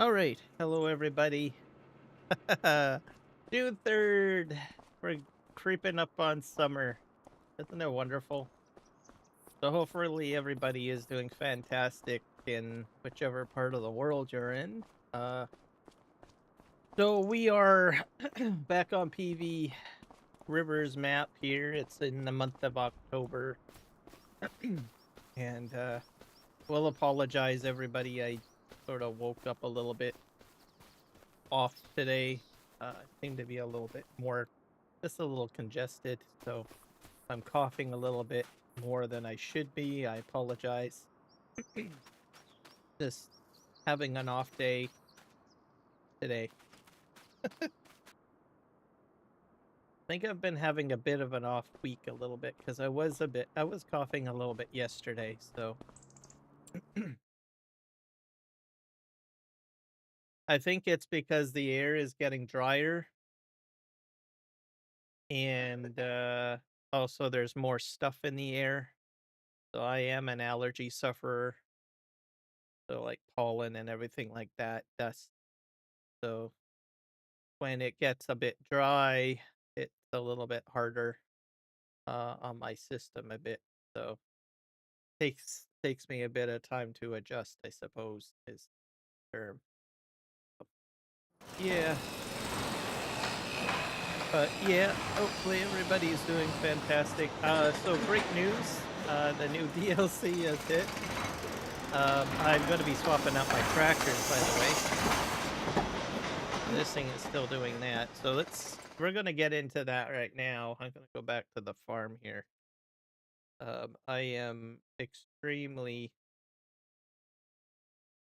All right. Hello, everybody. June 3rd. We're creeping up on summer. Isn't it wonderful? So hopefully everybody is doing fantastic in whichever part of the world you're in. So we are back on PV Rivers map here. It's in the month of October. And we'll apologize, everybody. I sort of woke up a little bit off today. I seem to be a little bit more, just a little congested, so I'm coughing a little bit more than I should be. I apologize. Just having an off day today. I think I've been having a bit of an off week a little bit because I was coughing a little bit yesterday, so I think it's because the air is getting drier and also there's more stuff in the air. So I am an allergy sufferer. So like pollen and everything like that, dust. So when it gets a bit dry, it's a little bit harder on my system a bit. So takes me a bit of time to adjust, I suppose, is the term. Yeah. But yeah, hopefully everybody is doing fantastic. So great news. The new DLC is hit. I'm going to be swapping out my tractors, by the way. This thing is still doing that. So we're going to get into that right now. I'm going to go back to the farm here. I am extremely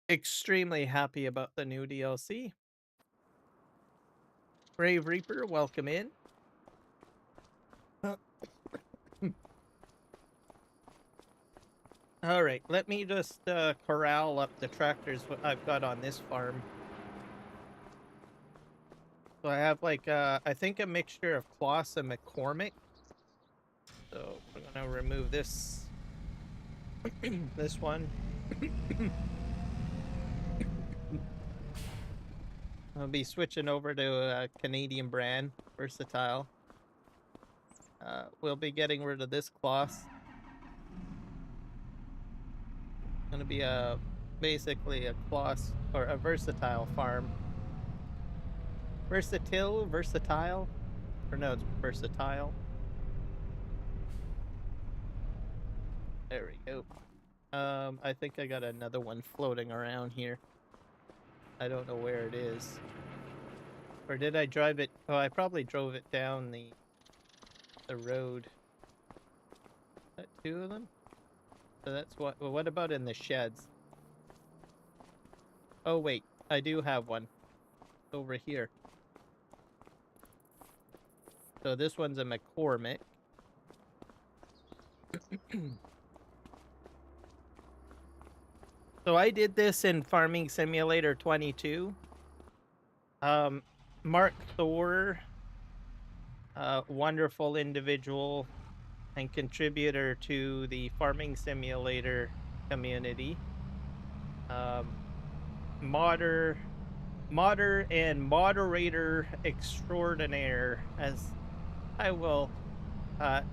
happy about the new DLC. Brave Reaper, welcome in. All right, let me just corral up the tractors I've got on this farm. So I have like I think a mixture of Kloss and McCormick. So we're gonna remove this this one. I'll be switching over to a Canadian brand, Versatile. We'll be getting rid of this Kloss. Gonna be basically a Kloss or a Versatile farm. Versatile? Or no, it's Versatile. There we go. I think I got another one floating around here. I don't know where it is. Or did I drive it? Oh, I probably drove it down the road. Is that two of them? So that's what. Well, what about in the sheds? Oh wait, I do have one over here. So this one's a McCormick. So I did this in Farming Simulator 22. Mark Thor, wonderful individual and contributor to the Farming Simulator community. Modder and moderator extraordinaire, as I will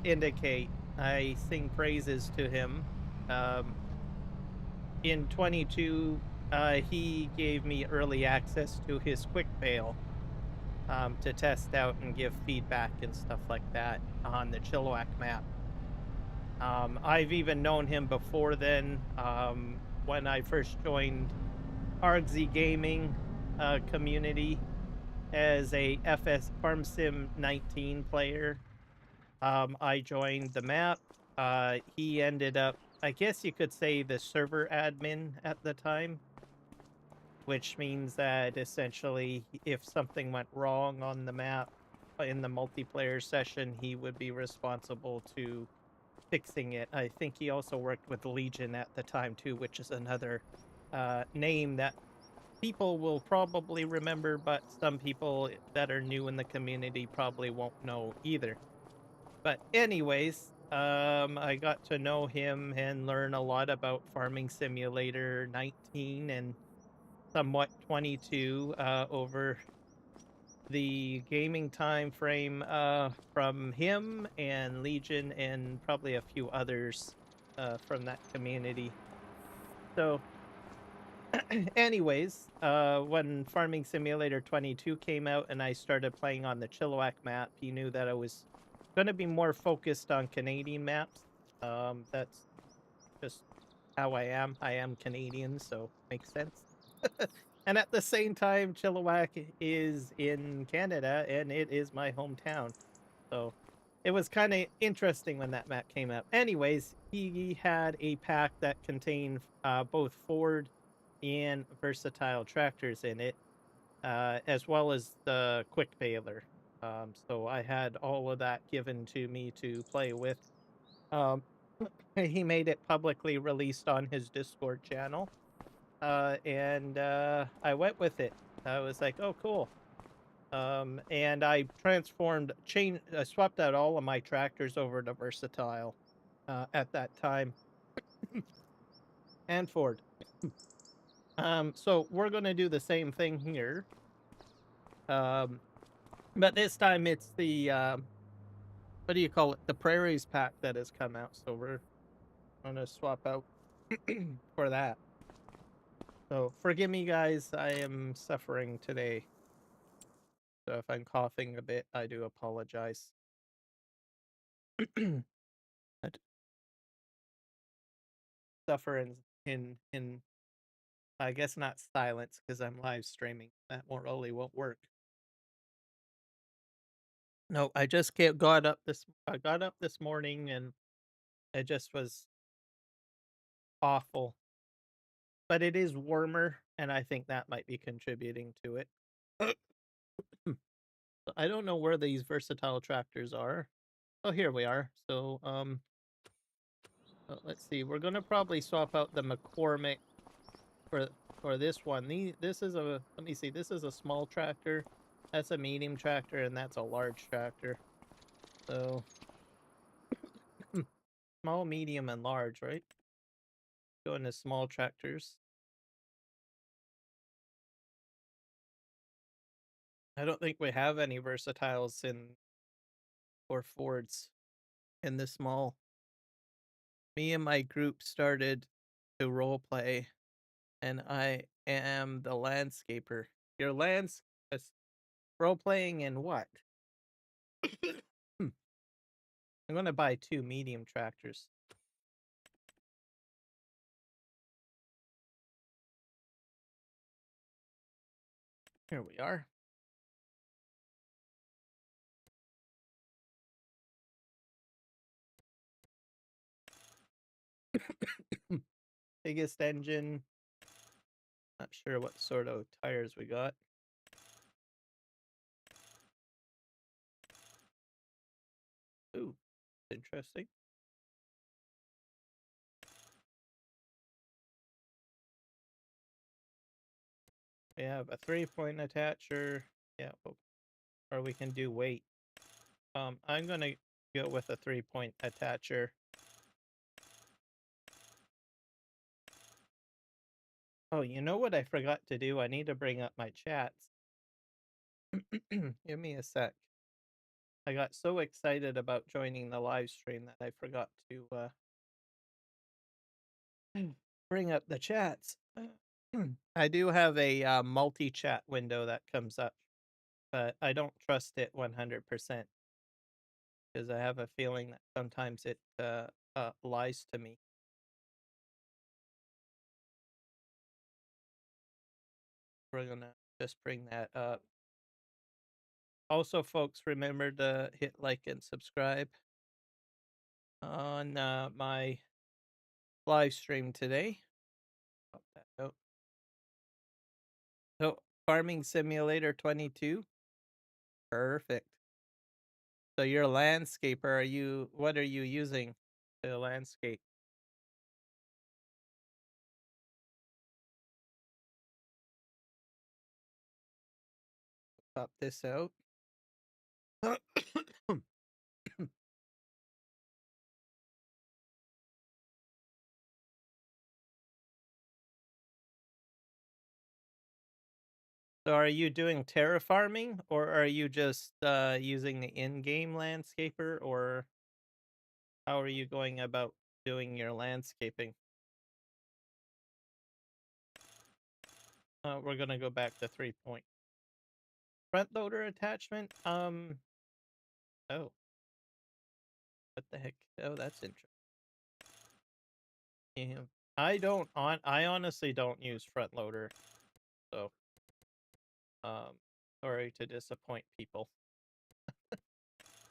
indicate. I sing praises to him. In 22, he gave me early access to his quick bale to test out and give feedback and stuff like that on the Chilliwack map. I've even known him before then, when I first joined Argsy Gaming community as a FS Farm Sim 19 player. I joined the map. He ended up, I guess you could say, the server admin at the time, which means that essentially if something went wrong on the map in the multiplayer session, he would be responsible to fixing it. I think he also worked with Legion at the time too, which is another name that people will probably remember, but some people that are new in the community probably won't know either. But anyways, I got to know him and learn a lot about Farming Simulator 19 and somewhat 22 over the gaming time frame from him and Legion and probably a few others from that community. So anyways, when Farming Simulator 22 came out and I started playing on the Chilliwack map, he knew that I was going to be more focused on Canadian maps. That's just how I am. I am Canadian, so makes sense. And at the same time, Chilliwack is in Canada and it is my hometown. So it was kind of interesting when that map came out. Anyways, he had a pack that contained both Ford and versatile tractors in it, as well as the quick baler. So I had all of that given to me to play with. Um, he made it publicly released on his Discord channel, and I went with it. I was like, "Oh, cool." And I I swapped out all of my tractors over to versatile at that time, and Ford. So we're gonna do the same thing here. Um, but this time it's the what do you call it? The Prairies pack that has come out. So we're gonna swap out for that. So forgive me, guys. I am suffering today. So if I'm coughing a bit, I do apologize. I'd suffer in I guess not silence because I'm live streaming. That won't work. No, I just I got up this morning and it just was awful. But it is warmer and I think that might be contributing to it. I don't know where these versatile tractors are. Oh, here we are. So let's see. We're going to probably swap out the McCormick for this one. This is a let me see. This is a small tractor. That's a medium tractor and that's a large tractor. So small, medium, and large, right? Go into small tractors. I don't think we have any versatiles in or Fords in this small. Me and my group started to role play, and I am the landscaper. Your role playing in what? I'm gonna buy 2 medium tractors. Here we are. Biggest engine. Not sure what sort of tires we got. Ooh, interesting. We have a 3-point attacher. Yeah, or we can do weight. I'm gonna go with a 3-point attacher. Oh, you know what I forgot to do? I need to bring up my chats. Give me a sec. I got so excited about joining the live stream that I forgot to bring up the chats. I do have a multi-chat window that comes up, but I don't trust it 100% because I have a feeling that sometimes it lies to me. We're gonna just bring that up. Also, folks, remember to hit like and subscribe on my live stream today. Pop that out. So, Farming Simulator 22. Perfect. So, you're a landscaper. What are you using to landscape? Pop this out. So are you doing terraforming, or are you just using the in-game landscaper, or how are you going about doing your landscaping? We're gonna go back to 3 point. Front loader attachment. Oh, what the heck? Oh, that's interesting. Yeah. I honestly don't use front loader, so sorry to disappoint people.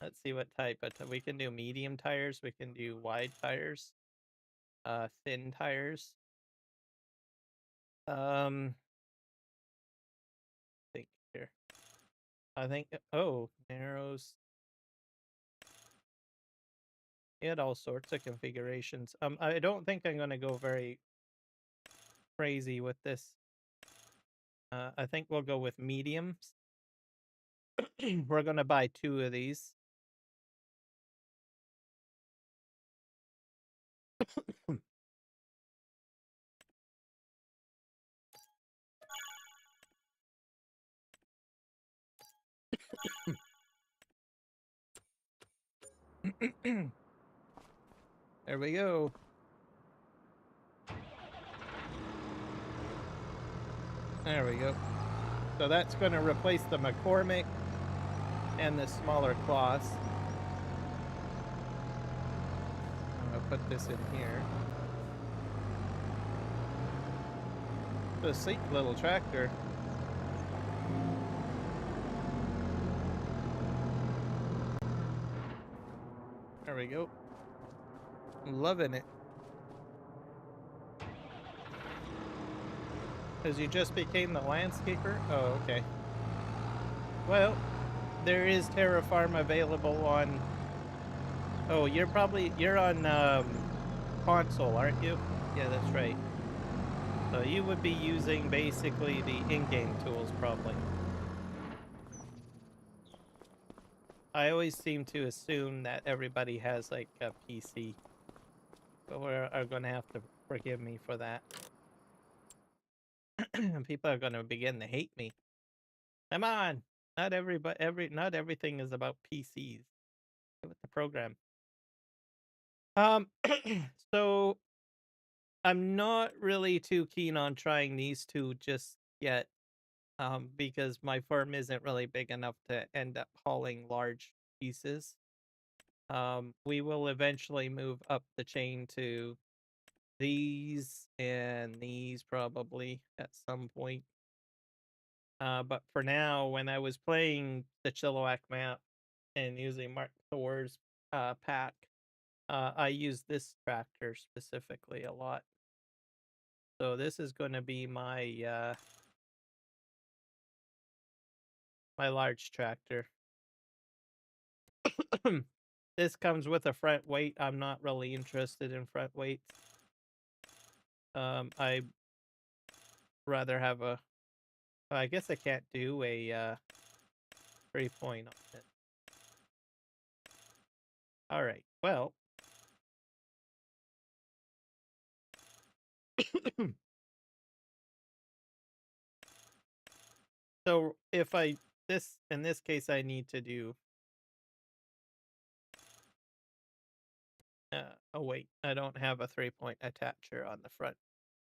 Let's see what type. But we can do medium tires. We can do wide tires. Thin tires. Think here. I think. Oh, narrows. It had all sorts of configurations. I don't think I'm gonna go very crazy with this. I think we'll go with mediums. We're gonna buy 2 of these. There we go. There we go. So that's going to replace the McCormick and the smaller cloths. I'm going to put this in here. The sleek little tractor. There we go. Loving it. Because you just became the landscaper? Oh, okay. Well, there is Terrafarm available on... Oh, you're on console, aren't you? Yeah, that's right. So you would be using basically the in-game tools, probably. I always seem to assume that everybody has, like, a PC. But we are going to have to forgive me for that. People are going to begin to hate me. Come on! Not everything is about PCs. Get with the program. So I'm not really too keen on trying these two just yet. Because my farm isn't really big enough to end up hauling large pieces. We will eventually move up the chain to these and these probably at some point. But for now, when I was playing the Chilliwack map and using Mark Thor's pack, I used this tractor specifically a lot. So this is going to be my my large tractor. This comes with a front weight. I'm not really interested in front weights. I rather have a... I guess I can't do a 3 point on it. All right. Well, so if in this case, I need to do... oh wait, I don't have a 3 point attacher on the front,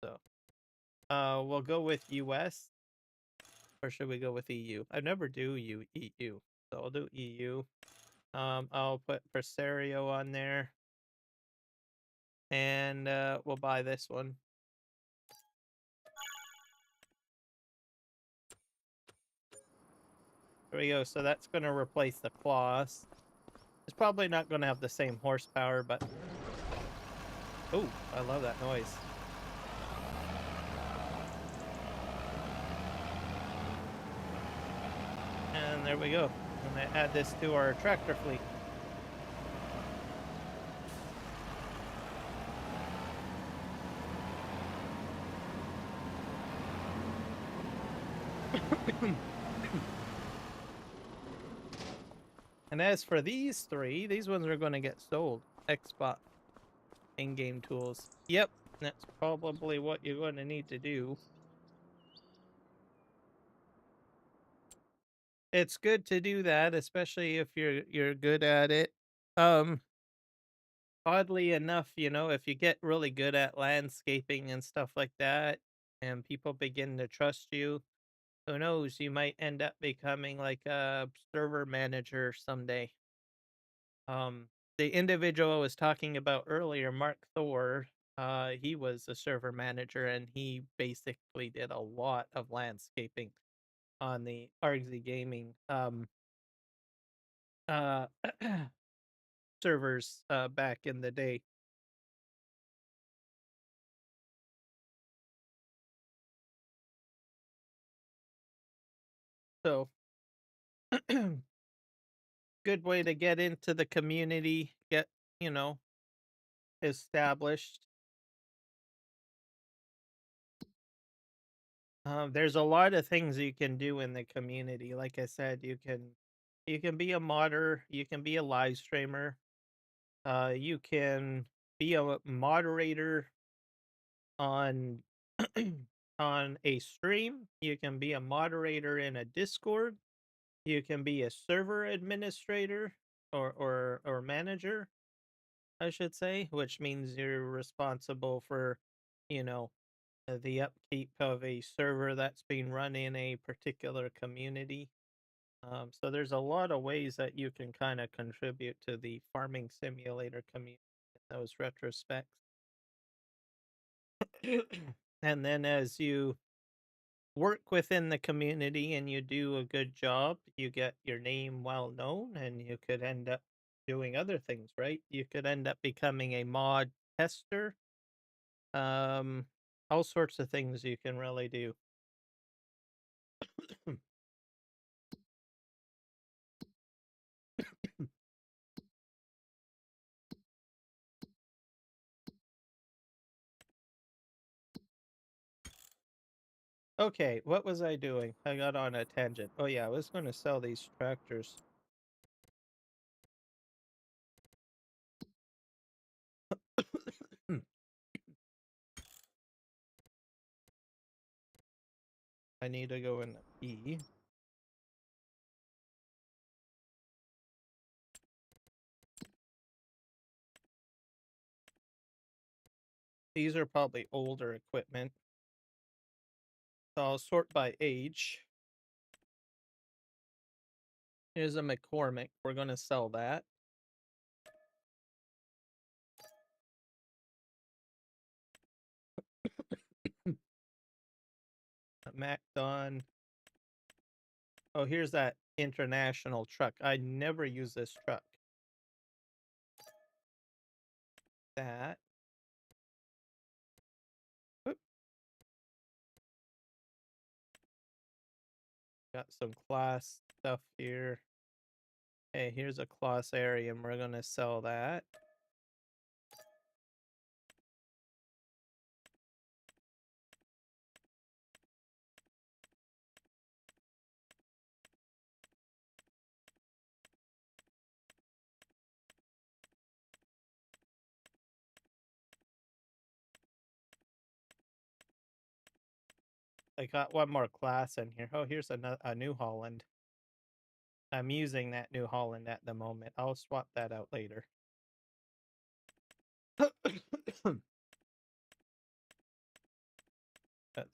so we'll go with US, or should we go with EU? I never do EU, so I'll do EU. I'll put Presario on there, and we'll buy this one. There we go. So that's going to replace the cloths. It's probably not going to have the same horsepower, but... Oh, I love that noise. And there we go. I'm going to add this to our tractor fleet. And as for these three, these ones are going to get sold. Xbox in-game tools. Yep, that's probably what you're going to need to do. It's good to do that, especially if you're good at it. Um, Oddly enough, if you get really good at landscaping and stuff like that, and people begin to trust you, who knows, you might end up becoming like a server manager someday. Um, the individual I was talking about earlier, Mark Thor, he was a server manager and he basically did a lot of landscaping on the RZ Gaming uh servers back in the day. So good way to get into the community, get, you know, established. There's a lot of things you can do in the community. Like I said, you can be a modder, you can be a live streamer, you can be a moderator on on a stream, you can be a moderator in a Discord, you can be a server administrator or manager, I should say, which means you're responsible for, you know, the upkeep of a server that's being run in a particular community. So there's a lot of ways that you can kind of contribute to the farming simulator community in those retrospects. And then as you work within the community and you do a good job, you get your name well known and you could end up doing other things, right? You could end up becoming a mod tester. Um all sorts of things you can really do. Okay, what was I doing? I got on a tangent. Oh yeah, I was going to sell these tractors. I need to go in the P. These are probably older equipment. So I'll sort by age. Here's a McCormick. We're going to sell that. MacDon. Oh, here's that international truck. I never use this truck. That. Oop. Got some class stuff here. Hey, here's a class area, and we're going to sell that. I got one more class in here. Oh, here's a New Holland. I'm using that New Holland at the moment. I'll swap that out later. But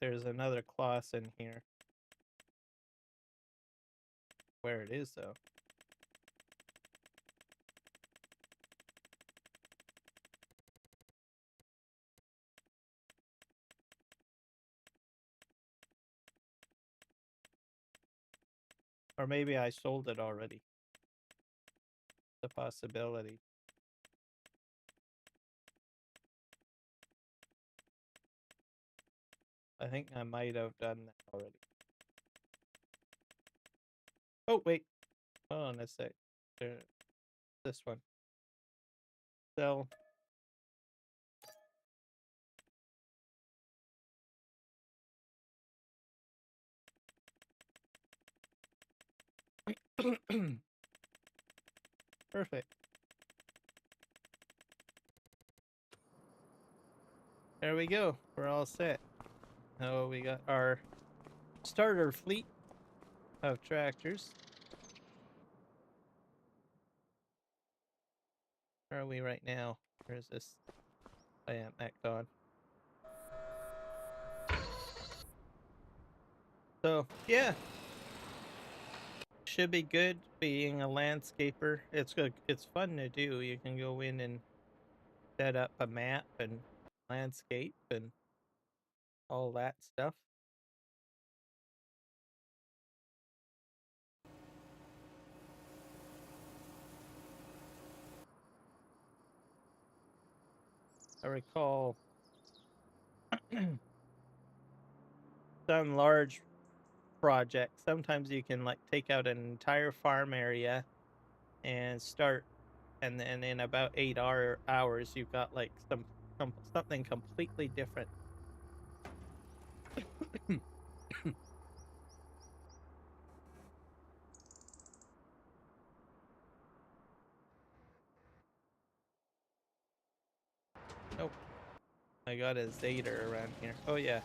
there's another class in here. Where it is, though. Or maybe I sold it already. The possibility. I think I might have done that already. Oh, wait. Hold on a sec. This one. Sell. Perfect. There we go. We're all set. Oh, we got our starter fleet of tractors. Where are we right now? Where is this? I am at gone. So yeah, should be good being a landscaper. It's good. It's fun to do. You can go in and set up a map and landscape and all that stuff. I recall some large projects. Sometimes you can like take out an entire farm area and start, and then in about 8 hours you've got like something completely different. Nope. I got a Zader around here. Oh yeah.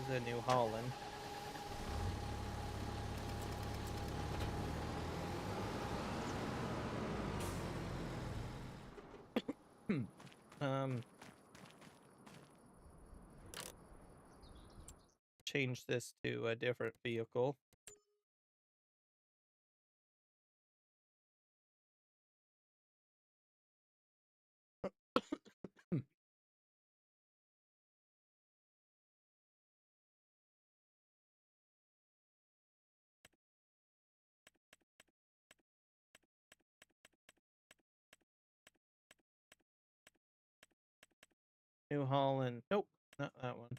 This is a New Holland. Change this to a different vehicle. New Holland. Nope, not that one.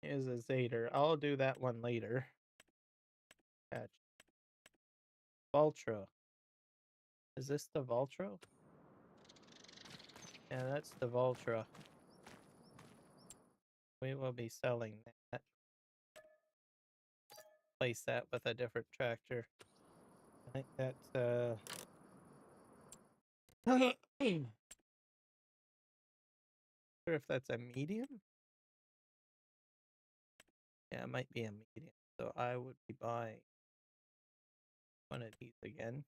Is a Zader. I'll do that one later. Catch. Valtro. Is this the Valtro? Yeah, that's the Valtra. We will be selling that. Place that with a different tractor. I think that's sure if that's a medium? Yeah, it might be a medium. So I would be buying one of these again.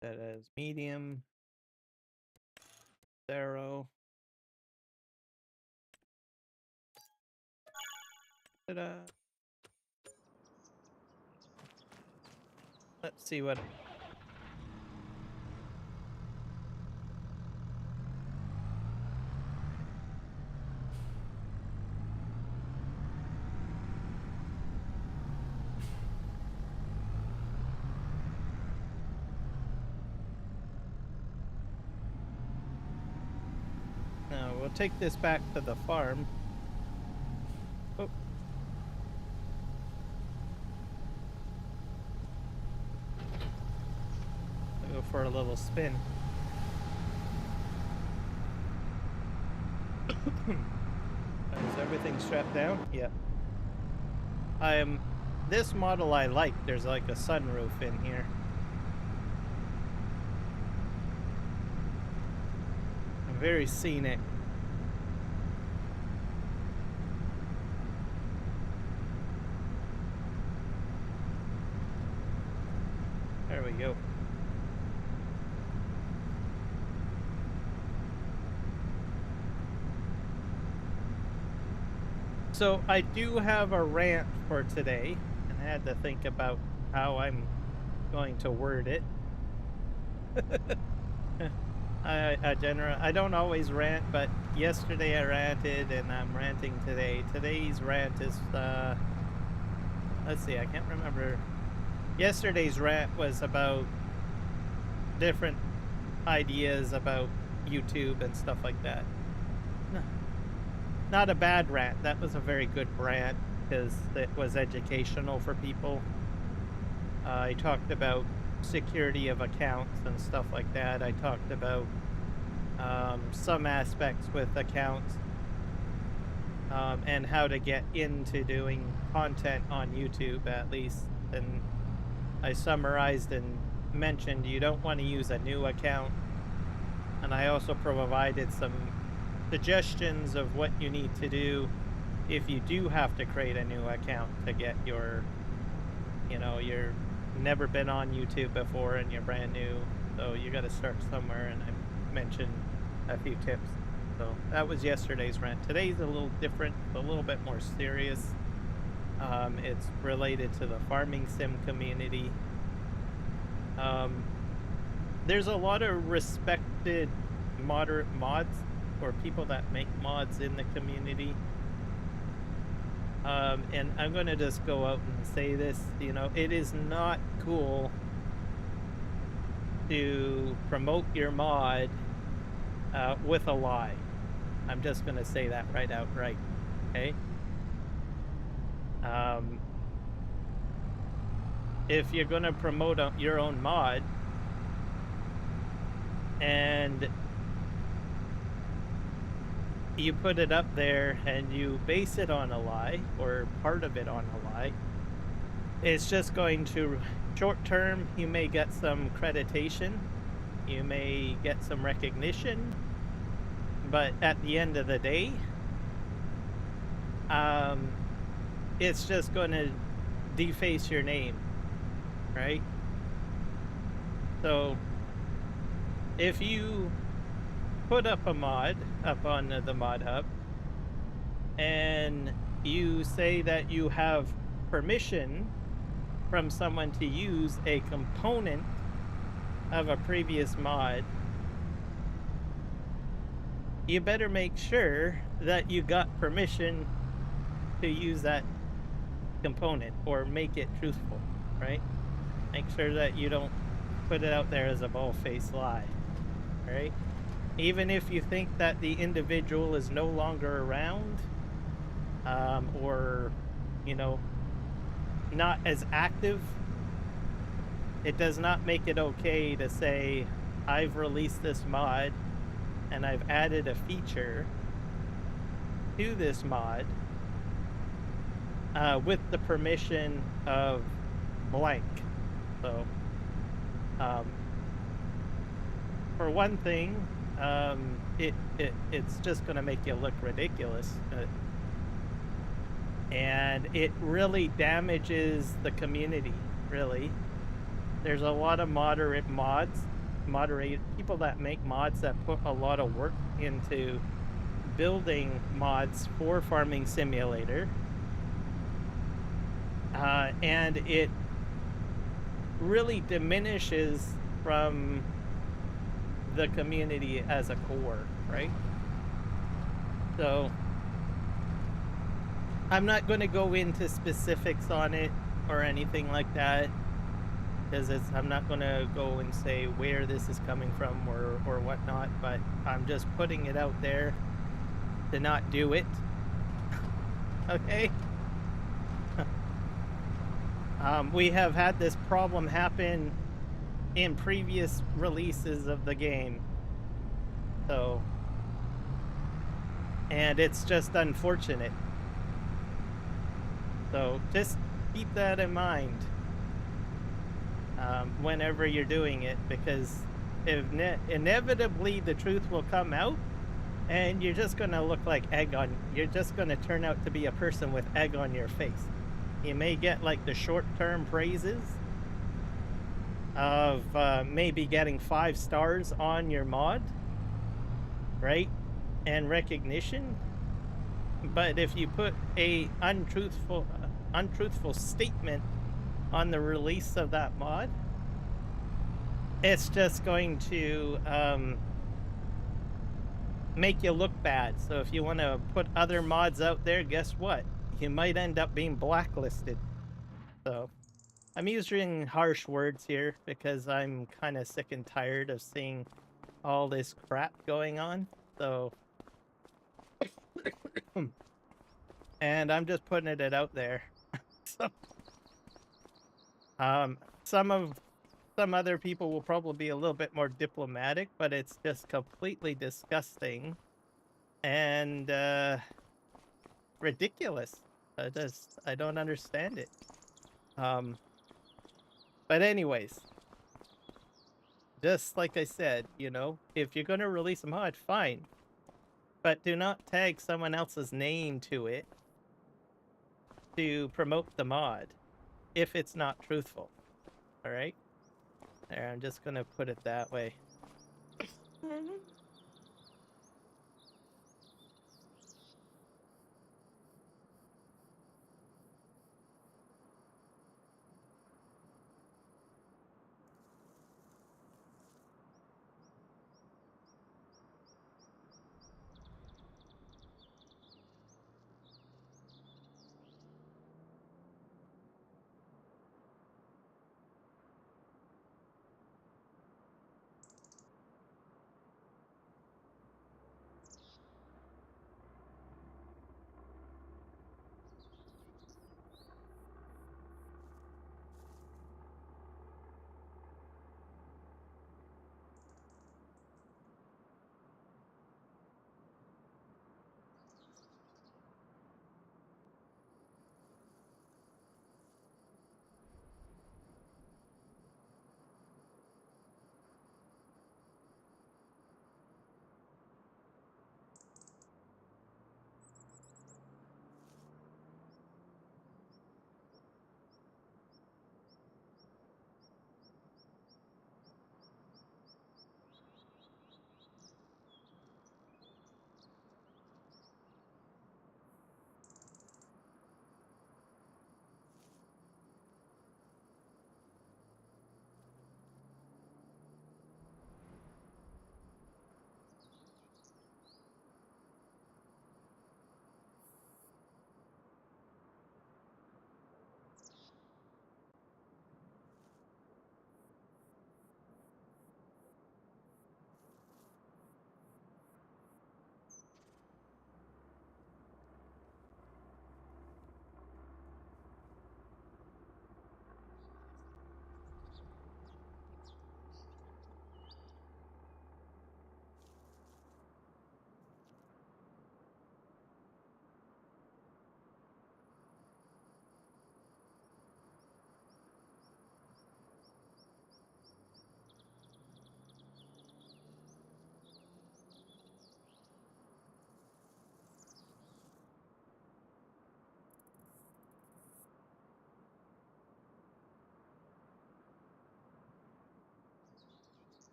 That is medium. Zero. Ta-da. Let's see what. Now we'll take this back to the farm. Oh. I'll go for a little spin. Is everything strapped down? Yep. This model I like. There's like a sunroof in here. Very scenic. There we go. So I do have a rant for today, and I had to think about how I'm going to word it. I don't always rant, but yesterday I ranted, and I'm ranting today. Today's rant is let's see, I can't remember. Yesterday's rant was about different ideas about YouTube and stuff like that. Not a bad rant. That was a very good rant because it was educational for people. I talked about security of accounts and stuff like that. I talked about some aspects with accounts and how to get into doing content on YouTube at least. And I summarized and mentioned you don't want to use a new account, and I also provided some suggestions of what you need to do if you do have to create a new account to get your, you're never been on YouTube before and you're brand new, so you got to start somewhere, and I mentioned a few tips. So that was yesterday's rant. Today's a little different, a little bit more serious. It's related to the farming sim community. There's a lot of respected moderate mods or people that make mods in the community. And I'm going to just go out and say this, it is not cool to promote your mod with a lie. I'm just going to say that right outright, okay? If you're going to promote your own mod and you put it up there and you base it on a lie or part of it on a lie, it's just going to, short term, you may get some creditation, you may get some recognition, but at the end of the day, it's just going to deface your name, right? So if you put up a mod up on the mod hub and you say that you have permission from someone to use a component of a previous mod, you better make sure that you got permission to use that component or make it truthful, right? Make sure that you don't put it out there as a bald-faced lie, right? Even if you think that the individual is no longer around, or, not as active, it does not make it okay to say, I've released this mod and I've added a feature to this mod with the permission of blank. So, for one thing, it's just going to make you look ridiculous, and it really damages the community. Really, there's a lot of moderate people that make mods that put a lot of work into building mods for Farming Simulator, and it really diminishes from the community as a core, right? So I'm not going to go into specifics on it or anything like that, because I'm not going to go and say where this is coming from or whatnot, but I'm just putting it out there to not do it. Okay? We have had this problem happen in previous releases of the game, so, and it's just unfortunate. So just keep that in mind whenever you're doing it, because inevitably the truth will come out, and you're just going to look like you're just going to turn out to be a person with egg on your face. You may get like the short-term praises of maybe getting 5 stars on your mod, right, and recognition, but if you put a untruthful statement on the release of that mod, it's just going to make you look bad. So if you want to put other mods out there, guess what? You might end up being blacklisted. So I'm using harsh words here because I'm kind of sick and tired of seeing all this crap going on. So, and I'm just putting it out there. So, some other people will probably be a little bit more diplomatic, but it's just completely disgusting and ridiculous. I don't understand it. But anyways, Just like I said, you know, if you're going to release a mod, fine. But do not tag someone else's name to it to promote the mod if it's not truthful. All right? There, I'm just going to put it that way.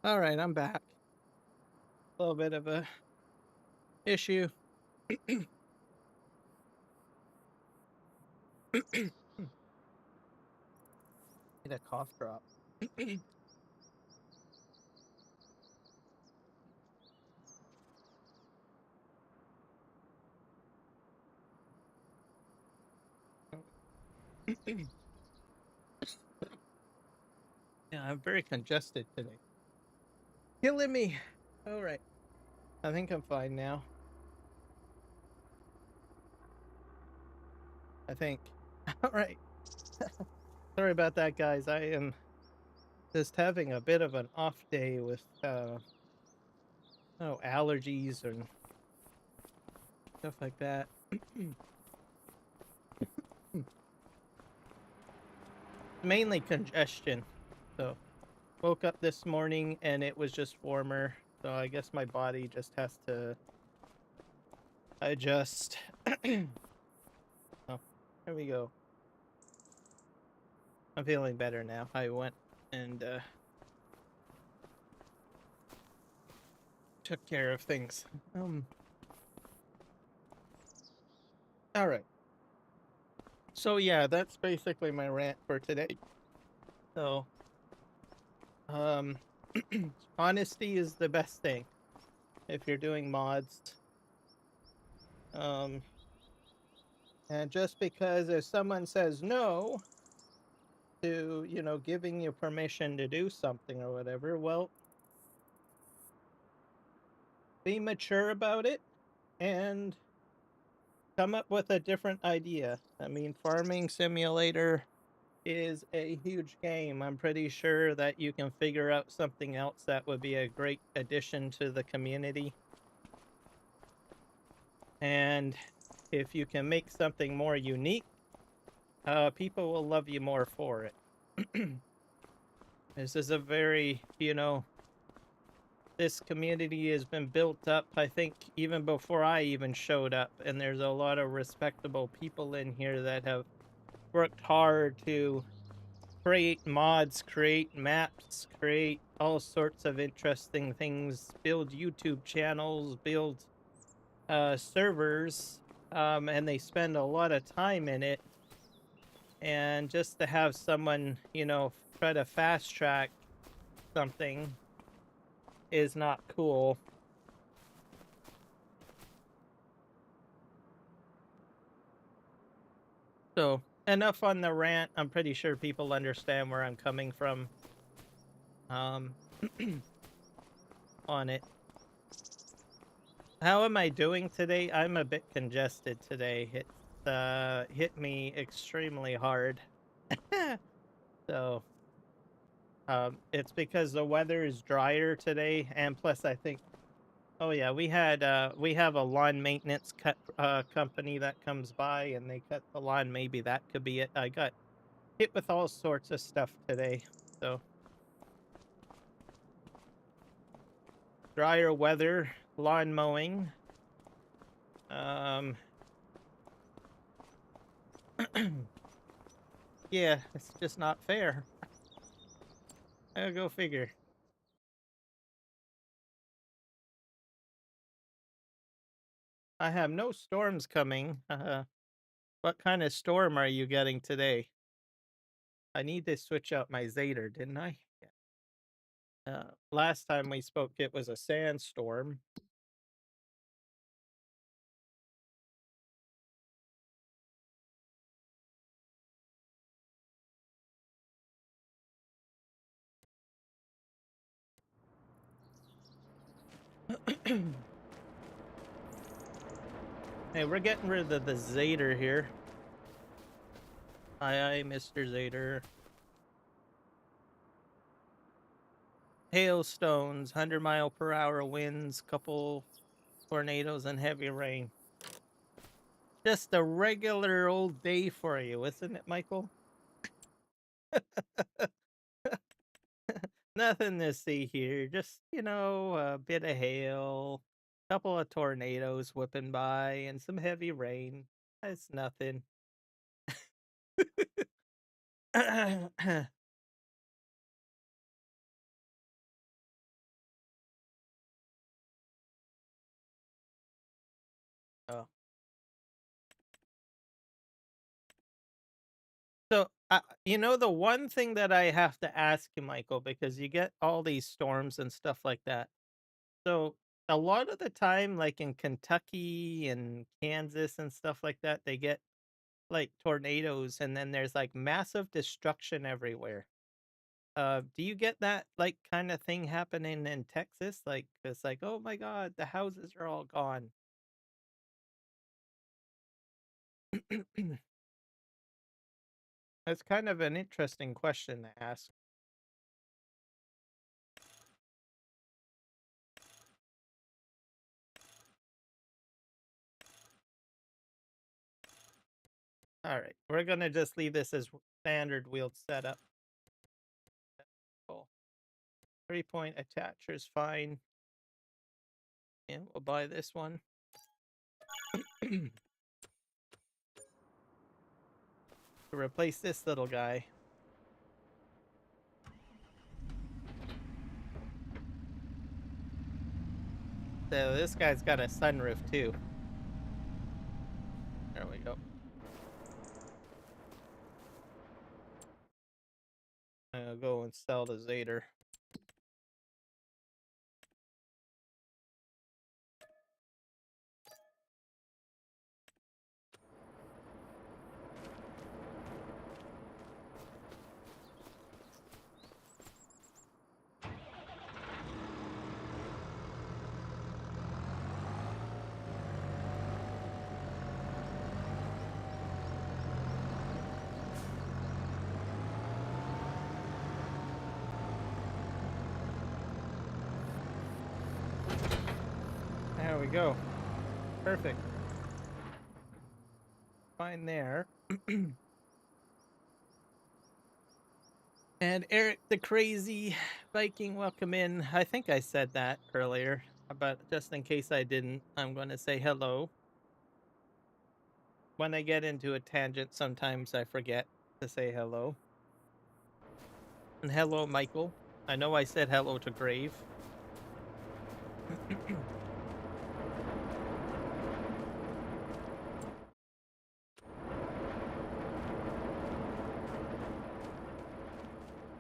All right, I'm back. A little bit of a issue. Need a cough drop. Yeah, I'm very congested today. Killing me. All right. I think I'm fine now. I think. All right. Sorry about that, guys. I am just having a bit of an off day with allergies and stuff like that. Mainly congestion. So, woke up this morning and it was just warmer. So I guess my body just has to adjust. There we go. I'm feeling better now. I went and took care of things. All right. So yeah, that's basically my rant for today. So, um, honesty is the best thing if you're doing mods. Um, and just because if someone says no to, giving you permission to do something or whatever, well, be mature about it and come up with a different idea. I mean, Farming Simulator is a huge game. I'm pretty sure that you can figure out something else that would be a great addition to the community. And if you can make something more unique, people will love you more for it. This is a very, this community has been built up, I think, even before I even showed up. And there's a lot of respectable people in here that have worked hard to create mods, create maps, create all sorts of interesting things, build YouTube channels, build servers, and they spend a lot of time in it. And just to have someone, try to fast track something is not cool. So, enough on the rant. I'm pretty sure people understand where I'm coming from on it. How am I doing today? I'm a bit congested today. It hit me extremely hard. So, it's because the weather is drier today, and plus I think, oh yeah, we have a lawn maintenance company that comes by and they cut the lawn. Maybe that could be it. I got hit with all sorts of stuff today. So, drier weather, lawn mowing. Yeah, it's just not fair. I'll go figure. I have no storms coming. What kind of storm are you getting today? I need to switch out my Zader, didn't I? Yeah. Last time we spoke, it was a sandstorm. Hey, we're getting rid of the Zader here. Aye, Mr. Zader. Hailstones, 100-mile-per-hour winds, couple tornadoes, and heavy rain. Just a regular old day for you, isn't it, Michael? Nothing to see here. Just, a bit of hail, couple of tornadoes whipping by, and some heavy rain. That's nothing. Oh. So, the one thing that I have to ask you, Michael, because you get all these storms and stuff like that. So, a lot of the time, like in Kentucky and Kansas and stuff like that, they get like tornadoes and then there's like massive destruction everywhere. Do you get that like kind of thing happening in Texas? Like it's like, oh my God, the houses are all gone. That's kind of an interesting question to ask. All right, we're gonna just leave this as standard wheeled setup. Cool. 3-point attacher's fine. Yeah, we'll buy this one. to replace this little guy. So this guy's got a sunroof too. There we go. I'll go and sell the Zader. There we go. Perfect. Fine there. And Eric the Crazy Viking, welcome in. I think I said that earlier, but just in case I didn't, I'm going to say hello. When I get into a tangent, sometimes I forget to say hello. And hello, Michael. I know I said hello to Grave.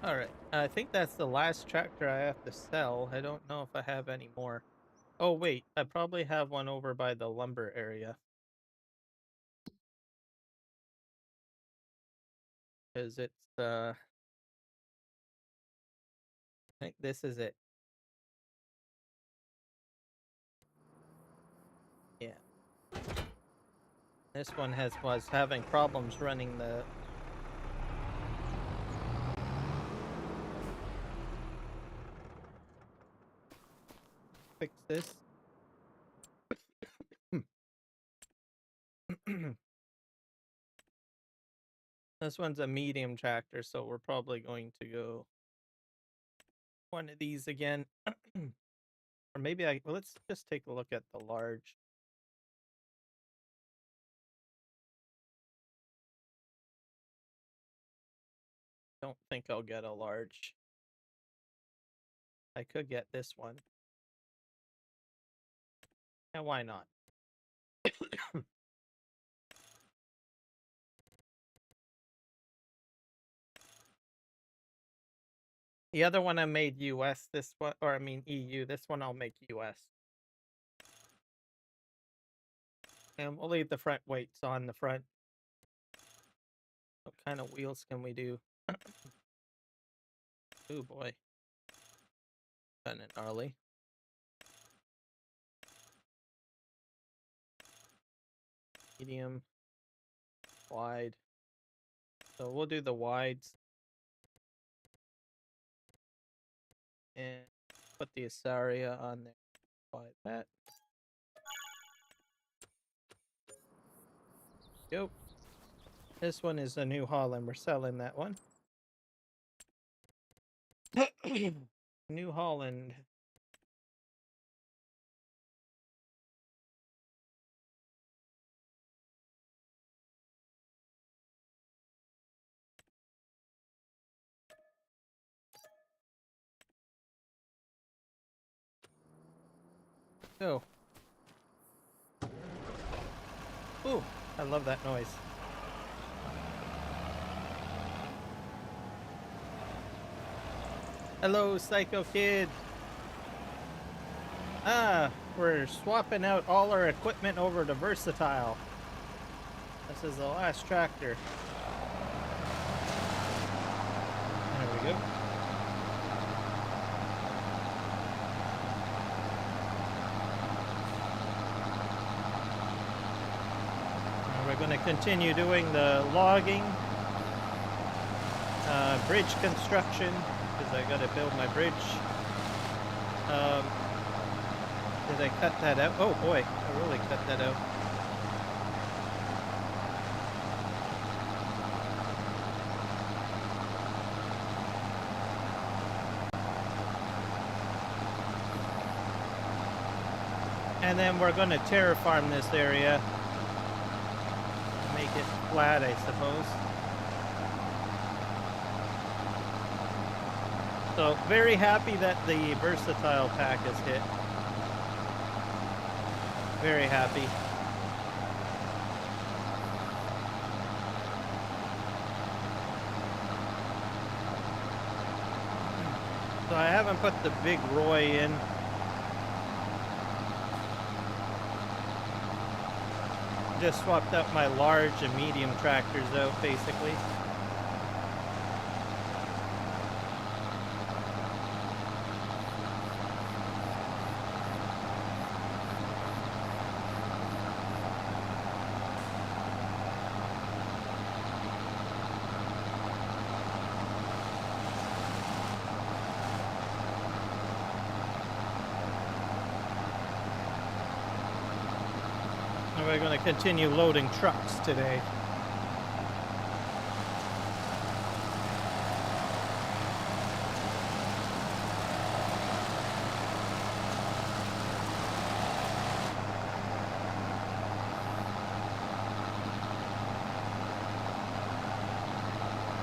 Alright, I think that's the last tractor I have to sell. I don't know if I have any more. Oh wait, I probably have one over by the lumber area. Because it's, I think this is it. Yeah. This one was having problems running the... Fix this. This one's a medium tractor, so we're probably going to go one of these again. Or maybe well, let's just take a look at the large. Don't think I'll get a large. I could get this one. And why not? The other one I made US, this one, or I mean EU, this one I'll make US. And we'll leave the front weights on the front. What kind of wheels can we do? Oh boy. Kind of gnarly. Medium. Wide. So we'll do the wides. And put the Asaria on there. Like that. Go. This one is a New Holland. We're selling that one. New Holland. Go. Ooh, I love that noise. Hello, Psycho Kid. Ah, we're swapping out all our equipment over to Versatile. This is the last tractor. There we go. And we're going to continue doing the logging, bridge construction, because I got to build my bridge. Did I cut that out? Oh boy, I really cut that out. And then we're going to terraform this area. Make it flat, I suppose. So very happy that the versatile pack is hit. Very happy. So I haven't put the big Roy in. Just swapped out my large and medium tractors out, basically. We're going to continue loading trucks today.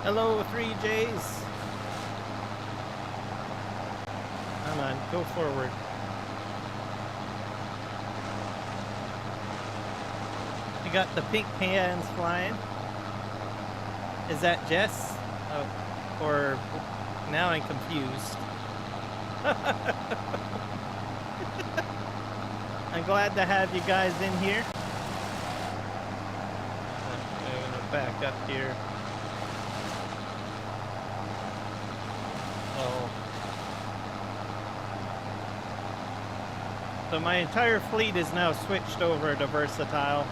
Hello, 3Js. Come on, go forward. Got the pink hands flying. Is that Jess? Oh, or now I'm confused. I'm glad to have you guys in here. I'm gonna back up here. So my entire fleet is now switched over to versatile.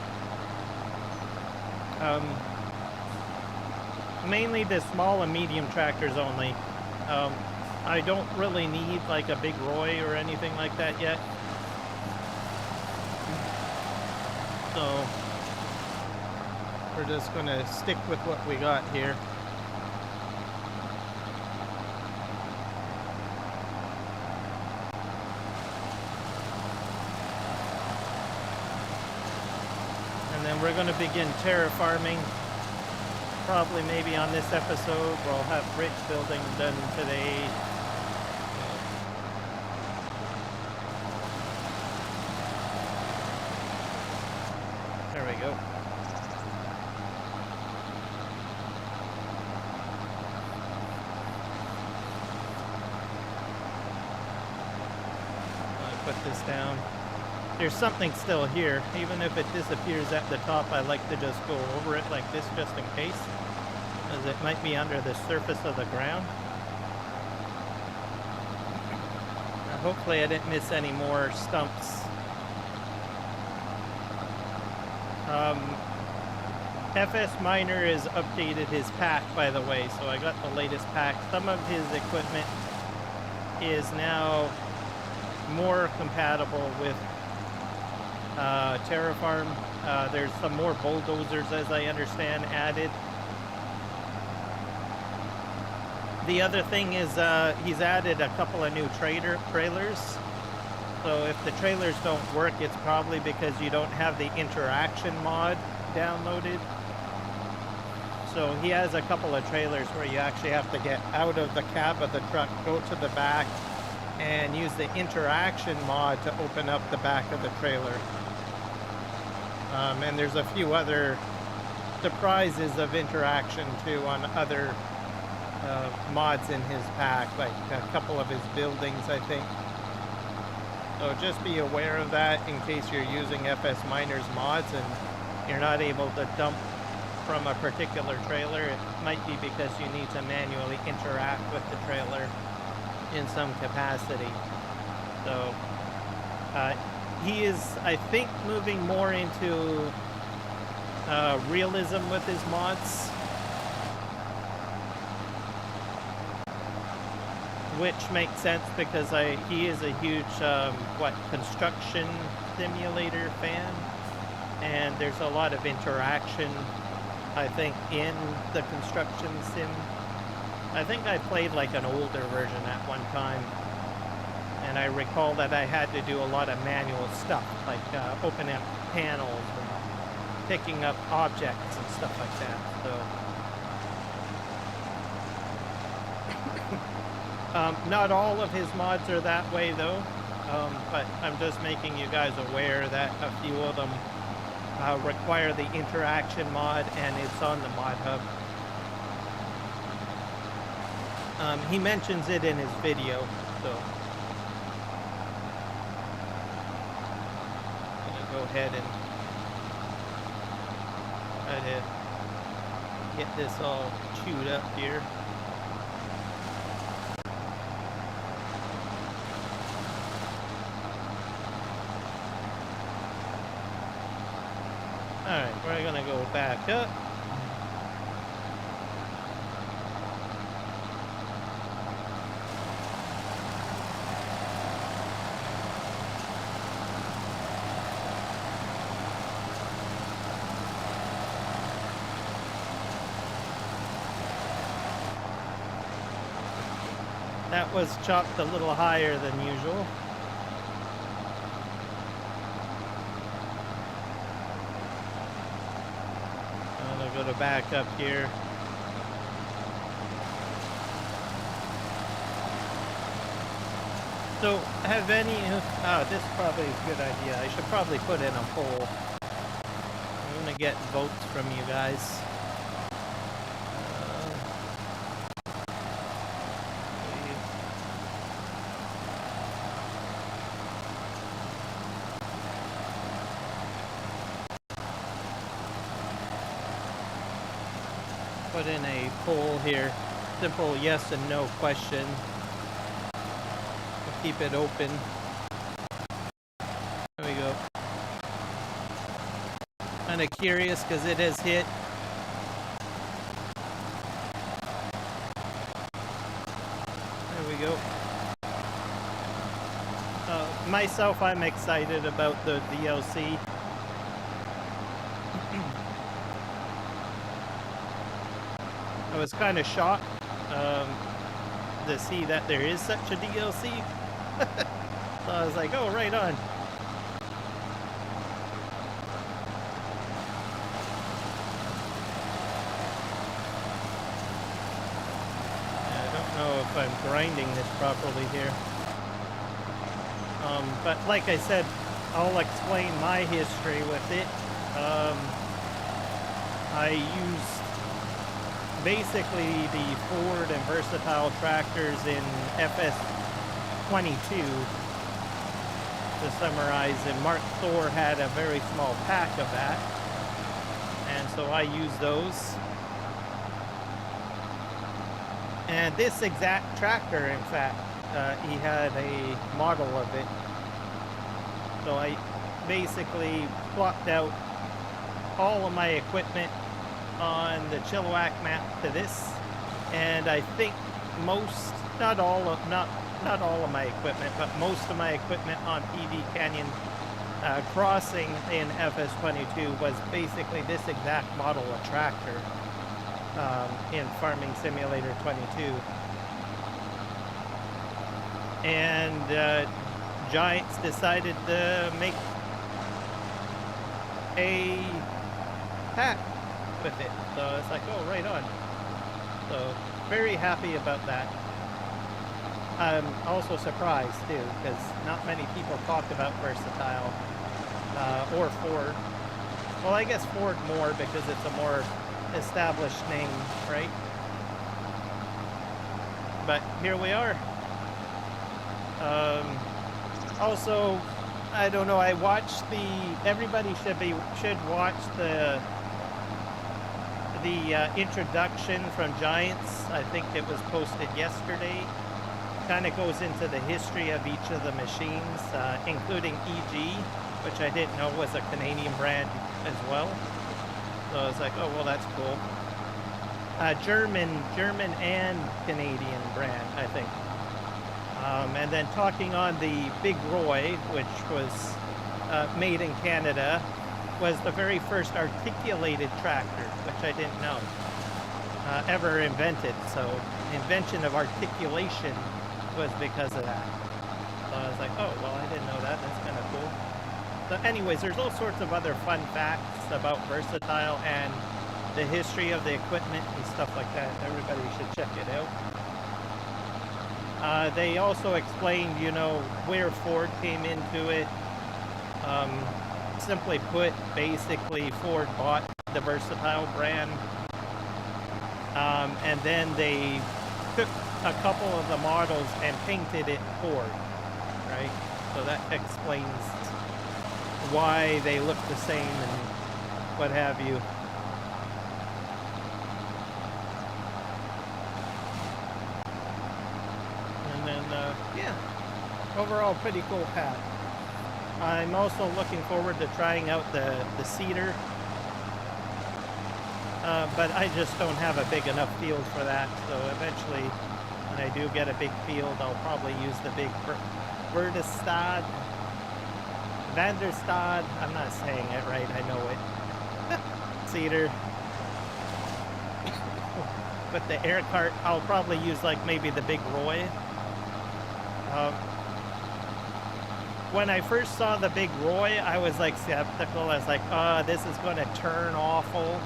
Mainly the small and medium tractors only. I don't really need like a big Roy or anything like that yet. So we're just gonna stick with what we got here. And then we're gonna begin terraforming. Probably maybe on this episode. We'll have bridge building done today. There we go. I'll put this down. There's something still here. Even if it disappears at the top, I like to just go over it like this just in case, as it might be under the surface of the ground. Hopefully I didn't miss any more stumps. FS Miner has updated his pack, by the way, so I got the latest pack. Some of his equipment is now more compatible with Terraform. There's some more bulldozers, as I understand, added. The other thing is he's added a couple of new trailers. So if the trailers don't work, it's probably because you don't have the interaction mod downloaded. So he has a couple of trailers where you actually have to get out of the cab of the truck, go to the back, and use the interaction mod to open up the back of the trailer. And there's a few other surprises of interaction too on other mods in his pack, like a couple of his buildings, I think. So just be aware of that in case you're using FS Miner's mods and you're not able to dump from a particular trailer. It might be because you need to manually interact with the trailer in some capacity. So he is, I think, moving more into realism with his mods, which makes sense because he is a huge construction simulator fan, and there's a lot of interaction, I think, in the construction sim. I think I played like an older version at one time, and I recall that I had to do a lot of manual stuff, like opening up panels and picking up objects and stuff like that. So Not all of his mods are that way though, but I'm just making you guys aware that a few of them require the interaction mod, and it's on the mod hub. He mentions it in his video, so I'm gonna go ahead and try to get this all chewed up here. Alright, we're gonna go back up. That was chopped a little higher than usual. I'm gonna go to back up here. So, have any... Oh, this probably is a good idea. I should probably put in a poll. I'm gonna get votes from you guys. Put in a poll here. Simple yes and no question. We'll keep it open. There we go. Kind of curious because it has hit. There we go. Myself, I'm excited about the DLC. I was kind of shocked to see that there is such a DLC. So I was like, oh, right on. I don't know if I'm grinding this properly here. But like I said, I'll explain my history with it. I used basically the Ford and Versatile tractors in FS25 to summarize, and Mark Thor had a very small pack of that, and so I used those. And this exact tractor, in fact, he had a model of it, so I basically plopped out all of my equipment on the Chilliwack map to this, and I think most, not all of my equipment, but most of my equipment on PV Canyon Crossing in FS22 was basically this exact model of tractor in Farming Simulator 22. And Giants decided to make a pack with it, so it's like, oh, right on. So very happy about that. I'm also surprised too, because not many people talk about Versatile or Ford. Well, I guess Ford more because it's a more established name, right? But here we are. Also, I don't know, I watched everybody should watch the introduction from Giants. I think it was posted yesterday. Kind of goes into the history of each of the machines, including EG, which I didn't know was a Canadian brand as well. So I was like, oh, well, that's cool. German and Canadian brand, I think. And then talking on the Big Roy, which was made in Canada, was the very first articulated tractor, which I didn't know ever invented. So invention of articulation was because of that. So I was like, oh, well, I didn't know that. That's kind of cool. So anyways, there's all sorts of other fun facts about Versatile and the history of the equipment and stuff like that. Everybody should check it out. They also explained, you know, where Ford came into it. Um, Simply put, basically, Ford bought the Versatile brand, and then they took a couple of the models and painted it Ford, right? So that explains why they look the same and what have you. And then, yeah, overall pretty cool pack. I'm also looking forward to trying out the cedar, but I just don't have a big enough field for that. So eventually, when I do get a big field, I'll probably use the big Verderstad, Vanderstad. I'm not saying it right. I know it. Cedar. But the air cart, I'll probably use like maybe the big Roy. When I first saw the big Roy, I was like skeptical. I was like, oh, this is going to turn awful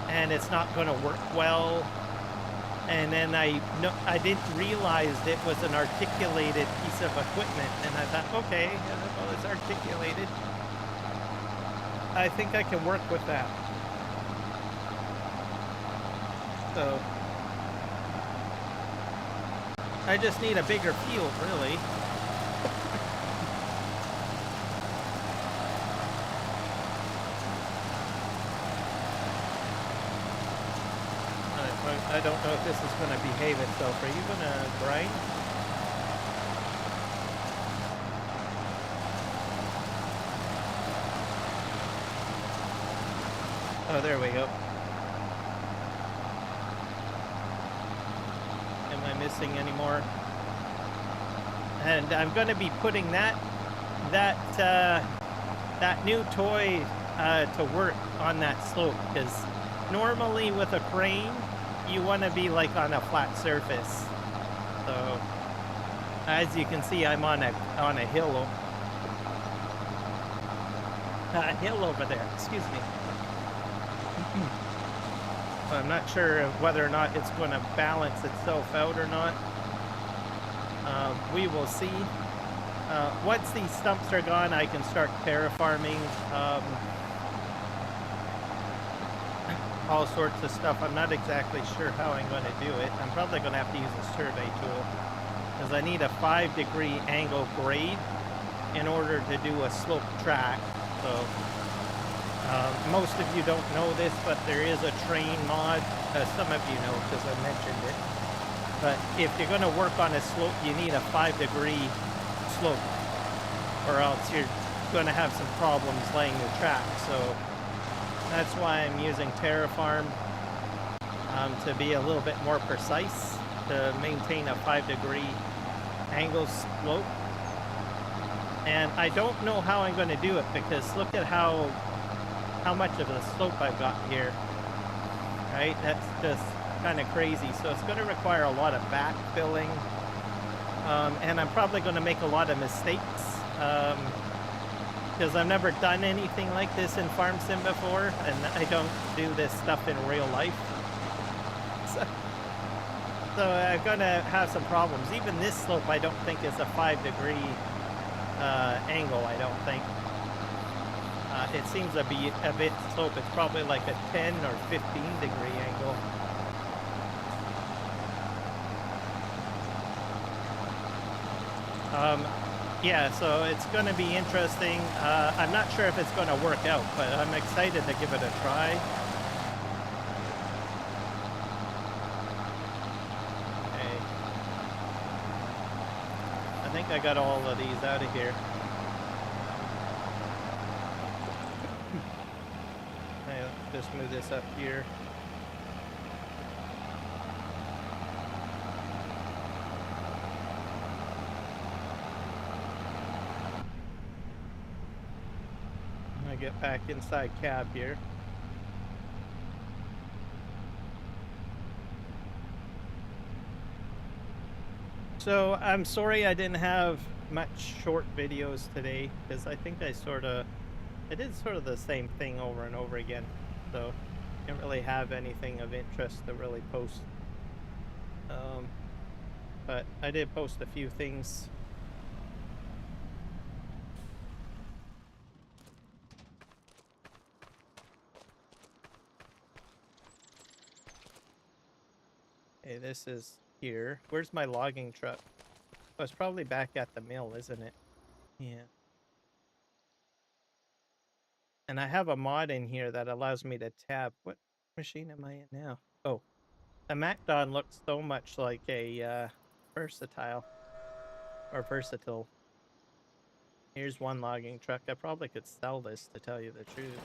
and it's not going to work well. And then I didn't realize it was an articulated piece of equipment. And I thought, okay, well, it's articulated. I think I can work with that. So I just need a bigger field, really. I don't know if this is going to behave itself. Are you going to grind? Oh, there we go. Am I missing any more? And I'm going to be putting that new toy to work on that slope, because normally with a crane, you want to be like on a flat surface. So as you can see, I'm on a hill. Hill over there, excuse me. I'm not sure whether or not it's going to balance itself out or not. We will see. Once these stumps are gone, I can start terraforming all sorts of stuff. I'm not exactly sure how I'm going to do it. I'm probably going to have to use a survey tool, because I need a 5-degree angle grade in order to do a slope track. So most of you don't know this, but there is a train mod. Some of you know because I mentioned it. But if you're going to work on a slope, you need a 5-degree slope, or else you're going to have some problems laying your track. So that's why I'm using Terraform to be a little bit more precise, to maintain a 5-degree angle slope. And I don't know how I'm going to do it, because look at how much of a slope I've got here. Right? That's just kind of crazy. So it's going to require a lot of backfilling. And I'm probably going to make a lot of mistakes. Because I've never done anything like this in Farm Sim before, and I don't do this stuff in real life. So I'm gonna have some problems. Even this slope, I don't think is a 5-degree angle. I don't think. It seems to be a bit slope. It's probably like a 10 or 15-degree angle. Yeah, so it's going to be interesting. I'm not sure if it's going to work out, but I'm excited to give it a try. Okay. I think I got all of these out of here. Okay, let's just move this up here. Get back inside cab here. So I'm sorry I didn't have much short videos today, because I think I did sort of the same thing over and over again. So I didn't really have anything of interest to really post. but I did post a few things. Hey, this is here. Where's my logging truck? Oh, it's probably back at the mill, isn't it? Yeah. And I have a mod in here that allows me to tab. What machine am I in now? Oh, the MacDon looks so much like a versatile or versatile. Here's one logging truck. I probably could sell this to tell you the truth.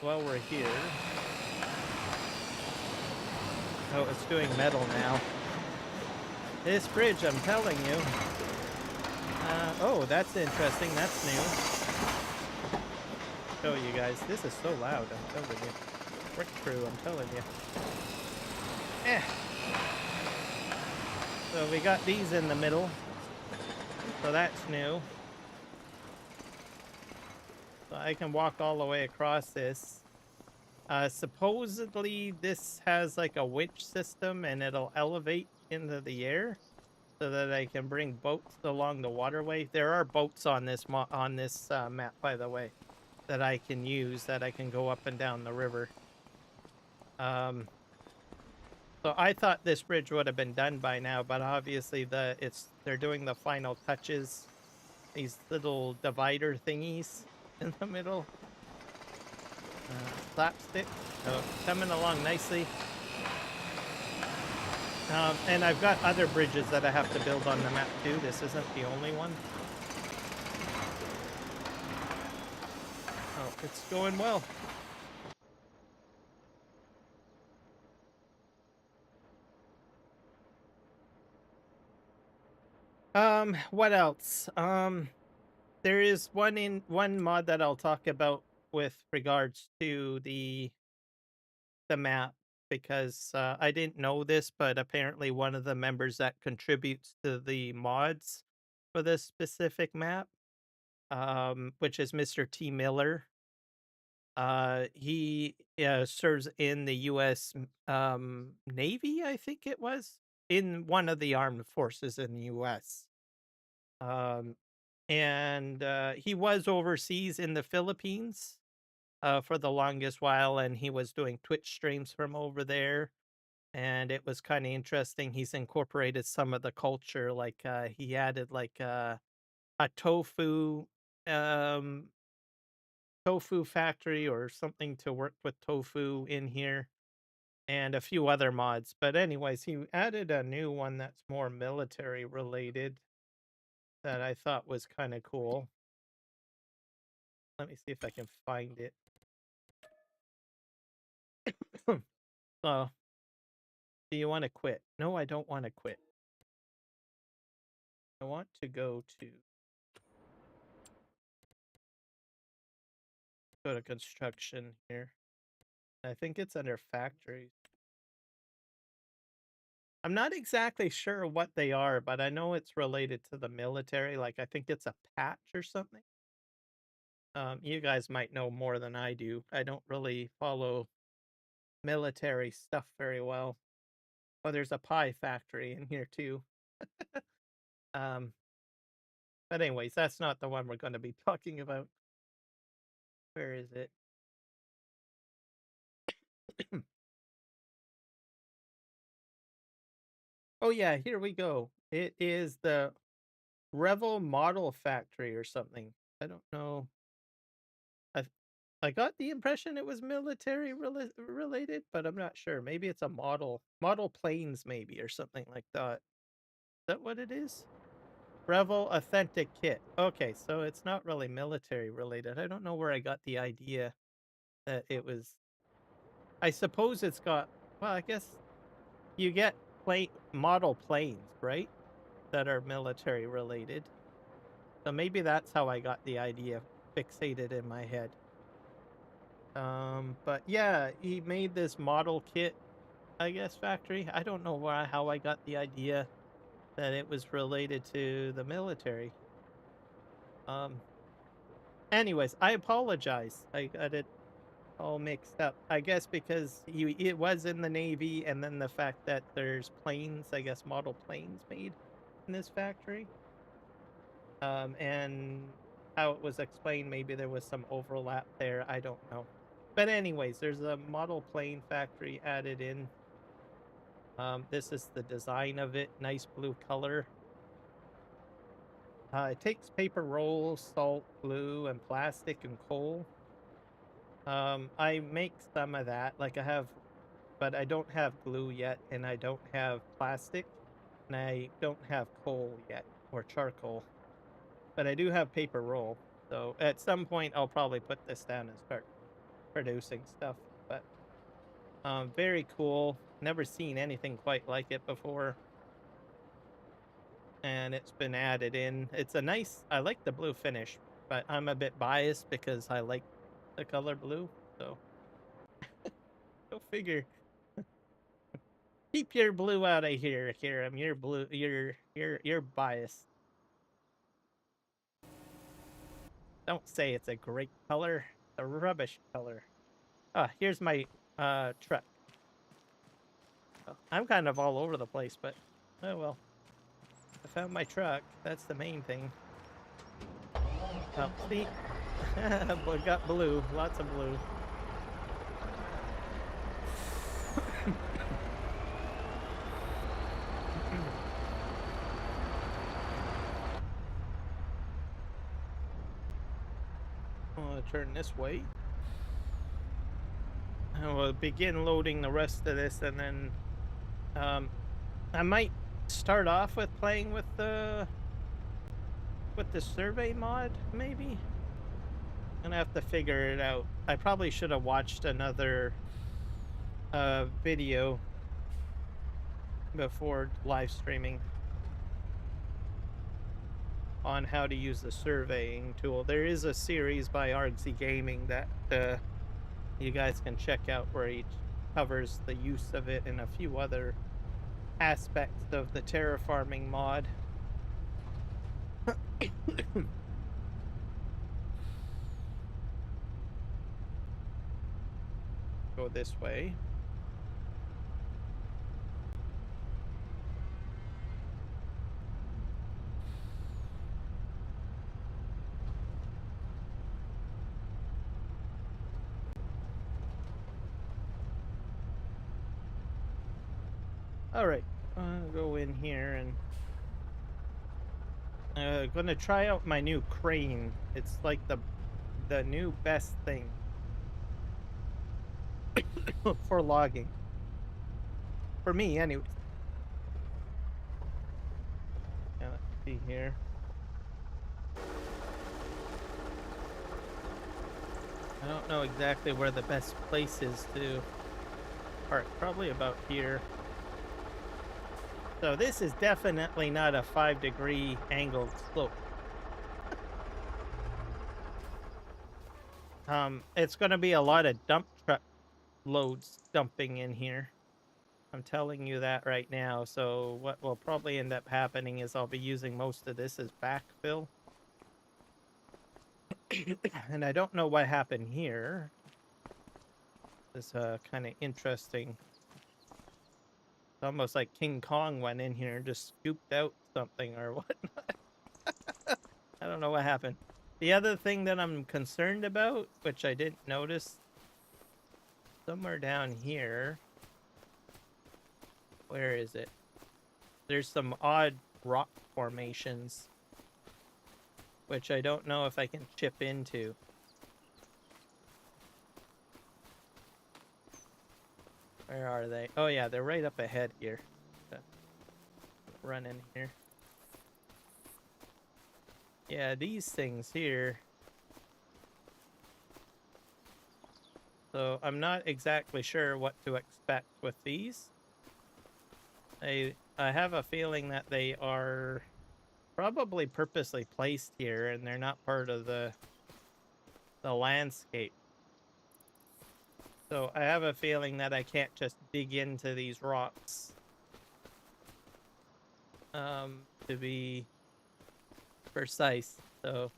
While we're here. Oh, it's doing metal now. This bridge, I'm telling you. Oh, that's interesting. That's new. Show you guys. This is so loud, I'm telling you. Brick crew, I'm telling you. Eh. So we got these in the middle. So that's new. So I can walk all the way across this. Supposedly this has like a winch system and it'll elevate into the air so that I can bring boats along the waterway. There are boats on this map, by the way, that I can use, that I can go up and down the river. So I thought this bridge would have been done by now, but obviously they're doing the final touches. These little divider thingies in the middle. Slapstick. Oh, coming along nicely. And I've got other bridges that I have to build on the map too. This isn't the only one. Oh, it's going well. What else? There is one mod that I'll talk about with regards to the map, because I didn't know this, but apparently one of the members that contributes to the mods for this specific map, which is Mr. T. Miller. He serves in the U.S. Navy, I think it was, in one of the armed forces in the U.S. Um, and he was overseas in the Philippines for the longest while, and he was doing Twitch streams from over there. And it was kind of interesting. He's incorporated some of the culture, like he added like a um, tofu factory or something to work with tofu in here, and a few other mods. But anyways, he added a new one that's more military related that I thought was kind of cool. Let me see if I can find it. So, do you want to quit? No, I don't want to quit. I want to go to construction here. I think it's under factories. I'm not exactly sure what they are, but I know it's related to the military. Like, I think it's a patch or something. You guys might know more than I do. I don't really follow military stuff very well. Oh, there's a pie factory in here too. Um, but anyways, that's not the one we're going to be talking about. Where is it? Oh yeah, here we go. It is the Revel Model Factory or something. I don't know. I I got the impression it was military related, but I'm not sure. Maybe it's a model planes, maybe, or something like that. Is that what it is? Revel Authentic Kit. Okay, so it's not really military related. I don't know where I got the idea that it was. I suppose it's got. Well, I guess you get model planes, right? That are military related. So maybe that's how I got the idea fixated in my head. But yeah, he made this model kit, I guess, factory. I don't know how I got the idea that it was related to the military. Anyways, I apologize. I got it. all mixed up. I guess because it was in the Navy, and then the fact that there's planes, I guess model planes made in this factory. And how it was explained, maybe there was some overlap there. I don't know. But anyways, there's a model plane factory added in. This is the design of it. Nice blue color. It takes paper rolls, salt, glue, and plastic and coal. I make some of that. Like I have, but I don't have glue yet, and I don't have plastic, and I don't have coal yet, or charcoal. But I do have paper roll. So at some point, I'll probably put this down and start producing stuff. But very cool. Never seen anything quite like it before. And it's been added in. It's a nice, I like the blue finish, but I'm a bit biased because I like the color blue. So go figure. Keep your blue out of here, Kiram. You're blue. You're biased. Don't say it's a great color. A rubbish color. Ah, here's my truck. Oh, I'm kind of all over the place, but oh well. I found my truck. That's the main thing. Oh, see, we got blue. Lots of blue. I'll turn this way. And we'll begin loading the rest of this, and then I might start off with playing with the survey mod, maybe. I'm gonna have to figure it out. I probably should have watched another video before live streaming on how to use the surveying tool. There is a series by Argsy Gaming that you guys can check out where he covers the use of it and a few other aspects of the terraforming mod. Go this way. All right, I'll go in here and gonna try out my new crane. It's like the new best thing for logging. For me, anyways. Yeah, let's see here. I don't know exactly where the best place is to park. Probably about here. So this is definitely not a 5-degree angled slope. It's going to be a lot of dump truck loads dumping in here. I'm telling you that right now. So what will probably end up happening is I'll be using most of this as backfill. And I don't know what happened here. It's kind of interesting. It's almost like King Kong went in here and just scooped out something or whatnot. I don't know what happened. The other thing that I'm concerned about, which I didn't notice, somewhere down here. Where is it? There's some odd rock formations, which I don't know if I can chip into. Where are they? Oh yeah, they're right up ahead here. Run in here. Yeah, these things here. So I'm not exactly sure what to expect with these. I have a feeling that they are probably purposely placed here and they're not part of the landscape. So I have a feeling that I can't just dig into these rocks to be precise. So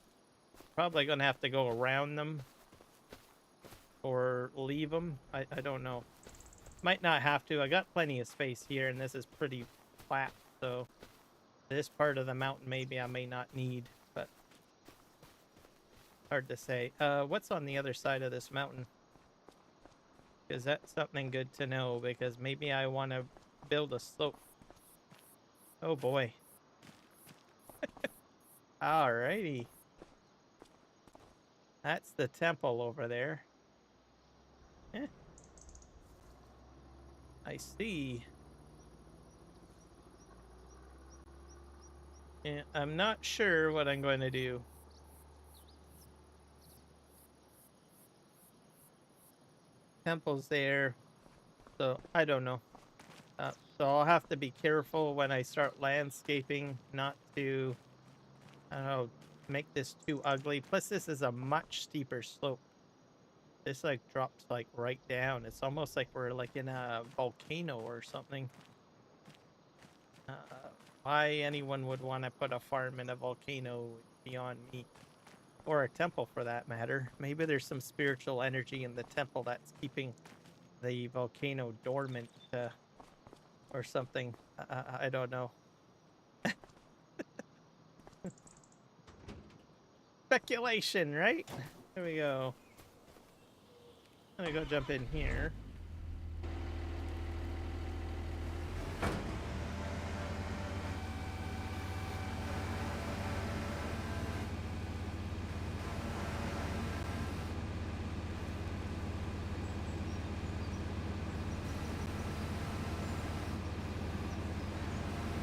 probably gonna have to go around them or leave them. I don't know. Might not have to. I got plenty of space here, and this is pretty flat, so this part of the mountain maybe I may not need, but hard to say. What's on the other side of this mountain? Is that something good to know? Because maybe I want to build a slope. Oh boy. Alrighty. That's the temple over there. Eh. I see. Yeah, I'm not sure what I'm going to do. Temple's there, so I don't know. So I'll have to be careful when I start landscaping not to, I don't know, make this too ugly. Plus, this is a much steeper slope. This like drops like right down. It's almost like we're like in a volcano or something. Why anyone would want to put a farm in a volcano beyond me. Or a temple for that matter. Maybe there's some spiritual energy in the temple that's keeping the volcano dormant or something. I don't know. Speculation, right? Here we go. I'm gonna go jump in here.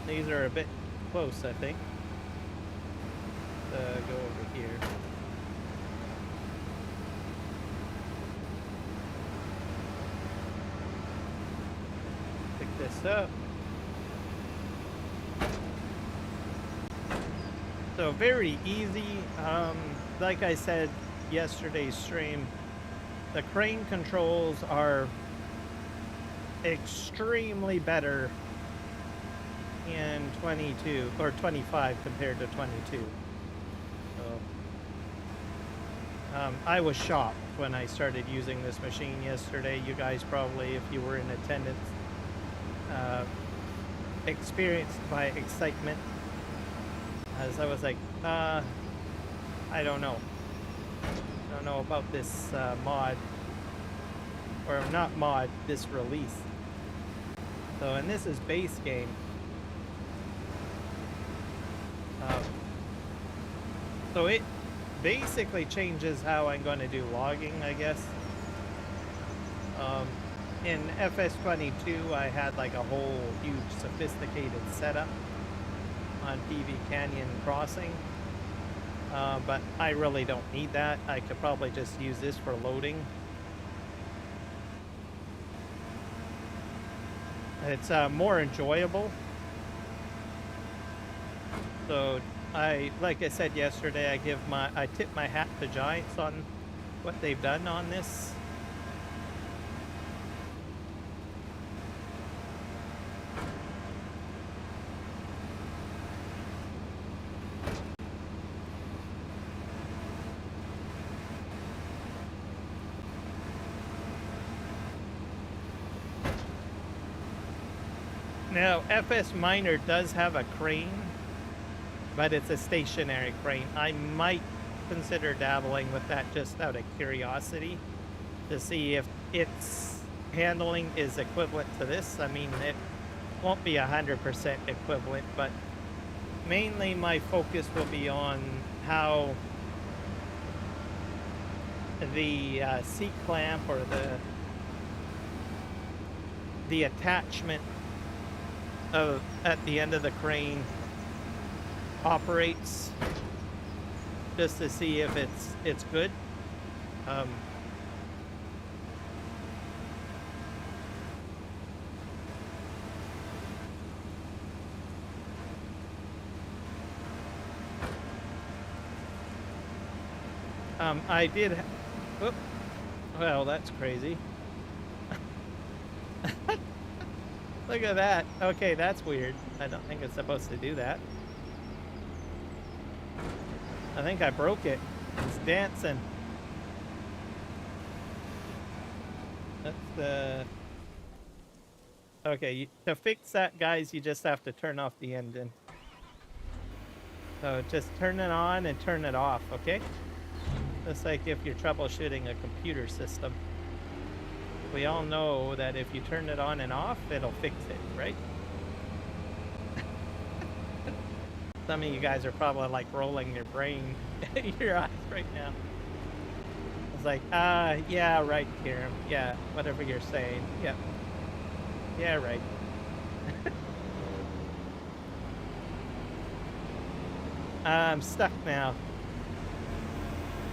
These are a bit close, I think. Go over here. Pick this up. So very easy. Like I said yesterday's stream, the crane controls are extremely better in 22 or 25 compared to 22. So I was shocked when I started using this machine yesterday. You guys probably, if you were in attendance, experienced my excitement as I was like, I don't know. I don't know about this mod, or not mod, this release. So, and this is base game. So it basically changes how I'm going to do logging, I guess. In FS25, I had like a whole huge sophisticated setup on PV Canyon Crossing. But I really don't need that. I could probably just use this for loading. It's more enjoyable. So like I said yesterday, I tip my hat to Giants on what they've done on this. Now, FS Miner does have a crane, but it's a stationary crane. I might consider dabbling with that just out of curiosity to see if its handling is equivalent to this. I mean, it won't be 100% equivalent, but mainly my focus will be on how the seat clamp or the attachment at the end of the crane operates, just to see if it's good. I did. Well, that's crazy. Look at that. Okay, that's weird. I don't think it's supposed to do that. I think I broke it. It's dancing. Okay, to fix that, guys, you just have to turn off the engine. So just turn it on and turn it off, okay? Just like if you're troubleshooting a computer system. We all know that if you turn it on and off, it'll fix it, right? Some of you guys are probably like rolling your brain, your eyes right now. It's like, yeah, right, Kieran. Yeah, whatever you're saying. Yep. Yeah, right. I'm stuck now.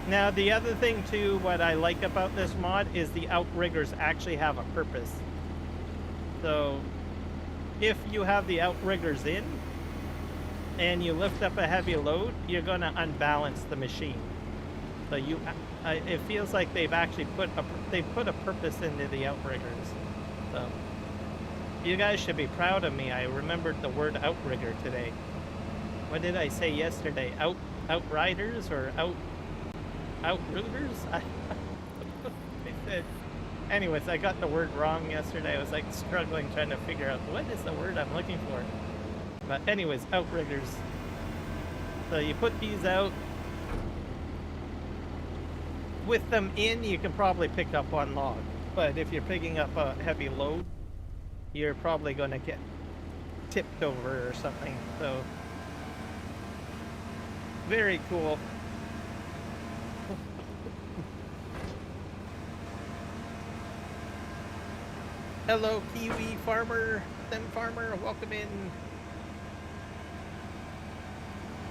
Now, the other thing, too, what I like about this mod is the outriggers actually have a purpose. So, if you have the outriggers in, and you lift up a heavy load, you're going to unbalance the machine. So it feels like they've actually put a purpose into the outriggers. So you guys should be proud of me. I remembered the word outrigger today. What did I say yesterday? Outriders or outrooters? I said. Anyways, I got the word wrong yesterday. I was like struggling trying to figure out what is the word I'm looking for. But anyways, outriggers. So you put these out. With them in, you can probably pick up one log. But if you're picking up a heavy load, you're probably going to get tipped over or something. So, very cool. Hello, Kiwi Farmer, Sim Farmer, welcome in.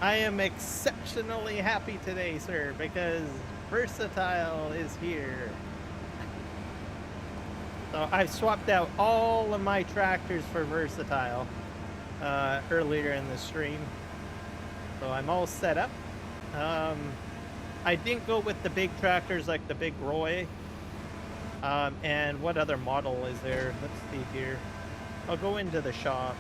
I am exceptionally happy today, sir, because Versatile is here. So I've swapped out all of my tractors for Versatile earlier in the stream. So I'm all set up. I didn't go with the big tractors like the Big Roy. And what other model is there? Let's see here. I'll go into the shop.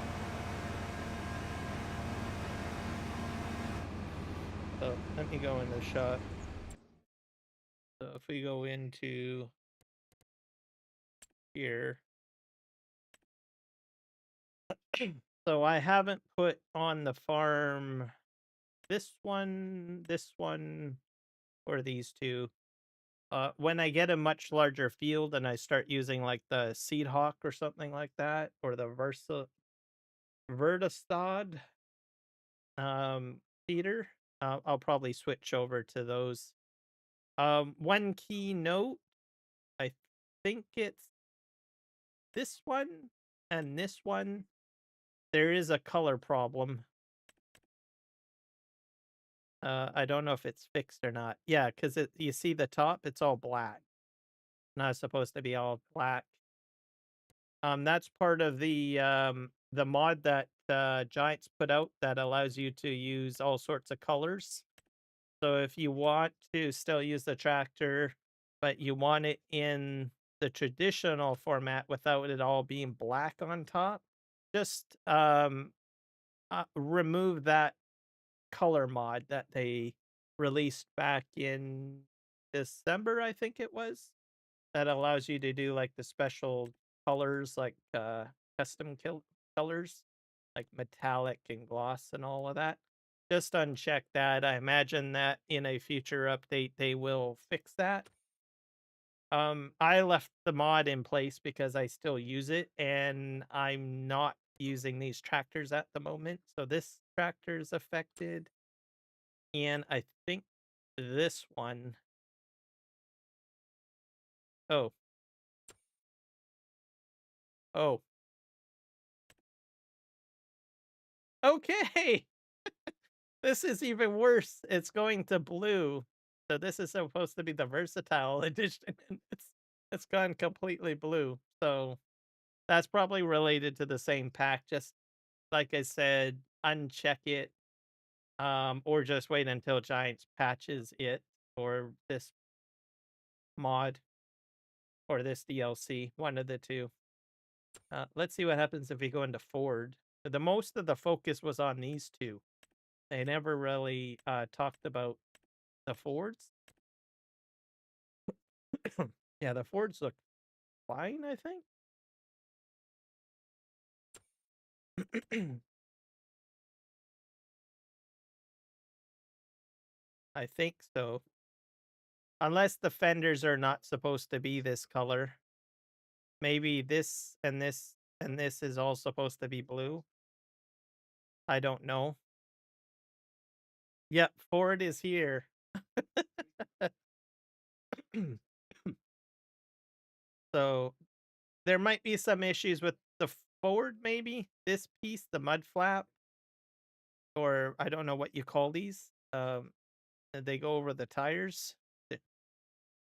So let me go into the shop. So if we go into here. So I haven't put on the farm this one, or these two. When I get a much larger field and I start using like the Seed Hawk or something like that, or the Vertistod feeder, I'll probably switch over to those. One key note, I think it's this one and this one. There is a color problem. I don't know if it's fixed or not. Yeah, because you see the top, it's all black. Not supposed to be all black. That's part of the mod that Giants put out that allows you to use all sorts of colors. So if you want to still use the tractor, but you want it in the traditional format without it all being black on top, just remove that color mod that they released back in December, I think it was, that allows you to do like the special colors, like custom colors, like metallic and gloss and all of that. Just uncheck that. I imagine that in a future update they will fix that. I left the mod in place because I still use it and I'm not using these tractors at the moment. So this tractor is affected. And I think this one. Oh. Oh. Okay. This is even worse. It's going to blue. So this is supposed to be the versatile edition. And it's gone completely blue. So that's probably related to the same pack. Just like I said, uncheck it. Or just wait until Giants patches it or this mod or this DLC. One of the two. Let's see what happens if we go into Ford. The most of the focus was on these two. They never really talked about the Fords. Yeah, the Fords look fine, I think. I think so. Unless the fenders are not supposed to be this color. Maybe this and this and this is all supposed to be blue. I don't know. Yep, Ford is here. So there might be some issues with the Ford, maybe this piece, the mud flap, or I don't know what you call these. They go over the tires.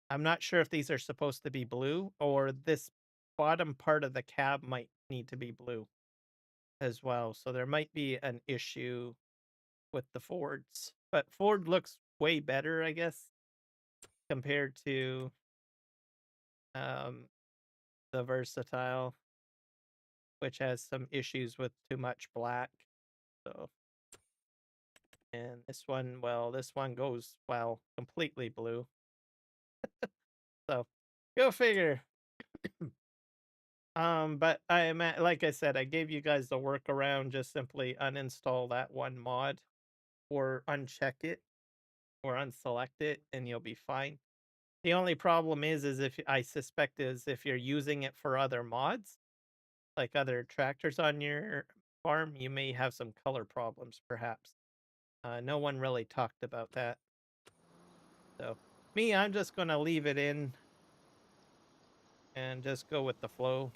I'm not sure if these are supposed to be blue or this bottom part of the cab might need to be blue as well. So there might be an issue with the Fords. But Ford looks way better, I guess, compared to um, the Versatile, which has some issues with too much black. So, and this one, well, this one goes, well, completely blue. So, go figure. But like I said, I gave you guys the workaround. Just simply uninstall that one mod or uncheck it or unselect it and you'll be fine. The only problem is if I suspect is if you're using it for other mods, like other tractors on your farm, you may have some color problems perhaps. No one really talked about that. So I'm just going to leave it in and just go with the flow.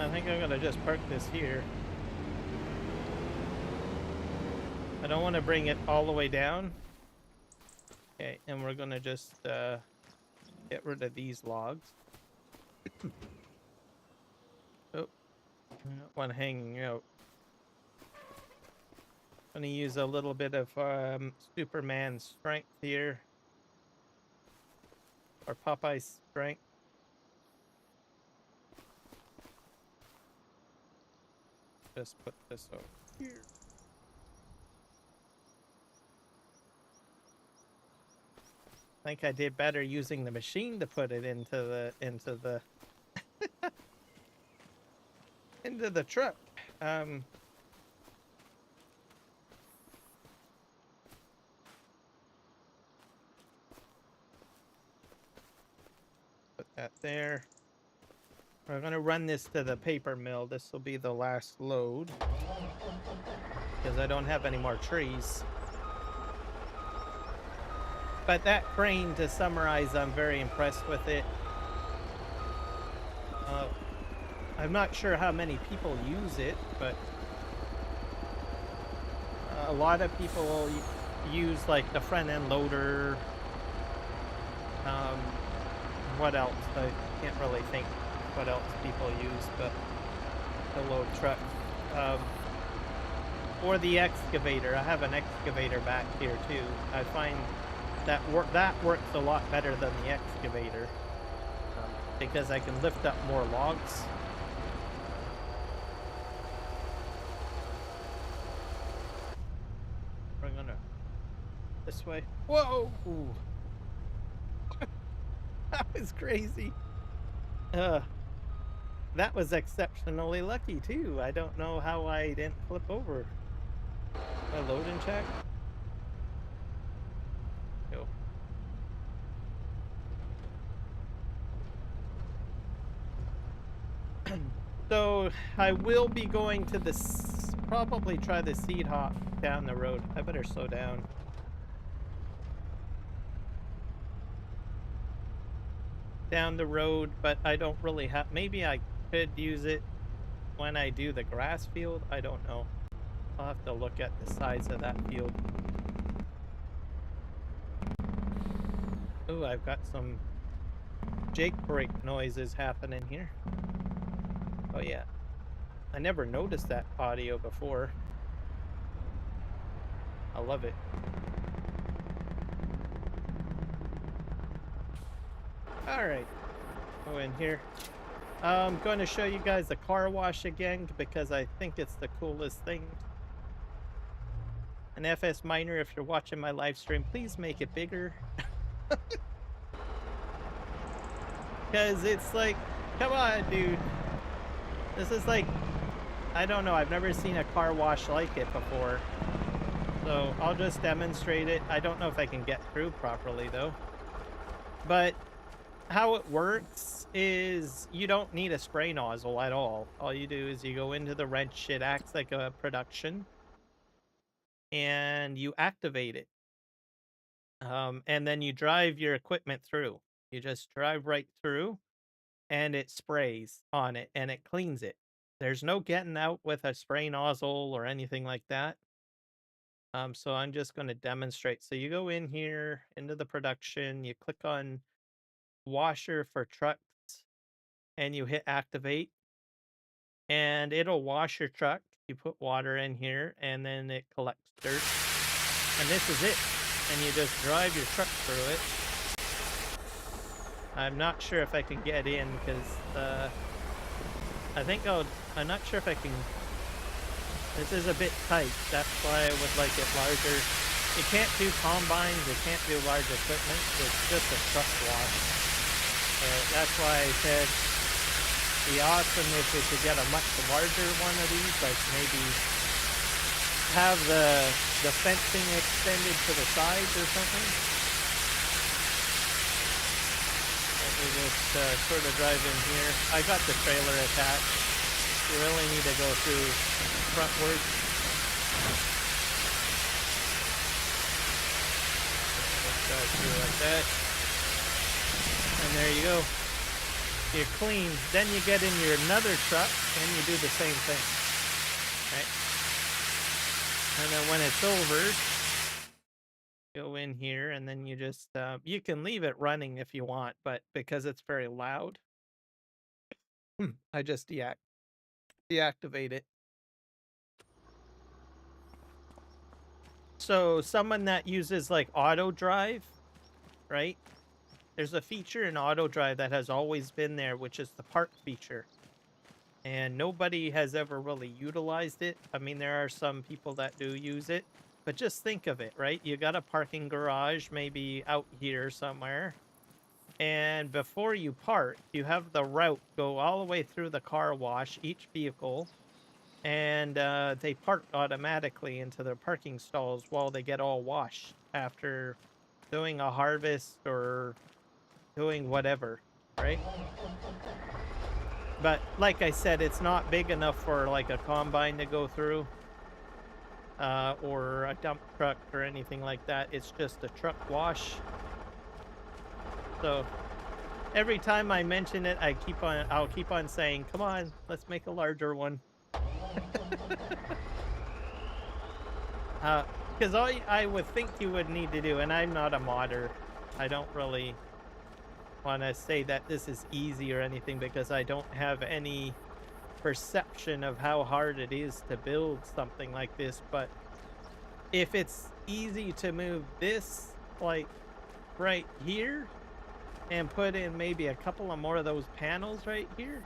I think I'm going to just park this here. I don't want to bring it all the way down. Okay, and we're going to just get rid of these logs. Oh, one hanging out. I'm going to use a little bit of Superman strength here. Or Popeye's strength. Just put this over here. I think I did better using the machine to put it into the into the truck. Put that there. We're going to run this to the paper mill. This will be the last load because I don't have any more trees. But that crane, to summarize, I'm very impressed with it. I'm not sure how many people use it, but a lot of people use like the front end loader. What else? I can't really think what else people use, but the load truck. Or the excavator. I have an excavator back here too. I find that works a lot better than the excavator because I can lift up more logs. We're gonna this way. Whoa! Ooh. That was crazy. That was exceptionally lucky too. I don't know how I didn't flip over. My load and check. Go. So I will be going to this, probably try the seed hop down the road. I better slow down. Down the road, but I don't really have, maybe I could use it when I do the grass field. I don't know. I'll have to look at the size of that field. Ooh, I've got some Jake brake noises happening here. Oh yeah. I never noticed that audio before. I love it. Alright. Go in here. I'm going to show you guys the car wash again because I think it's the coolest thing. An FS Miner, if you're watching my live stream, please make it bigger. Because it's like, come on, dude. This is like, I don't know, I've never seen a car wash like it before. So I'll just demonstrate it. I don't know if I can get through properly though. But how it works is you don't need a spray nozzle at all. All you do is you go into the wrench, it acts like a production, and you activate it. And then you drive your equipment through. You just drive right through and it sprays on it and it cleans it. There's no getting out with a spray nozzle or anything like that. So I'm just going to demonstrate. So you go in here into the production, you click on washer for trucks and you hit activate and it'll wash your truck. You put water in here and then it collects dirt and this is it. And you just drive your truck through it. I'm not sure if I can get in because I'm not sure if I can. This is a bit tight. That's why I would like it larger. You can't do combines. You can't do large equipment. It's just a truck wash. So that's why I said it'd be awesome if we could get a much larger one of these, like maybe have the fencing extended to the sides or something. Let me just sort of drive in here. I got the trailer attached. You really need to go through frontward. Just drive through like that. And there you go. You're clean. Then you get in your another truck and you do the same thing. Right? And then when it's over, go in here and then you just, you can leave it running if you want, but because it's very loud, I just deactivate it. So someone that uses like auto drive, right? There's a feature in auto drive that has always been there, which is the park feature. And nobody has ever really utilized it. I mean, there are some people that do use it, but just think of it, right? You got a parking garage, maybe out here somewhere. And before you park, you have the route go all the way through the car wash, each vehicle. And they park automatically into their parking stalls while they get all washed after doing a harvest or doing whatever, right? But like I said, it's not big enough for like a combine to go through or a dump truck or anything like that. It's just a truck wash. So every time I mention it, I'll keep on saying, come on, let's make a larger one. Because I would think you would need to do, and I'm not a modder. I don't really want to say that this is easy or anything because I don't have any perception of how hard it is to build something like this. But if it's easy to move this like right here and put in maybe a couple of more of those panels right here,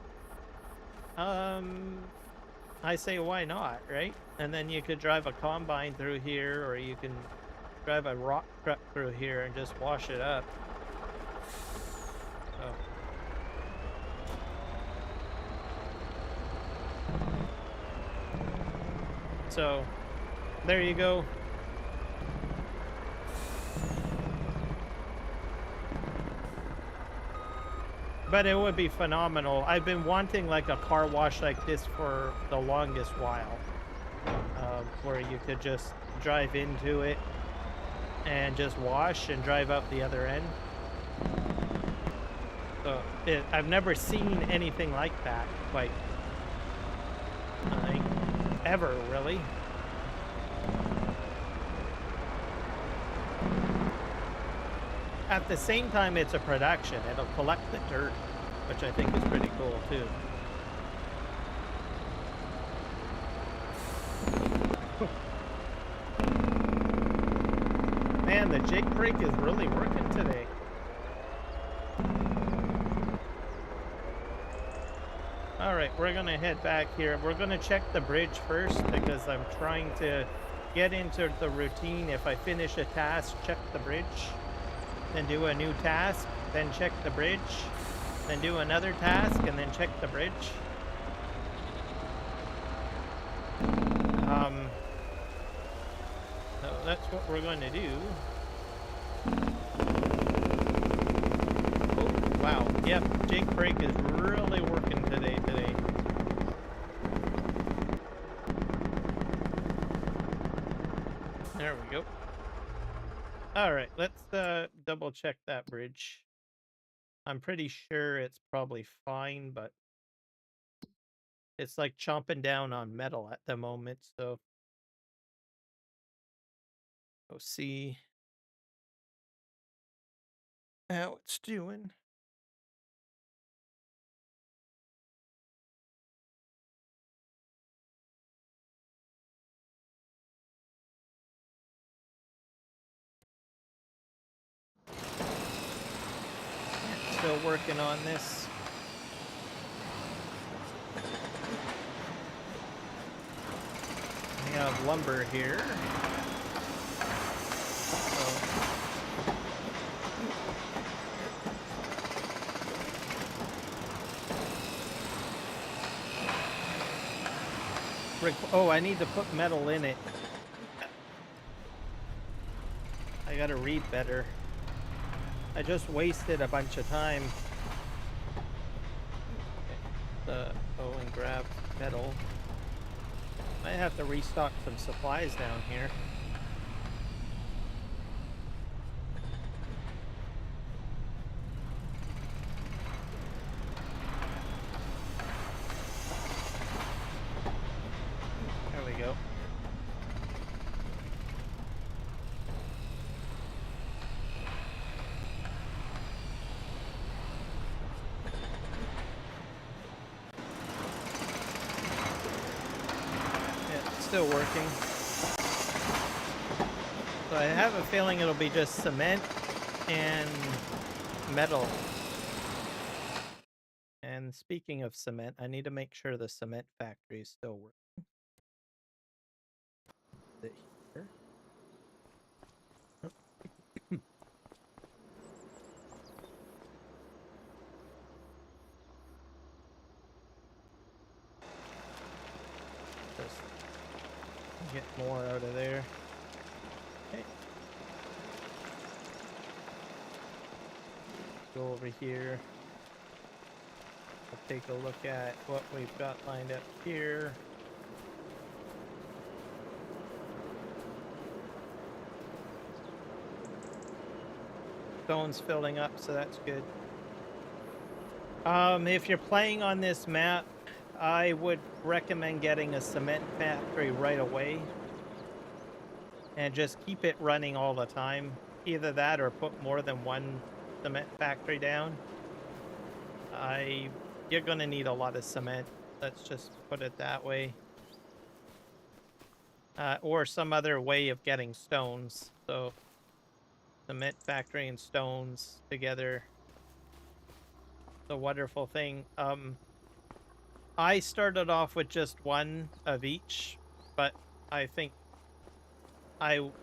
I say why not, right? And then you could drive a combine through here, or you can drive a rock truck through here and just wash it up. So there you go. But it would be phenomenal. I've been wanting like a car wash like this for the longest while, where you could just drive into it and just wash and drive out the other end. So I've never seen anything like that, like ever really. at the same time, it's a production. It'll collect the dirt, which I think is pretty cool too. Man, the jake brake is really working today. All right, we're gonna head back here. We're gonna check the bridge first because I'm trying to get into the routine. If I finish a task, check the bridge, then do a new task, then check the bridge, then do another task, and then check the bridge. So that's what we're going to do. Oh, wow. Yep, jake brake is really working today. There we go. All right, let's double check that bridge. I'm pretty sure it's probably fine, but it's like chomping down on metal at the moment, so go see how it's doing. Still working on this. We have lumber here. Oh, I need to put metal in it. I gotta read better. I just wasted a bunch of time. Go and grab metal. I have to restock some supplies down here. There we go. Still working. So I have a feeling it'll be just cement and metal. And speaking of cement, I need to make sure the cement factory is still working. Is it here? Just get more out of there. Okay. Go over here. We'll take a look at what we've got lined up here. Stone's filling up, so that's good. If you're playing on this map, I would recommend getting a cement factory right away. And just keep it running all the time. Either that or put more than one cement factory down. You're gonna need a lot of cement. Let's just put it that way. Or some other way of getting stones. So cement factory and stones together. The wonderful thing. I started off with just one of each, but I think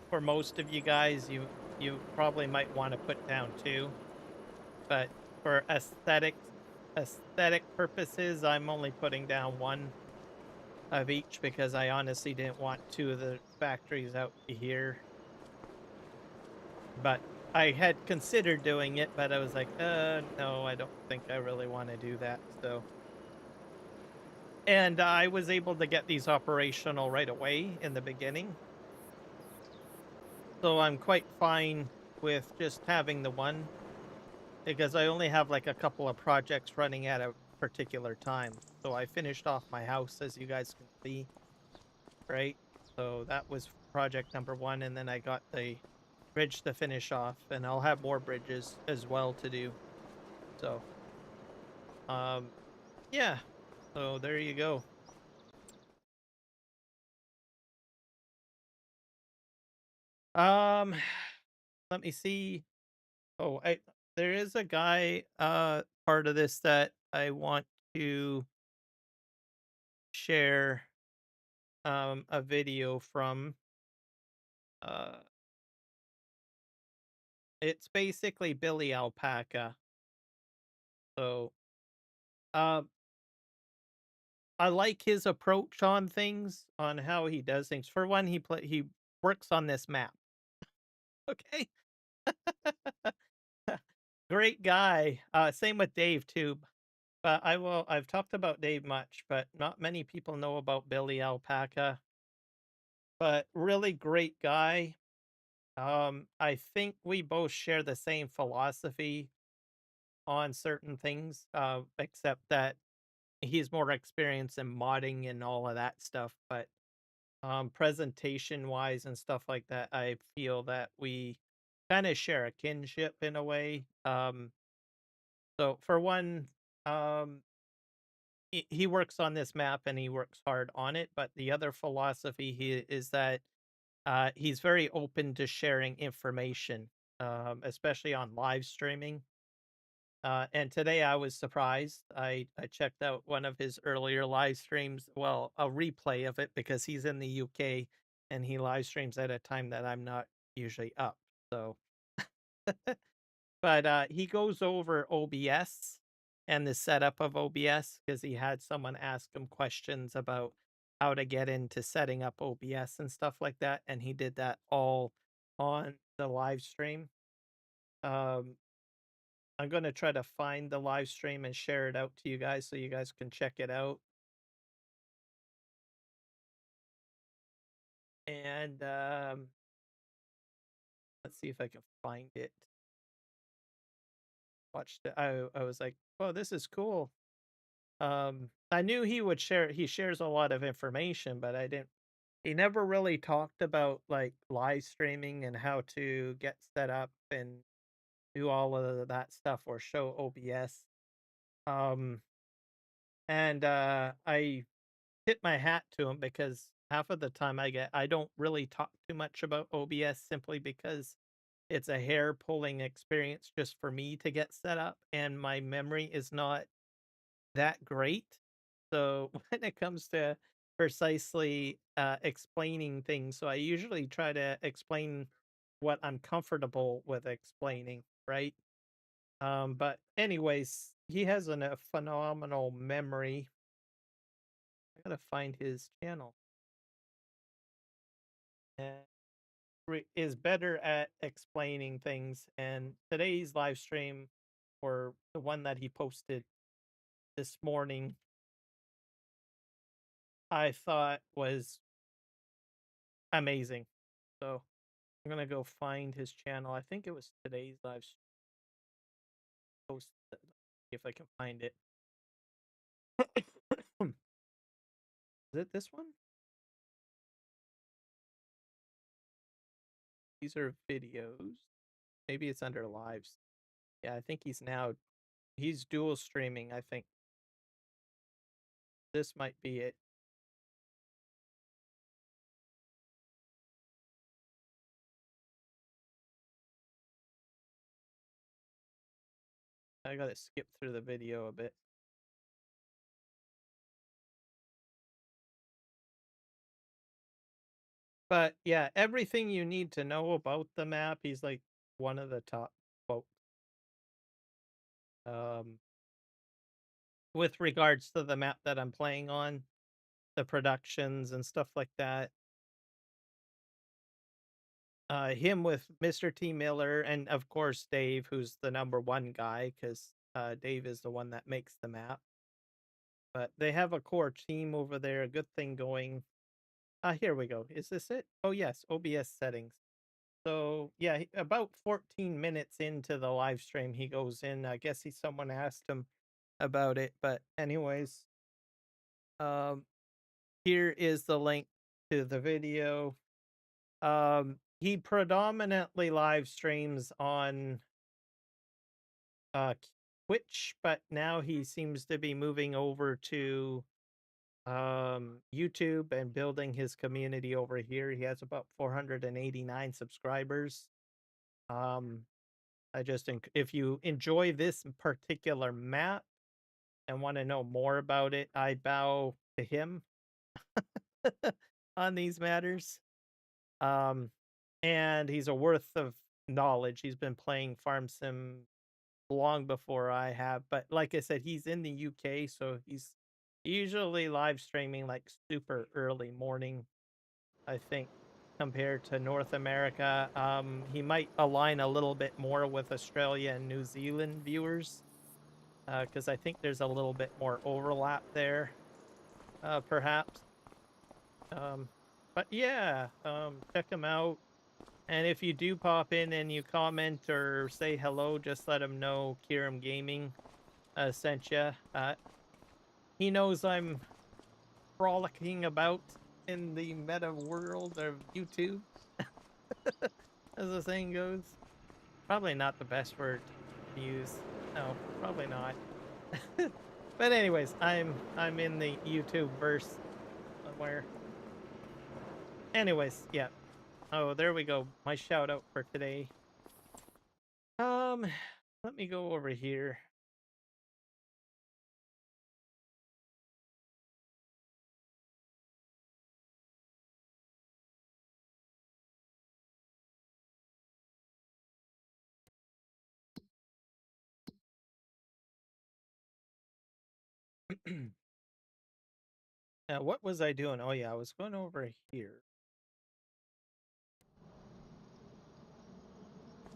for most of you guys, you probably might want to put down two. But for aesthetic purposes, I'm only putting down one of each because I honestly didn't want two of the factories out here. But I had considered doing it, but I was like, no, I don't think I really want to do that. So, and I was able to get these operational right away in the beginning. So I'm quite fine with just having the one because I only have like a couple of projects running at a particular time. So I finished off my house, as you guys can see, right? So that was project number one, and then I got the bridge to finish off, and I'll have more bridges as well to do. So, um, yeah. So there you go. Um, let me see. Oh, I there is a guy part of this that I want to share a video from. Uh it's basically Billy Alpaca. So, um I like his approach on things, on how he does things. For one, he works on this map. Okay? Great guy. Same with Dave too. But I've talked about Dave much, but not many people know about Billy Alpaca. But really great guy. I think we both share the same philosophy on certain things, except that he's more experienced in modding and all of that stuff. But presentation wise and stuff like that, I feel that we kind of share a kinship in a way. So for one, um, he works on this map and he works hard on it. But the other philosophy is that he's very open to sharing information, especially on live streaming. And today I was surprised. I checked out one of his earlier live streams, well, a replay of it because he's in the UK and he live streams at a time that I'm not usually up. So, but he goes over OBS and the setup of OBS because he had someone ask him questions about how to get into setting up OBS and stuff like that, and he did that all on the live stream. Um, I'm gonna try to find the live stream and share it out to you guys so you guys can check it out. And let's see if I can find it. Watched it. I was like, "Oh, this is cool." I knew he would share. He shares a lot of information, but I didn't. He never really talked about like live streaming and how to get set up and do all of that stuff or show OBS. Um, and I tip my hat to him because half of the time I don't really talk too much about OBS simply because it's a hair pulling experience just for me to get set up and my memory is not that great. So when it comes to precisely explaining things, so I usually try to explain what I'm comfortable with explaining, right? But anyways, he has a phenomenal memory. I gotta find his channel. And is better at explaining things. And today's live stream, or the one that he posted this morning, I thought was amazing. So I'm gonna go find his channel. I think it was today's live post. See if I can find it. Is it this one? These are videos. Maybe it's under lives. Yeah, I think he's dual streaming. I think this might be it. I gotta skip through the video a bit. But yeah, everything you need to know about the map, he's like one of the top folks. Um, with regards to the map that I'm playing on, the productions and stuff like that. Him with Mr. T. Miller and of course Dave, who's the number one guy, because Dave is the one that makes the map. But they have a core team over there, a good thing going. Here we go. Is this it? Oh yes, OBS settings. So yeah, about 14 minutes into the live stream, he goes in. I guess someone asked him about it, but anyways, um, here is the link to the video. he predominantly live streams on uh Twitch, but now he seems to be moving over to YouTube and building his community over here. He has about 489 subscribers. Um if you enjoy this particular map and want to know more about it, I bow to him on these matters. Um, and he's a worth of knowledge. He's been playing Farm Sim long before I have, but like I said, he's in the UK, so he's usually live streaming like super early morning, I think, compared to North America. He might align a little bit more with Australia and New Zealand viewers, because I think there's a little bit more overlap there, perhaps. Um, but yeah, check him out. And if you do pop in and you comment or say hello, just let him know Kiram Gaming sent you. He knows I'm frolicking about in the meta world of YouTube, as the saying goes. Probably not the best word to use. No, probably not. But anyways, I'm in the YouTube verse somewhere. Anyways, yeah. Oh, there we go. My shout out for today. Um, let me go over here. Now, what was I doing? Oh yeah, I was going over here.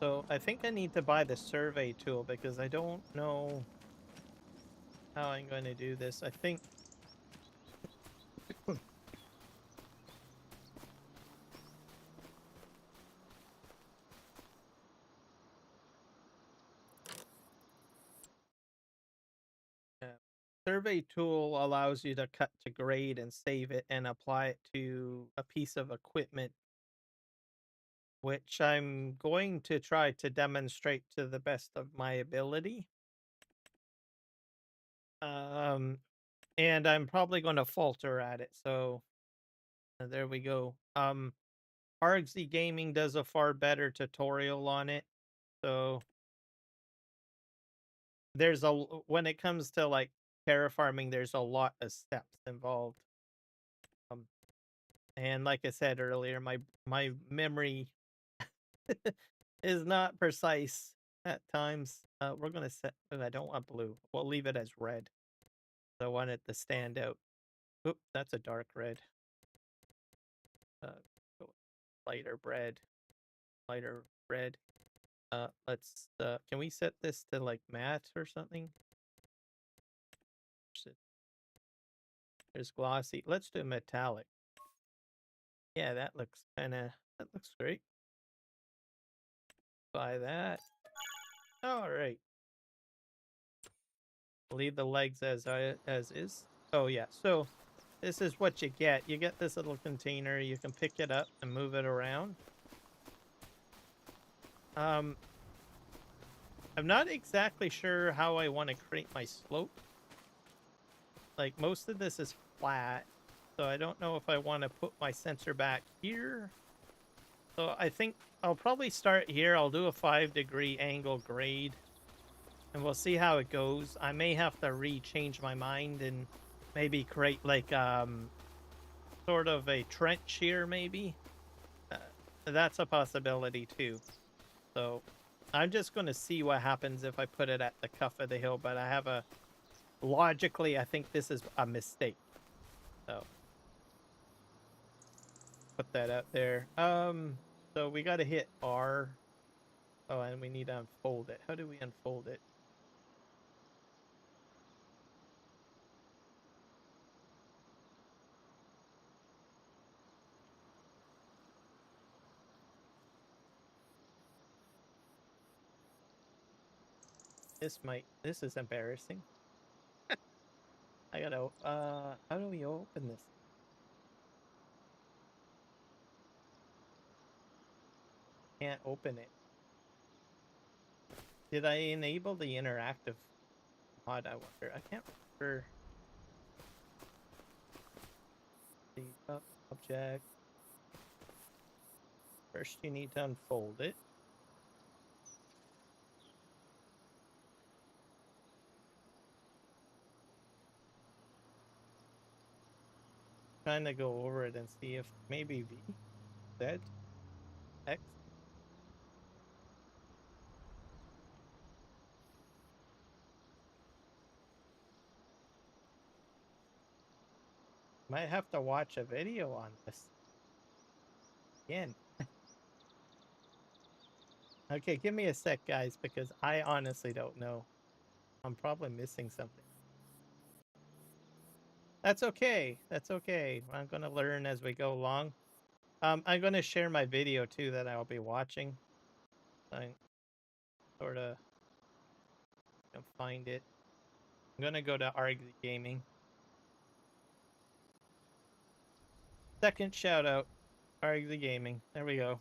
So I think I need to buy the survey tool because I don't know how I'm going to do this. I think uh, survey tool allows you to cut to grade and save it and apply it to a piece of equipment, which I'm going to try to demonstrate to the best of my ability. Um, and I'm probably going to falter at it. So there we go. RXZ Gaming does a far better tutorial on it. So there's when it comes to like terraforming, there's a lot of steps involved. Um, and like I said earlier, my memory is not precise at times. We're gonna set. Oh, I don't want blue. We'll leave it as red. I want it to stand out. Oop, that's a dark red. Uh, lighter red, lighter red. Let's. Can we set this to like matte or something? There's glossy. Let's do metallic. Yeah, that looks that looks great. Buy that. All right. Leave the legs as is. Oh yeah. So this is what you get. You get this little container. You can pick it up and move it around. I'm not exactly sure how I want to create my slope. Like most of this is flat, so I don't know if I want to put my sensor back here. So I think I'll probably start here. I'll do a 5-degree angle grade, and we'll see how it goes. I may have to change my mind and maybe create like sort of a trench here, maybe. Uh, that's a possibility too. So I'm just going to see what happens if I put it at the cuff of the hill, but I have a logically, I think this is a mistake. So put that out there. So we got to hit R. Oh, and we need to unfold it. How do we unfold it? This is embarrassing. I gotta, how do we open this? can't open it. Did I enable the interactive mod, I wonder? I can't remember. The object. First you need to unfold it. Trying to go over it and see if maybe V, Z, X. Might have to watch a video on this again. Okay, give me a sec, guys, because I honestly don't know. I'm probably missing something. That's okay. That's okay. I'm going to learn as we go along. I'm going to share my video, too, that I'll be watching. I sort of find it. I'm going to go to Arg Gaming. Second shout out, Arg the Gaming. There we go.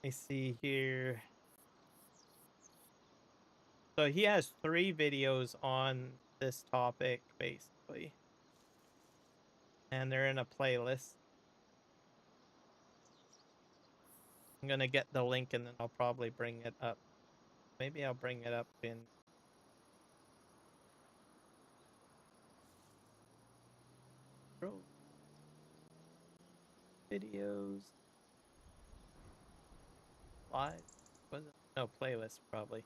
Let me see here. So he has 3 videos on this topic, basically. And they're in a playlist. I'm going to get the link and then I'll probably bring it up. Maybe I'll bring it up in videos. Live? Was it? No, playlist probably.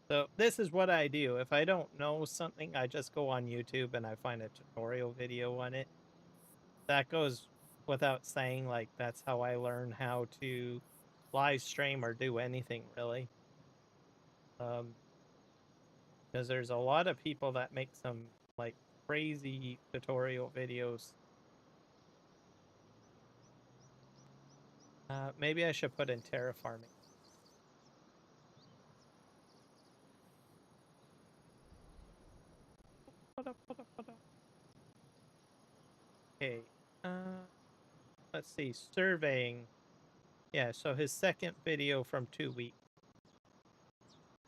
So this is what I do. If I don't know something, I just go on YouTube and I find a tutorial video on it. That goes without saying, like, that's how I learn how to live stream or do anything, really. Because there's a lot of people that make some, like, crazy tutorial videos. Maybe I should put in terraforming. Okay. Let's see. Surveying. Yeah, so his second video from 2 weeks.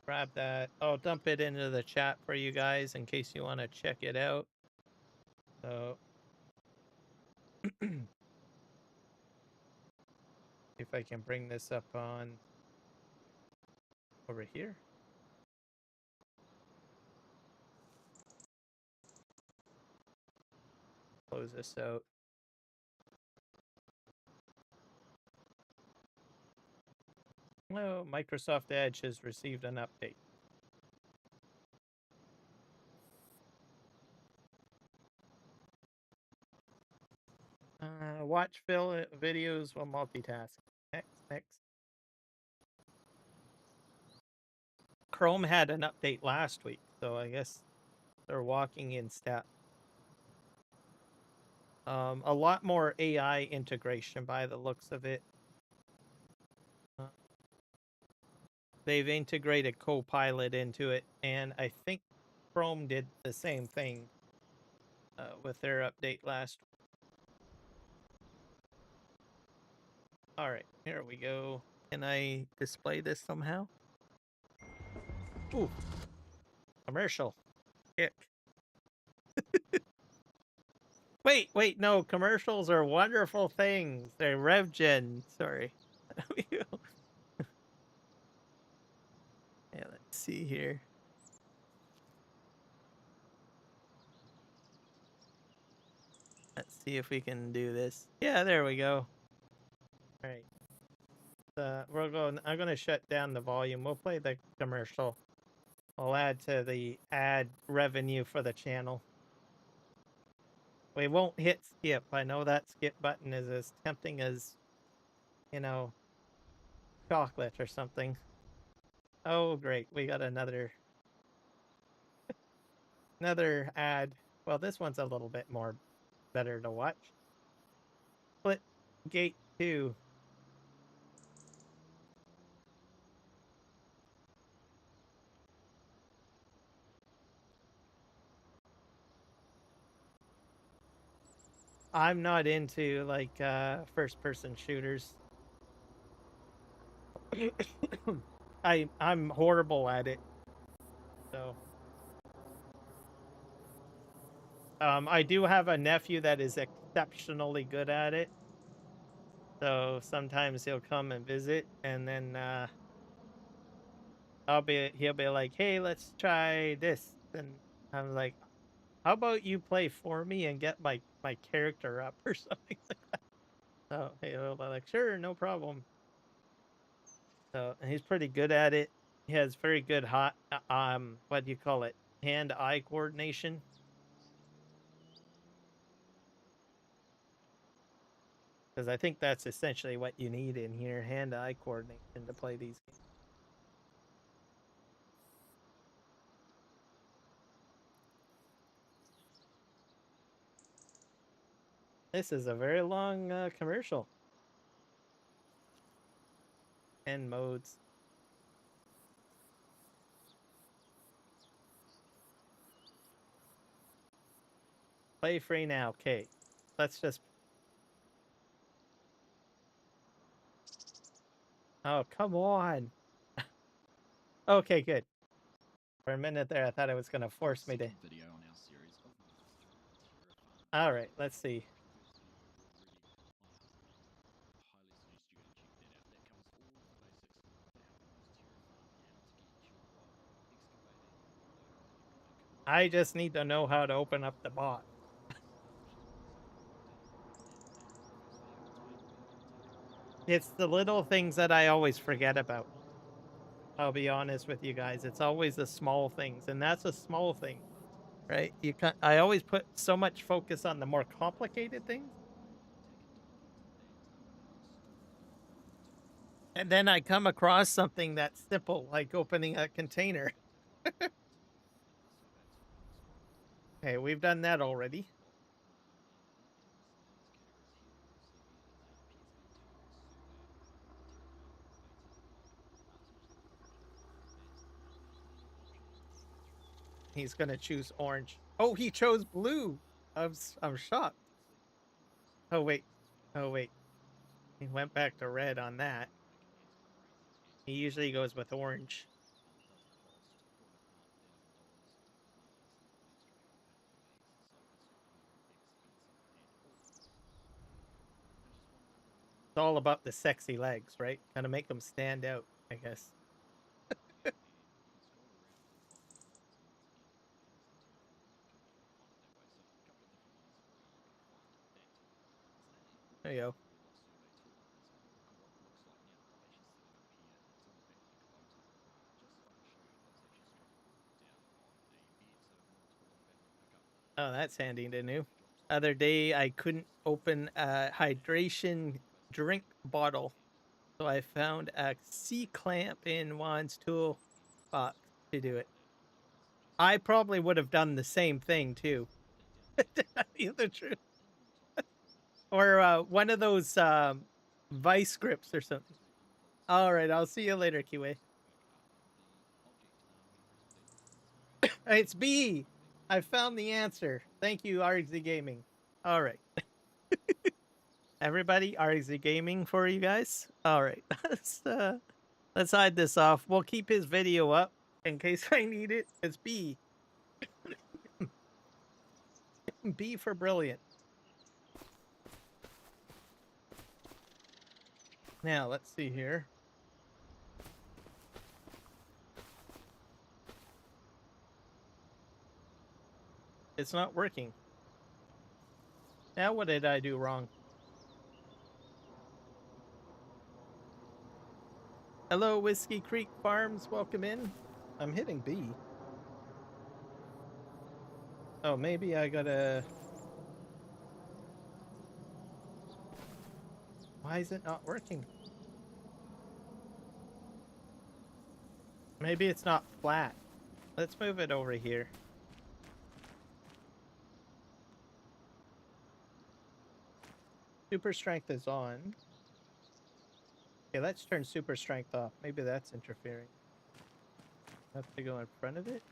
Grab that. I'll dump it into the chat for you guys in case you want to check it out. So if I can bring this up on over here. Close this out. Oh, Microsoft Edge has received an update. Watch videos while multitasking. Next. Chrome had an update last week, so I guess they're walking in step. A lot more AI integration by the looks of it. They've integrated Copilot into it, and I think Chrome did the same thing with their update last week. All right, here we go. Can I display this somehow? Ooh, commercial. Kick. Wait, no, commercials are wonderful things. They're RevGen, sorry. Yeah, let's see here. Let's see if we can do this. Yeah, there we go. All right. We're going. I'm going to shut down the volume. We'll play the commercial. I'll add to the ad revenue for the channel. We won't hit skip. I know that skip button is as tempting as, you know, chocolate or something. Oh, great. We got another ad. Well, this one's a little bit more better to watch. Split Gate 2. I'm not into like first person shooters. I'm horrible at it. So I do have a nephew that is exceptionally good at it. So sometimes he'll come and visit, and then he'll be like, "Hey, let's try this." And I'm like, "How about you play for me and get my character up or something like that?" So he'll be like, "Sure, no problem." So and he's pretty good at it. He has very good hot what do you call it? Hand-eye coordination. Because I think that's essentially what you need in here, hand-eye coordination to play these games. This is a very long commercial. And modes. Play free now. Okay. Let's just... Oh, come on. Okay, good. For a minute there, I thought it was going to force me to... All right, let's see. I just need to know how to open up the bot. It's the little things that I always forget about. I'll be honest with you guys. It's always the small things, and that's a small thing, right? I always put so much focus on the more complicated things. And then I come across something that's simple, like opening a container. Okay, we've done that already. He's gonna choose orange. Oh, he chose blue. I'm shocked. Oh wait. Oh wait. He went back to red on that. He usually goes with orange. It's all about the sexy legs, right? Kind of make them stand out, I guess. There you go. Oh, that's handy to know. Other day, I couldn't open a hydration drink bottle, so I found a C-clamp in Juan's tool box to do it. I probably would have done the same thing too. To tell you the truth. Or one of those vice grips or something. All right, I'll see you later, QA. It's B. I found the answer. Thank you, RXZ Gaming. All right. Everybody, RXZ Gaming for you guys. All right. Let's hide this off. We'll keep his video up in case I need it. It's B. B for brilliant. Now, let's see here. It's not working. Now, what did I do wrong? Hello, Whiskey Creek Farms. Welcome in. I'm hitting B. Oh, maybe I gotta... Why is it not working? Maybe it's not flat. Let's move it over here. Super strength is on. Okay, let's turn super strength off. Maybe that's interfering. Have to go in front of it.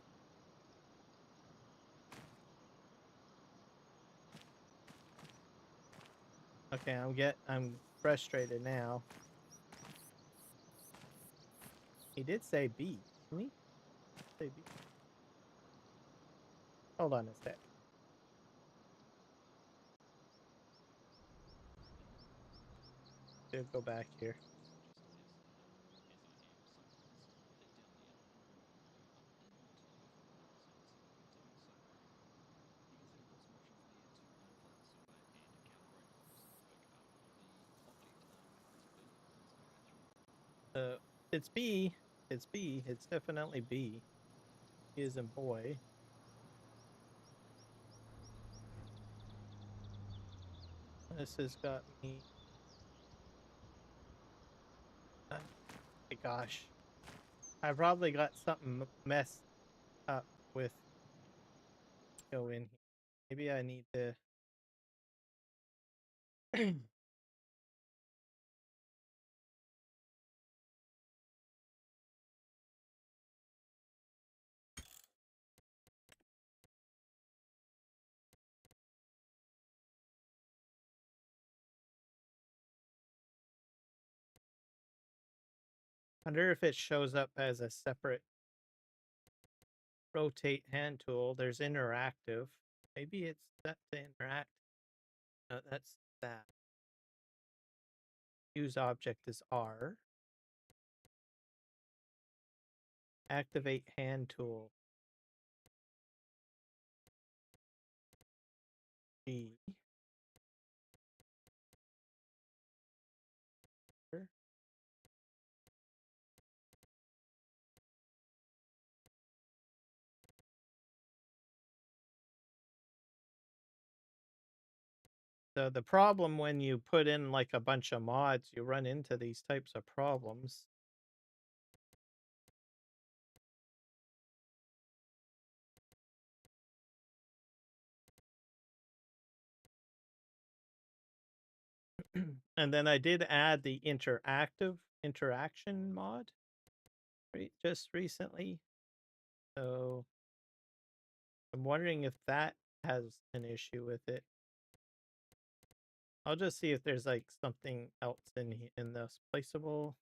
Okay, I'm frustrated now. He did say B, didn't he? Say B. Hold on a sec. We'll go back here. Uh, it's B. It's B. It's definitely B. He is a boy. This has got me. Oh my gosh. I probably got something messed up with go in here. Maybe I need to. Wonder if it shows up as a separate rotate hand tool. There's interactive. Maybe it's set to interact. No, that's that. Use object is R. Activate hand tool. G. So the problem when you put in like a bunch of mods, you run into these types of problems. And then I did add the interactive interaction mod just recently. So I'm wondering if that has an issue with it. I'll just see if there's like something else in this placeable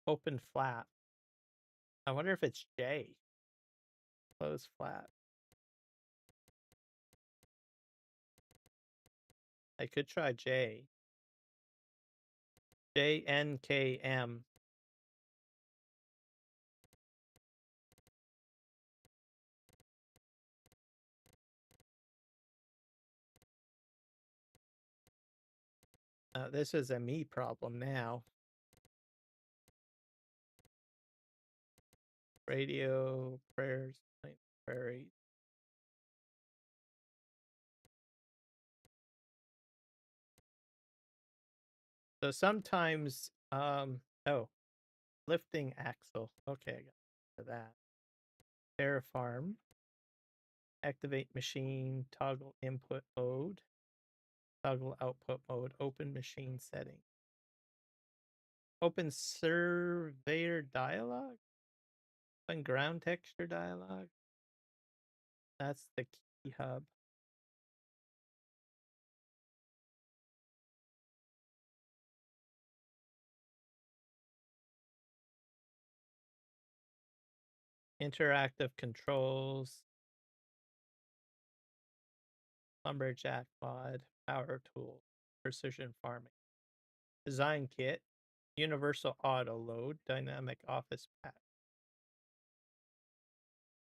open flap. I wonder if it's J. Close flap. I could try J. JNKM. This is a me problem now. Radio, prayers, Plains Prairies. So sometimes, oh, lifting axle. Okay, I got that. Terraform. Activate machine, toggle input mode, toggle output mode, open machine setting. Open surveyor dialog. Open ground texture dialog. That's the key hub. Interactive controls. Lumberjack mod. Power tool. Precision farming. Design kit. Universal auto load. Dynamic office pack.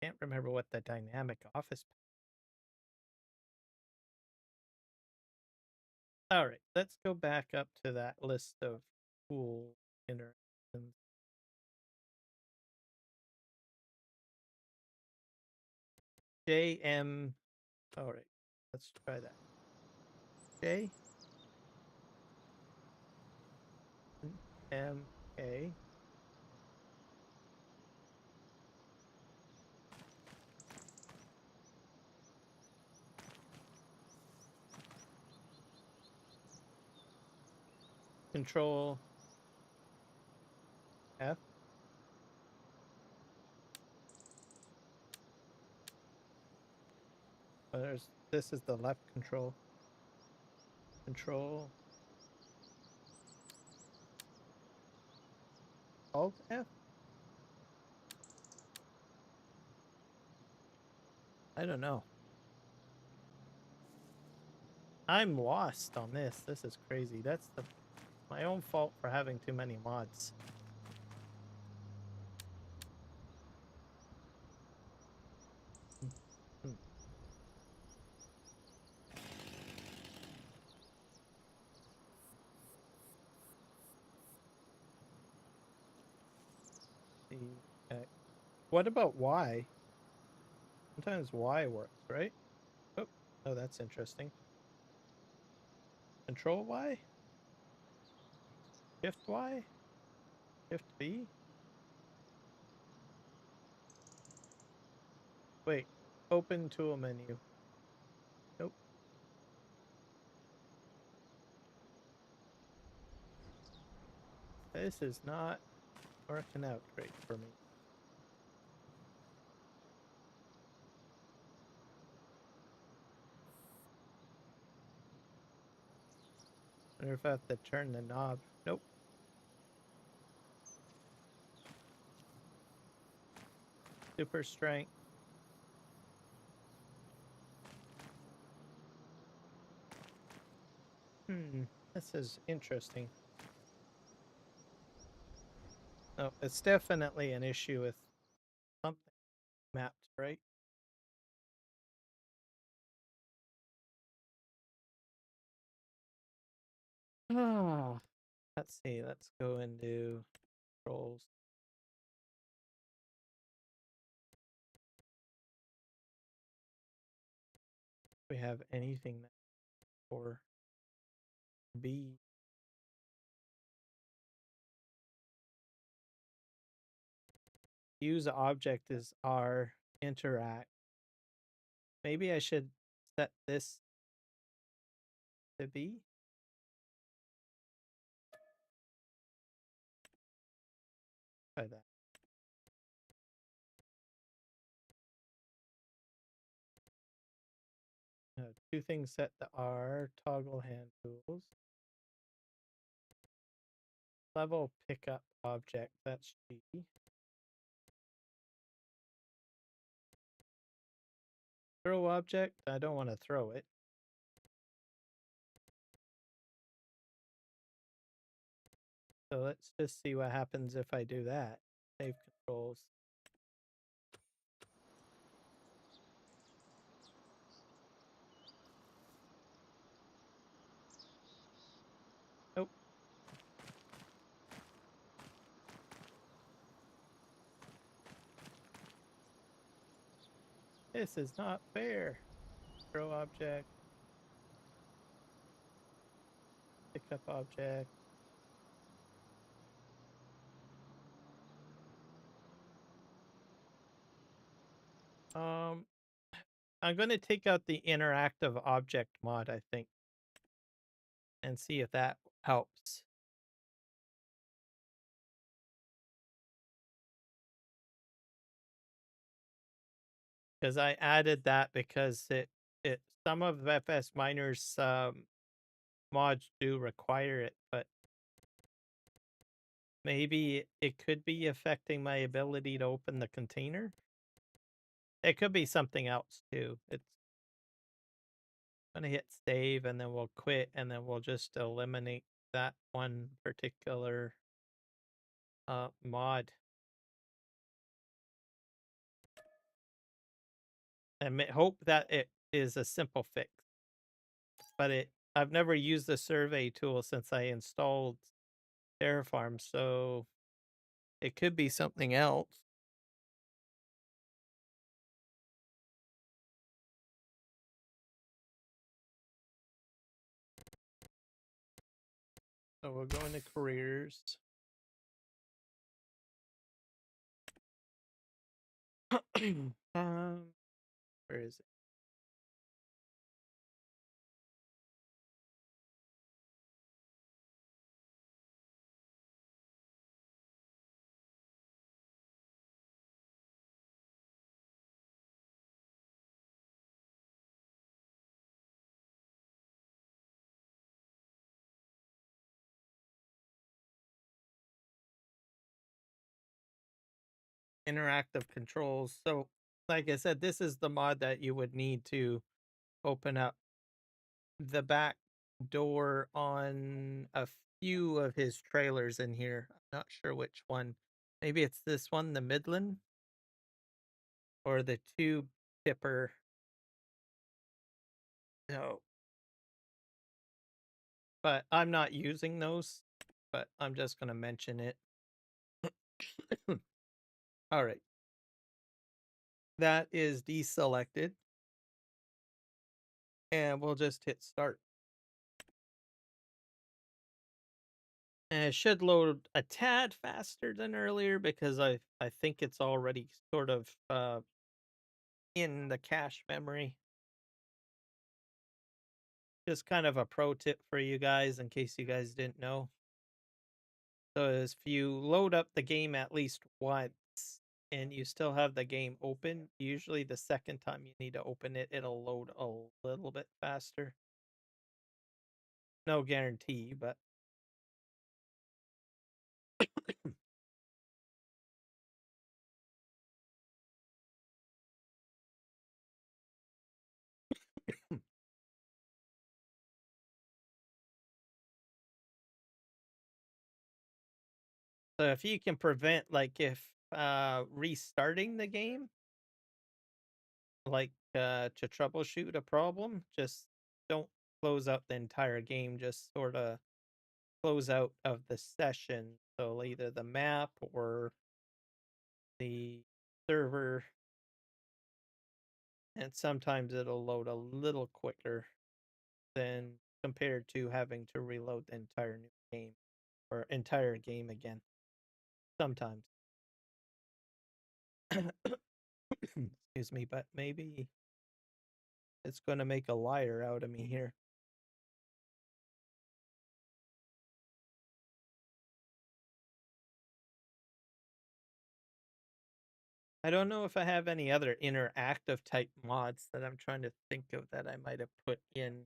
Can't remember what the dynamic office pack. All right, let's go back up to that list of cool interactions. JM. All right, let's try that. J M K. Control F. Oh, this is the left control. Control Alt F? I don't know. I'm lost on this. This is crazy. That's my own fault for having too many mods. Hmm. See, what about Y? Sometimes Y works, right? Oh, oh, that's interesting. Control Y? Shift Y? Shift B? Wait, open tool menu. Nope. This is not working out great for me. Wonder if I have to turn the knob. Nope. Super strength. This is interesting. Oh, it's definitely an issue with something mapped, right? Oh, let's see. Let's go into controls. Do we have anything for B? Use object is R. Interact. Maybe I should set this to B. Try that. Two things set to R. Toggle hand tools. Level pickup object. That's G. Throw object. I don't want to throw it. So let's just see what happens if I do that. Save controls. Nope. This is not fair. Throw object. Pick up object. I'm going to take out the interactive object mod, I think, and see if that helps. Because I added that because it some of FS Miner's mods do require it, but maybe it could be affecting my ability to open the container. It could be something else too. It's gonna hit save and then we'll quit and then we'll just eliminate that one particular mod. And hope that it is a simple fix. But I've never used the survey tool since I installed Terraform, so it could be something else. So we'll go into careers. Where is it? interactive controls. So, like I said, this is the mod that you would need to open up the back door on a few of his trailers in here. I'm not sure which one. Maybe it's this one, the Midland, or the tube tipper. No, but I'm not using those, but I'm just going to mention it. All right. That is deselected. And we'll just hit start. And it should load a tad faster than earlier because I think it's already sort of in the cache memory. Just kind of a pro tip for you guys in case you guys didn't know. So if you load up the game at least once and you still have the game open, usually the second time you need to open it, it'll load a little bit faster. No guarantee, but so if you can prevent, like, if restarting the game, like, to troubleshoot a problem, just don't close out the entire game, just sort of close out of the session. So either the map or the server, and sometimes it'll load a little quicker than compared to having to reload the entire new game or entire game again. Sometimes. Excuse me, but maybe it's going to make a liar out of me here. I don't know if I have any other interactive type mods that I'm trying to think of that I might have put in.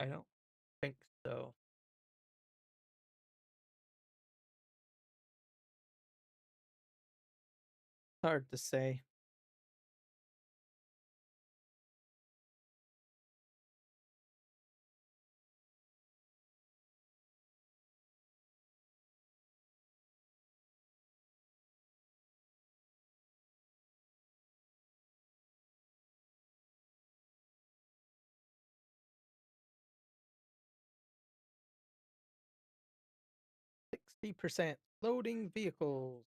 I don't think so. Hard to say. %, loading vehicles.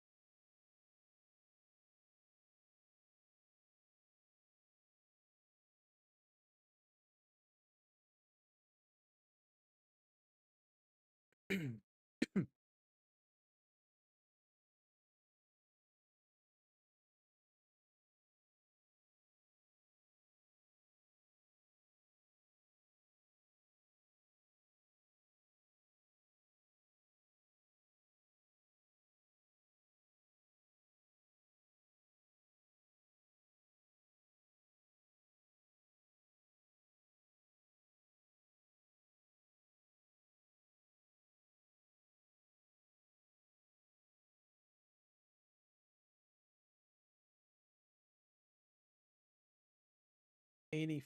$84,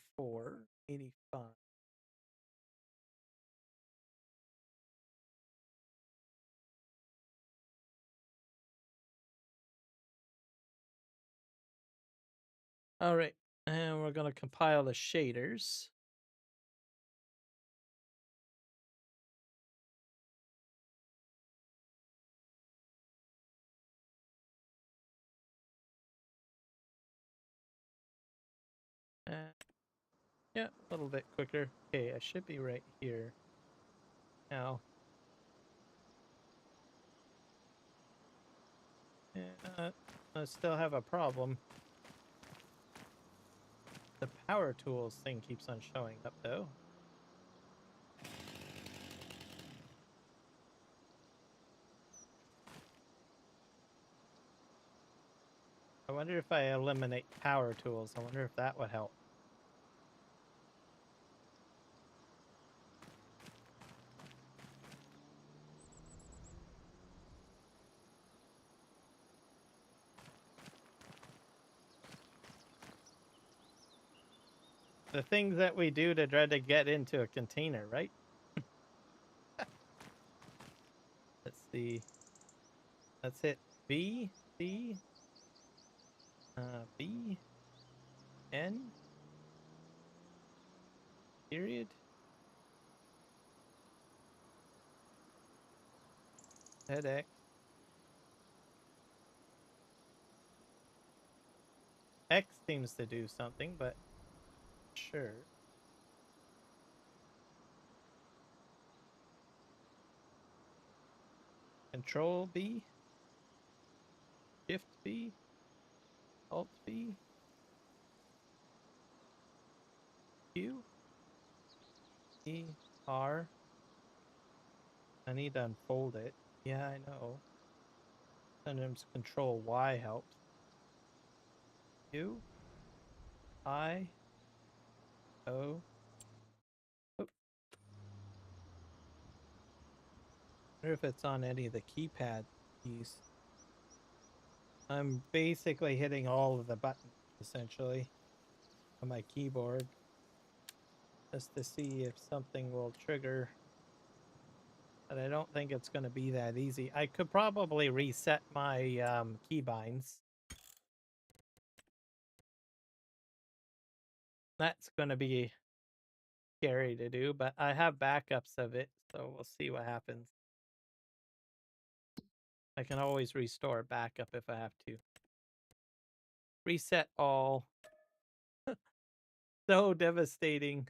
$85. All right, and we're going to compile the shaders. Yeah, a little bit quicker. Okay, I should be right here now. I still have a problem. The power tools thing keeps on showing up, though. I wonder if I eliminate power tools. I wonder if that would help. The things that we do to try to get into a container, right? Let's see. Let's hit B, C, B, N, period, head X. X seems to do something, but sure. Control B, Shift B, Alt B, Q, E, R. I need to unfold it. Yeah, I know. Sometimes Control Y helps. Q, I, O. Oh, I wonder if it's on any of the keypad keys. I'm basically hitting all of the buttons, essentially, on my keyboard, just to see if something will trigger. But I don't think it's going to be that easy. I could probably reset my keybinds. That's going to be scary to do, but I have backups of it, so we'll see what happens. I can always restore backup if I have to. Reset all. So devastating.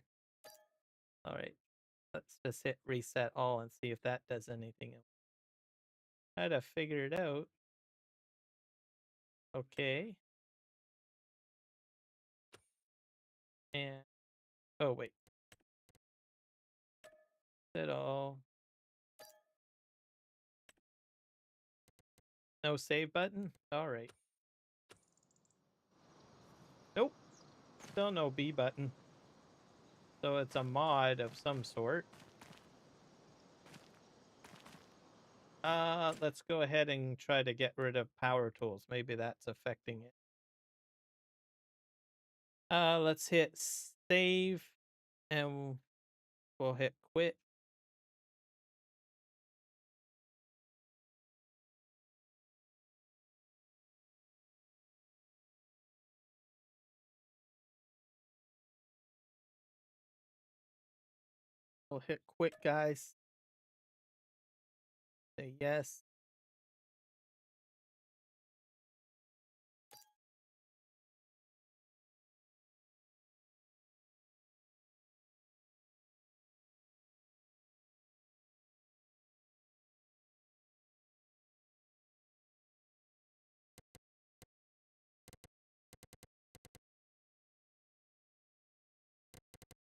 All right, let's just hit reset all and see if that does anything. Try to figure it out. Okay. And oh wait. Set all. No save button? Alright. Nope. Still no B button. So it's a mod of some sort. Let's go ahead and try to get rid of power tools. Maybe that's affecting it. Let's hit save and we'll hit quit. We'll hit quit, guys. Say yes.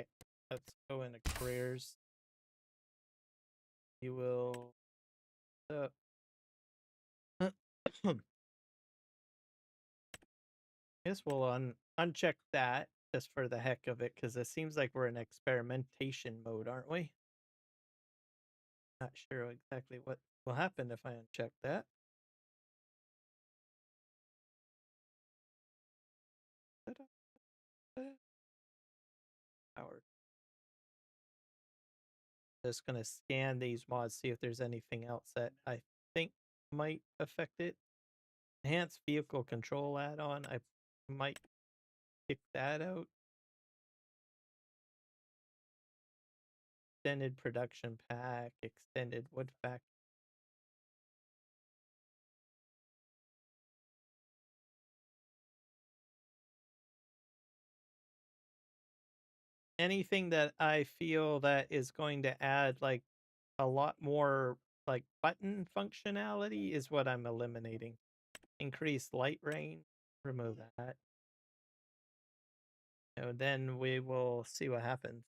Okay. Let's go into careers. You will guess we'll uncheck that just for the heck of it, because it seems like we're in experimentation mode, aren't we? Not sure exactly what will happen if I uncheck that. Power. Just gonna scan these mods, see if there's anything else that I think might affect it. Enhanced vehicle control add-on. I might kick that out. Extended production pack, extended wood factory. Anything that I feel that is going to add like a lot more like button functionality is what I'm eliminating. Increase light range, remove that. And then we will see what happens.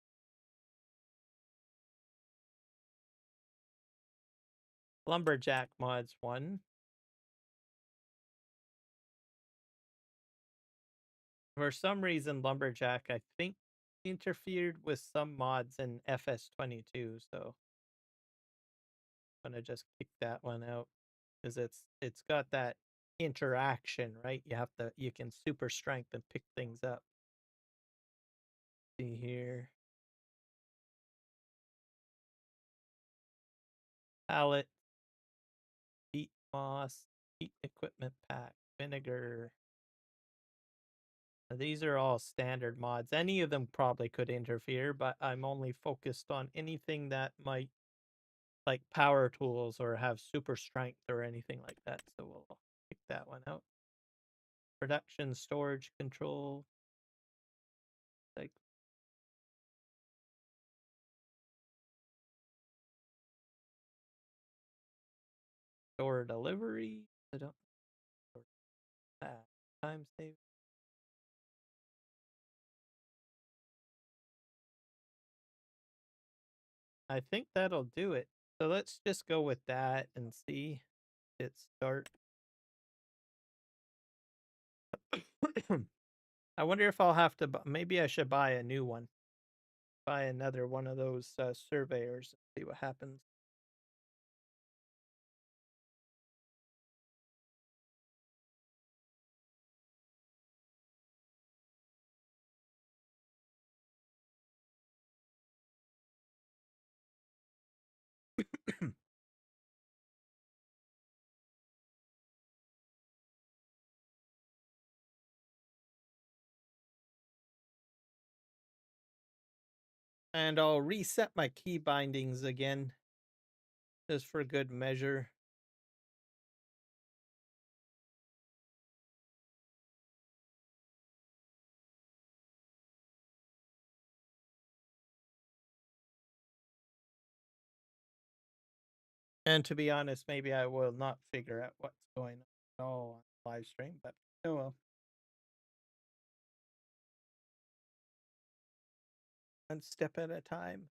Lumberjack mods 1. For some reason, Lumberjack, I think, interfered with some mods in FS22, so I'm gonna just kick that one out because it's got that interaction, right? You can super strength and pick things up. pallet, peat moss, peat equipment pack, vinegar. These are all standard mods. Any of them probably could interfere, but I'm only focused on anything that might, like power tools or have super strength or anything like that. So we'll pick that one out. Production, storage, control. Like store delivery. I don't know that. Time save. I think that'll do it. So let's just go with that and see it start. I wonder if I'll have to, maybe I should buy a new one. Buy another one of those surveyors and see what happens. And I'll reset my key bindings again, just for good measure. And to be honest, maybe I will not figure out what's going on at all on live stream, but oh well. One step at a time.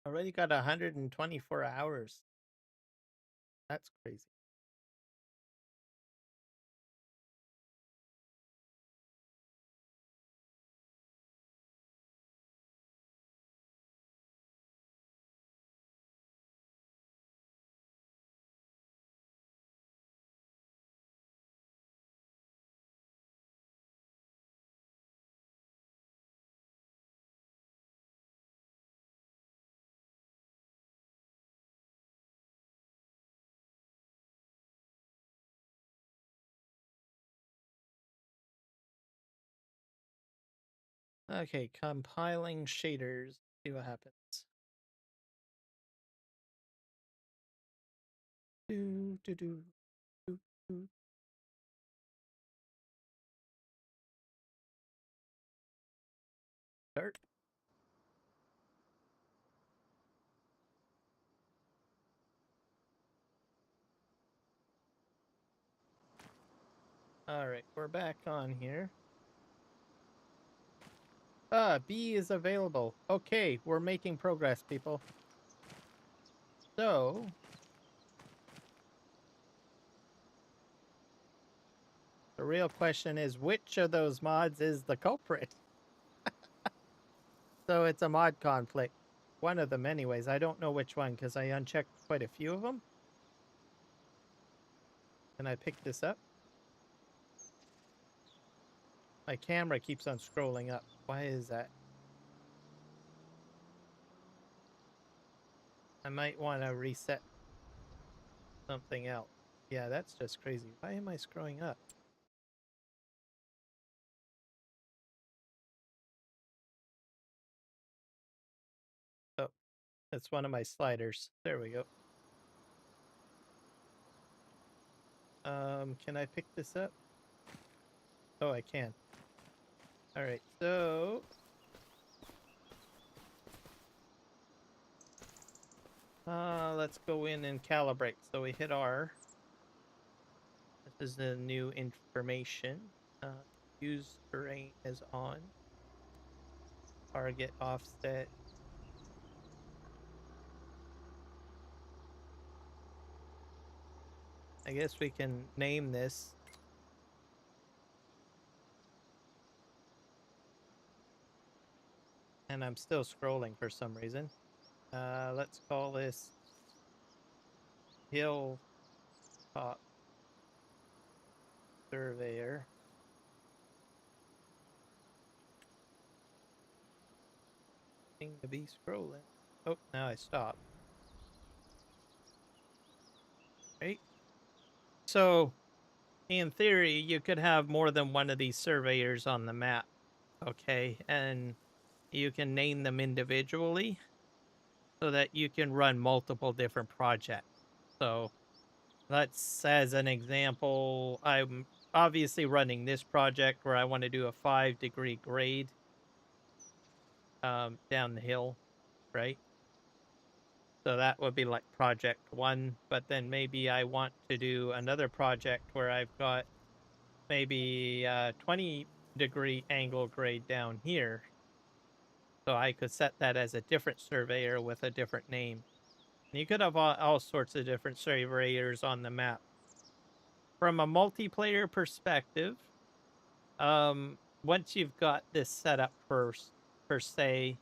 Already got 124 hours. That's crazy. Okay, compiling shaders. See what happens. Do do do do do. Start. All right, we're back on here. B is available. Okay, we're making progress, people. So, the real question is, which of those mods is the culprit? So it's a mod conflict. One of them anyways. I don't know which one because I unchecked quite a few of them. Can I pick this up? My camera keeps on scrolling up. Why is that? I might want to reset something else. Yeah, that's just crazy. Why am I scrolling up? Oh, that's one of my sliders. There we go. Can I pick this up? Oh, I can. All right, so let's go in and calibrate. So we hit R. This is the new information. Use terrain is on. Target offset. I guess we can name this. And I'm still scrolling for some reason. Let's call this Hilltop Surveyor. Seem to be scrolling. Oh, now I stop. Right. So, in theory, you could have more than one of these surveyors on the map. Okay, and you can name them individually so that you can run multiple different projects. So, let's, as an example, I'm obviously running this project where I want to do a 5-degree grade down the hill, right? So that would be like project 1, but then maybe I want to do another project where I've got maybe 20-degree angle grade down here. So I could set that as a different surveyor with a different name. And you could have all sorts of different surveyors on the map. From a multiplayer perspective, once you've got this set up per se,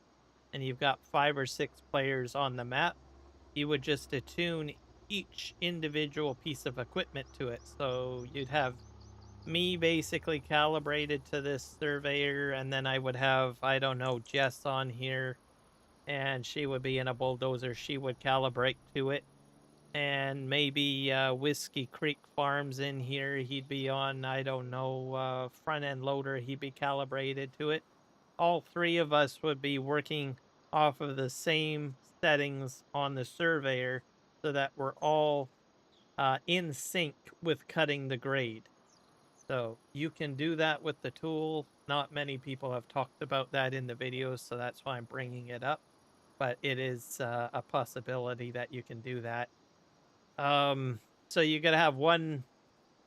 and you've got 5 or 6 players on the map, you would just attune each individual piece of equipment to it. So you'd have me basically calibrated to this surveyor, and then I would have, I don't know, Jess on here, and she would be in a bulldozer. She would calibrate to it. And maybe Whiskey Creek Farms in here, he'd be on, I don't know, front end loader, he'd be calibrated to it. All 3 of us would be working off of the same settings on the surveyor so that we're all in sync with cutting the grade. So you can do that with the tool. Not many people have talked about that in the videos, so that's why I'm bringing it up. But it is a possibility that you can do that. So you could have one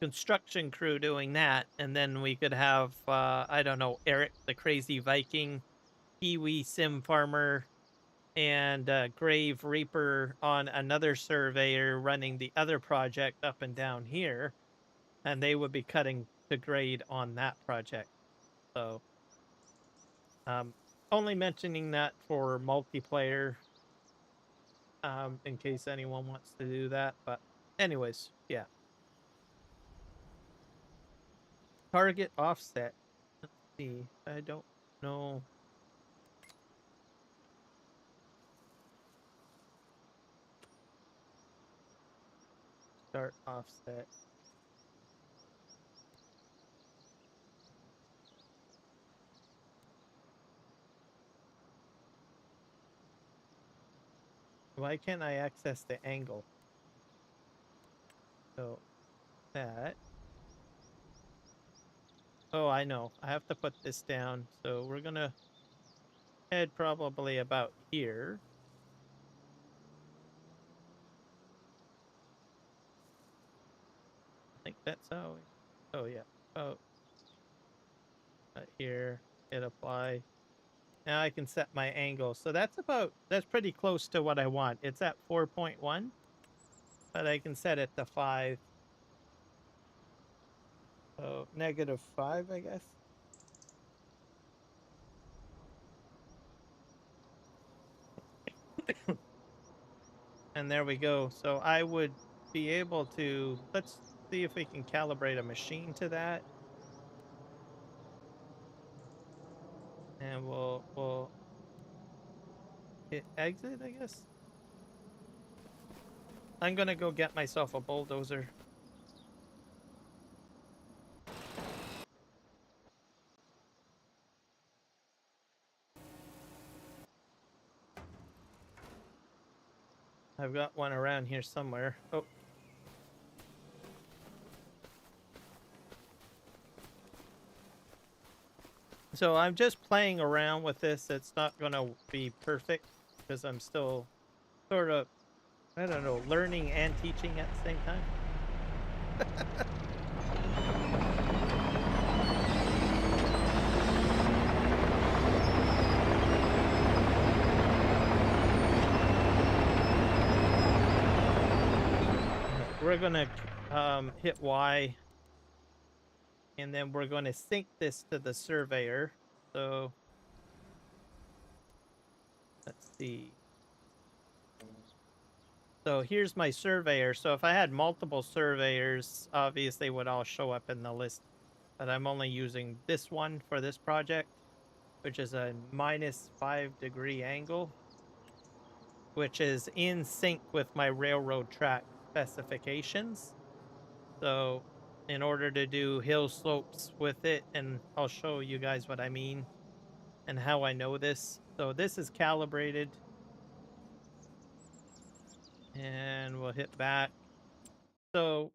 construction crew doing that, and then we could have, I don't know, Eric the Crazy Viking, Kiwi Sim Farmer, and Grave Reaper on another surveyor running the other project up and down here, and they would be cutting the grade on that project. So, only mentioning that for multiplayer, in case anyone wants to do that. But anyways, yeah. Target offset. Let's see. I don't know. Start offset. Why can't I access the angle? So that. Oh, I know. I have to put this down. So we're gonna head probably about here. I think that's how. Oh yeah. Oh, here. Hit apply. Now I can set my angle. So that's pretty close to what I want. It's at 4.1, but I can set it to 5. So -5, I guess. And there we go. So I would be able to, let's see if we can calibrate a machine to that. And we'll hit exit, I guess. I'm gonna go get myself a bulldozer. I've got one around here somewhere. Oh. So I'm just playing around with this. It's not gonna be perfect because I'm still sort of, I don't know, learning and teaching at the same time. We're gonna hit Y, and then we're going to sync this to the surveyor. So see. So here's my surveyor. So if I had multiple surveyors, obviously would all show up in the list. But I'm only using this one for this project, which is a -5-degree angle, which is in sync with my railroad track specifications. So in order to do hill slopes with it, and I'll show you guys what I mean and how I know this. So this is calibrated, and we'll hit back. So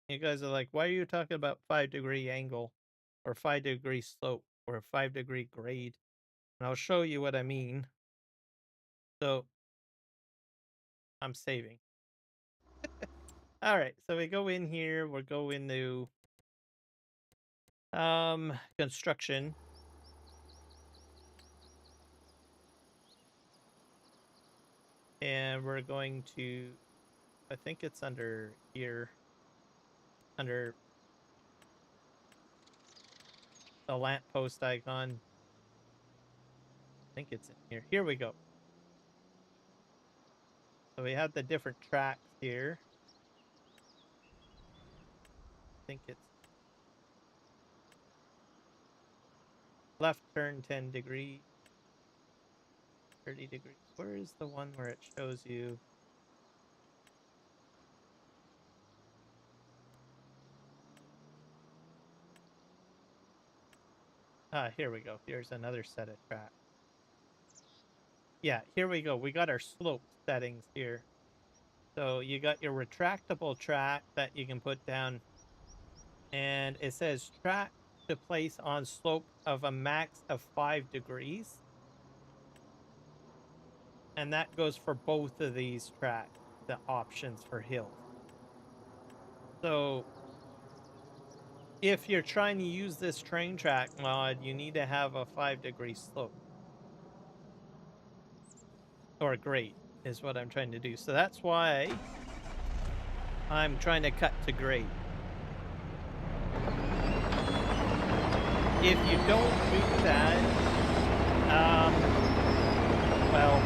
you guys are like, why are you talking about 5-degree angle or 5-degree slope or 5-degree grade? And I'll show you what I mean. So I'm saving. All right, so we go in here, we'll go into construction. And we're going to, I think it's under here, under the lamppost icon. I think it's in here. Here we go. So we have the different tracks here. I think it's left turn 10 degrees, 30 degrees. Where is the one where it shows you? Ah, here we go. Here's another set of tracks. Yeah, here we go. We got our slope settings here. So you got your retractable track that you can put down, and it says track to place on slope of a max of 5 degrees. And that goes for both of these tracks, the options for hills. So if you're trying to use this train track mod, you need to have a 5-degree slope. Or grade is what I'm trying to do. So that's why I'm trying to cut to grade. If you don't do that, well,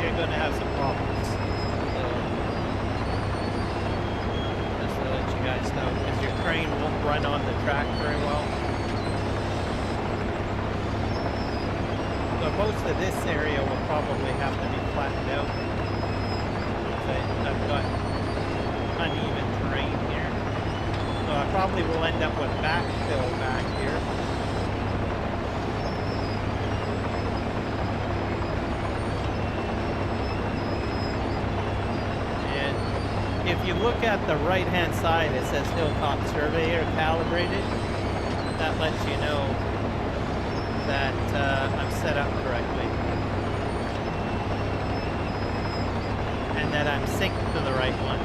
you're going to have some problems. So, just to let you guys know, because your train won't run on the track very well. So most of this area will probably have to be flattened out. I've got uneven terrain here. So I probably will end up with backfill back here. And if you look at the right-hand side, it says Hilltop Surveyor Calibrated. That lets you know that I'm set up correctly. And that I'm synced to the right one.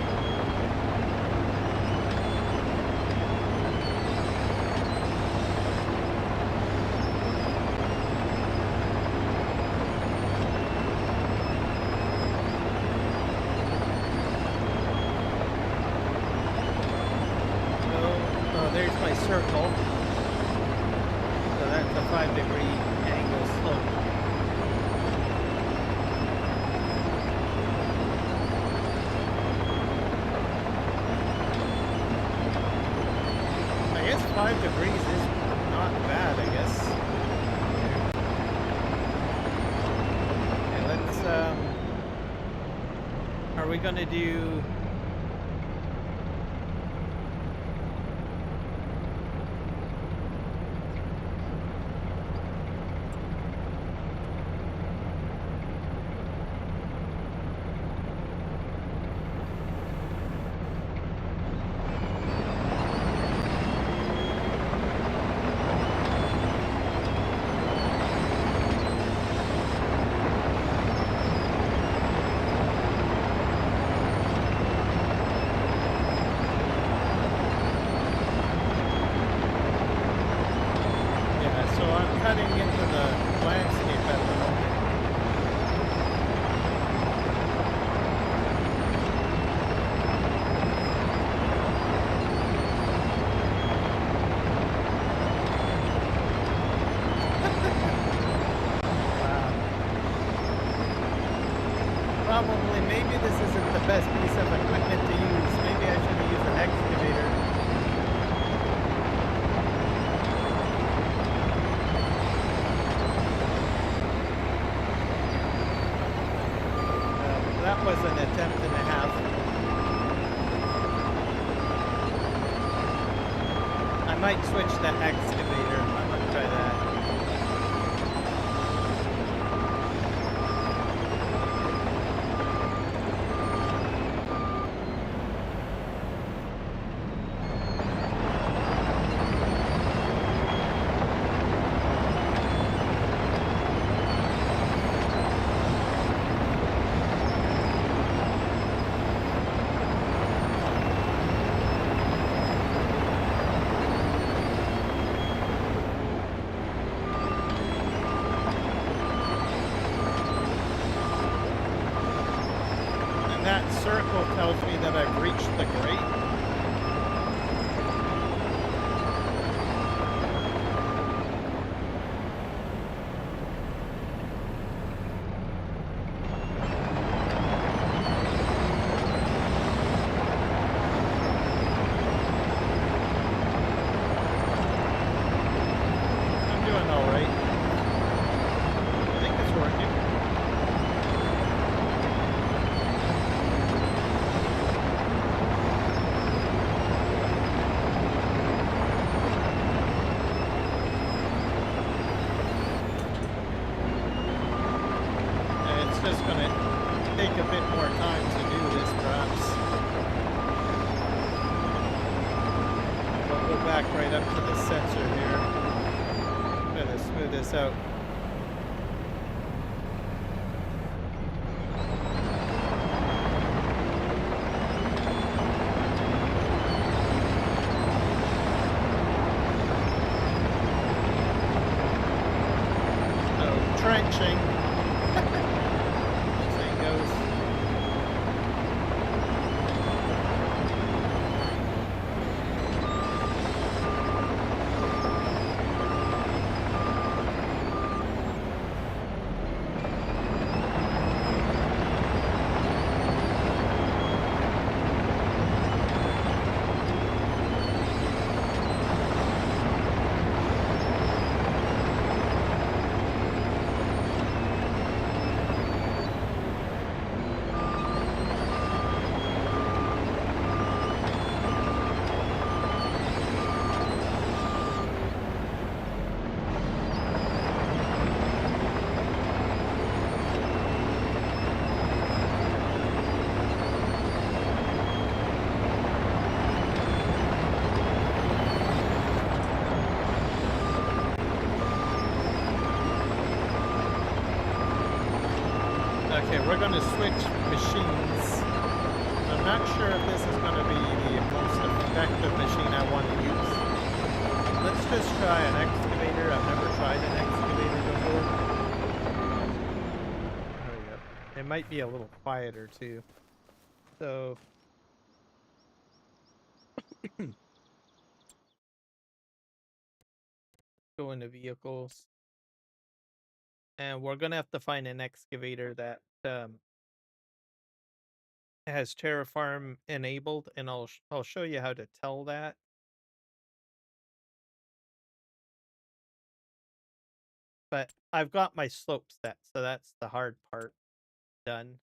So there's my circle. So that's a 5-degree angle slope. I guess 5 degrees is not bad, I guess. Okay, let's, are we gonna do... might switch to excavator. I'm gonna try that. And that circle tells me that I've reached the grate. I'm doing all right. I think it's working. And it's just gonna take a bit more time to do this, perhaps. We'll go back right up to the sensor here. I'm gonna smooth this out. So, trenching. This thing goes. Okay, we're going to switch machines. I'm not sure if this is going to be the most effective machine I want to use. Let's just try an excavator. I've never tried an excavator before. There we go. It might be a little quieter too. So go into vehicles. And we're going to have to find an excavator that has Terraform enabled, and I'll show you how to tell that. But I've got my slope set, so that's the hard part done.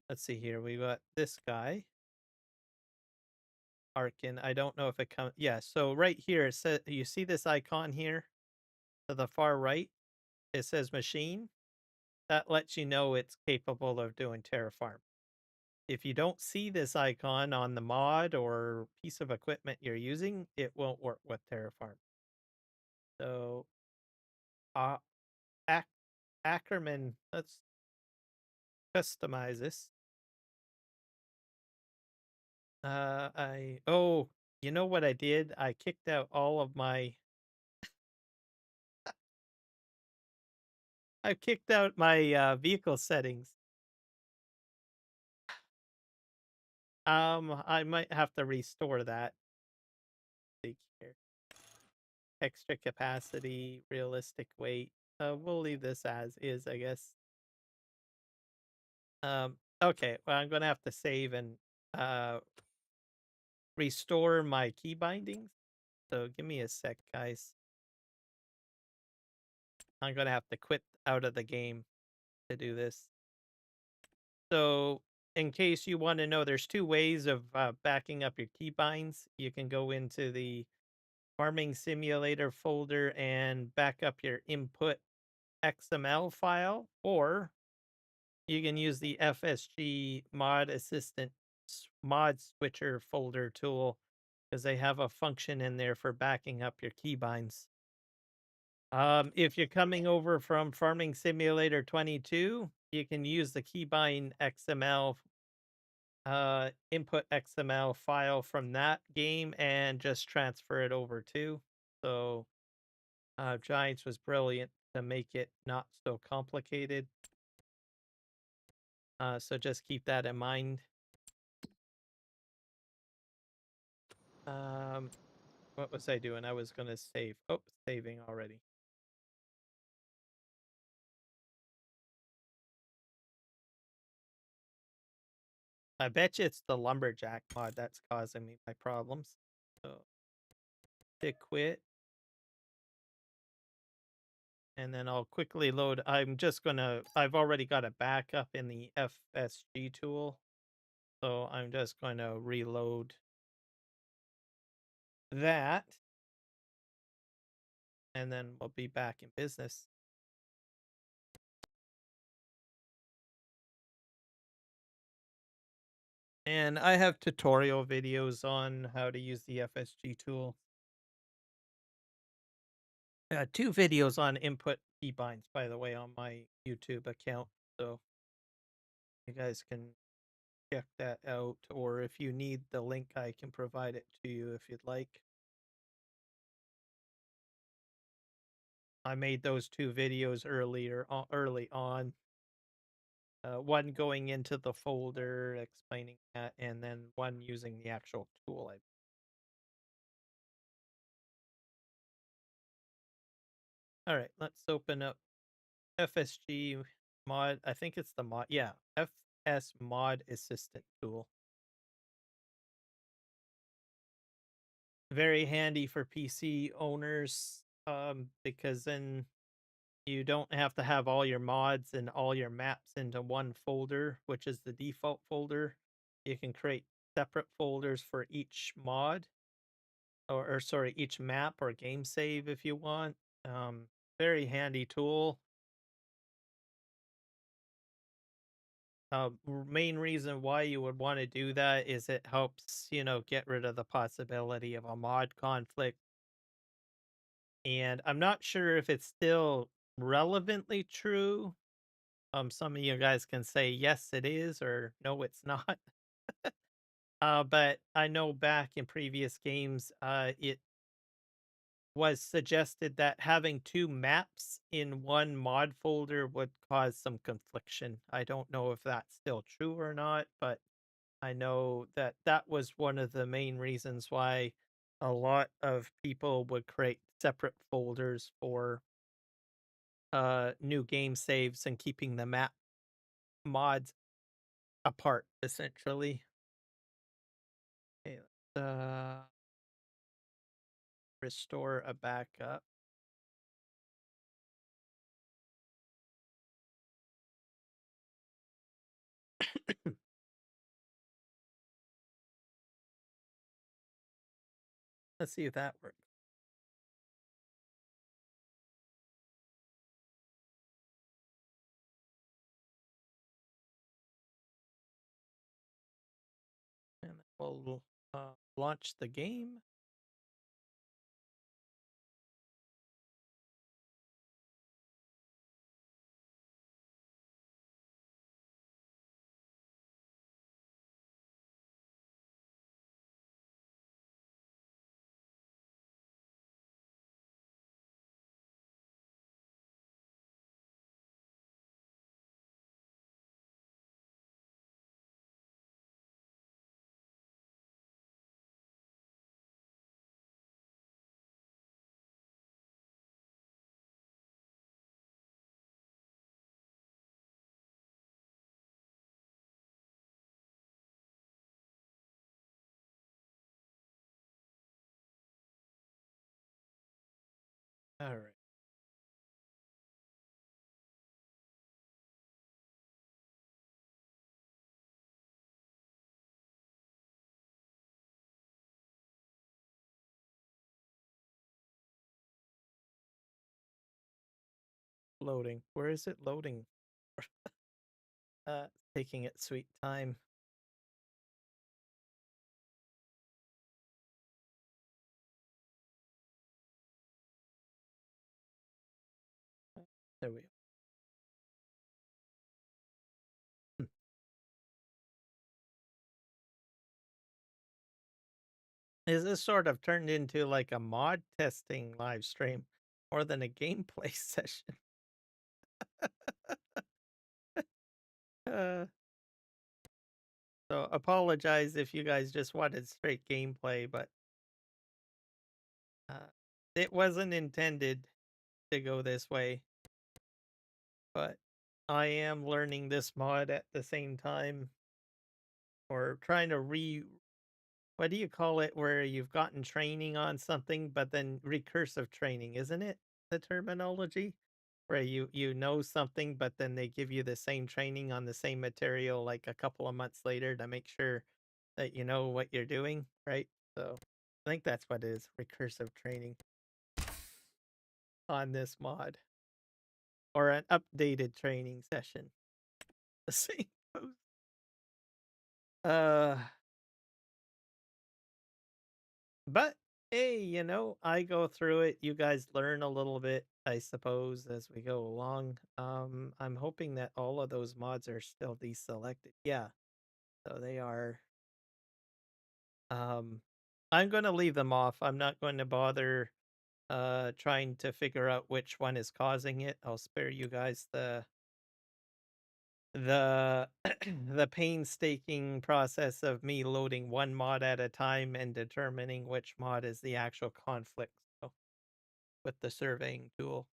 Let's see here. We got this guy, Arkin. I don't know if it comes. Yeah. So right here, it says, you see this icon here to the far right. It says machine. That lets you know it's capable of doing Terraform. If you don't see this icon on the mod or piece of equipment you're using, it won't work with Terraform. So, Ackerman, let's customize this. Oh, you know what I did? I kicked out all of my. I kicked out my vehicle settings. I might have to restore that. See here. Extra capacity, realistic weight. We'll leave this as is, I guess. Okay, well, I'm gonna have to save and restore my key bindings. So give me a sec, guys. I'm gonna have to quit out of the game to do this. So in case you want to know, there's two ways of backing up your keybinds. You can go into the Farming Simulator folder and back up your input XML file, or you can use the FSG Mod Assistant Mod Switcher folder tool because they have a function in there for backing up your keybinds. If you're coming over from Farming Simulator 22, you can use the keybind XML input XML file from that game and just transfer it over too. So Giants was brilliant to make it not so complicated. So just keep that in mind. What was I doing? I was gonna save. Oh, saving already. I bet you it's the lumberjack mod that's causing me my problems. So hit quit, and then I'll quickly load. I've already got a backup in the FSG tool, so I'm just going to reload that, and then we'll be back in business. And I have tutorial videos on how to use the FSG tool. 2 videos on input keybinds, by the way, on my YouTube account. So you guys can check that out. Or if you need the link, I can provide it to you if you'd like. I made those 2 videos early on. One going into the folder explaining that, and then one using the actual tool. All right, let's open up FSG mod. I think it's the mod. Yeah, FS Mod Assistant tool. Very handy for PC owners because then you don't have to have all your mods and all your maps into one folder, which is the default folder. You can create separate folders for each mod, or sorry, each map or game save if you want. Very handy tool. Main reason why you would want to do that is it helps, get rid of the possibility of a mod conflict. And I'm not sure if it's still relevantly true. Some of you guys can say yes, it is, or no, it's not. But I know back in previous games, it was suggested that having 2 maps in one mod folder would cause some confliction. I don't know if that's still true or not, but I know that that was one of the main reasons why a lot of people would create separate folders for new game saves and keeping the map mods apart essentially. Okay, let's restore a backup. Let's see if that works. And we'll launch the game. loading? Where is it loading? Taking its sweet time. There we go. Is this sort of turned into like a mod testing live stream more than a gameplay session? Uh, so apologize if you guys just wanted straight gameplay, but uh, it wasn't intended to go this way. But I am learning this mod at the same time, or trying to what do you call it, where you've gotten training on something, but then recursive training, isn't it the terminology? Where you know something, but then they give you the same training on the same material like a couple of months later to make sure that you know what you're doing, right? So I think that's what it is, recursive training on this mod. Or an updated training session. The same goes. Uh But hey, I go through it. You guys learn a little bit, I suppose, as we go along. I'm hoping that all of those mods are still deselected. Yeah, so they are. Um, I'm going to leave them off. I'm not going to bother trying to figure out which one is causing it. I'll spare you guys the the painstaking process of me loading one mod at a time and determining which mod is the actual conflict. So with the surveying tool.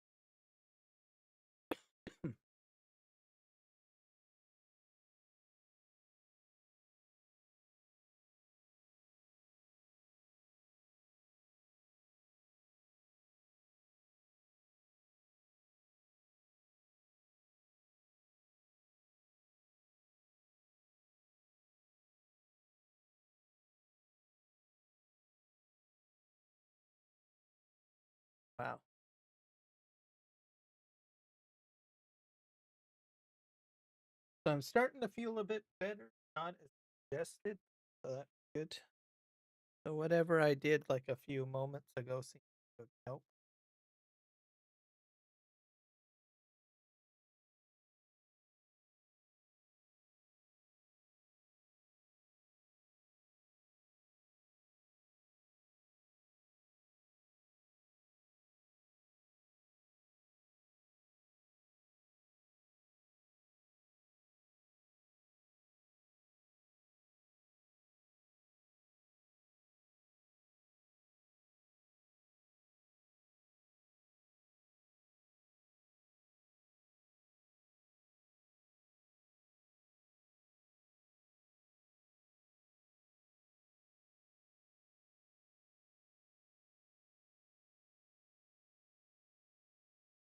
Wow. So I'm starting to feel a bit better, not as congested. So that's good. So whatever I did like a few moments ago seems to help.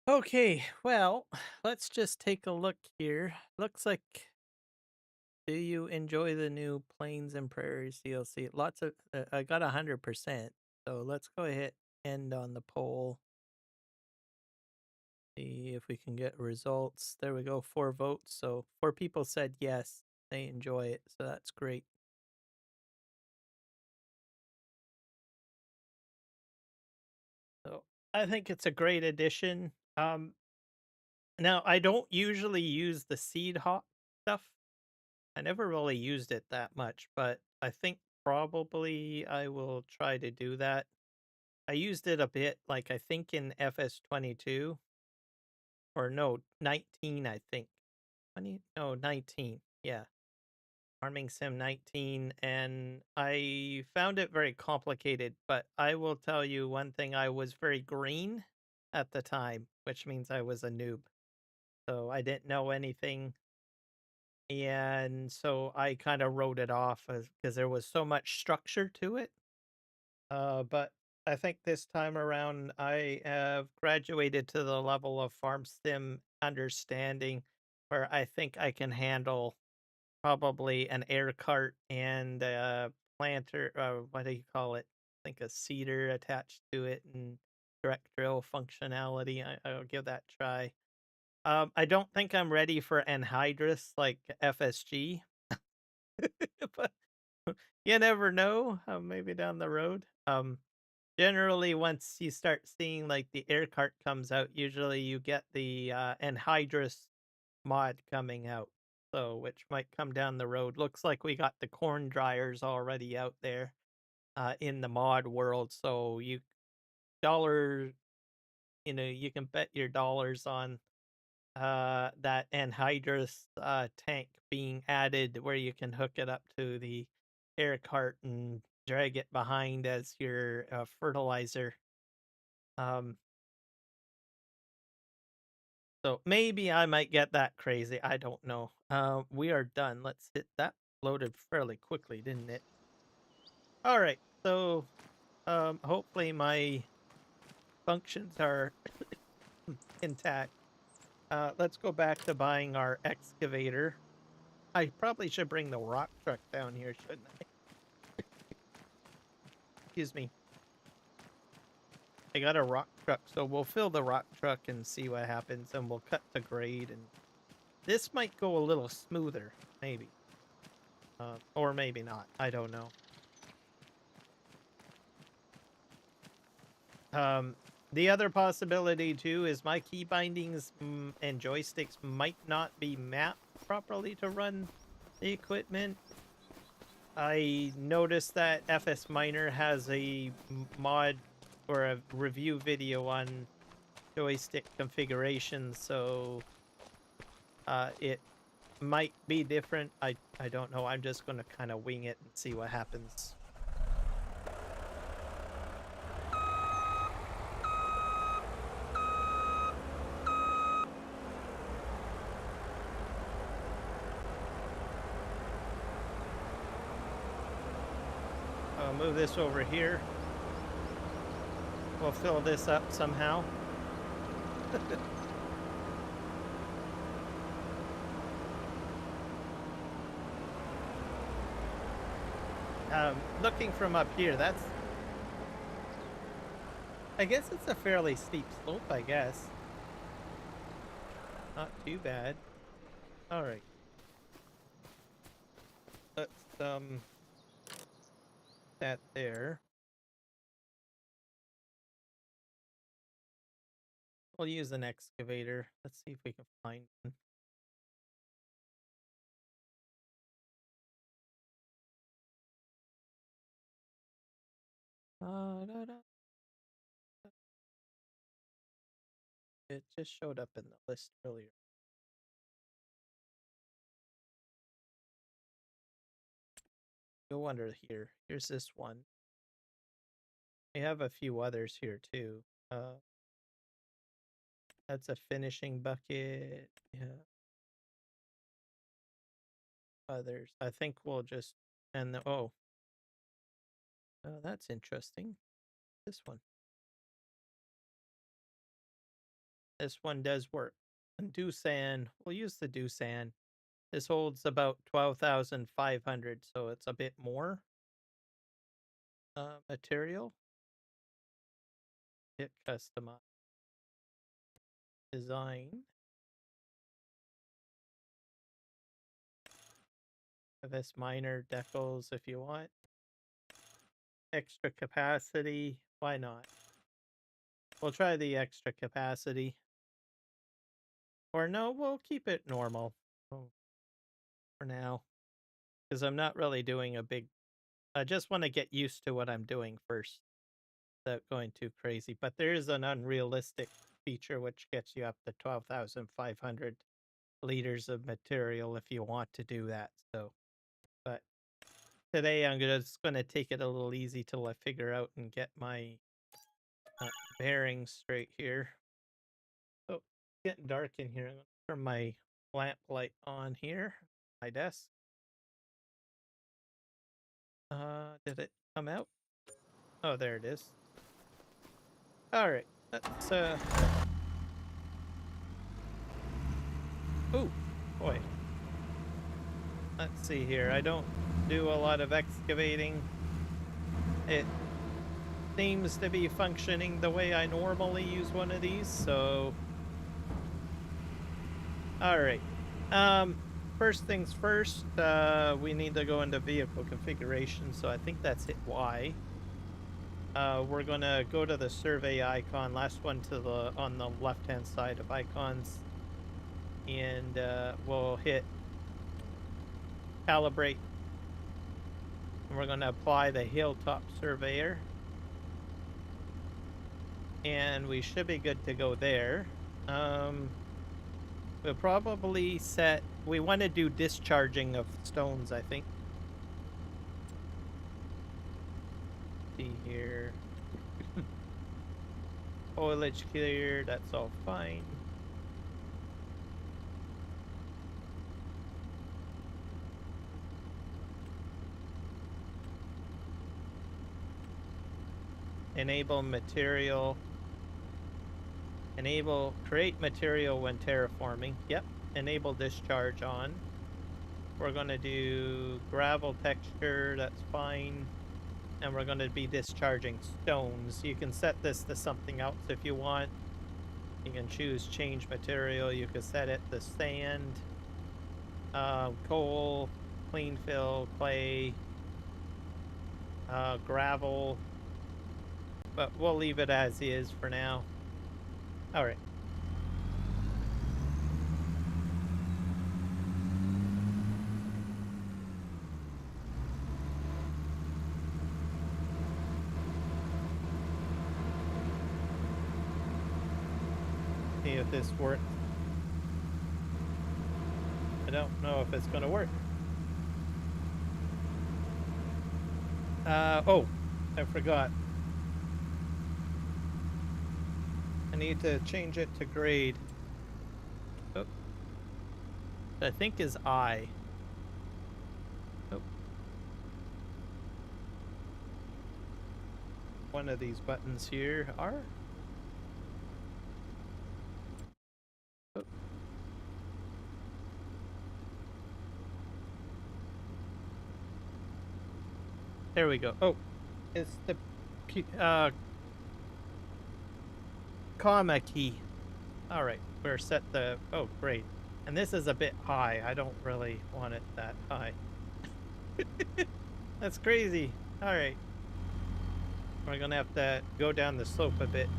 Okay, well, let's just take a look here. Looks like, do you enjoy the new Plains and Prairies DLC? Lots of I got 100%. So let's go ahead end on the poll. See if we can get results. There we go, 4 votes. So 4 people said yes, they enjoy it. So that's great. So I think it's a great addition. Now I don't usually use the seed hop stuff. I never really used it that much, but I think probably I will try to do that. I used it a bit, like I think in FS22, or no, 19, I think. 20? No, 19. Yeah. Farming Sim 19, and I found it very complicated, but I will tell you one thing, I was very green at the time, which means I was a noob. So I didn't know anything, and so I kind of wrote it off because there was so much structure to it. But I think this time around I have graduated to the level of farm sim understanding where I think I can handle probably an air cart and a planter, what do you call it? I think a seeder attached to it and direct drill functionality. I'll give that a try. I don't think I'm ready for anhydrous like FSG, but you never know. Maybe down the road. Generally, once you start seeing like the air cart comes out, usually you get the anhydrous mod coming out. So, which might come down the road. Looks like we got the corn dryers already out there in the mod world. So dollar, you can bet your dollars on that anhydrous tank being added where you can hook it up to the air cart and drag it behind as your fertilizer. Um, so maybe I might get that crazy. I don't know. We are done. Let's hit that. Loaded fairly quickly, didn't it? All right. So hopefully my functions are intact. Let's go back to buying our excavator. I probably should bring the rock truck down here, shouldn't I? Excuse me. I got a rock truck, so we'll fill the rock truck and see what happens, and we'll cut the grade, and this might go a little smoother, maybe. Or maybe not. I don't know. The other possibility, too, is my key bindings and joysticks might not be mapped properly to run the equipment. I noticed that FS Miner has a mod or a review video on joystick configuration, so it might be different. I don't know. I'm just going to kind of wing it and see what happens. I'll move this over here. We'll fill this up somehow. Looking from up here, I guess it's a fairly steep slope, I guess. Not too bad. All right. Let's, that there. We'll use an excavator. Let's see if we can find one. It just showed up in the list earlier. Go under here. Here's this one. We have a few others here too. That's a finishing bucket. Yeah. Others. I think we'll just oh, that's interesting. This one. This one does work. And Doosan, we'll use the Doosan. This holds about 12,500, so it's a bit more material. Hit customize. Design. FS Miner decals if you want. Extra capacity. Why not? We'll try the extra capacity. Or no, we'll keep it normal for now. Because I'm not really doing a big... I just want to get used to what I'm doing first. Without going too crazy. But there is an unrealistic feature which gets you up to 12,500 liters of material if you want to do that. So, but today I'm just going to take it a little easy till I figure out and get my bearings straight here. Oh, it's getting dark in here. I'm going to turn my lamp light on here. My desk. Did it come out? Oh, there it is. All right. Let's oh, boy. Let's see here. I don't do a lot of excavating. It seems to be functioning the way I normally use one of these, so All right. First things first, we need to go into vehicle configuration, so I think that's hit Y. We're gonna go to the survey icon, last one to the on the left-hand side of icons, and we'll hit calibrate. And we're gonna apply the hilltop surveyor, and we should be good to go there. We'll probably set. We want to do discharging of stones, I think. See here. Foliage clear, that's all fine. Enable material. Enable create material when terraforming. Yep. Enable discharge on. We're going to do gravel texture, that's fine. And we're going to be discharging stones. You can set this to something else if you want. You can choose change material. You can set it to sand, coal, clean fill, clay, gravel. But we'll leave it as is for now. All right. See if this works. I don't know if it's going to work. Oh, I forgot. I need to change it to grade. Oh. I think is I. Oh. One of these buttons here are. Oh. There we go. Oh, it's the comma key. All right, we're set the. Oh, great. And this is a bit high. I don't really want it that high. That's crazy. All right. We're gonna have to go down the slope a bit.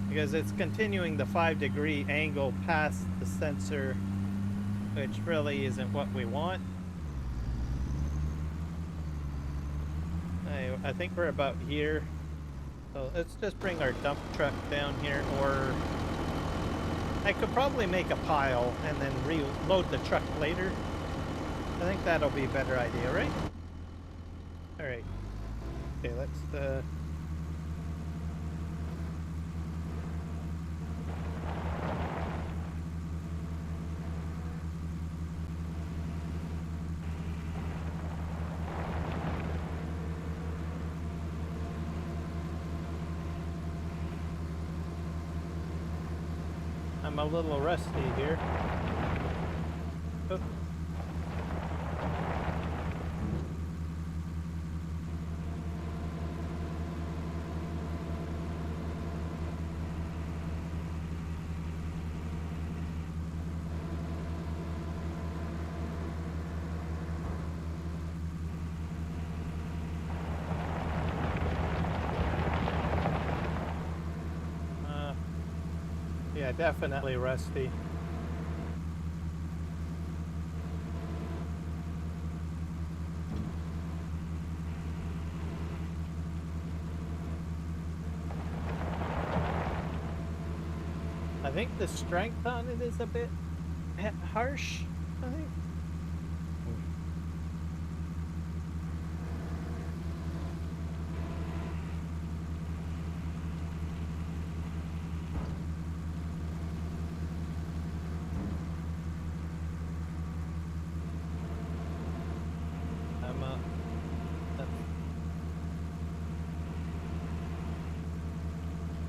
Because it's continuing the 5-degree angle past the sensor, which really isn't what we want. I think we're about here. So let's just bring our dump truck down here, or I could probably make a pile and then reload the truck later. I think that'll be a better idea, right? All right. Okay, let's I'm a little rusty here. Oh. Yeah, definitely rusty. I think the strength on it is a bit harsh, I think.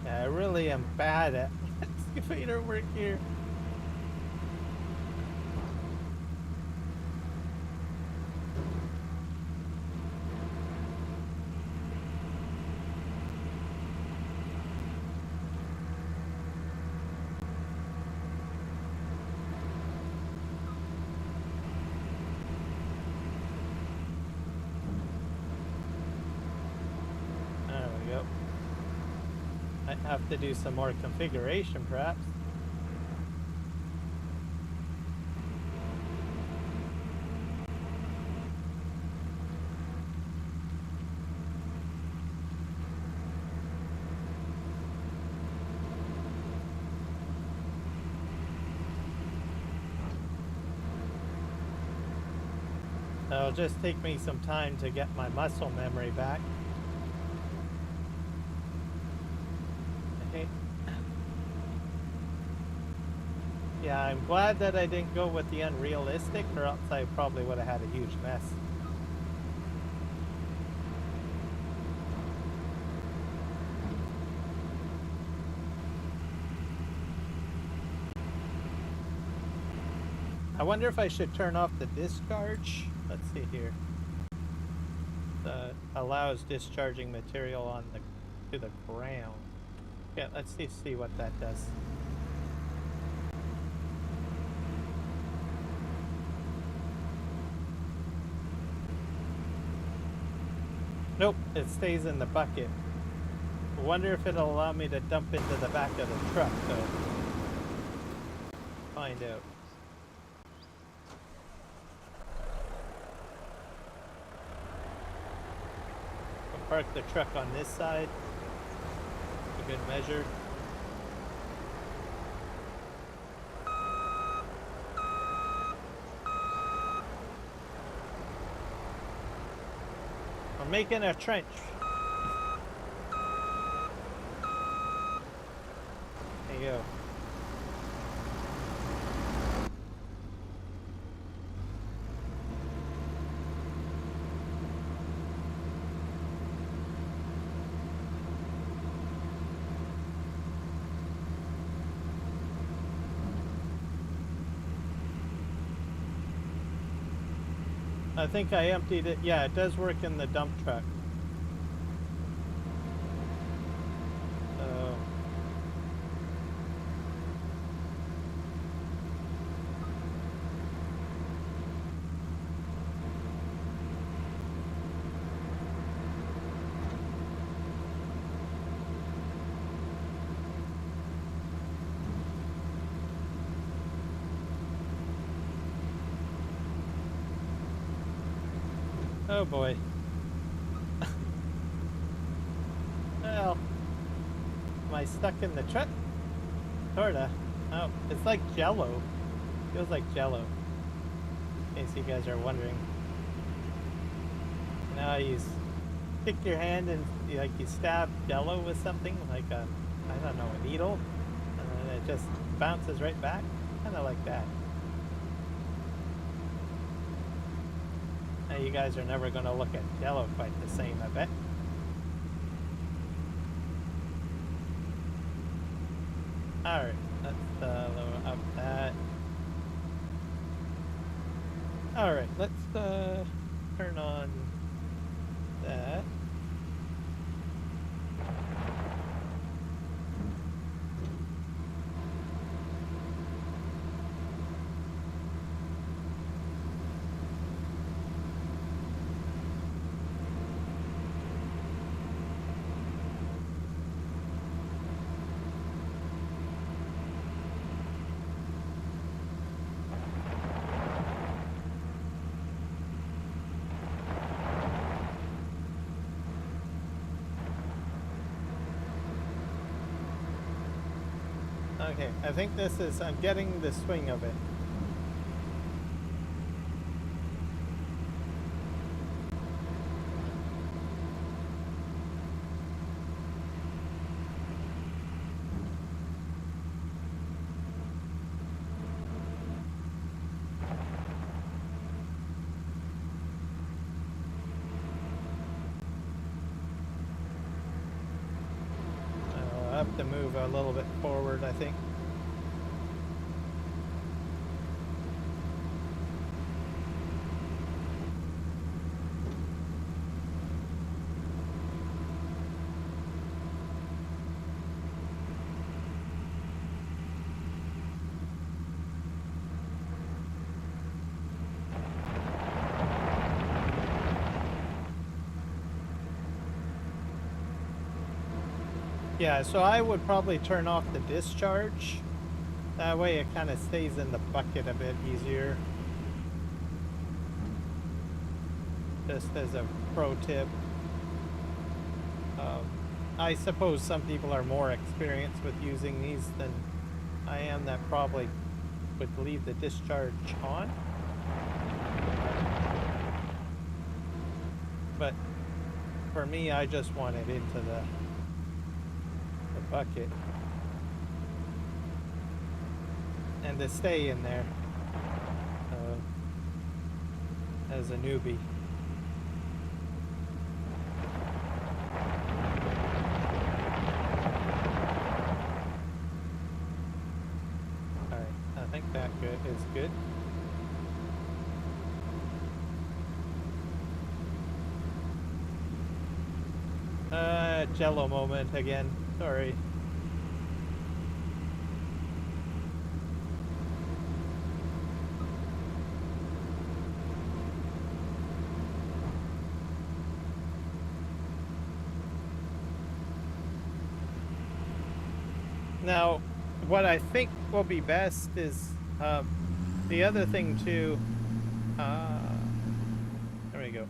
I really am bad at excavator work here. Have to do some more configuration, perhaps. It'll just take me some time to get my muscle memory back. Okay. Yeah, I'm glad that I didn't go with the unrealistic, or else I probably would have had a huge mess. I wonder if I should turn off the discharge. Let's see here. Allows discharging material on to the ground. Yeah, let's see what that does. Nope, it stays in the bucket. I wonder if it'll allow me to dump into the back of the truck, though. Find out. Park the truck on this side. A good measure. I'm making a trench. There you go. I think I emptied it. Yeah, it does work in the dump truck. So oh boy. Well, am I stuck in the truck? Sorta. Oh, it's like Jello. Feels like Jello. In case you guys are wondering. Now you stick your hand and you stab Jello with something like a, I don't know, a needle, and then it just bounces right back. Kind of like that. Now you guys are never going to look at Jello quite the same, I bet. Alright, let's lower up that. Alright, let's turn on that. Okay, I think this is, I'm getting the swing of it. I'll have to move a little bit forward, I think. Yeah, so I would probably turn off the discharge. That way it kind of stays in the bucket a bit easier. Just as a pro tip. I suppose some people are more experienced with using these than I am, that probably would leave the discharge on. But for me, I just want it into the bucket. And to stay in there as a newbie. I think that is good. Jello moment again. Sorry. Now, what I think will be best is the other thing too. There we go.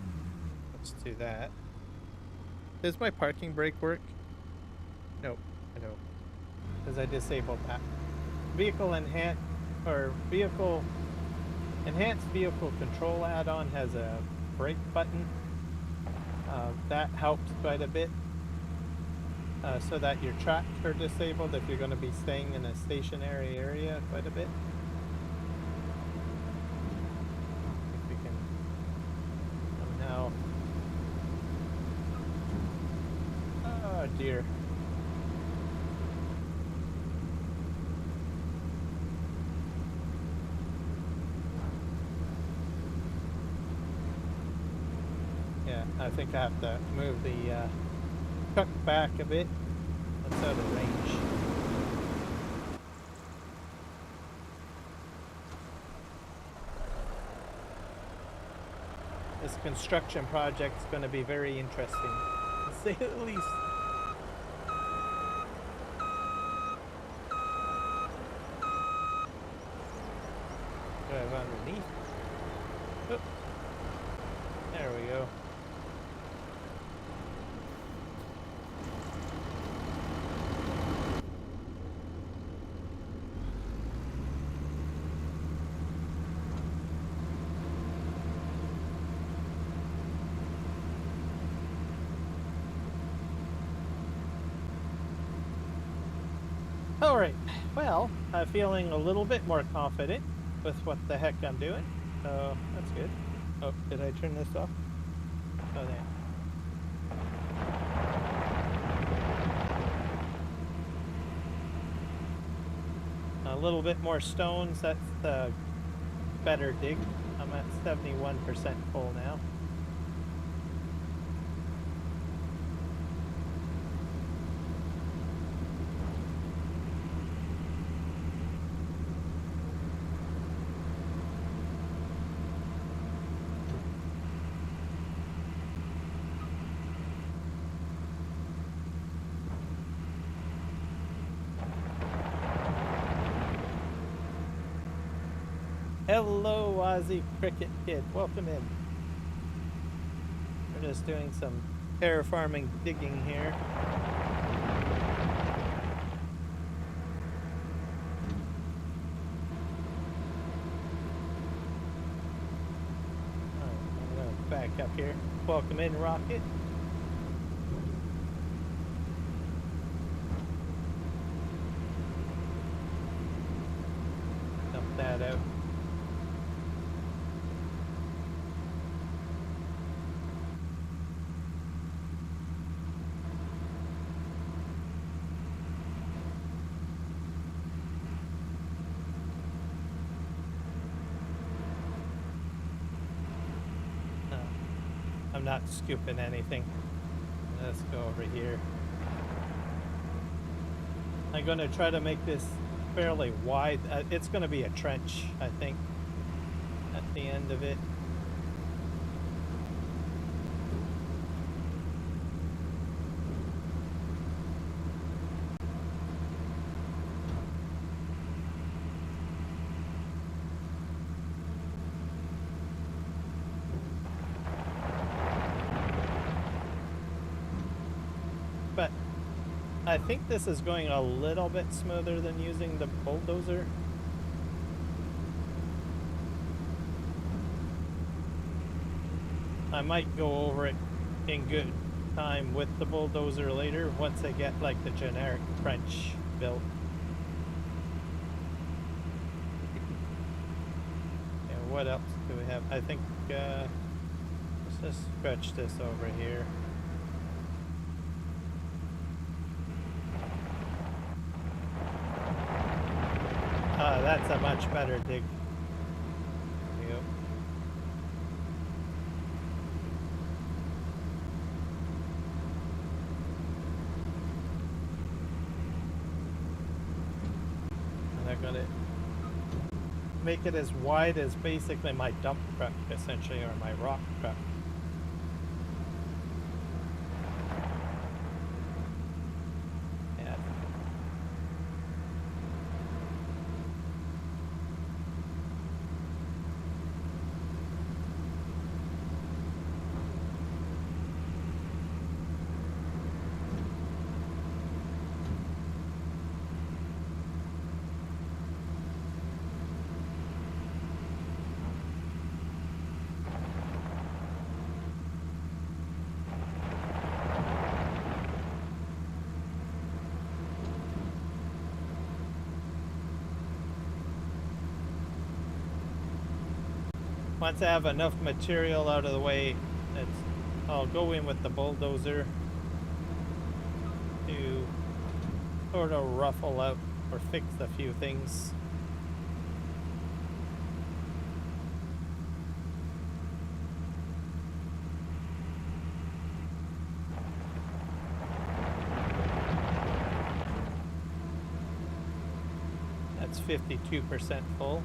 Let's do that. Does my parking brake work? Nope, I don't. Because I disabled that. Vehicle enhanced vehicle control add-on has a brake button. That helps quite a bit. So that your tracks are disabled if you're going to be staying in a stationary area quite a bit. If we can now. Oh dear. Yeah, I think I have to move the truck back a bit. That's out of range. This construction project's going to be very interesting, to say the least. Drive underneath. Oop. There we go. All right, well, I'm feeling a little bit more confident with what the heck I'm doing, so that's good. Oh, did I turn this off? Oh, there. A little bit more stones, that's the better dig. I'm at 71% full now. Hello, Aussie Cricket Kid. Welcome in. We're just doing some terraforming digging here. I'm going to back up here. Welcome in, Rocket. Dump that out. I'm not scooping anything. Let's go over here. I'm going to try to make this fairly wide. It's going to be a trench, I think, at the end of it. But I think this is going a little bit smoother than using the bulldozer. I might go over it in good time with the bulldozer later once I get like the generic French built. And what else do we have? I think let's just stretch this over here. That's a much better dig. There you go. And I'm gonna make it as wide as basically my dump truck, essentially, or my rock truck. Once I have enough material out of the way, I'll go in with the bulldozer to sort of ruffle out or fix a few things. That's 52% full.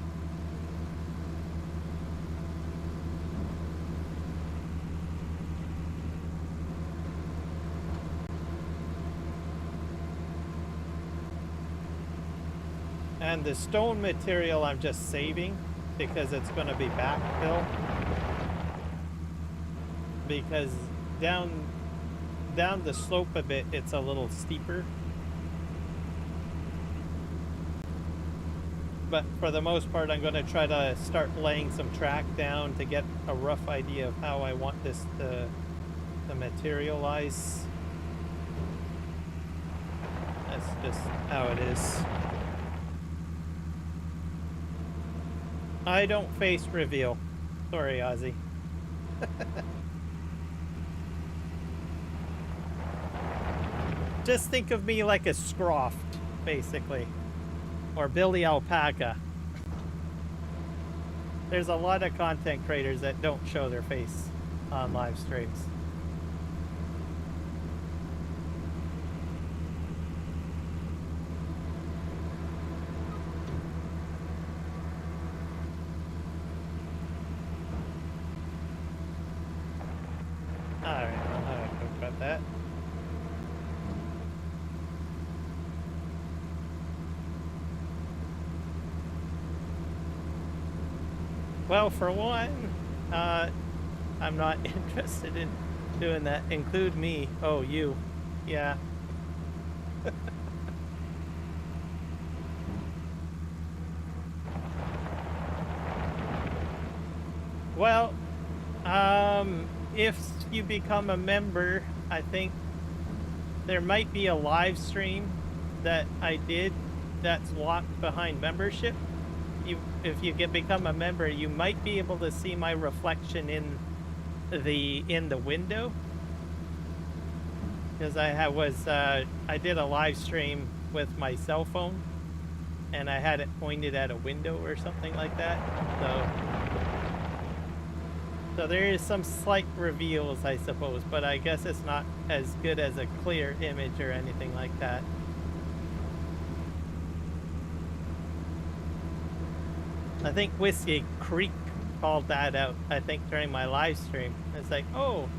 And the stone material I'm just saving because it's going to be backfill. Because down the slope a bit, it's a little steeper. But for the most part, I'm going to try to start laying some track down to get a rough idea of how I want this to materialize. That's just how it is. I don't face reveal. Sorry, Ozzy. Just think of me like a Scroft, basically. Or Billy Alpaca. There's a lot of content creators that don't show their face on live streams. Well, for one, I'm not interested in doing that. Include me. Oh, you. Yeah. Well, if you become a member, I think there might be a live stream that I did that's locked behind membership. If you become a member, you might be able to see my reflection in the window, because I did a live stream with my cell phone, and I had it pointed at a window or something like that. So there is some slight reveals, I suppose, but I guess it's not as good as a clear image or anything like that. I think Whiskey Creek called that out, I think, during my live stream. It's like, oh,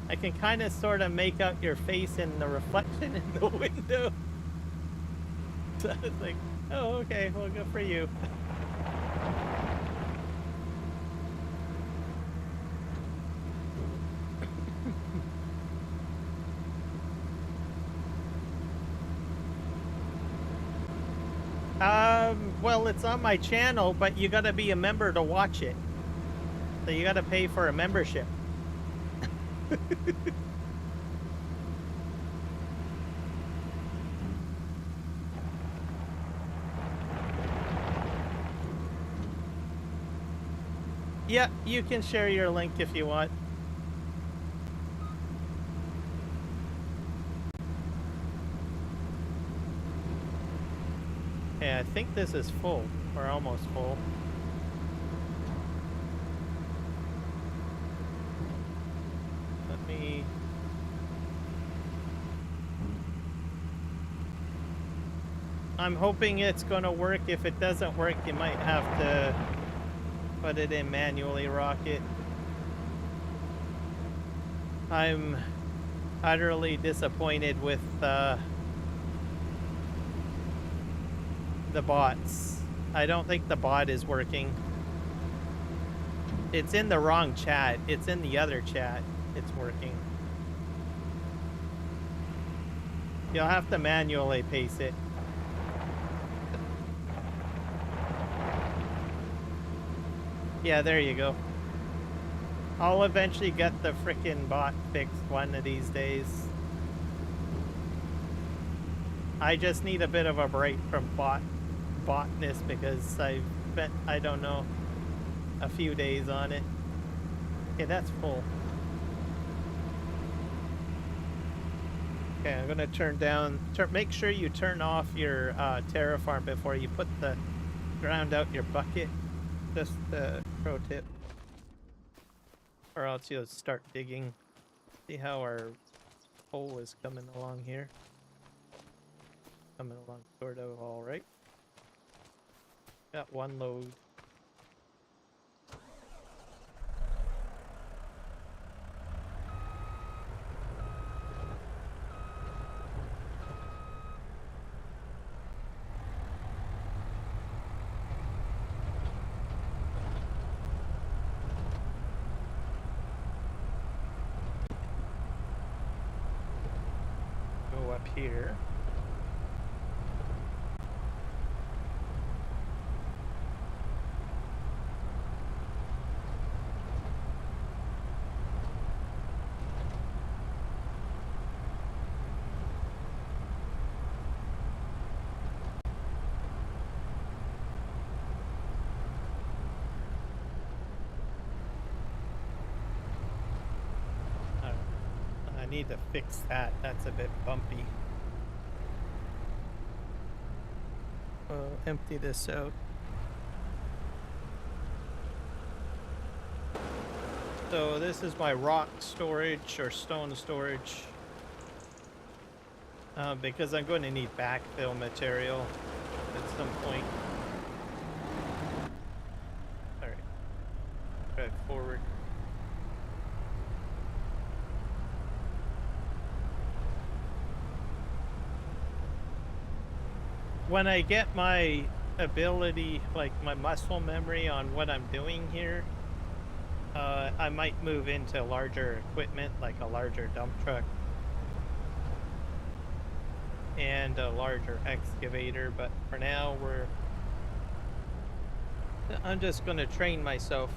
I can kind of sort of make out your face in the reflection in the window. So I was like, oh, okay, well, good for you. Well, it's on my channel, but you gotta be a member to watch it. So you gotta pay for a membership. Yeah, you can share your link if you want. Yeah, I think this is full, or almost full. Let me... I'm hoping it's gonna work. If it doesn't work, you might have to put it in manually, Rocket. I'm utterly disappointed with the bots. I don't think the bot is working. It's in the wrong chat. It's in the other chat. It's working. You'll have to manually paste it. Yeah, there you go. I'll eventually get the frickin' bot fixed one of these days. I just need a bit of a break from botness because I've spent, I don't know, a few days on it. Okay, that's full. Okay, I'm gonna make sure you turn off your terraform before you put the ground out your bucket. Just a pro tip. Or else you'll start digging. See how our hole is coming along here. Coming along sort of all right. Got one load. Go up here. I need to fix that. That's a bit bumpy. Empty this out. So this is my rock storage or stone storage. Because I'm going to need backfill material at some point. Alright. Drive forward. When I get my ability, like my muscle memory on what I'm doing here, I might move into larger equipment, like a larger dump truck and a larger excavator, but for now I'm just going to train myself,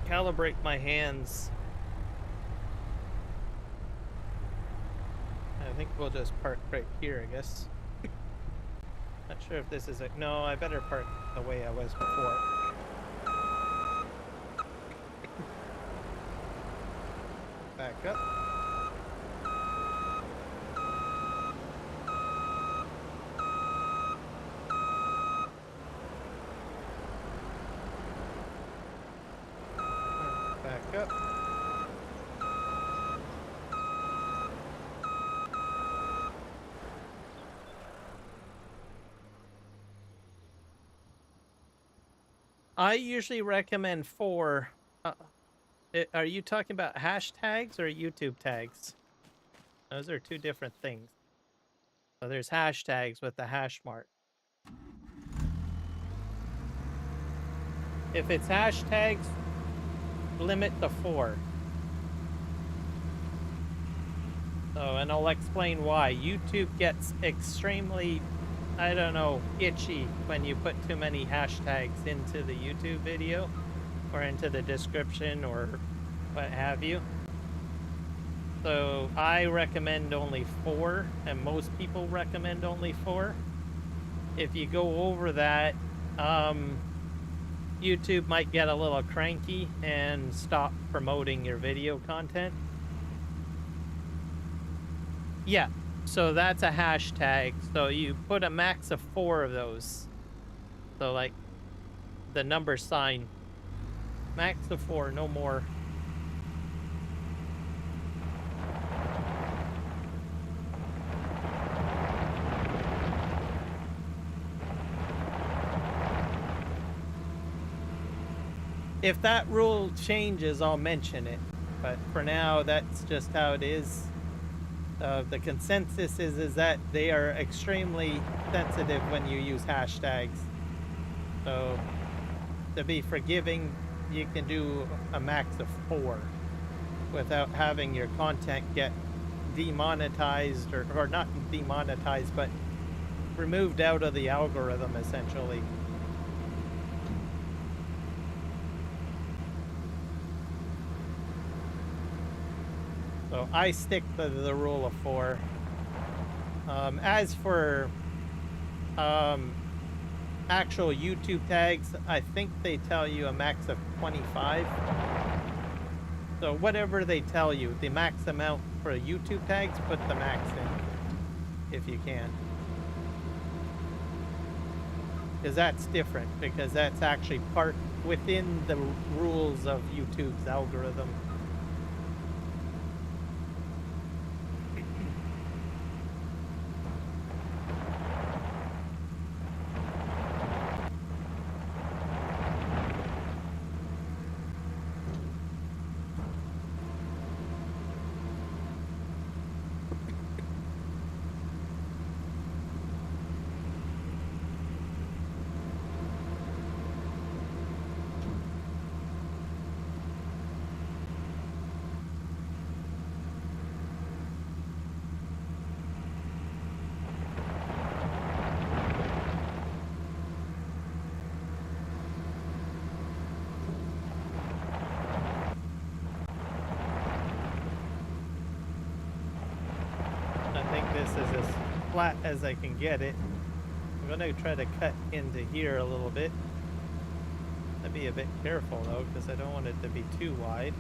calibrate my hands. I think we'll just park right here, I guess. Not sure if this is no, I better park the way I was before. Back up. Back up. I usually recommend 4. Are you talking about hashtags or YouTube tags? Those are 2 different things. So there's hashtags with the hash mark. If it's hashtags, limit to 4. So, and I'll explain why. YouTube gets extremely I don't know, itchy when you put too many hashtags into the YouTube video or into the description or what have you. So I recommend only 4, and most people recommend only 4. If you go over that, YouTube might get a little cranky and stop promoting your video content. Yeah, so that's a hashtag. So you put a max of 4 of those. So like the number sign, max of 4, no more. If that rule changes, I'll mention it. But for now, that's just how it is. The consensus is that they are extremely sensitive when you use hashtags. So to be forgiving, you can do a max of 4 without having your content get demonetized or not demonetized, but removed out of the algorithm, essentially. So I stick to the rule of 4. As for actual YouTube tags, I think they tell you a max of 25. So whatever they tell you, the max amount for YouTube tags, put the max in if you can. Because that's different, because that's actually part within the rules of YouTube's algorithm. This is as flat as I can get it. I'm gonna try to cut into here a little bit. I'd be a bit careful though, because I don't want it to be too wide.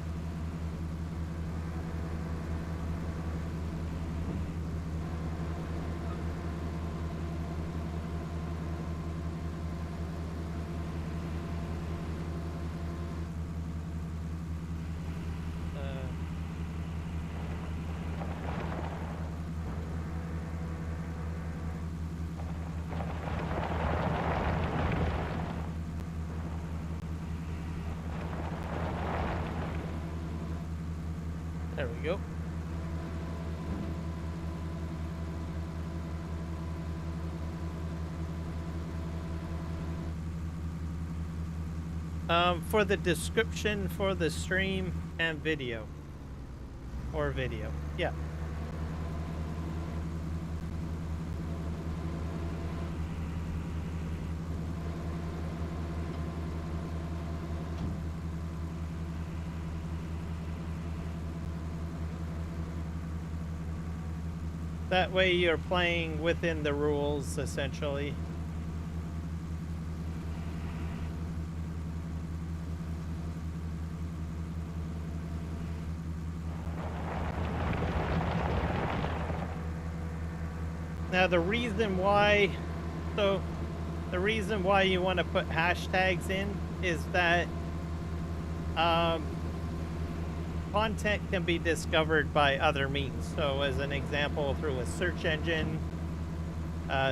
There we go. For the description for the stream and video. Or video. Yeah. That way you're playing within the rules, essentially. Now the reason why, the reason why you want to put hashtags in is that content can be discovered by other means. So as an example, through a search engine,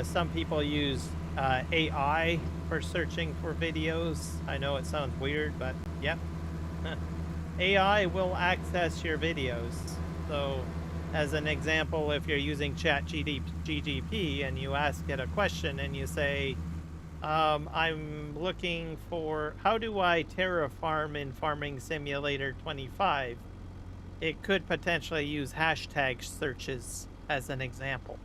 some people use AI for searching for videos. I know it sounds weird, but yep. AI will access your videos. So as an example, if you're using ChatGPT and you ask it a question and you say, I'm looking for, how do I terraform in Farming Simulator 25? It could potentially use hashtag searches as an example.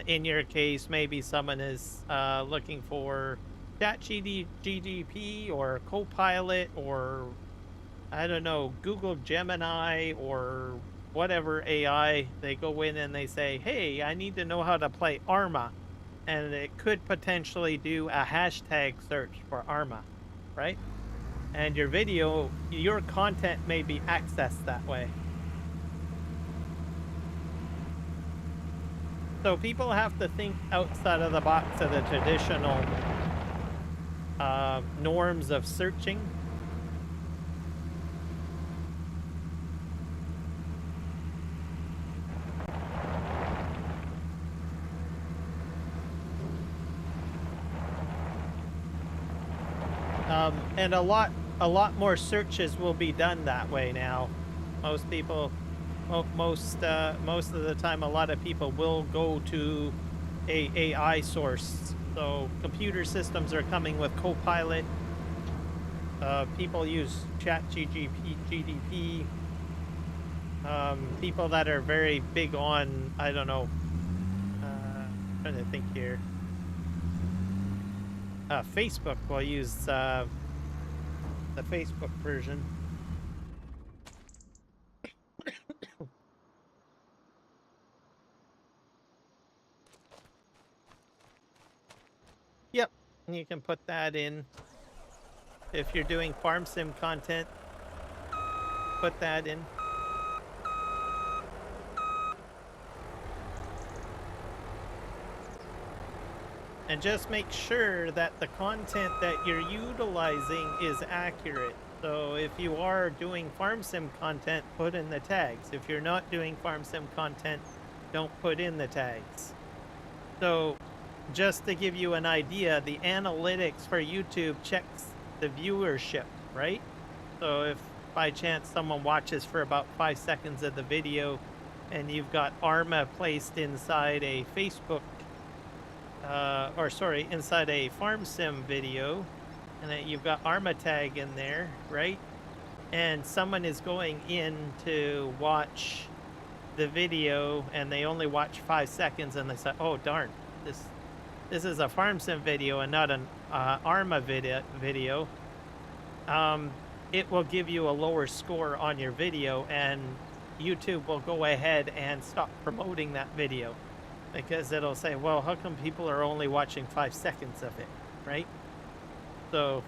In your case, maybe someone is looking for ChatGPT or Copilot or, I don't know, Google Gemini or whatever AI. They go in and they say, hey, I need to know how to play Arma. And it could potentially do a hashtag search for Arma, right? And your video, your content may be accessed that way. So people have to think outside of the box of the traditional norms of searching. And a lot more searches will be done that way now. Most people, most of the time, a lot of people will go to a AI source. So computer systems are coming with Copilot. People use ChatGPT. People that are very big on, I don't know, trying to think here. Facebook will use the Facebook version. Yep, and you can put that in. If you're doing farm sim content, put that in. And just make sure that the content that you're utilizing is accurate. So if you are doing farm sim content, put in the tags. If you're not doing farm sim content, don't put in the tags. So just to give you an idea, the analytics for YouTube checks the viewership, right? So if by chance someone watches for about 5 seconds of the video and you've got Arma placed inside a Facebook inside a farm sim video, and then you've got Arma tag in there, right? And someone is going in to watch the video and they only watch 5 seconds and they say, oh darn, this is a farm sim video and not an Arma video. It will give you a lower score on your video, and YouTube will go ahead and stop promoting that video. Because it'll say, well, how come people are only watching 5 seconds of it, right? So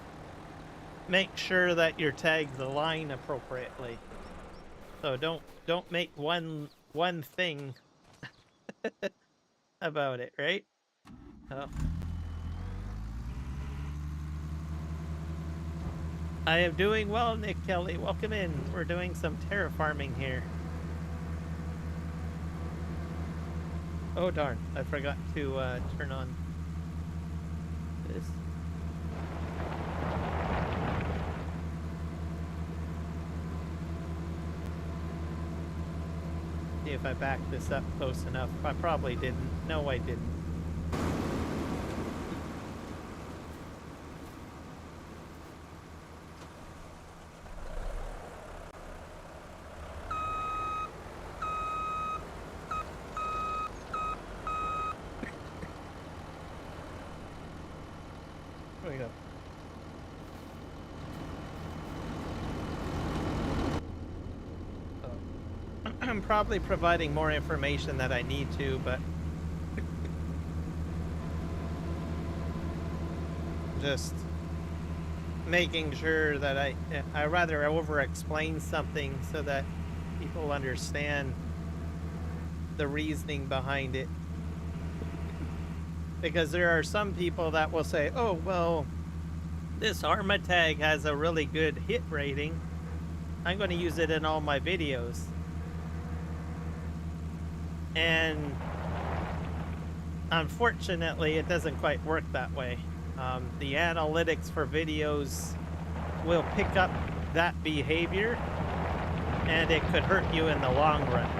make sure that your tags align appropriately. So don't make one thing about it, right? Oh. I am doing well, Nick Kelly. Welcome in. We're doing some terraforming here. Oh darn, I forgot to turn on this. See if I back this up close enough. I probably didn't. No, I didn't. There we go. I'm probably providing more information that I need to, but just making sure that I rather over-explain something so that people understand the reasoning behind it. Because there are some people that will say, oh, well, this Arma tag has a really good hit rating. I'm going to use it in all my videos. And unfortunately, it doesn't quite work that way. The analytics for videos will pick up that behavior, and it could hurt you in the long run.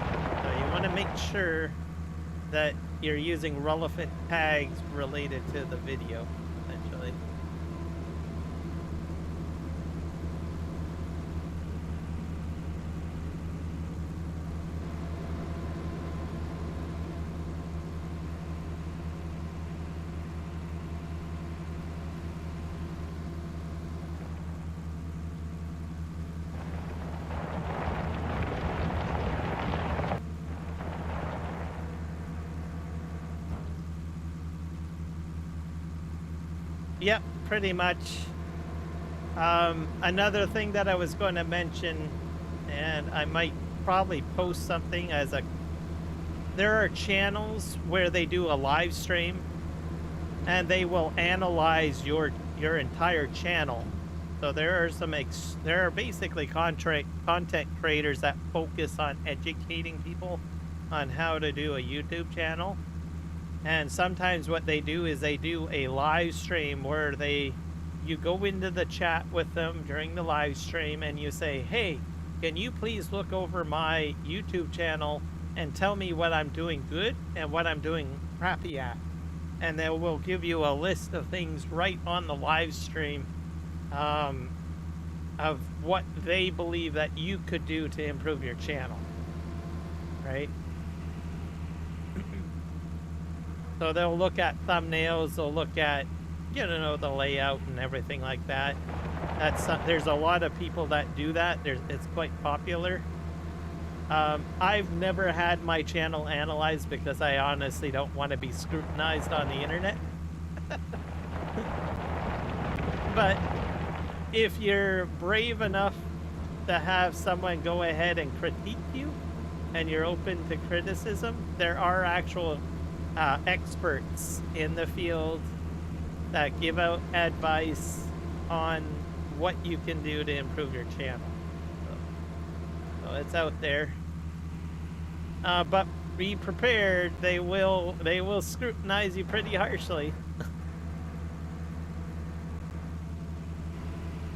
So you want to make sure that you're using relevant tags related to the video, essentially. Yep, pretty much. Another thing that I was going to mention, and I might probably post something as a, there are channels where they do a live stream and they will analyze your entire channel. So there are there are basically content creators that focus on educating people on how to do a YouTube channel. And sometimes what they do is they do a live stream where you go into the chat with them during the live stream and you say, "Hey, can you please look over my YouTube channel and tell me what I'm doing good and what I'm doing crappy at?" And they will give you a list of things right on the live stream, of what they believe that you could do to improve your channel, right? So they'll look at thumbnails, they'll look at, you know, the layout and everything like that. There's a lot of people that do that. It's quite popular. I've never had my channel analyzed because I honestly don't want to be scrutinized on the internet. But if you're brave enough to have someone go ahead and critique you and you're open to criticism, there are actual experts in the field that give out advice on what you can do to improve your channel. So it's out there. But be prepared, they will scrutinize you pretty harshly.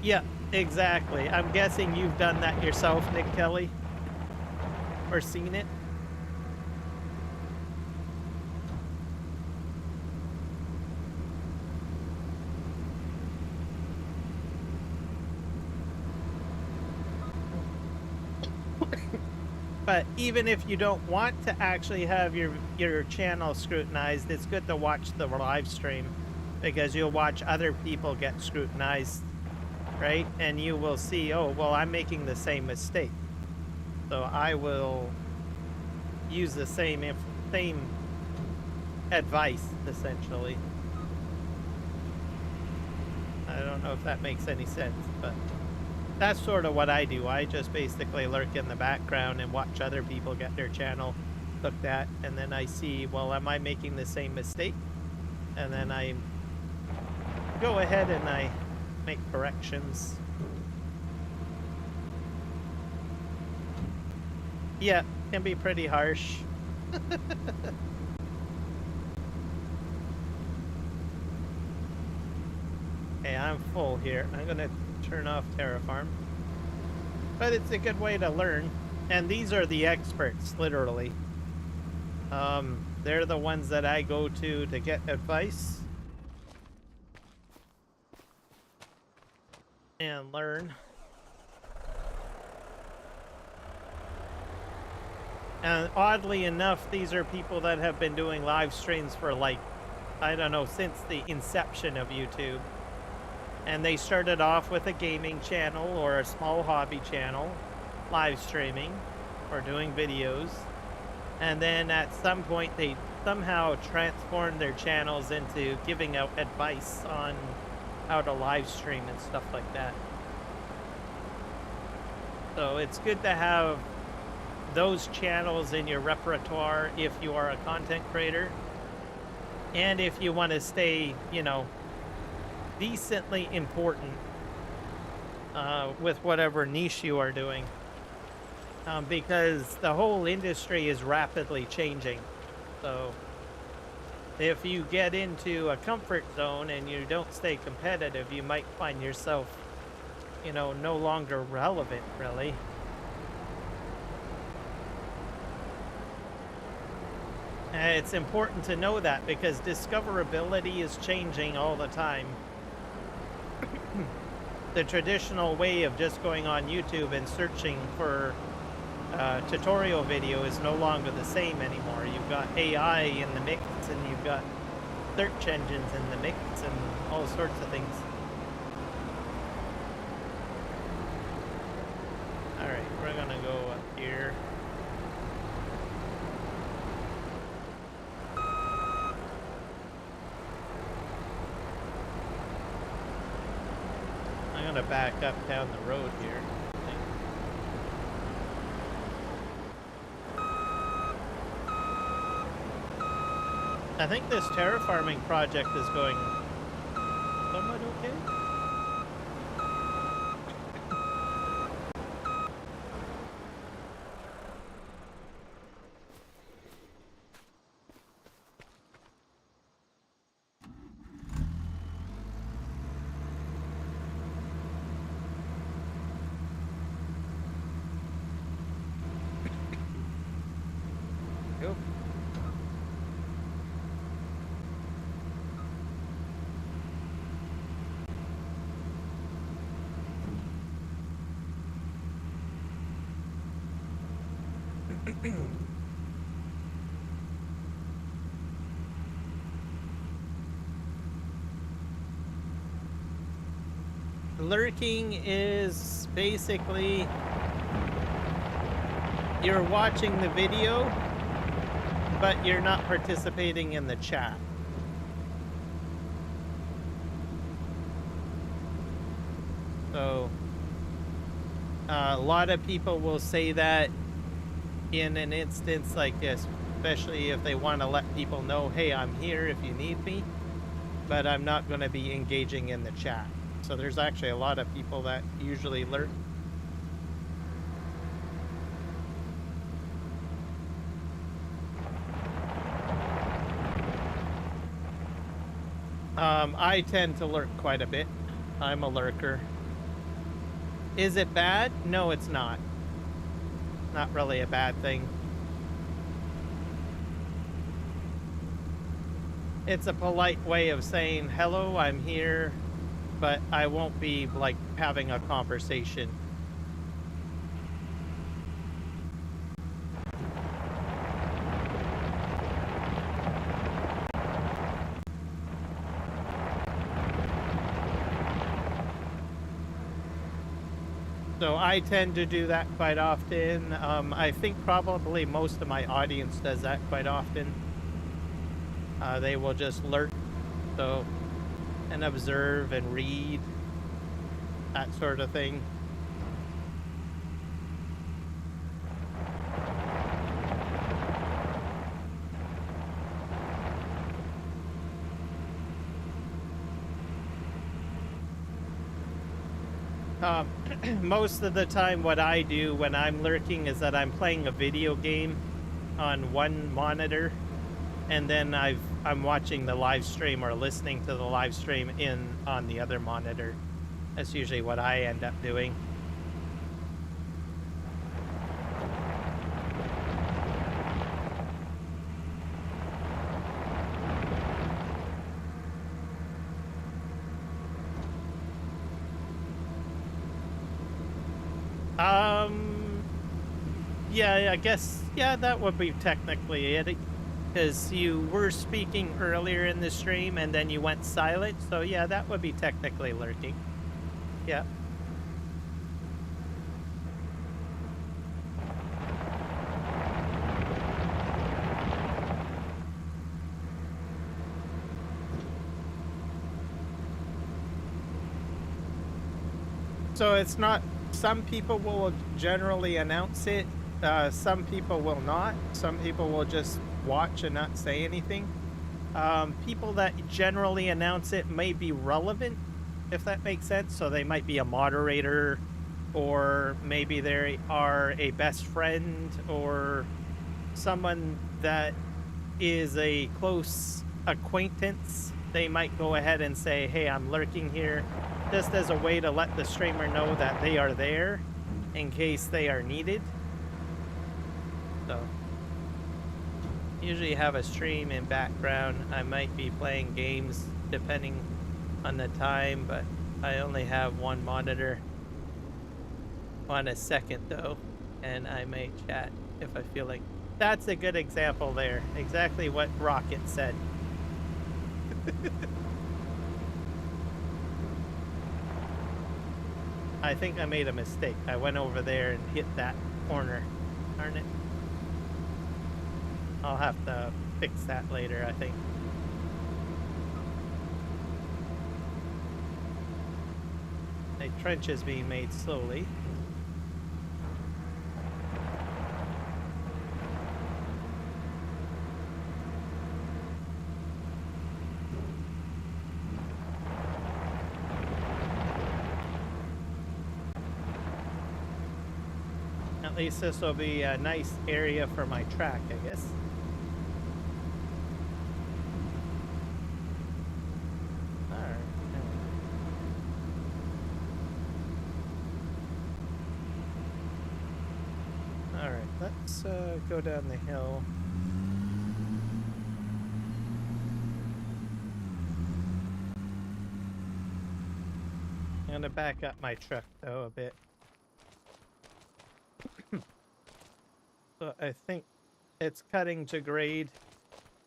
Yeah, exactly. I'm guessing you've done that yourself, Nick Kelly, or seen it. But even if you don't want to actually have your channel scrutinized, it's good to watch the live stream because you'll watch other people get scrutinized, right? And you will see, oh, well, I'm making the same mistake. So I will use the same advice, essentially. I don't know if that makes any sense, but that's sort of what I do. I just basically lurk in the background and watch other people get their channel looked at, and then I see, well, am I making the same mistake? And then I go ahead and I make corrections. Yeah, can be pretty harsh. Okay, I'm full here. I'm gonna turn off Terraform. But it's a good way to learn. And these are the experts, literally. They're the ones that I go to get advice. And learn. And oddly enough, these are people that have been doing live streams for, like, I don't know, since the inception of YouTube. And they started off with a gaming channel or a small hobby channel, live streaming or doing videos. And then at some point they somehow transformed their channels into giving out advice on how to live stream and stuff like that. So it's good to have those channels in your repertoire if you are a content creator. And if you want to stay, you know, decently important with whatever niche you are doing, because the whole industry is rapidly changing. So if you get into a comfort zone and you don't stay competitive, you might find yourself, you know, no longer relevant, really. And it's important to know that because discoverability is changing all the time. The traditional way of just going on YouTube and searching for tutorial video is no longer the same anymore. You've got AI in the mix, and you've got search engines in the mix, and all sorts of things. Alright, we're gonna go up here. gonna back up down the road here. I think this terraforming project is going somewhat okay. Go. Lurking is basically you're watching the video, but you're not participating in the chat. So a lot of people will say that in an instance like this, especially if they want to let people know, hey, I'm here if you need me, but I'm not going to be engaging in the chat. So there's actually a lot of people that usually lurk. I tend to lurk quite a bit. I'm a lurker. Is it bad? No, it's not. Not really a bad thing. It's a polite way of saying, hello, I'm here, but I won't be like having a conversation. So I tend to do that quite often. I think probably most of my audience does that quite often. They will just lurk, so, and observe and read, that sort of thing. Most of the time what I do when I'm lurking is that I'm playing a video game on one monitor, and then I'm watching the live stream or listening to the live stream on the other monitor. That's usually what I end up doing. Yeah, I guess, yeah, that would be technically it. Because you were speaking earlier in the stream and then you went silent, so yeah, that would be technically lurking. Yeah. So it's not, some people will generally announce it, some people will not. Some people will just watch and not say anything. People that generally announce it may be relevant, if that makes sense. So they might be a moderator, or maybe they are a best friend, or someone that is a close acquaintance. They might go ahead and say, hey, I'm lurking here, just as a way to let the streamer know that they are there in case they are needed. So usually have a stream in background. I might be playing games depending on the time, but I only have one monitor on a second though, and I may chat if I feel like. That's a good example there. Exactly what Rocket said. I think I made a mistake. I went over there and hit that corner. Darn it. I'll have to fix that later, I think. A trench is being made slowly. At least this will be a nice area for my track, I guess. Alright, let's go down the hill. I'm gonna back up my truck though a bit. So I think it's cutting to grade.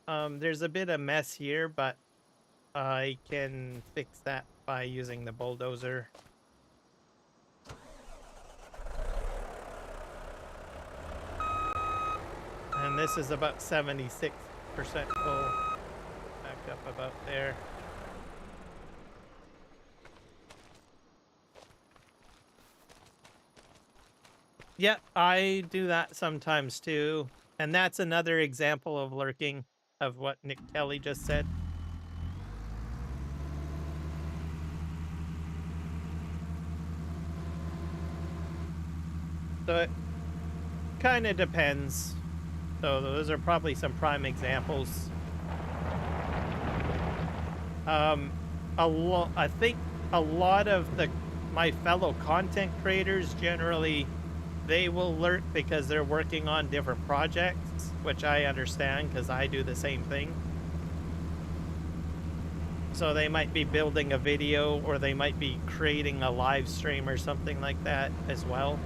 There's a bit of mess here, but I can fix that by using the bulldozer. And this is about 76% full. Back up about there. Yeah, I do that sometimes too. And that's another example of lurking, of what Nick Kelly just said. So it kind of depends. So those are probably some prime examples. I think a lot of my fellow content creators generally, they will lurk because they're working on different projects, which I understand because I do the same thing. So they might be building a video, or they might be creating a live stream or something like that as well.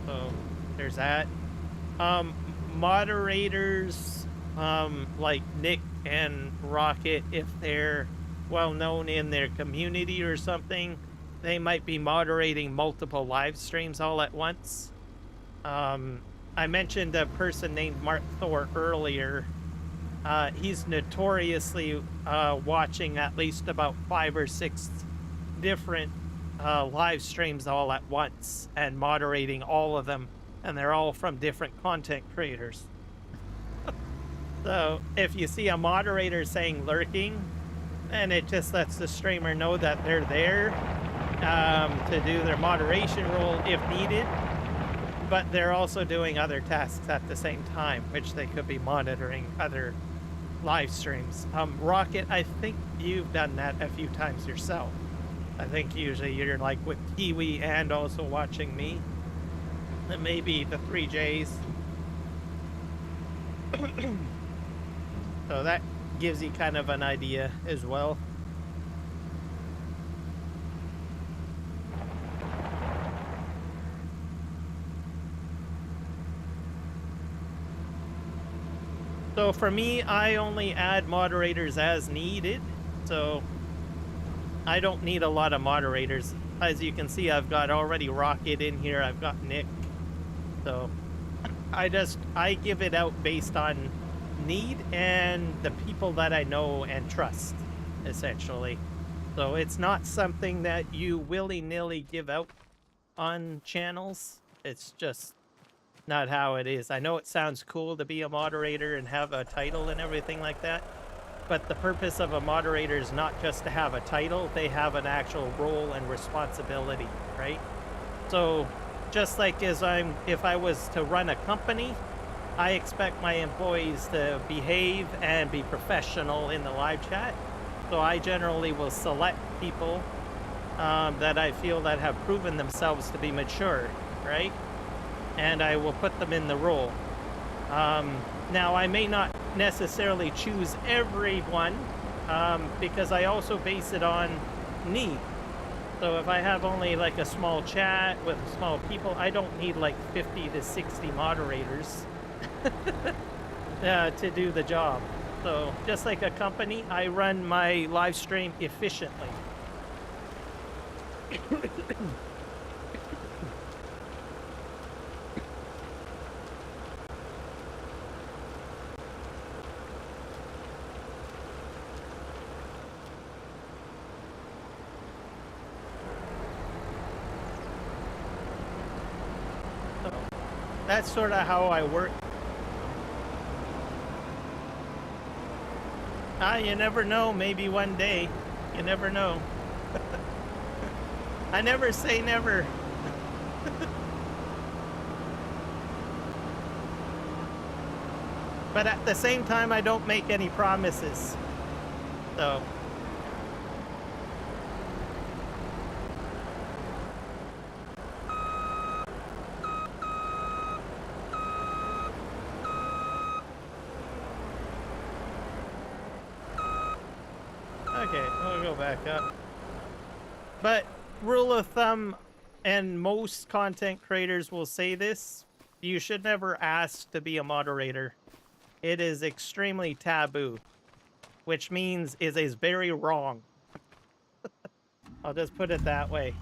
So there's that. Moderators like Nick and Rocket, if they're well known in their community or something, they might be moderating multiple live streams all at once. I mentioned a person named Mark Thor earlier. He's notoriously watching at least about 5 or 6 different live streams all at once and moderating all of them, and they're all from different content creators. So if you see a moderator saying lurking, and it just lets the streamer know that they're there to do their moderation role if needed, but they're also doing other tasks at the same time, which they could be monitoring other live streams. Rocket, I think you've done that a few times yourself. I think usually you're like with Kiwi and also watching me. And maybe the 3Js. So that gives you kind of an idea as well. So for me, I only add moderators as needed. So I don't need a lot of moderators. As you can see, I've got already Rocket in here. I've got Nick. So I give it out based on need and the people that I know and trust, essentially. So it's not something that you willy-nilly give out on channels. It's just not how it is. I know it sounds cool to be a moderator and have a title and everything like that, but the purpose of a moderator is not just to have a title. They have an actual role and responsibility, right? So just like if I was to run a company, I expect my employees to behave and be professional in the live chat. So I generally will select people that I feel that have proven themselves to be mature, right? And I will put them in the role. Now, I may not necessarily choose everyone because I also base it on need. So if I have only like a small chat with small people, I don't need like 50 to 60 moderators to do the job. So just like a company, I run my live stream efficiently. that's sort of how I work. You never know. Maybe one day. You never know. I never say never. But at the same time, I don't make any promises. So. Okay, we'll go back up. But rule of thumb, and most content creators will say this, you should never ask to be a moderator. It is extremely taboo, which means it is very wrong. I'll just put it that way.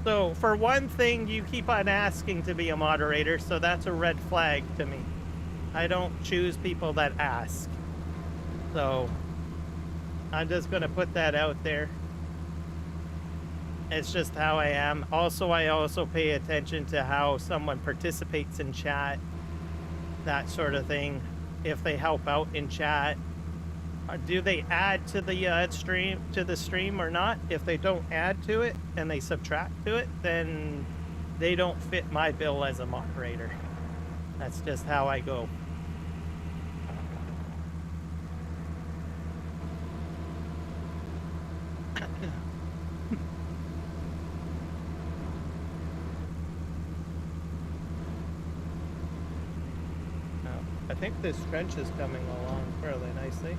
So, for one thing, you keep on asking to be a moderator, so that's a red flag to me. I don't choose people that ask. So, I'm just going to put that out there. It's just how I am. Also, I also pay attention to how someone participates in chat, that sort of thing. If they help out in chat, do they add to the stream or not? If they don't add to it and they subtract to it, then they don't fit my bill as a moderator. That's just how I go. I think this trench is coming along fairly nicely.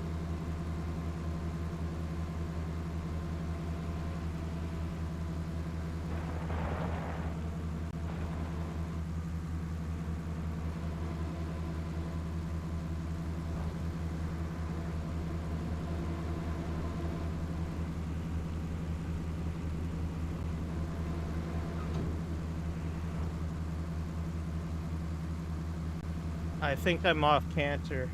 I think I'm off canter.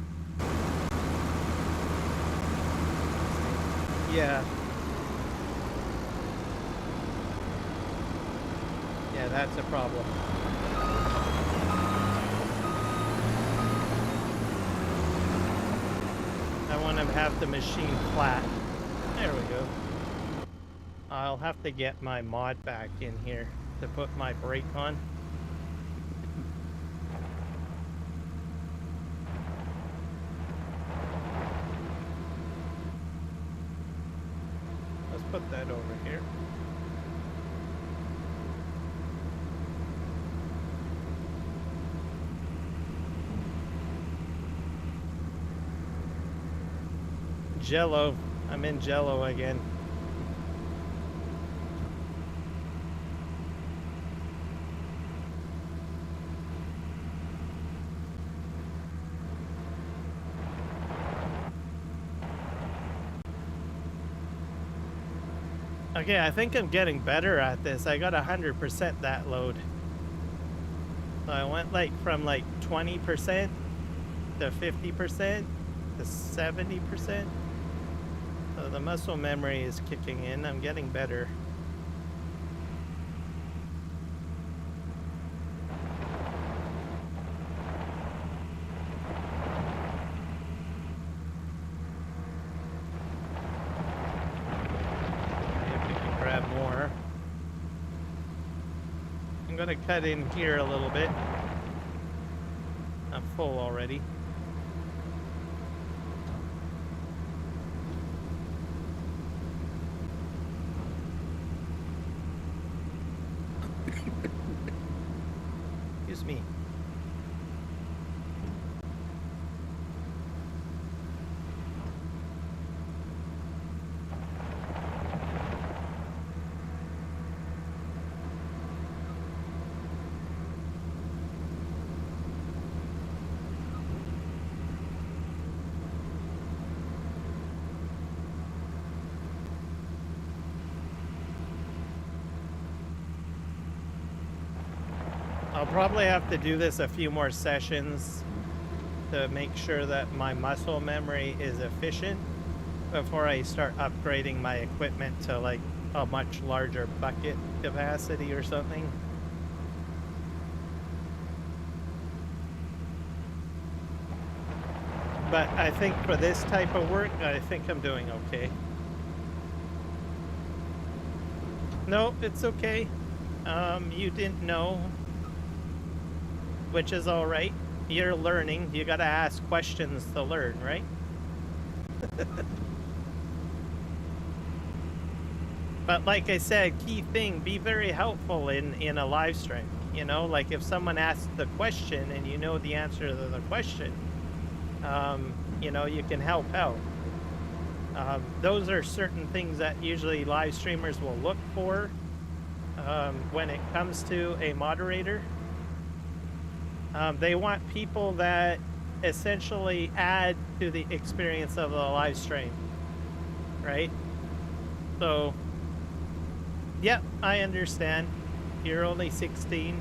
Yeah. Yeah, that's a problem. I want to have the machine flat. There we go. I'll have to get my mod back in here to put my brake on. Put that over here. Jello. I'm in Jello again. Okay, I think I'm getting better at this. I got 100% that load. So I went from 20% to 50% to 70%. So the muscle memory is kicking in. I'm getting better. I'm gonna cut in here a little bit. I'm full already. Excuse me. I'll probably have to do this a few more sessions to make sure that my muscle memory is efficient before I start upgrading my equipment to like a much larger bucket capacity or something. But I think for this type of work, I think I'm doing okay. No, it's okay. You didn't know, which is all right. You're learning. You gotta ask questions to learn, right? But like I said, key thing, be very helpful in a live stream. You know, like if someone asks the question and you know the answer to the question, you know, you can help out. Those are certain things that usually live streamers will look for when it comes to a moderator. They want people that essentially add to the experience of the live stream, right? So, yep, I understand. You're only 16.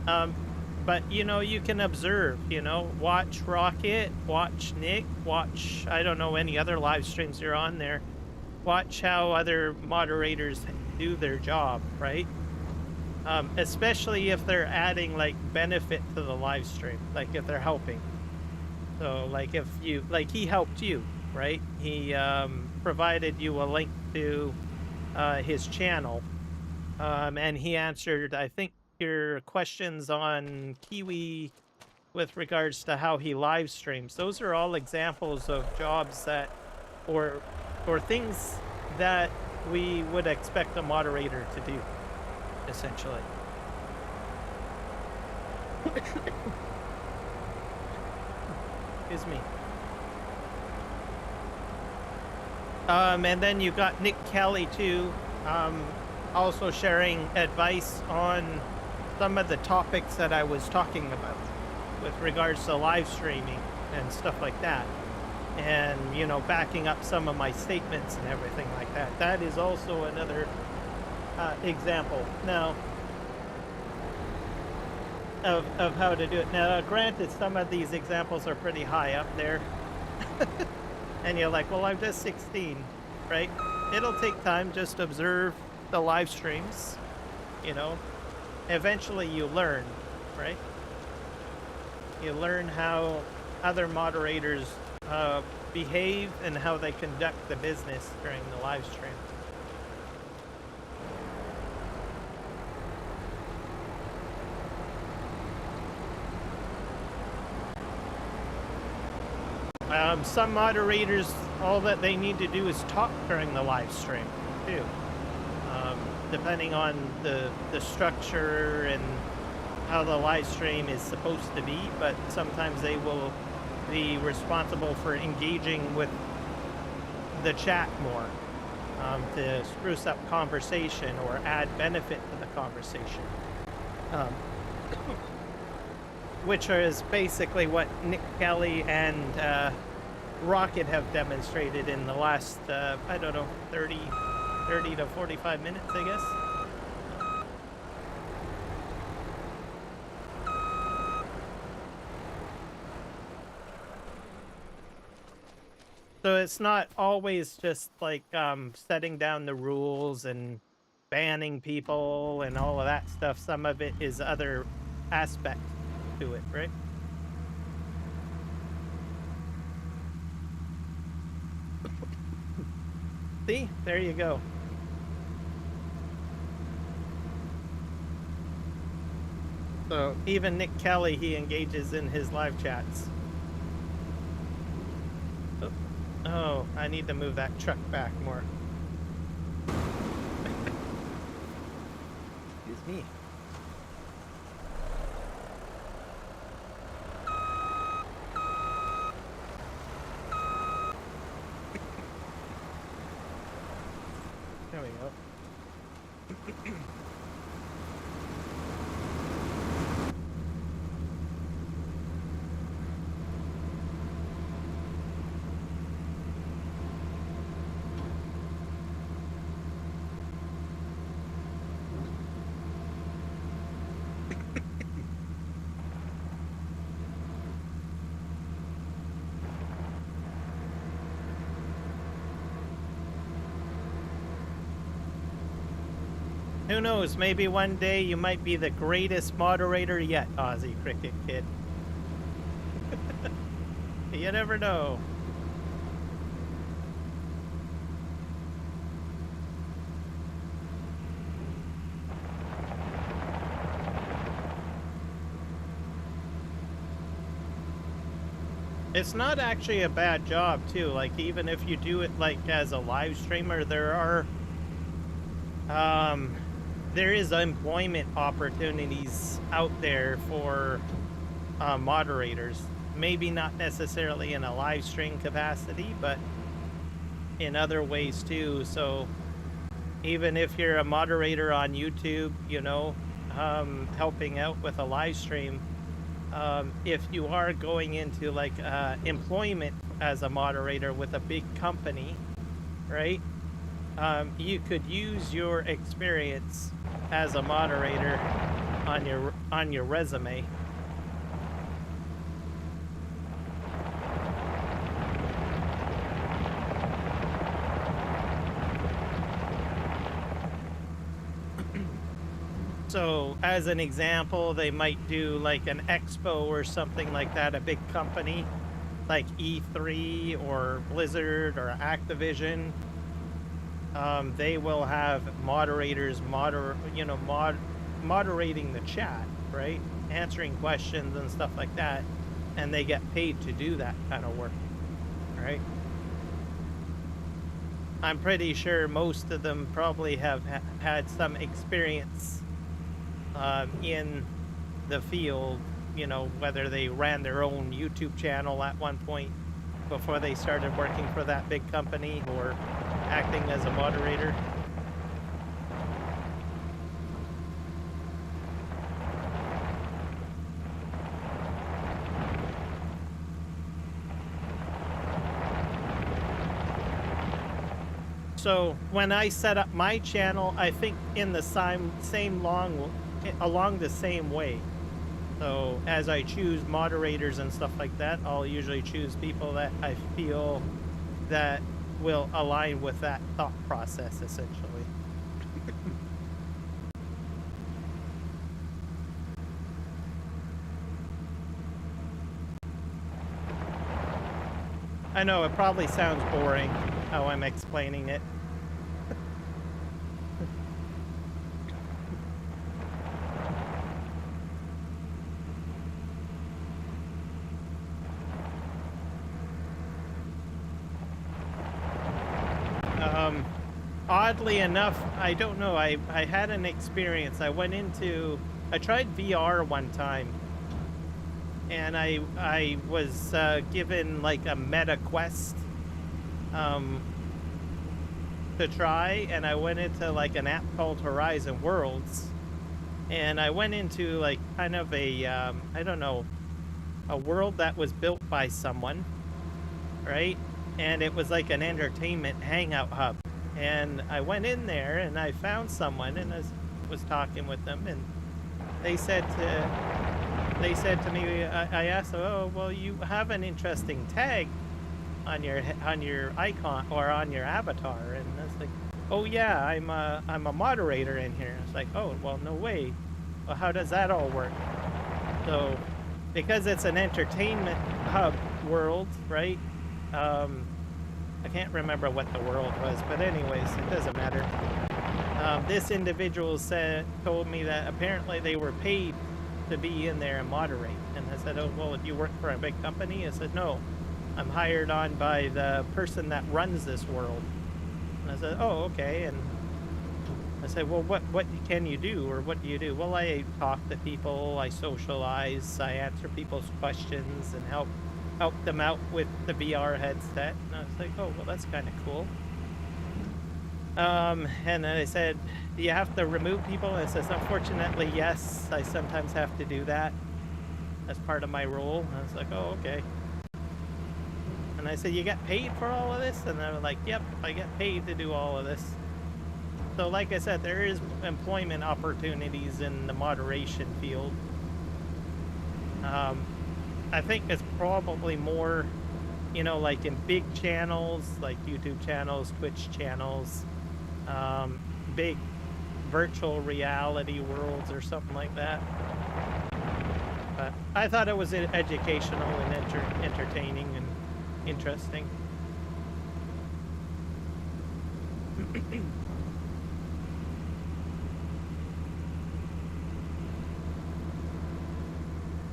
But, you know, you can observe, you know, watch Rocket, watch Nick, watch, I don't know, any other live streams you're on there. Watch how other moderators do their job, right? Especially if they're adding, like, benefit to the live stream, like, if they're helping. So, like, if you, like, he helped you, right? He provided you a link to his channel, and he answered, I think, your questions on Kiwi with regards to how he live streams. Those are all examples of jobs that, or things that we would expect a moderator to do, essentially. Excuse me. And then you got Nick Kelly too, also sharing advice on some of the topics that I was talking about with regards to live streaming and stuff like that. And, you know, backing up some of my statements and everything like that. That is also another example now of how to do it. Now, granted, some of these examples are pretty high up there. And you're like, well, I'm just 16, right? It'll take time. Just observe the live streams, you know. Eventually you learn, right? You learn how other moderators behave and how they conduct the business during the live stream. Some moderators, all that they need to do is talk during the live stream, too. Depending on the structure and how the live stream is supposed to be, but sometimes they will be responsible for engaging with the chat more, to spruce up conversation or add benefit to the conversation. Which is basically what Nick Kelly and Rocket have demonstrated in the last, I don't know, 30 to 45 minutes, I guess. So it's not always just like setting down the rules and banning people and all of that stuff. Some of it is other aspects to it, right? See, there you go. So even Nick Kelly, he engages in his live chats. Oh, I need to move that truck back more. Excuse me. There we go. Who knows? Maybe one day you might be the greatest moderator yet, Aussie Cricket Kid. You never know. It's not actually a bad job too. Like even if you do it like as a live streamer, there is employment opportunities out there for moderators. Maybe not necessarily in a live stream capacity, but in other ways too. So even if you're a moderator on YouTube, you know, helping out with a live stream, if you are going into like employment as a moderator with a big company, right? You could use your experience as a moderator on your resume. So as an example, they might do like an expo or something like that, a big company like E3 or Blizzard or Activision. They will have moderators moderating the chat, right? Answering questions and stuff like that. And they get paid to do that kind of work, right? I'm pretty sure most of them probably have had some experience in the field, you know, whether they ran their own YouTube channel at one point before they started working for that big company or acting as a moderator. So when I set up my channel, I think in the along the same way. So as I choose moderators and stuff like that, I'll usually choose people that I feel that will align with that thought process, essentially. I know it probably sounds boring how I'm explaining it. Oddly enough, I don't know, I had an experience. I tried VR one time, and I was given like a meta quest to try, and I went into like an app called Horizon Worlds, and I went into like kind of a I don't know, a world that was built by someone, right? And it was like an entertainment hangout hub. And I went in there and I found someone, and I was talking with them, and they said to me, I asked them, oh, well, you have an interesting tag on your icon or on your avatar. And I was like, oh yeah, I'm a moderator in here. I was like, oh, well, no way. Well, how does that all work? So because it's an entertainment hub world, right? I can't remember what the world was, but anyways, it doesn't matter. This individual told me that apparently they were paid to be in there and moderate. And I said, oh, well, do you work for a big company? I said, no, I'm hired on by the person that runs this world. And I said, oh, okay. And I said, well, what can you do, or what do you do? Well, I talk to people, I socialize, I answer people's questions and help them out with the VR headset. And I was like, oh, well, that's kind of cool. And then I said, do you have to remove people? And it says, unfortunately, yes, I sometimes have to do that as part of my role. And I was like, oh, okay. And I said, you get paid for all of this? And they were like, yep, I get paid to do all of this. So like I said, there is employment opportunities in the moderation field. I think it's probably more, you know, like in big channels, like YouTube channels, Twitch channels, big virtual reality worlds or something like that. But I thought it was educational and entertaining and interesting.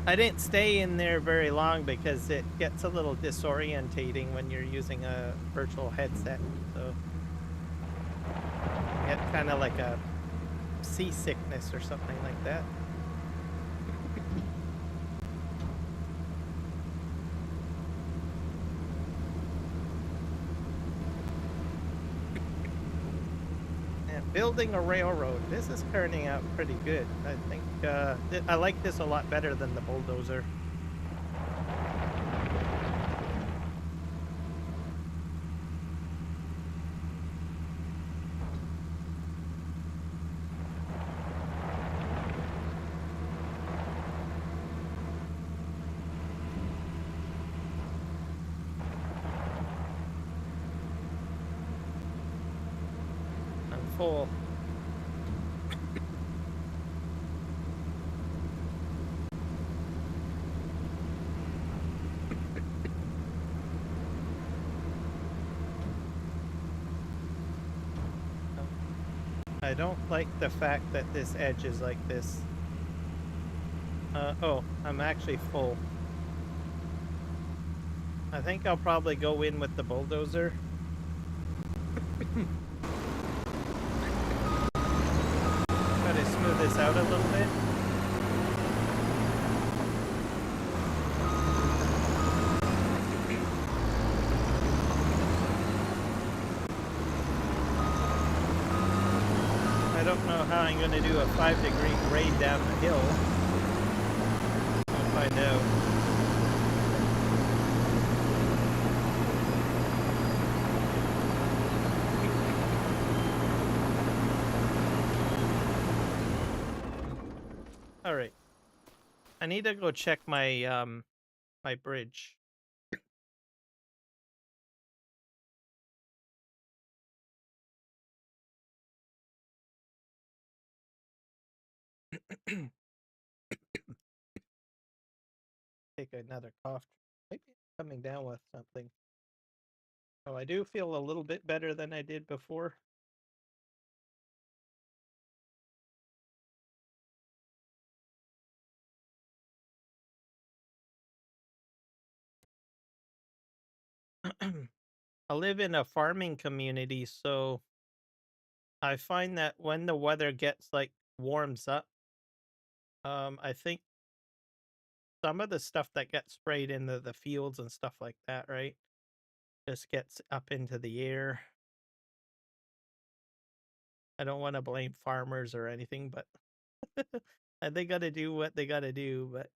I didn't stay in there very long because it gets a little disorientating when you're using a virtual headset. So you get kind of like a seasickness or something like that. And building a railroad. This is turning out pretty good. I think I like this a lot better than the bulldozer. Full. I don't like the fact that this edge is like this. Oh, I'm actually full. I think I'll probably go in with the bulldozer. Try to smooth this out a little bit. I don't know how I'm going to do a 5-degree grade down the hill. We'll find out. All right. I need to go check my my bridge. Take another cough. Maybe I'm coming down with something. Oh, I do feel a little bit better than I did before. I live in a farming community, so I find that when the weather gets like warms up, I think some of the stuff that gets sprayed into the fields and stuff like that, right, just gets up into the air. I don't want to blame farmers or anything, but they got to do what they got to do. But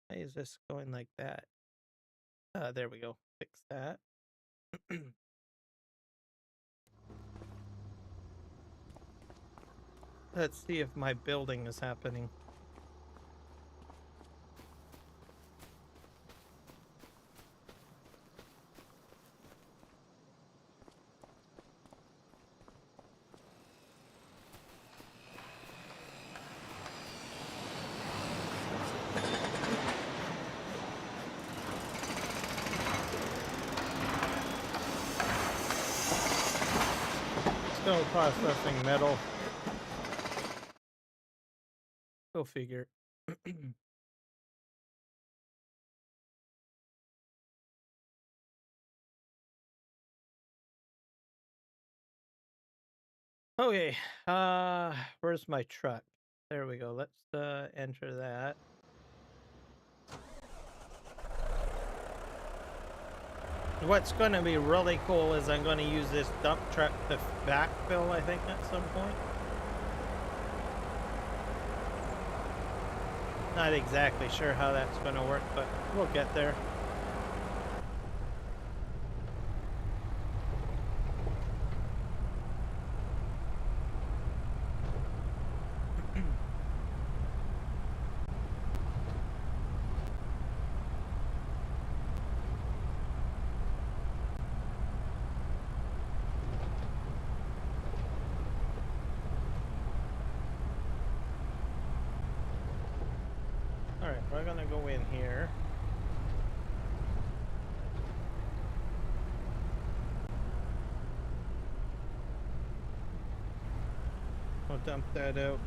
why is this going like that? There we go. Fix that. Let's see if my building is happening. Still processing metal. Go figure. Okay, where's my truck? There we go. Let's enter that. What's going to be really cool is I'm going to use this dump truck to backfill, I think, at some point. Not exactly sure how that's going to work, but we'll get there. Alright, we're gonna go in here. We'll dump that out.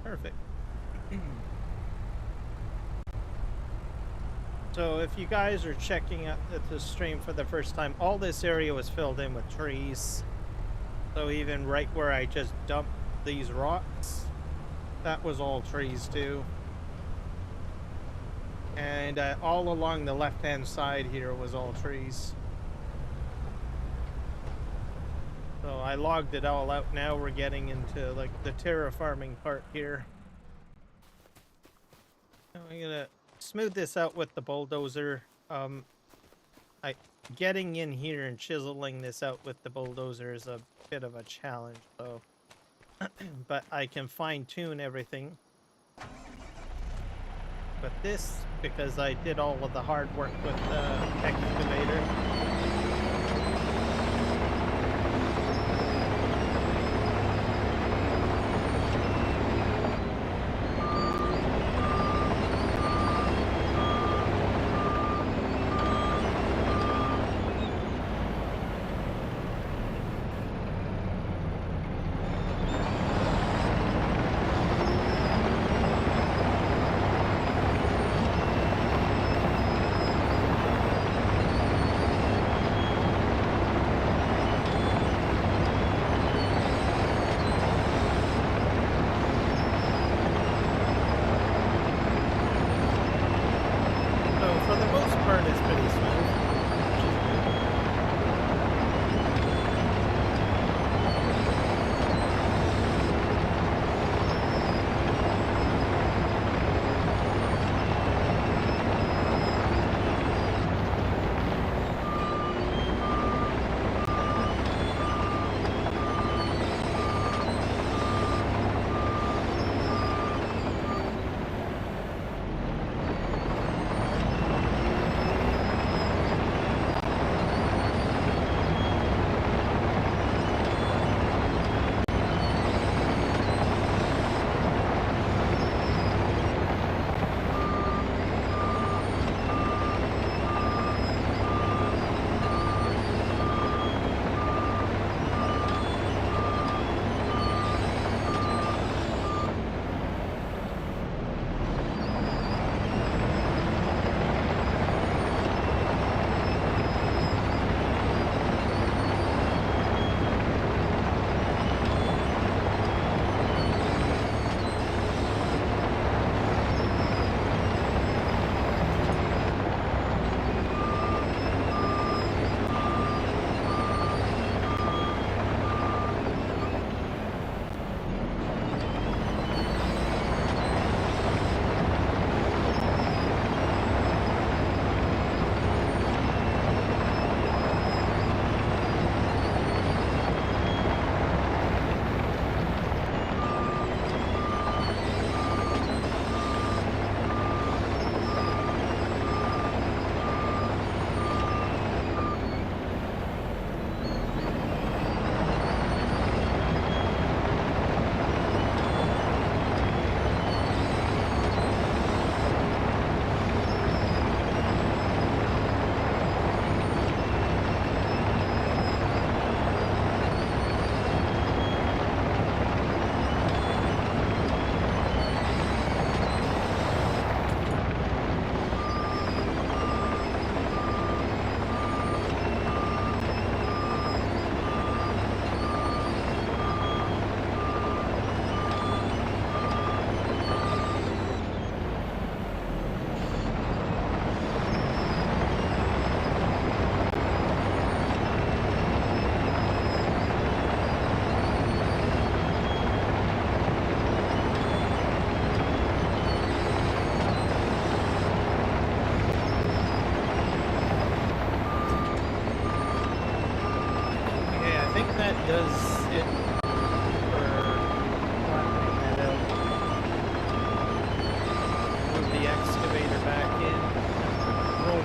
Perfect. So if you guys are checking out the stream for the first time, all this area was filled in with trees. So even right where I just dumped these rocks, that was all trees too. And all along the left-hand side here was all trees. So I logged it all out. Now we're getting into like the terraforming part here. I'm gonna smooth this out with the bulldozer. Getting in here and chiseling this out with the bulldozer is a bit of a challenge, though. But I can fine-tune everything. But this, because I did all of the hard work with the excavator.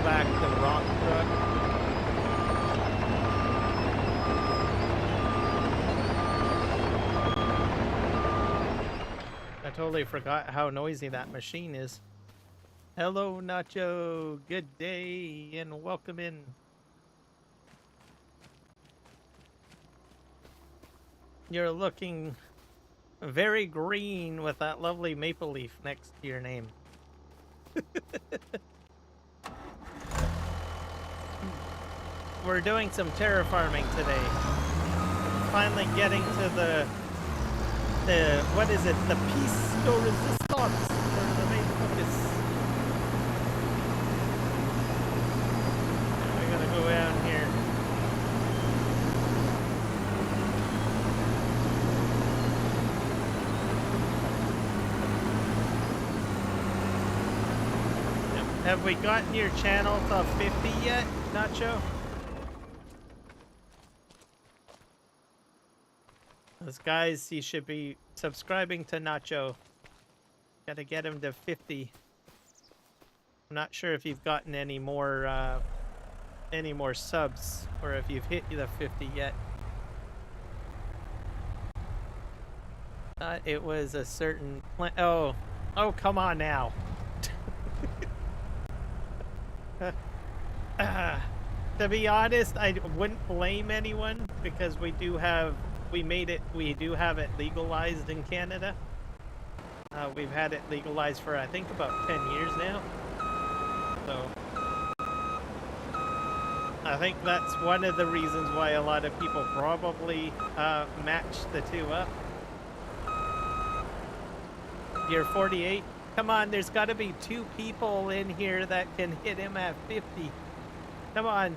back the rock truck. I totally forgot how noisy that machine is. Hello, Nacho. Good day and welcome in. You're looking very green with that lovely maple leaf next to your name. We're doing some terraforming today. Finally getting to the what is it? The piece de resistance, or the main focus. We're gonna go down here. Have we gotten your channel to 50 yet, Nacho? Those guys, you should be subscribing to Nacho. Gotta get him to 50. I'm not sure if you've gotten any more subs, or if you've hit the 50 yet. It was a certain oh, come on now. To be honest, I wouldn't blame anyone because we do have it legalized in Canada. We've had it legalized for I think about 10 years now. So I think that's one of the reasons why a lot of people probably match the two up. You're 48? Come on, there's got to be 2 people in here that can hit him at 50. Come on.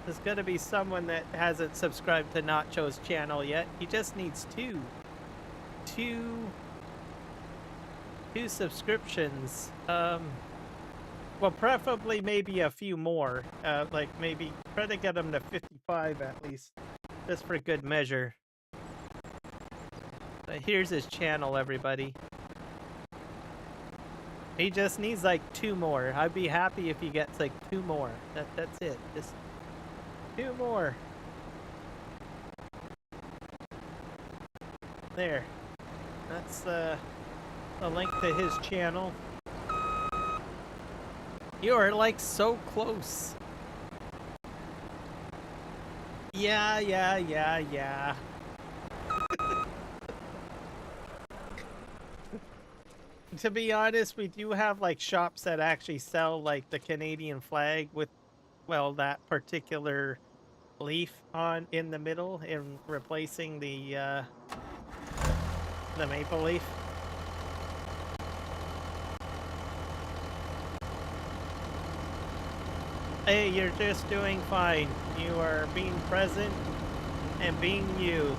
There's got to be someone that hasn't subscribed to Nacho's channel yet. He just needs 2. Two subscriptions. Well, preferably maybe a few more. Like maybe try to get him to 55 at least. Just for good measure. Here's his channel, everybody. He just needs like 2 more. I'd be happy if he gets like 2 more. That's it. Just 2 more. There. That's a link to his channel. You are like so close. Yeah. To be honest, we do have like shops that actually sell like the Canadian flag with, well, that particular leaf on in the middle and replacing the maple leaf. Hey, you're just doing fine. You are being present and being you.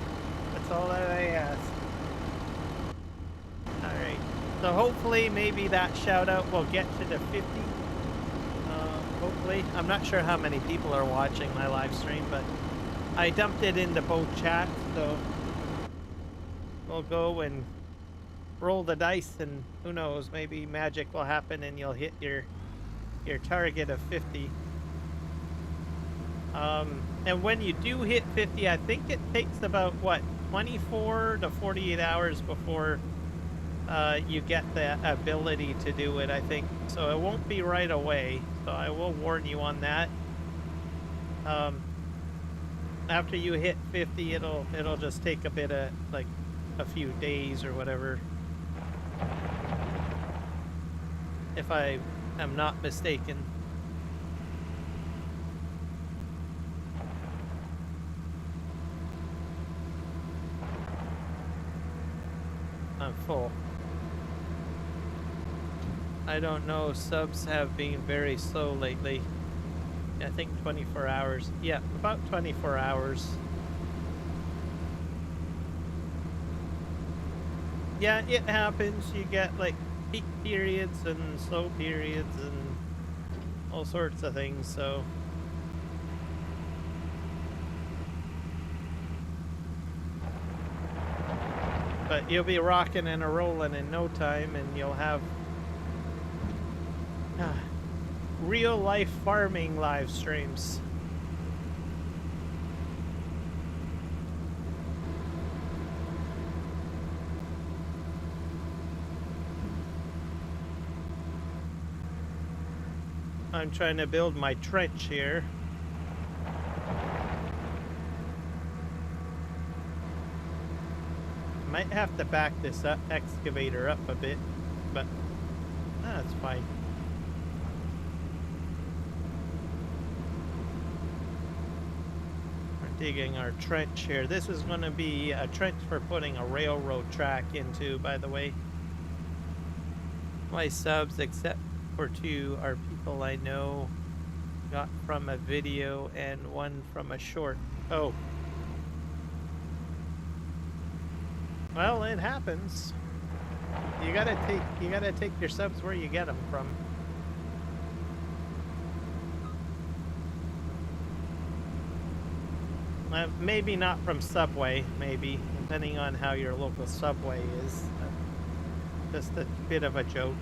That's all that I ask. Alright. So hopefully maybe that shout out will get you to 50. Hopefully. I'm not sure how many people are watching my live stream, but I dumped it into both chats, so we'll go and roll the dice and who knows, maybe magic will happen and you'll hit your target of 50. And when you do hit 50, I think it takes about, what, 24 to 48 hours before you get the ability to do it, I think. So it won't be right away, so I will warn you on that. After you hit 50, it'll just take a bit of, like, a few days or whatever. If I am not mistaken. I'm full. I don't know, subs have been very slow lately. I think 24 hours. Yeah, about 24 hours. Yeah, it happens. You get like peak periods and slow periods and all sorts of things, so. But you'll be rocking and a rolling in no time, and you'll have real life farming live streams. I'm trying to build my trench here. Might have to back this excavator up a bit, but that's fine. We're digging our trench here. This is going to be a trench for putting a railroad track into, by the way. My subs, except for 2, are people I know, got from a video and 1 from a short. Oh. Well, it happens. You gotta take your subs where you get them from. Maybe not from Subway, maybe, depending on how your local Subway is. Just a bit of a joke.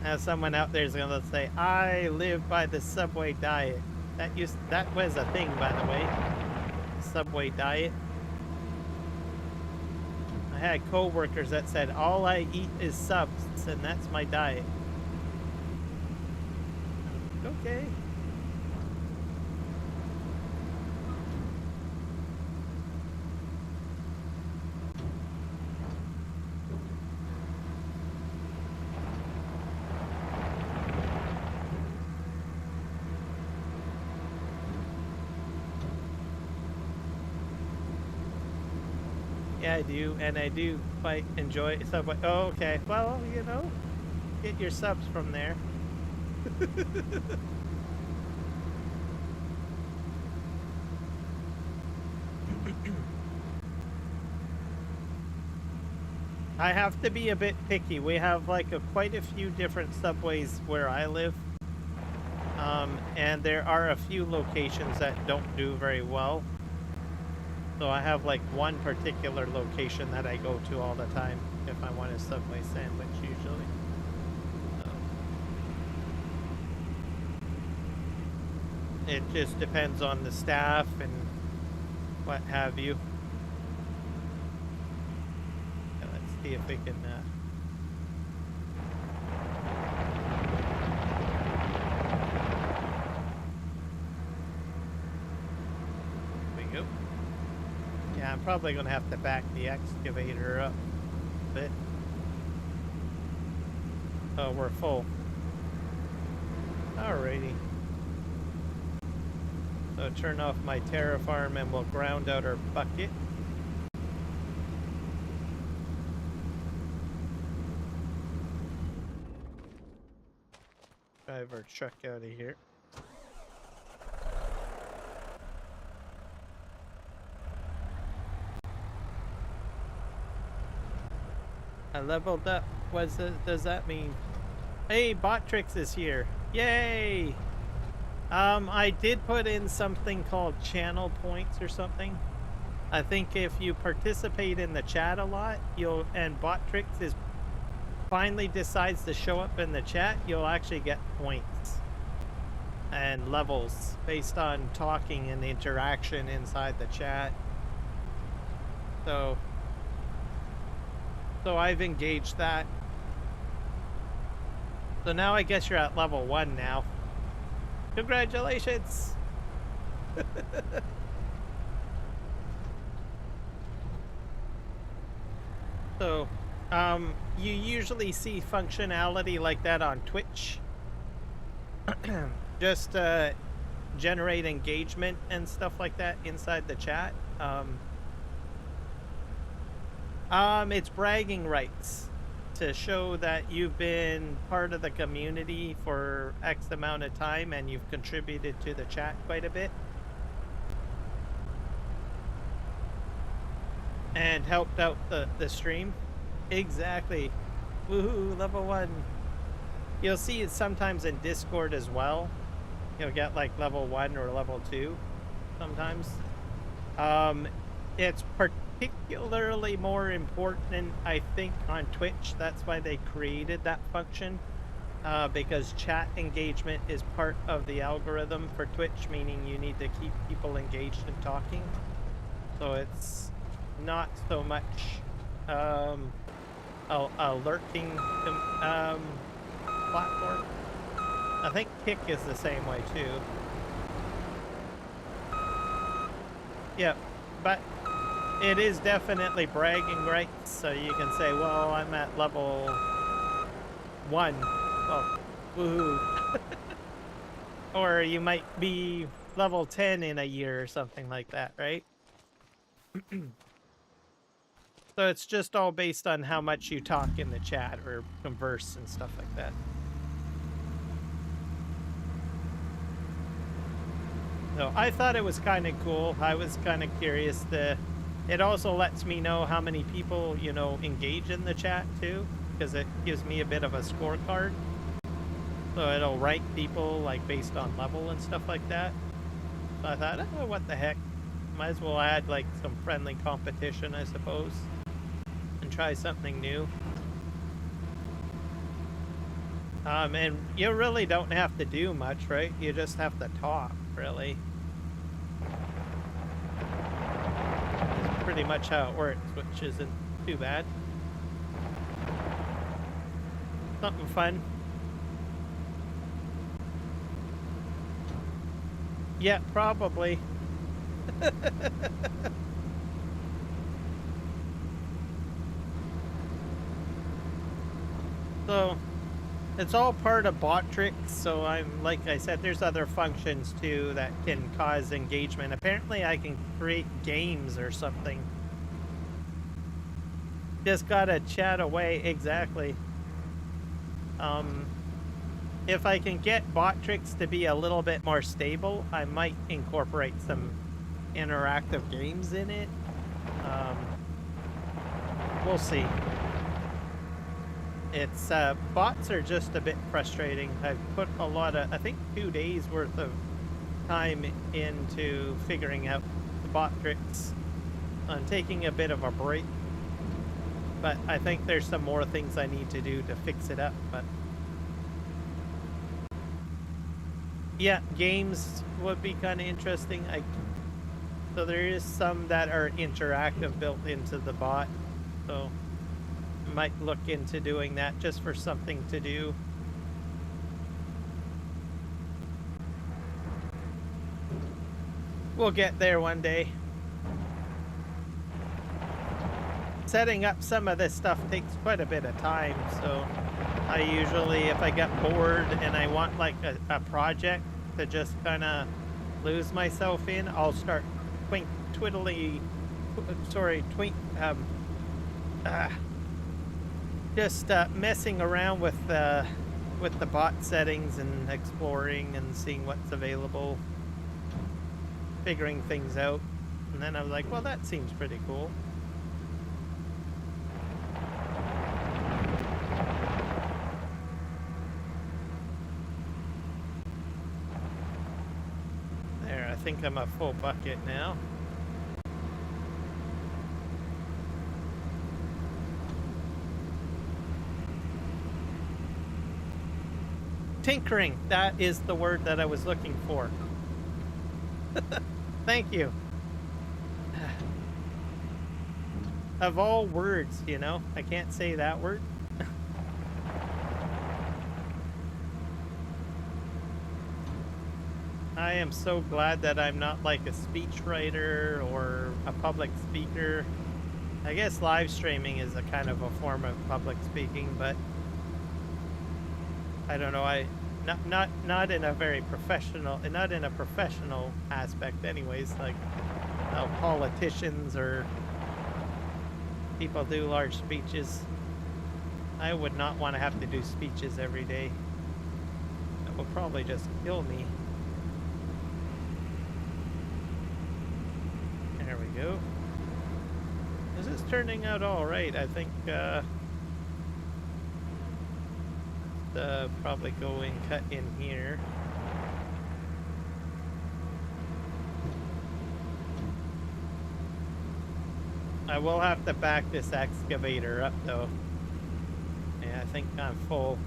Now someone out there is gonna say, I live by the Subway diet. That was a thing, by the way. Subway diet. I had co-workers that said all I eat is subs and that's my diet. Okay. Yeah, I do, and I do quite enjoy Subway. Oh, okay. Well, you know, get your subs from there. I have to be a bit picky. We have like quite a few different Subways where I live. And there are a few locations that don't do very well. So I have like one particular location that I go to all the time if I want a Subway sandwich usually. It just depends on the staff and what have you. Let's see if we can I'm probably going to have to back the excavator up a bit. Oh, we're full. Alrighty. So turn off my terraform and we'll ground out our bucket. Drive our truck out of here. I leveled up. What does that mean? Hey, Botrix is here. Yay! I did put in something called channel points or something. I think if you participate in the chat a lot, and Botrix finally decides to show up in the chat, you'll actually get points and levels based on talking and interaction inside the chat. So I've engaged that. So now I guess you're at level 1 now. Congratulations! So, you usually see functionality like that on Twitch. Just generate engagement and stuff like that inside the chat. It's bragging rights to show that you've been part of the community for X amount of time and you've contributed to the chat quite a bit. And helped out the stream. Exactly. Woohoo, level 1. You'll see it sometimes in Discord as well. You'll get like level 1 or level 2 sometimes. It's particularly more important, I think, on Twitch. That's why they created that function. Because chat engagement is part of the algorithm for Twitch, meaning you need to keep people engaged and talking. So it's not so much a lurking platform. I think Kick is the same way too. Yeah, but it is definitely bragging rights, so you can say, well, I'm at level 1. Well, woohoo. Or you might be level 10 in a year or something like that, right? So it's just all based on how much you talk in the chat or converse and stuff like that. So I thought it was kind of cool. I was kind of curious. It also lets me know how many people, you know, engage in the chat too, because it gives me a bit of a scorecard. So it'll rank people like based on level and stuff like that. So I thought, oh, what the heck? Might as well add like some friendly competition, I suppose, and try something new. And you really don't have to do much, right? You just have to talk, really. That's pretty much how it works, which isn't too bad. Something fun. Yeah, probably. So it's all part of bot tricks. So I'm, like I said, there's other functions too that can cause engagement. Apparently I can create games or something. Just gotta chat away. Exactly. If I can get bot tricks to be a little bit more stable, I might incorporate some interactive games in it. We'll see. It's bots are just a bit frustrating. I've put a lot of, I think 2 days worth of time into figuring out the bot tricks. I'm taking a bit of a break, but I think there's some more things I need to do to fix it up. But yeah, games would be kind of interesting. So there is some that are interactive built into the bot. So I might look into doing that just for something to do. We'll get there one day. Setting up some of this stuff takes quite a bit of time, so I usually, if I get bored and I want like a project to just kind of lose myself in, I'll start messing around with the bot settings and exploring and seeing what's available, figuring things out, and then I was like, well, that seems pretty cool. I think I'm a full bucket now. Tinkering, that is the word that I was looking for. Thank you. Of all words, you know, I can't say that word. I am so glad that I'm not like a speechwriter or a public speaker. I guess live streaming is a kind of a form of public speaking, but I don't know. Not in a very professional, and not in a professional aspect, anyways. Like politicians or people do large speeches. I would not want to have to do speeches every day. That will probably just kill me. Go. This is turning out all right. I think probably go and cut in here. I I will have to back this excavator up though. Yeah, I think I'm full.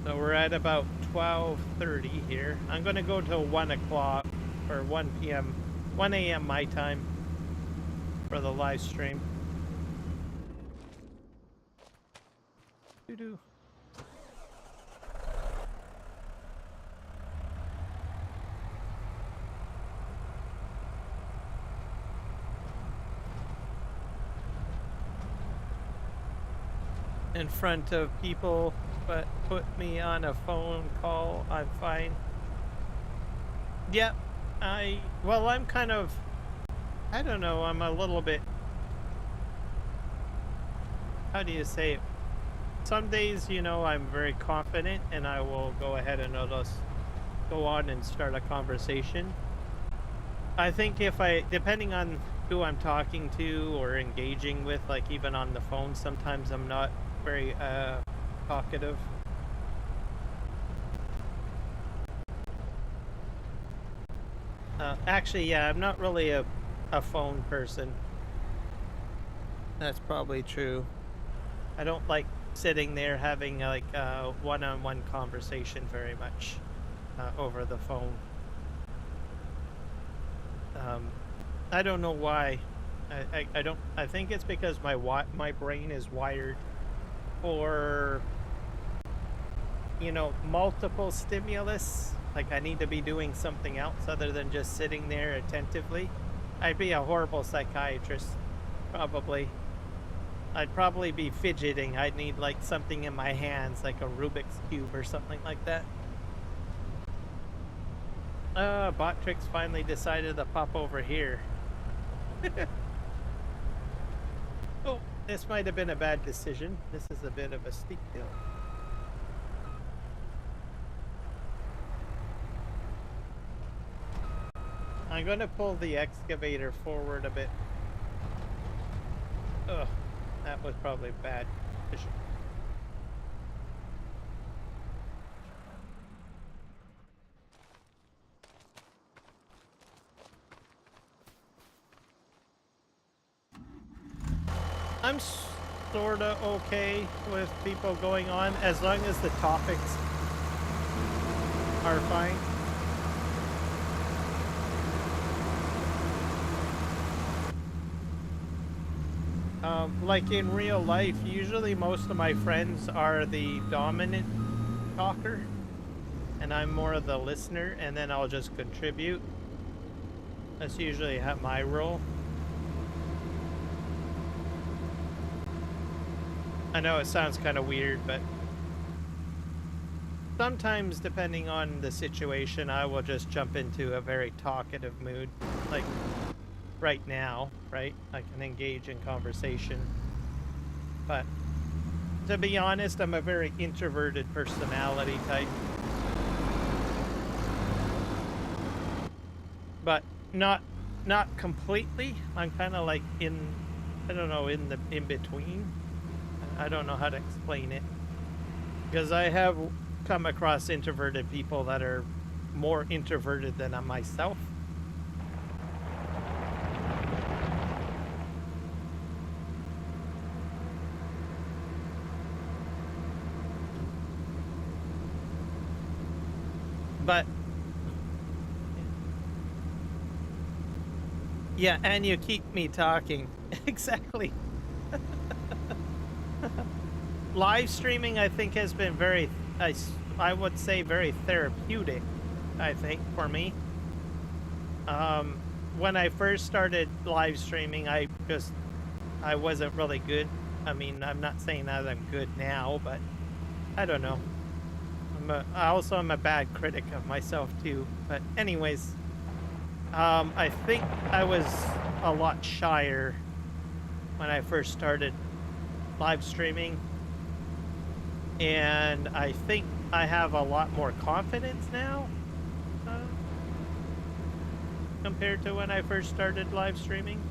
So we're at about 12:30 here. I'm gonna go till 1 o'clock or 1 p.m. 1 a.m. my time for the live stream. Doo-doo. In front of people, but put me on a phone call, I'm fine. Yep, well, I'm kind of, I don't know, I'm a little bit, how do you say it? Some days, you know, I'm very confident and I will go ahead and I'll just go on and start a conversation. I think if depending on who I'm talking to or engaging with, like even on the phone, sometimes I'm not very talkative. Actually, yeah, I'm not really a phone person. That's probably true. I don't like sitting there having like a one-on-one conversation very much over the phone. I don't know why. I think it's because my brain is wired for, you know, multiple stimulus. Like I need to be doing something else other than just sitting there attentively. I'd be a horrible psychiatrist, probably. I'd probably be fidgeting. I'd need like something in my hands, like a Rubik's Cube or something like that. Botrix finally decided to pop over here. Oh, this might have been a bad decision. This is a bit of a steep hill. I'm gonna pull the excavator forward a bit. Ugh, that was probably bad decision. I'm sorta okay with people going on as long as the topics are fine. Like in real life, usually most of my friends are the dominant talker, and I'm more of the listener, and then I'll just contribute. That's usually my role. I know it sounds kind of weird, but sometimes, depending on the situation, I will just jump into a very talkative mood. Like right now, right? I can engage in conversation. But to be honest, I'm a very introverted personality type. But not completely. I'm kind of like I don't know, in between. I don't know how to explain it. Because I have come across introverted people that are more introverted than I'm myself. But yeah, and you keep me talking. Exactly. Live streaming, I think, has been very, I would say, very therapeutic, I think, for me. When I first started live streaming, I wasn't really good. I mean, I'm not saying that I'm good now, but I don't know. I also am a bad critic of myself too. But anyways, I think I was a lot shyer when I first started live streaming, and I think I have a lot more confidence now compared to when I first started live streaming.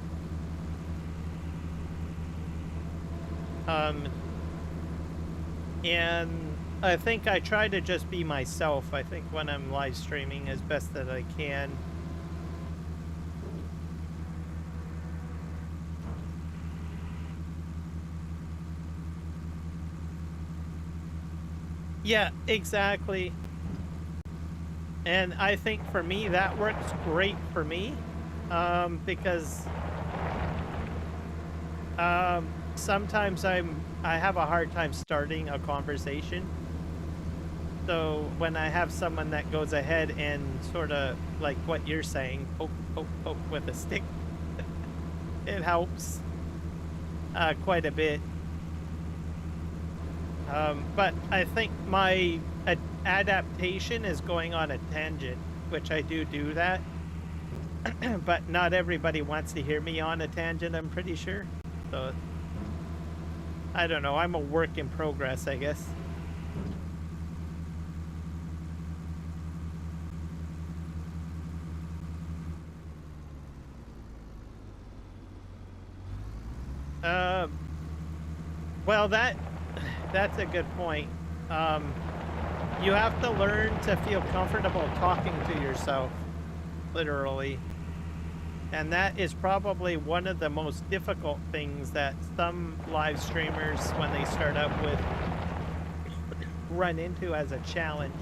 And I think I try to just be myself. I think when I'm live streaming as best that I can. Yeah, exactly. And I think for me, that works great for me, because sometimes I have a hard time starting a conversation. So when I have someone that goes ahead and sort of like what you're saying, poke, poke, poke with a stick, it helps quite a bit. But I think my adaptation is going on a tangent, which I do that. But not everybody wants to hear me on a tangent, I'm pretty sure. So I don't know. I'm a work in progress, I guess. Well, that's a good point. You have to learn to feel comfortable talking to yourself, literally. And that is probably one of the most difficult things that some live streamers, when they start out with, run into as a challenge.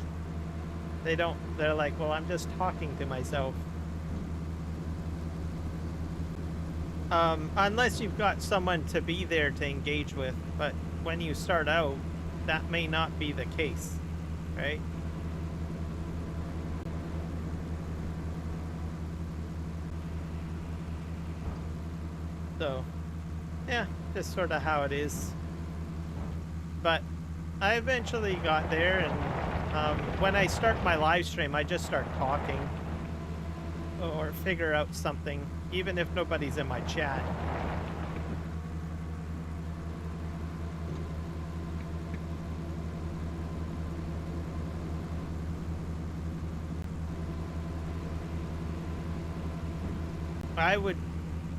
They're like, well, I'm just talking to myself. Unless you've got someone to be there to engage with, but when you start out, that may not be the case, right? So, yeah, just sort of how it is. But I eventually got there, and when I start my live stream, I just start talking or figure out something, even if nobody's in my chat.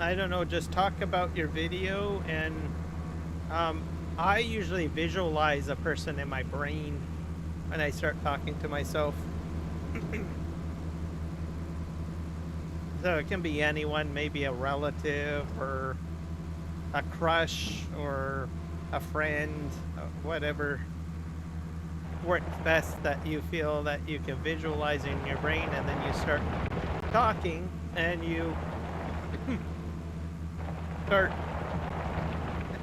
I don't know, just talk about your video, and I usually visualize a person in my brain when I start talking to myself. So it can be anyone, maybe a relative or a crush or a friend, whatever works best that you feel that you can visualize in your brain, and then you start talking and you start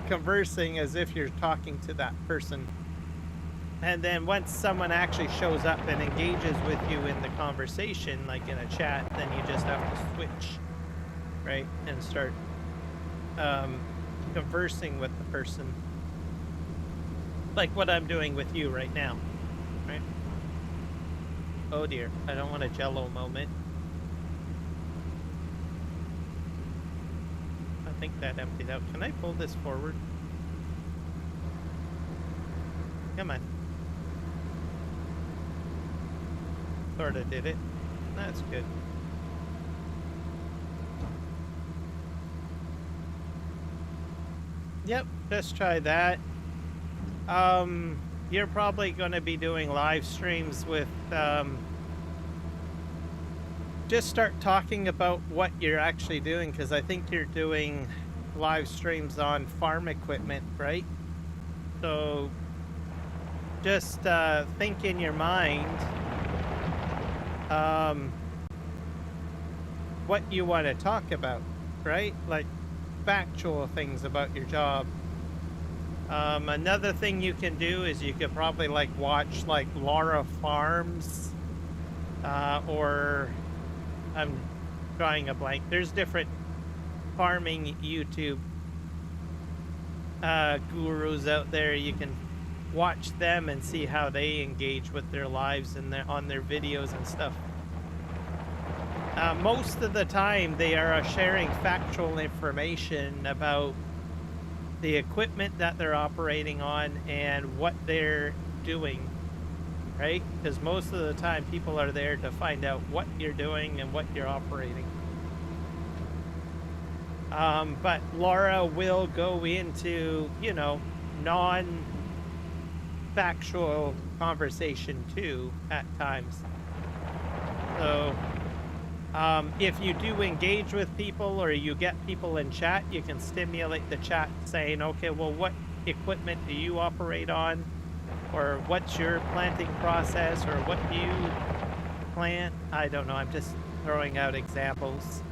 conversing as if you're talking to that person. And then once someone actually shows up and engages with you in the conversation, like in a chat, then you just have to switch, right? And start conversing with the person. Like what I'm doing with you right now, right? Oh dear, I don't want a jello moment. I think that emptied out. Can I pull this forward? Come on. Sorta did it. That's good. Yep, just try that. You're probably going to be doing live streams with, just start talking about what you're actually doing, because I think you're doing live streams on farm equipment, right? So just think in your mind what you want to talk about, right? Like factual things about your job. Another thing you can do is you could probably like watch like Laura Farms, or I'm drawing a blank. There's different farming YouTube gurus out there. You can watch them and see how they engage with their lives and on their videos and stuff. Most of the time they are sharing factual information about the equipment that they're operating on and what they're doing, right? Because most of the time people are there to find out what you're doing and what you're operating. But Laura will go into, you know, non-factual factual conversation too at times. So if you do engage with people or you get people in chat, you can stimulate the chat saying, okay, well, what equipment do you operate on? Or what's your planting process? Or what do you plant? I don't know. I'm just throwing out examples.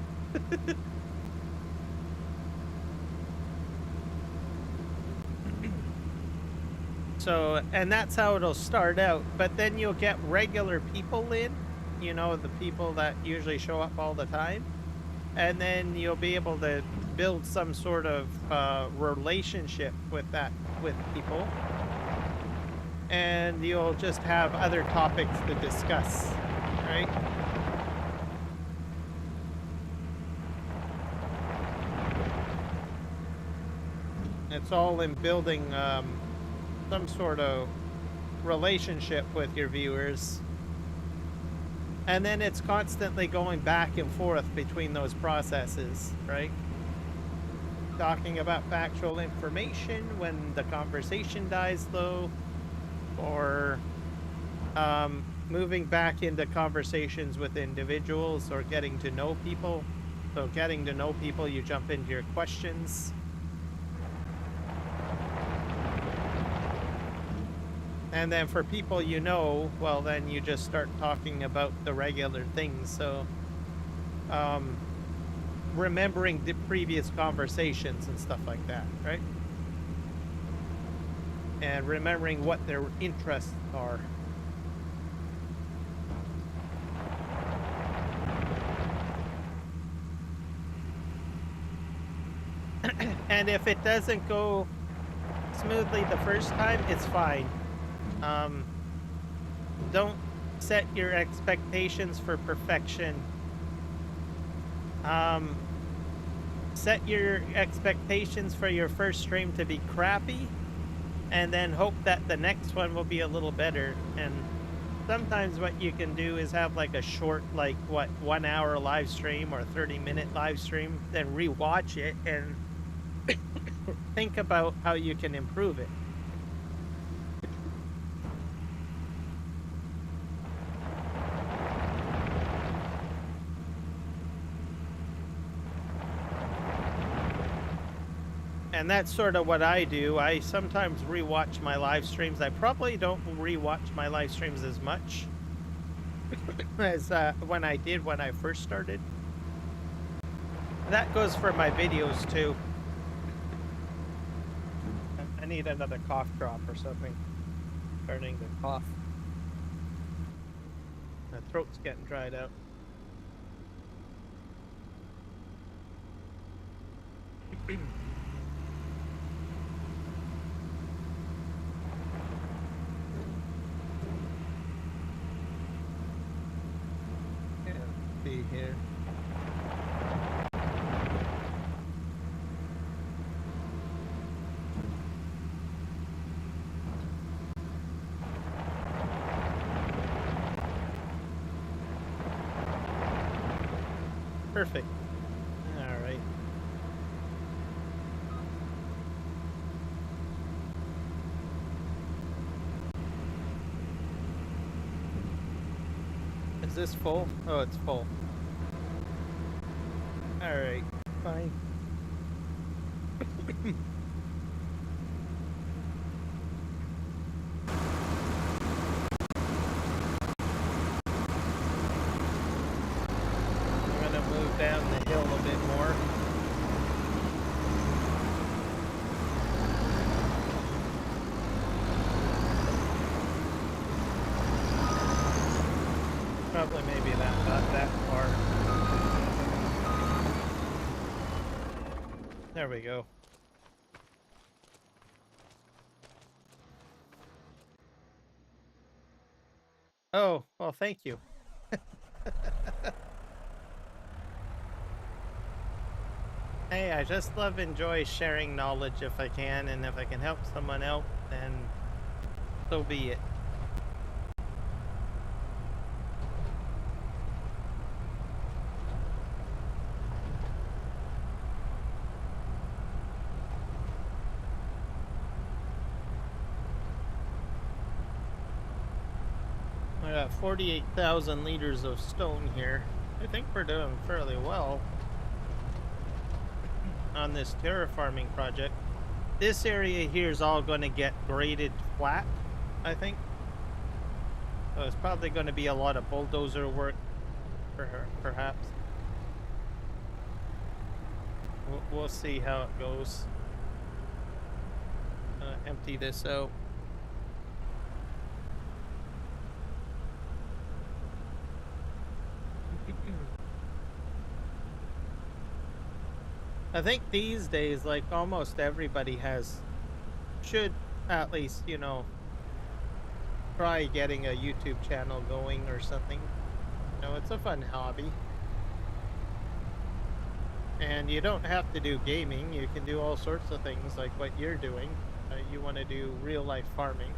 So, and that's how it'll start out. But then you'll get regular people in, you know, the people that usually show up all the time. And then you'll be able to build some sort of relationship with people. And you'll just have other topics to discuss, right? It's all in building some sort of relationship with your viewers. And then it's constantly going back and forth between those processes, right? Talking about factual information when the conversation dies low, or moving back into conversations with individuals or getting to know people. So getting to know people, you jump into your questions. And then for people you know, well, then you just start talking about the regular things. So remembering the previous conversations and stuff like that, right? And remembering what their interests are. And if it doesn't go smoothly the first time, it's fine. Don't set your expectations for perfection. Set your expectations for your first stream to be crappy, and then hope that the next one will be a little better. And sometimes what you can do is have like a short, like 1 hour live stream or 30-minute live stream, then rewatch it and think about how you can improve it. And that's sort of what I do. I sometimes rewatch my live streams. I probably don't rewatch my live streams as much as when I did when I first started. That goes for my videos too. I need another cough drop or something. Starting to cough. My throat's getting dried out. Here. Perfect. All right. Is this full? Oh, it's full. All right, fine. I'm gonna move down the hill a bit more. Probably maybe not that far. There we go. Oh, well, thank you. Hey, I just enjoy sharing knowledge if I can, and if I can help someone else, then so be it. got 48,000 liters of stone here. I think we're doing fairly well on this terraforming project. This area here is all going to get graded flat, I think. So it's probably going to be a lot of bulldozer work, perhaps. We'll see how it goes. Empty this out. I think these days, like, almost everybody should at least, you know, try getting a YouTube channel going or something. You know, it's a fun hobby. And you don't have to do gaming. You can do all sorts of things like what you're doing. You want to do real life farming.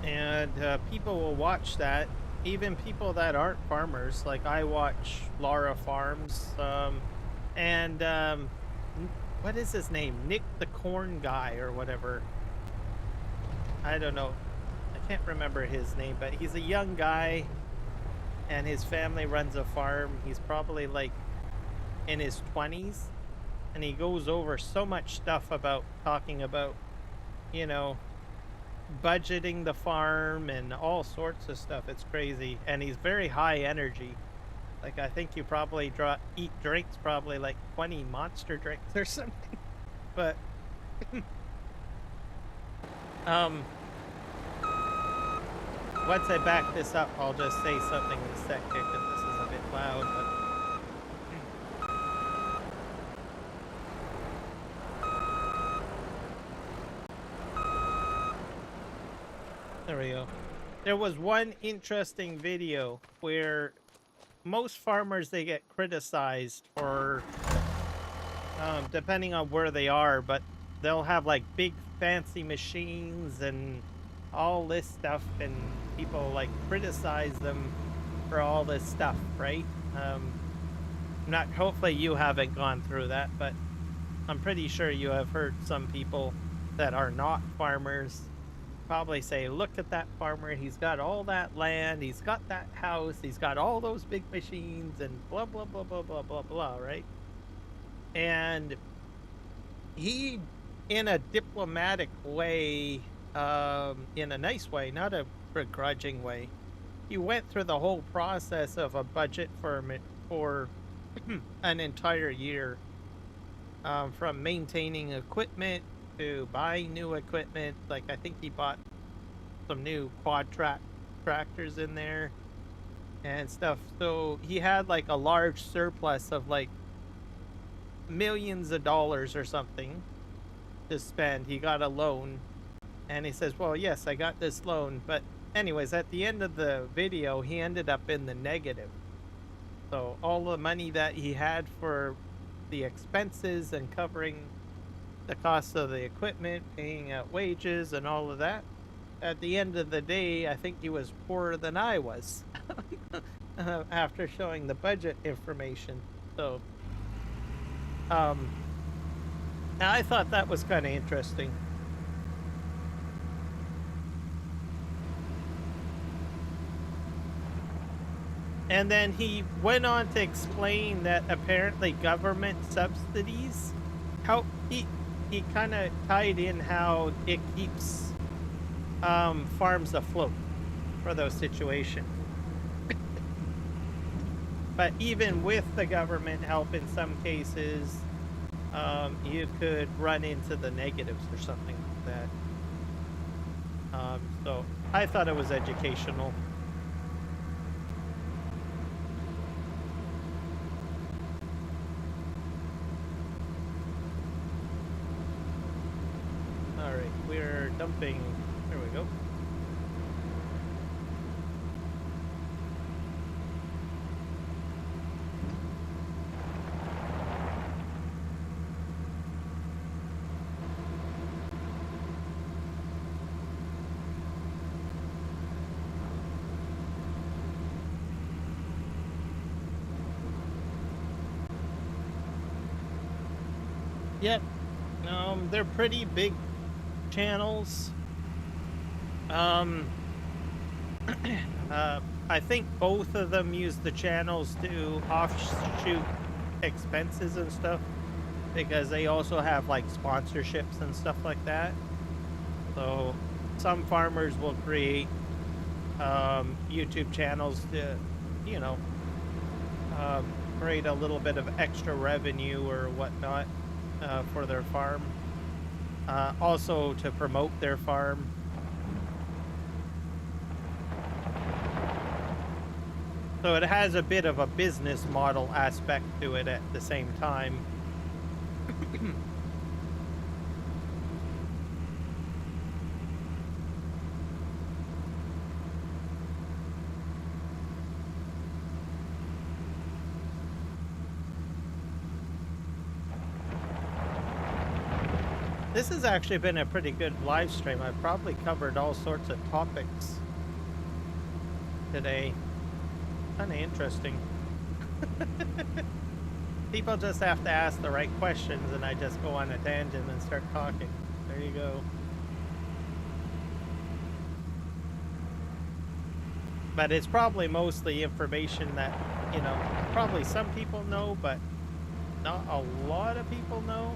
And people will watch that. Even people that aren't farmers. Like, I watch Laura Farms. And what is his name? Nick the Corn Guy or whatever. I don't know. I can't remember his name, but he's a young guy and his family runs a farm. He's probably like in his 20s, and he goes over so much stuff about talking about, you know, budgeting the farm and all sorts of stuff. It's crazy. And he's very high energy. Like, I think you probably eat drinks, probably like 20 monster drinks or something. But once I back this up, I'll just say something in a sec here because this is a bit loud. But there we go. There was one interesting video where most farmers, they get criticized for, depending on where they are, but they'll have like big fancy machines and all this stuff, and people like criticize them for all this stuff, right? Hopefully you haven't gone through that, but I'm pretty sure you have heard some people that are not farmers probably say, look at that farmer, he's got all that land, he's got that house, he's got all those big machines, and blah blah blah blah blah blah blah, right? And he, in a diplomatic way, in a nice way, not a begrudging way, he went through the whole process of a budget for an entire year, from maintaining equipment to buying new equipment. Like, I think he bought some new quad tractors in there and stuff. So he had like a large surplus of like millions of dollars or something to spend. He got a loan, and he says, well, yes, I got this loan, but anyways, at the end of the video, he ended up in the negative. So all the money that he had for the expenses and covering the cost of the equipment, paying out wages and all of that, at the end of the day, I think he was poorer than I was after showing the budget information. So I thought that was kind of interesting. And then he went on to explain that apparently government subsidies help. He kind of tied in how it keeps farms afloat for those situations. But even with the government help, in some cases, you could run into the negatives or something like that. So I thought it was educational. Alright, we're dumping. There we go. Yep. They're pretty big channels. Um, I think both of them use the channels to offshoot expenses and stuff because they also have like sponsorships and stuff like that. So some farmers will create YouTube channels to, you know, create a little bit of extra revenue or whatnot for their farm. Also to promote their farm. So it has a bit of a business model aspect to it at the same time. This has actually been a pretty good live stream. I've probably covered all sorts of topics today. Kind of interesting. People just have to ask the right questions and I just go on a tangent and start talking. There you go. But it's probably mostly information that, you know, probably some people know, but not a lot of people know.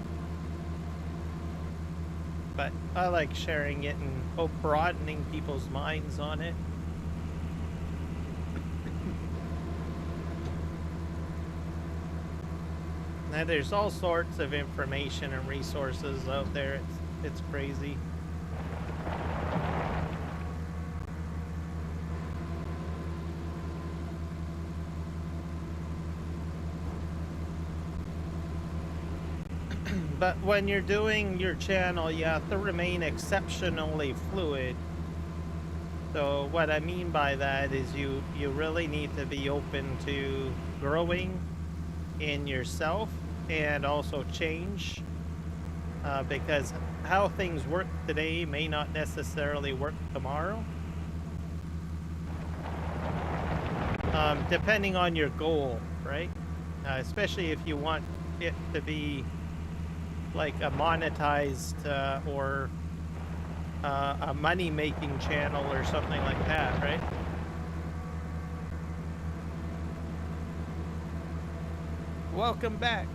But I like sharing it and broadening people's minds on it. Now there's all sorts of information and resources out there. It's crazy. But when you're doing your channel, you have to remain exceptionally fluid. So what I mean by that is you really need to be open to growing in yourself and also change, because how things work today may not necessarily work tomorrow, depending on your goal, right? Especially if you want it to be like a monetized or a money-making channel or something like that, right? Welcome back.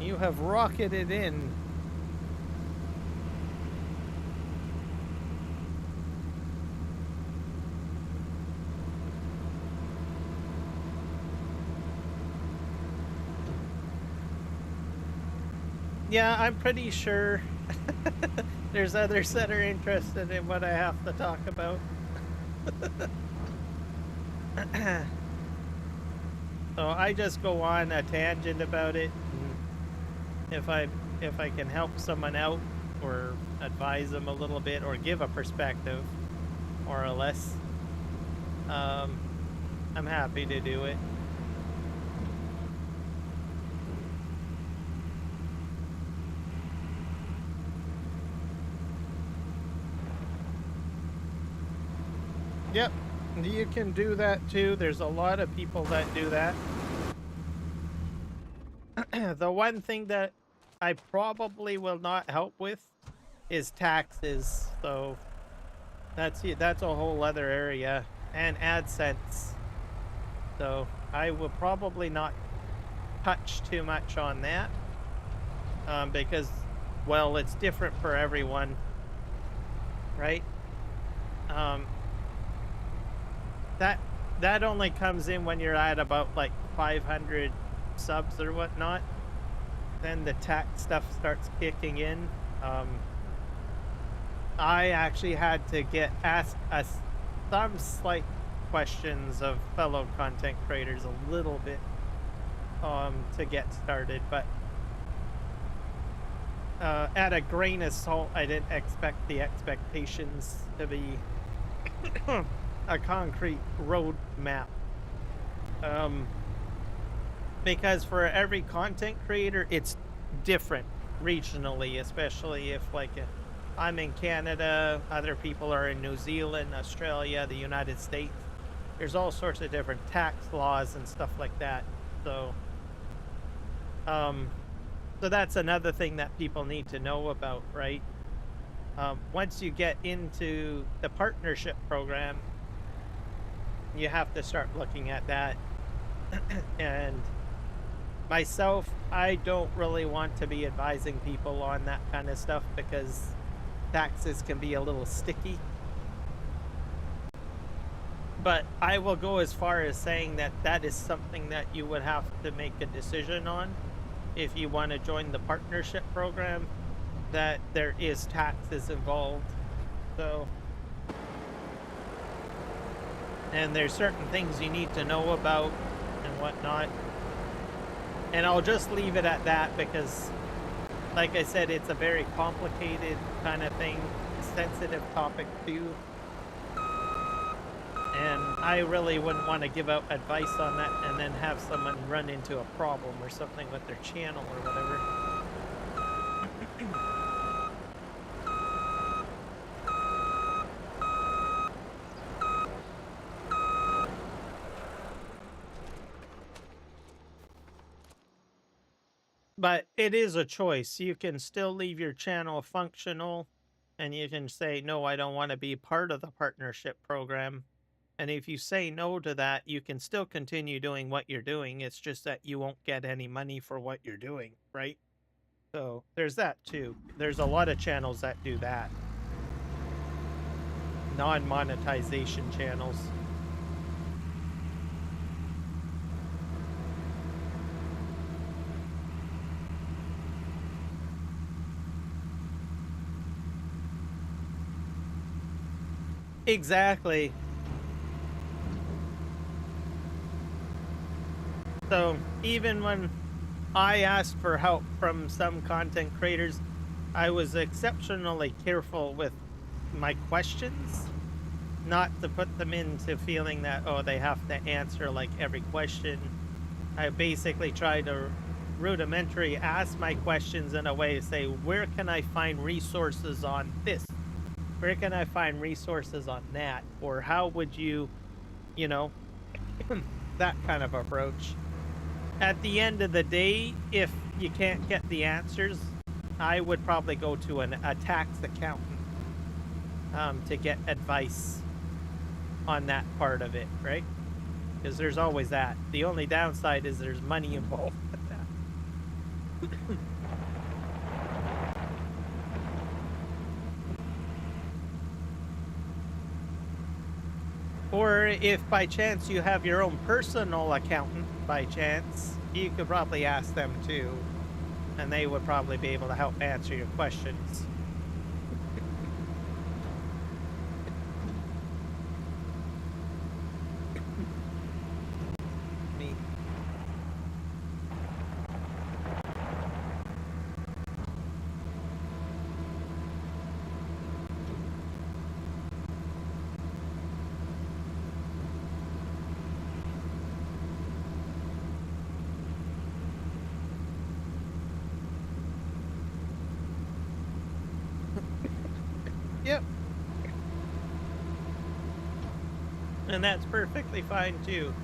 You have rocketed in. Yeah, I'm pretty sure there's others that are interested in what I have to talk about. So I just go on a tangent about it. And if I can help someone out or advise them a little bit or give a perspective, more or less, I'm happy to do it. Yep, you can do that too. There's a lot of people that do that. The one thing that I probably will not help with is taxes. So that's a whole other area, and AdSense. So I will probably not touch too much on that, because, well, it's different for everyone, right? That only comes in when you're at about like 500 subs or whatnot. Then the tax stuff starts kicking in. I actually had to get asked some slight questions of fellow content creators a little bit to get started, but at a grain of salt, I didn't expect the expectations to be a concrete road map. Because for every content creator, it's different regionally, especially if like I'm in Canada, other people are in New Zealand, Australia, the United States. There's all sorts of different tax laws and stuff like that. So So that's another thing that people need to know about, right? Once you get into the partnership program, you have to start looking at that. And myself, I don't really want to be advising people on that kind of stuff because taxes can be a little sticky. But I will go as far as saying that that is something that you would have to make a decision on if you want to join the partnership program, that there is taxes involved. So, and there's certain things you need to know about and whatnot. And I'll just leave it at that because, like I said, it's a very complicated kind of thing, sensitive topic too. And I really wouldn't want to give out advice on that and then have someone run into a problem or something with their channel or whatever. But it is a choice. You can still leave your channel functional and you can say, no, I don't want to be part of the partnership program. And if you say no to that, you can still continue doing what you're doing. It's just that you won't get any money for what you're doing, right? So there's that too. There's a lot of channels that do that. Non-monetization channels. Exactly. So even when I asked for help from some content creators, I was exceptionally careful with my questions, not to put them into feeling that, oh, they have to answer like every question. I basically try to rudimentary ask my questions in a way to say, where can I find resources on this? Where can I find resources on that? Or how would you, you know, that kind of approach. At the end of the day, if you can't get the answers, I would probably go to a tax accountant to get advice on that part of it, right? Because there's always that. The only downside is there's money involved with that. Or if by chance you have your own personal accountant, by chance, you could probably ask them too, and they would probably be able to help answer your questions. Me. Yep. And that's perfectly fine too.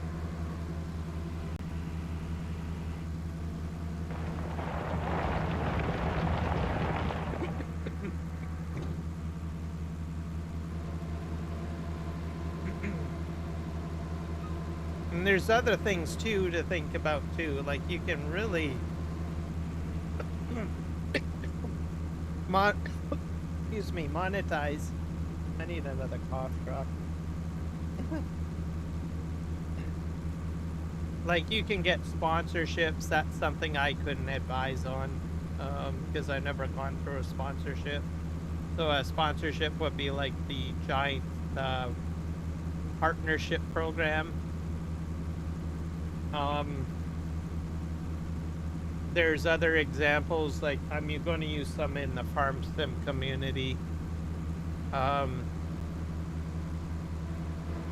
And there's other things too to think about too. Like you can really monetize. I need another cough drop. Like you can get sponsorships. That's something I couldn't advise on because I've never gone through a sponsorship. So a sponsorship would be like the giant partnership program. There's other examples, like I'm going to use some in the farm sim community.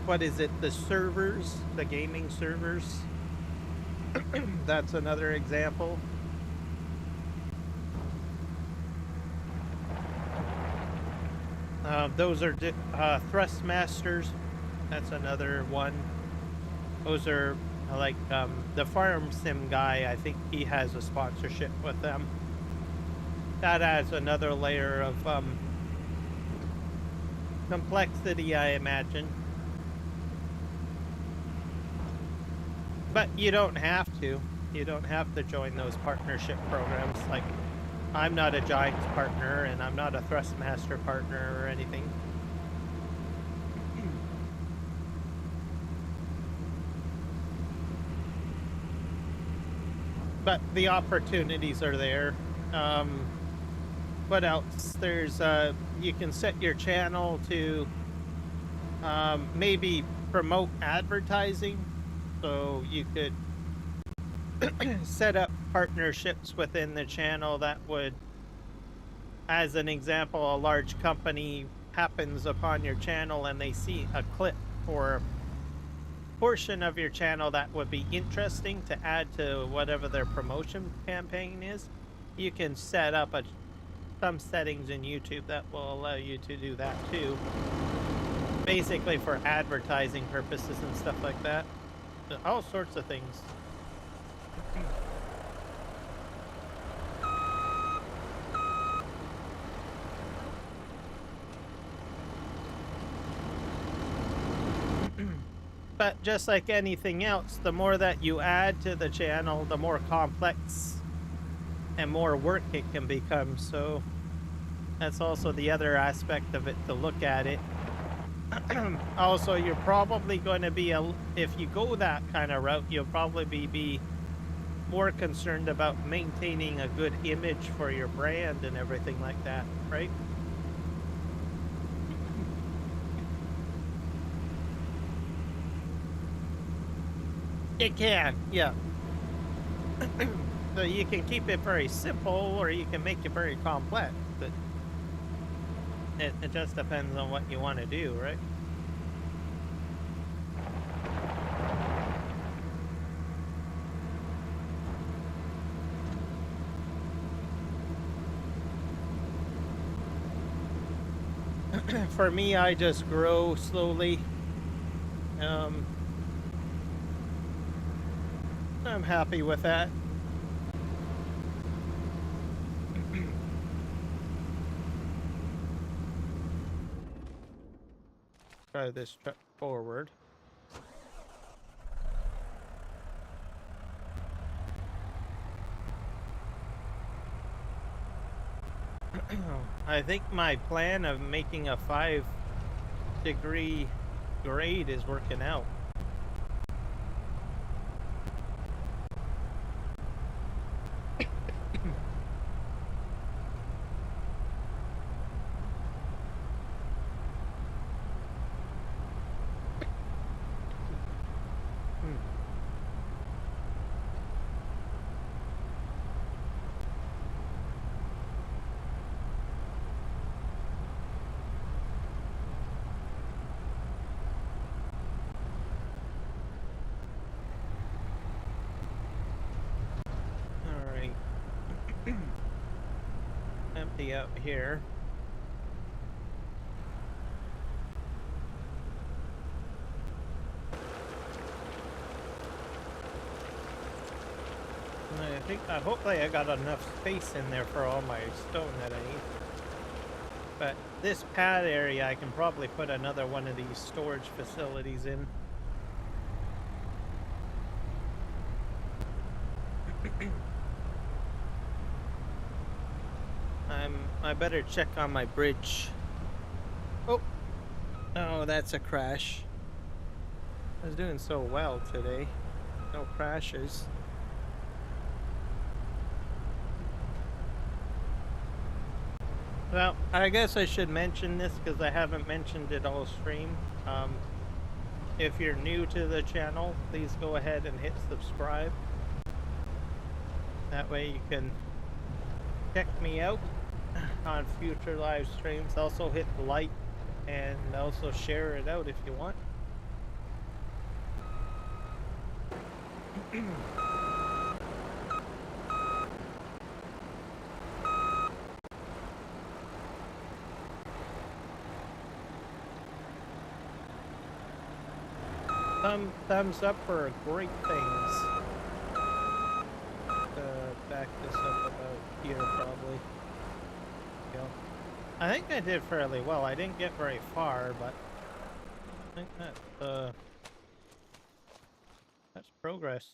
What is it? The servers, the gaming servers. That's another example. Those are Thrust Masters. That's another one. Those are Like the farm sim guy, I think he has a sponsorship with them. That adds another layer of complexity, I imagine. But you don't have to. You don't have to join those partnership programs. Like, I'm not a Giants partner, and I'm not a Thrustmaster partner or anything. But the opportunities are there. What else? There's you can set your channel to maybe promote advertising. So you could set up partnerships within the channel that would, as an example, a large company happens upon your channel and they see a clip or portion of your channel that would be interesting to add to whatever their promotion campaign is. You can set up some settings in YouTube that will allow you to do that too. Basically for advertising purposes and stuff like that. All sorts of things. But just like anything else, the more that you add to the channel, the more complex and more work it can become. So that's also the other aspect of it to look at it. Also, you're probably going to be, if you go that kind of route, you'll probably be more concerned about maintaining a good image for your brand and everything like that, right? It can, yeah. So you can keep it very simple, or you can make it very complex, but it just depends on what you want to do, right? For me, I just grow slowly. I'm happy with that. Try this truck forward. I think my plan of making a 5-degree grade is working out. Empty out here. Hopefully I got enough space in there for all my stone that I need. But this pad area, I can probably put another one of these storage facilities in. I better check on my bridge. Oh, that's a crash. I was doing so well today. No crashes. Well, I guess I should mention this because I haven't mentioned it all stream. If you're new to the channel, please go ahead and hit subscribe. That way you can check me out on future live streams. Also hit like and also share it out if you want. Thumbs up for great things. Back this up about here, probably. Go. I think I did fairly well. I didn't get very far, but I think that's progress.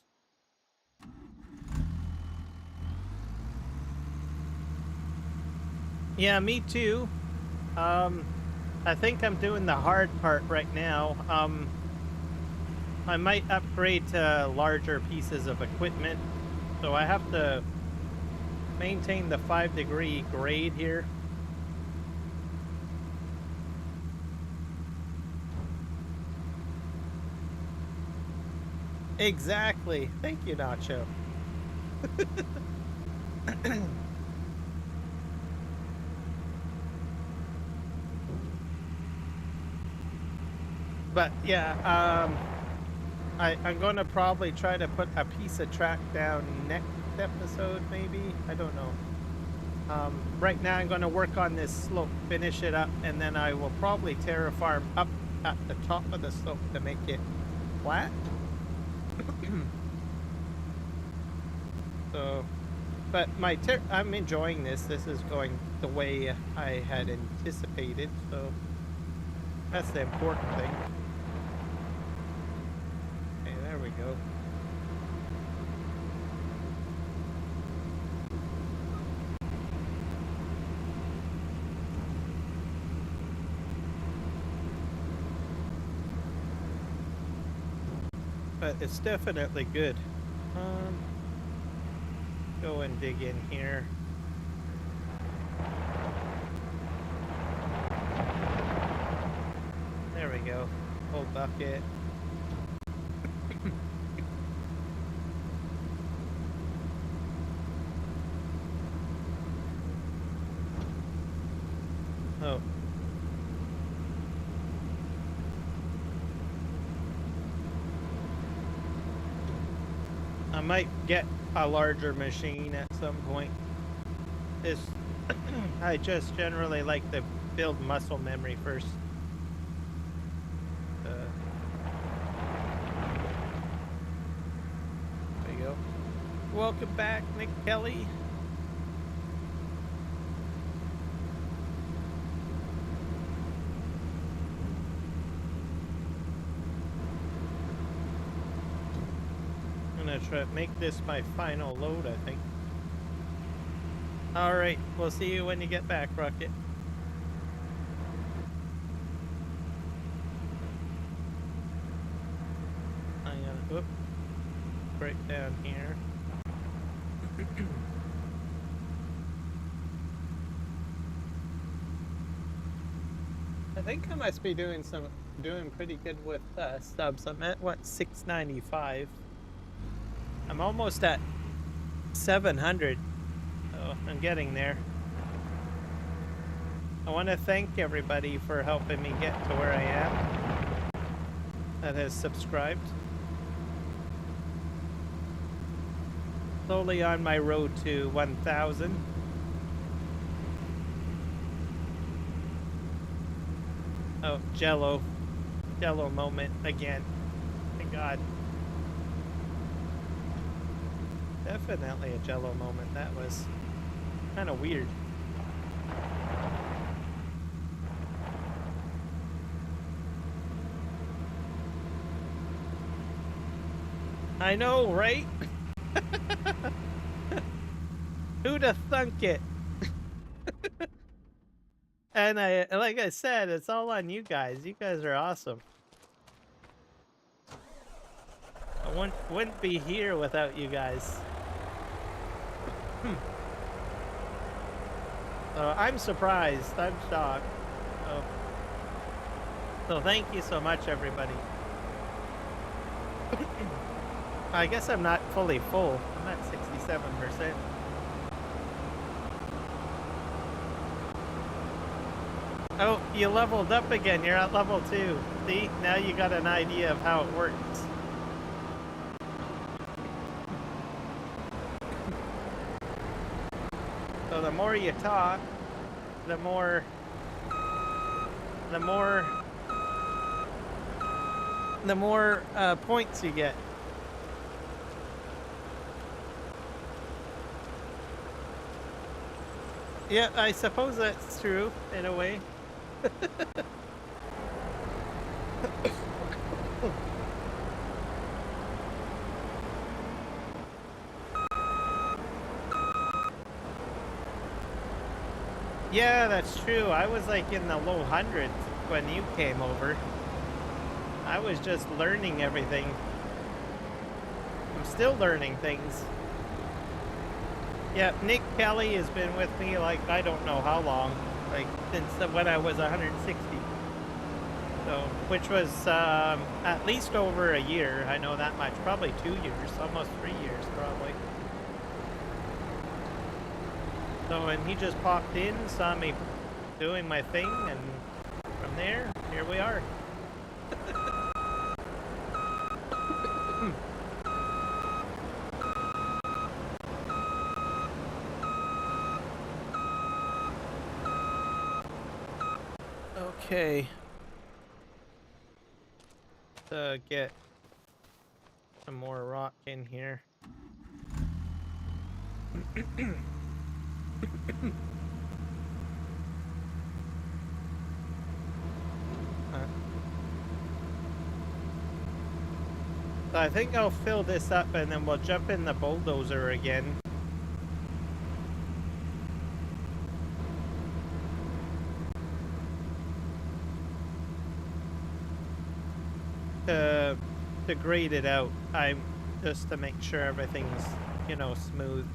Yeah, me too. I think I'm doing the hard part right now. I might upgrade to larger pieces of equipment, so I have to maintain the 5-degree grade here. Exactly. Thank you, Nacho. But yeah, I'm going to probably try to put a piece of track down next episode, maybe. I don't know. Right now, I'm going to work on this slope, finish it up, and then I will probably terraform up at the top of the slope to make it flat. So, but I'm enjoying this. This is going the way I had anticipated, so that's the important thing. Okay, there we go. But it's definitely good. Go and dig in here. There we go. Full bucket. Oh. I might get a larger machine at some point. I just generally like to build muscle memory first. There you go. Welcome back, Nick Kelly. I'm gonna try to make this my final load, I think. Alright, we'll see you when you get back, Rocket. I'm gonna break down here. I think I must be doing pretty good with subs. I'm at what, 695. I'm almost at 700. So I'm getting there. I want to thank everybody for helping me get to where I am that has subscribed. Slowly on my road to 1,000. Oh, Jello moment again. Thank God. Definitely a Jello moment. That was kind of weird. I know, right? Who'd have thunk it? And like I said, it's all on you guys. You guys are awesome. I wouldn't be here without you guys. I'm surprised. I'm shocked. So thank you so much, everybody. I guess I'm not fully full. I'm at 67%. Oh, you leveled up again. You're at level 2. See? Now you got an idea of how it works. So the more you talk, the more the more points you get. Yeah, I suppose that's true in a way. Yeah, that's true. I was like in the low hundreds when you came over. I was just learning everything. I'm still learning things. Yeah, Nick Kelly has been with me like I don't know how long, like since when I was 160. So, which was at least over a year. I know that much. Probably 2 years, almost 3 years, probably. So, and he just popped in, saw me doing my thing, and from there, here we are. Okay. Get some more rock in here. So I think I'll fill this up and then we'll jump in the bulldozer again. To grade it out. Just to make sure everything's, you know, smooth.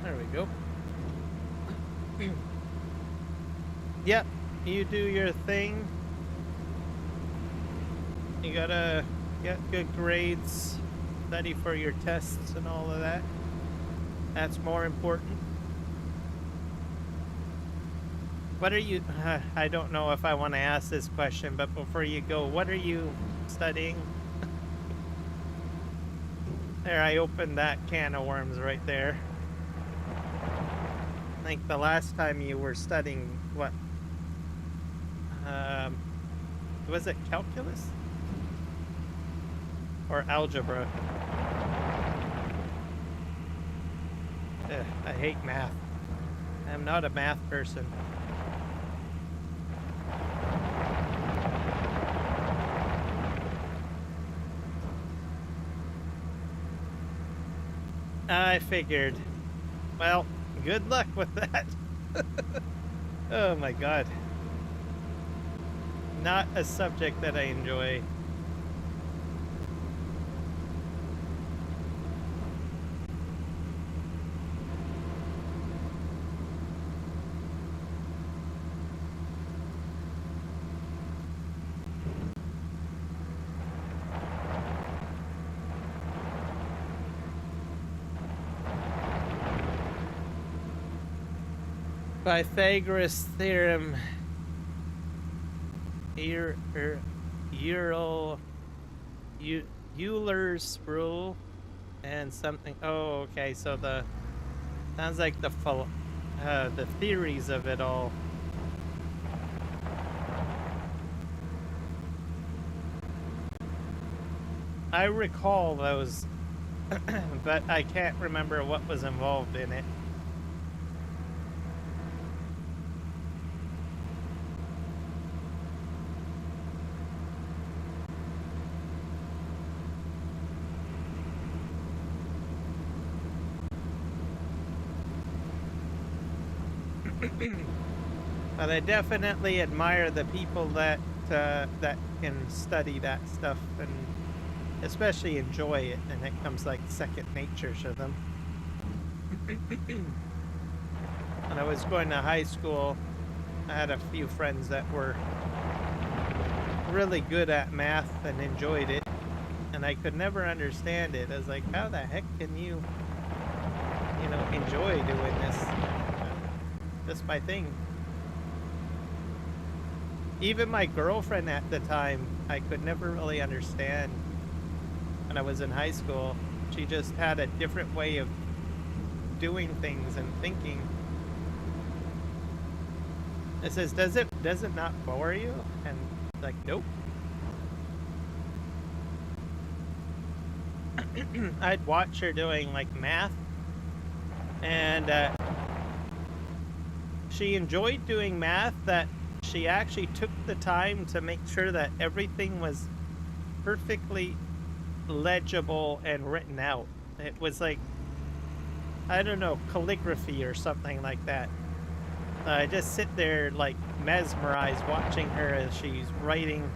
There we go. Yep, you do your thing. You gotta get good grades, study for your tests and all of that. That's more important. What are you, I don't know if I want to ask this question, but before you go, what are you studying? There, I opened that can of worms right there. I think the last time you were studying, what? Was it calculus? Or algebra? Ugh, I hate math. I'm not a math person. I figured. Well, good luck with that. Oh my god. Not a subject that I enjoy. Pythagoras theorem. Euler's rule and something. Oh, okay. So the sounds like the theories of it all. I recall those, but I can't remember what was involved in it. But I definitely admire the people that that can study that stuff and especially enjoy it, and it comes like second nature to them. And I was going to high school, I had a few friends that were really good at math and enjoyed it, and I could never understand it. I was like, how the heck can you, enjoy doing this? That's my thing. Even my girlfriend at the time, I could never really understand when I was in high school. She just had a different way of doing things and thinking. It says, does it not bore you? And like, nope. I'd watch her doing like math, and she enjoyed doing math, that she actually took the time to make sure that everything was perfectly legible and written out. It was like, I don't know, calligraphy or something like that. I just sit there like mesmerized watching her as she's writing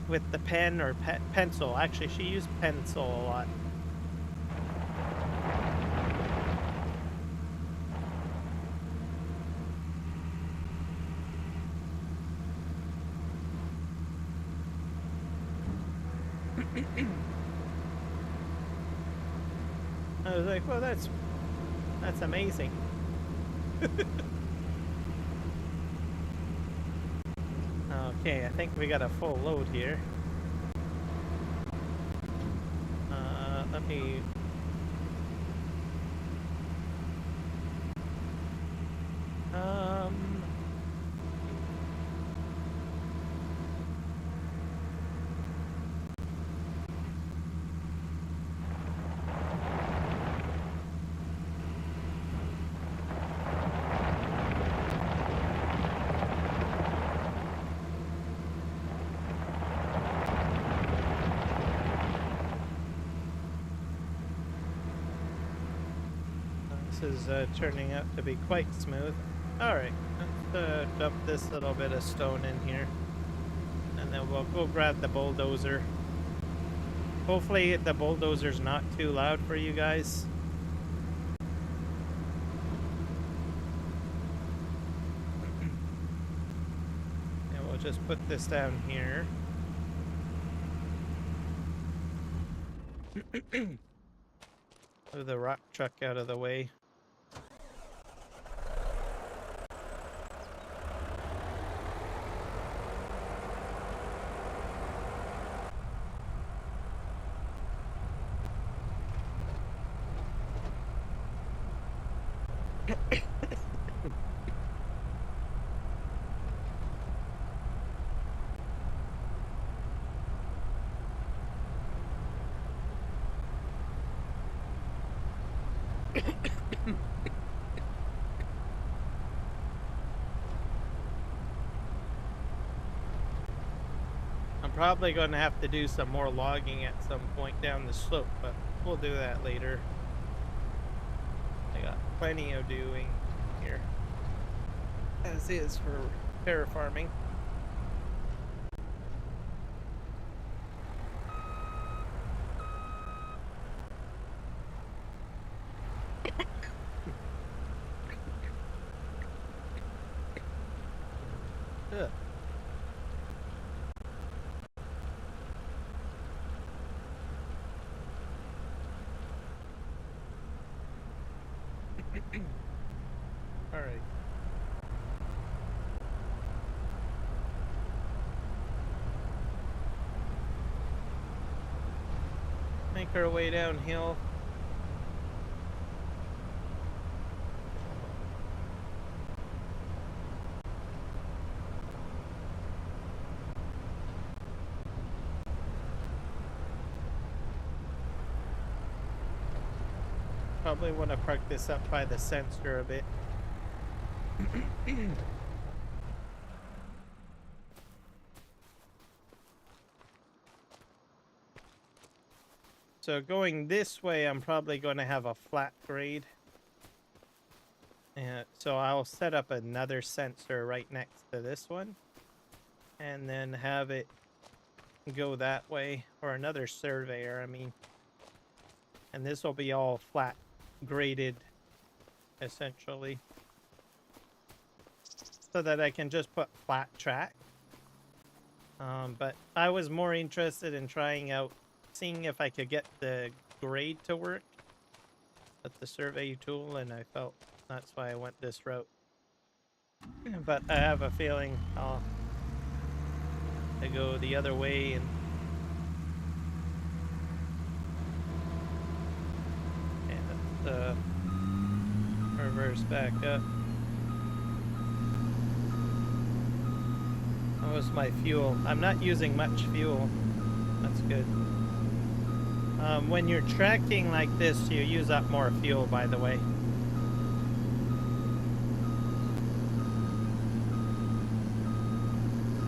with the pen or pencil. Actually, she used pencil a lot. I was like, well, that's amazing. Okay, I think we got a full load here. Let me... This is turning out to be quite smooth. Alright, let's dump this little bit of stone in here. And then we'll go grab the bulldozer. Hopefully the bulldozer's not too loud for you guys. And we'll just put this down here. Move the rock truck out of the way. I'm probably going to have to do some more logging at some point down the slope, but we'll do that later. I got plenty of doing here, as is for terraforming. Ugh. All right. Make our way downhill. Probably want to park this up by the sensor a bit. So going this way, I'm probably going to have a flat grade. And so I'll set up another sensor right next to this one. And then have it go that way. Or another surveyor, I mean. And this will be all flat graded, essentially. so that I can just put flat track. But I was more interested in trying out, seeing if I could get the grade to work with the survey tool, and I felt that's why I went this route. But I have a feeling I'll go the other way and reverse back up. That was my fuel. I'm not using much fuel. That's good. When you're tracking like this, you use up more fuel, by the way.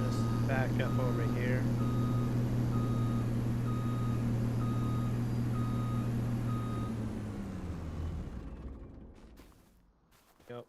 Just back up over here. Go.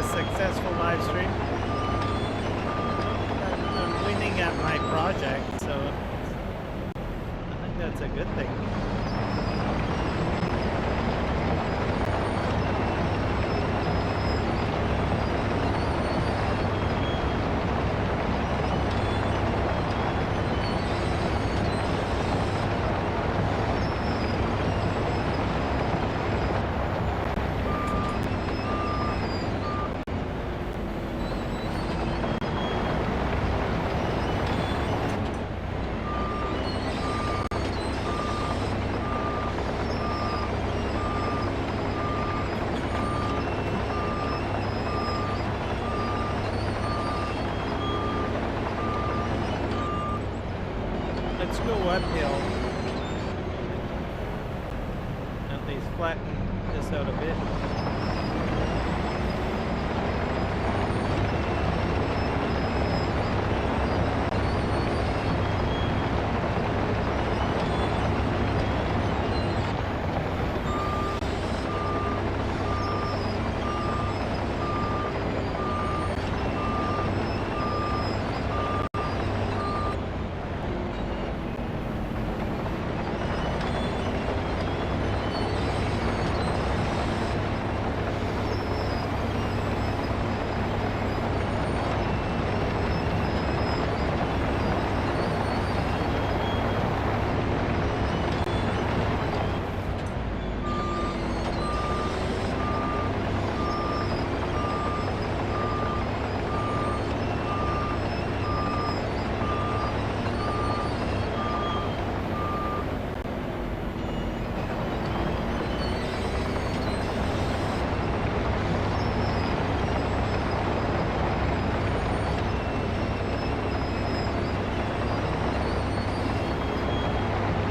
Successful live stream. I'm winning at my project, so I think that's a good thing. uphill. At least flatten this out a bit.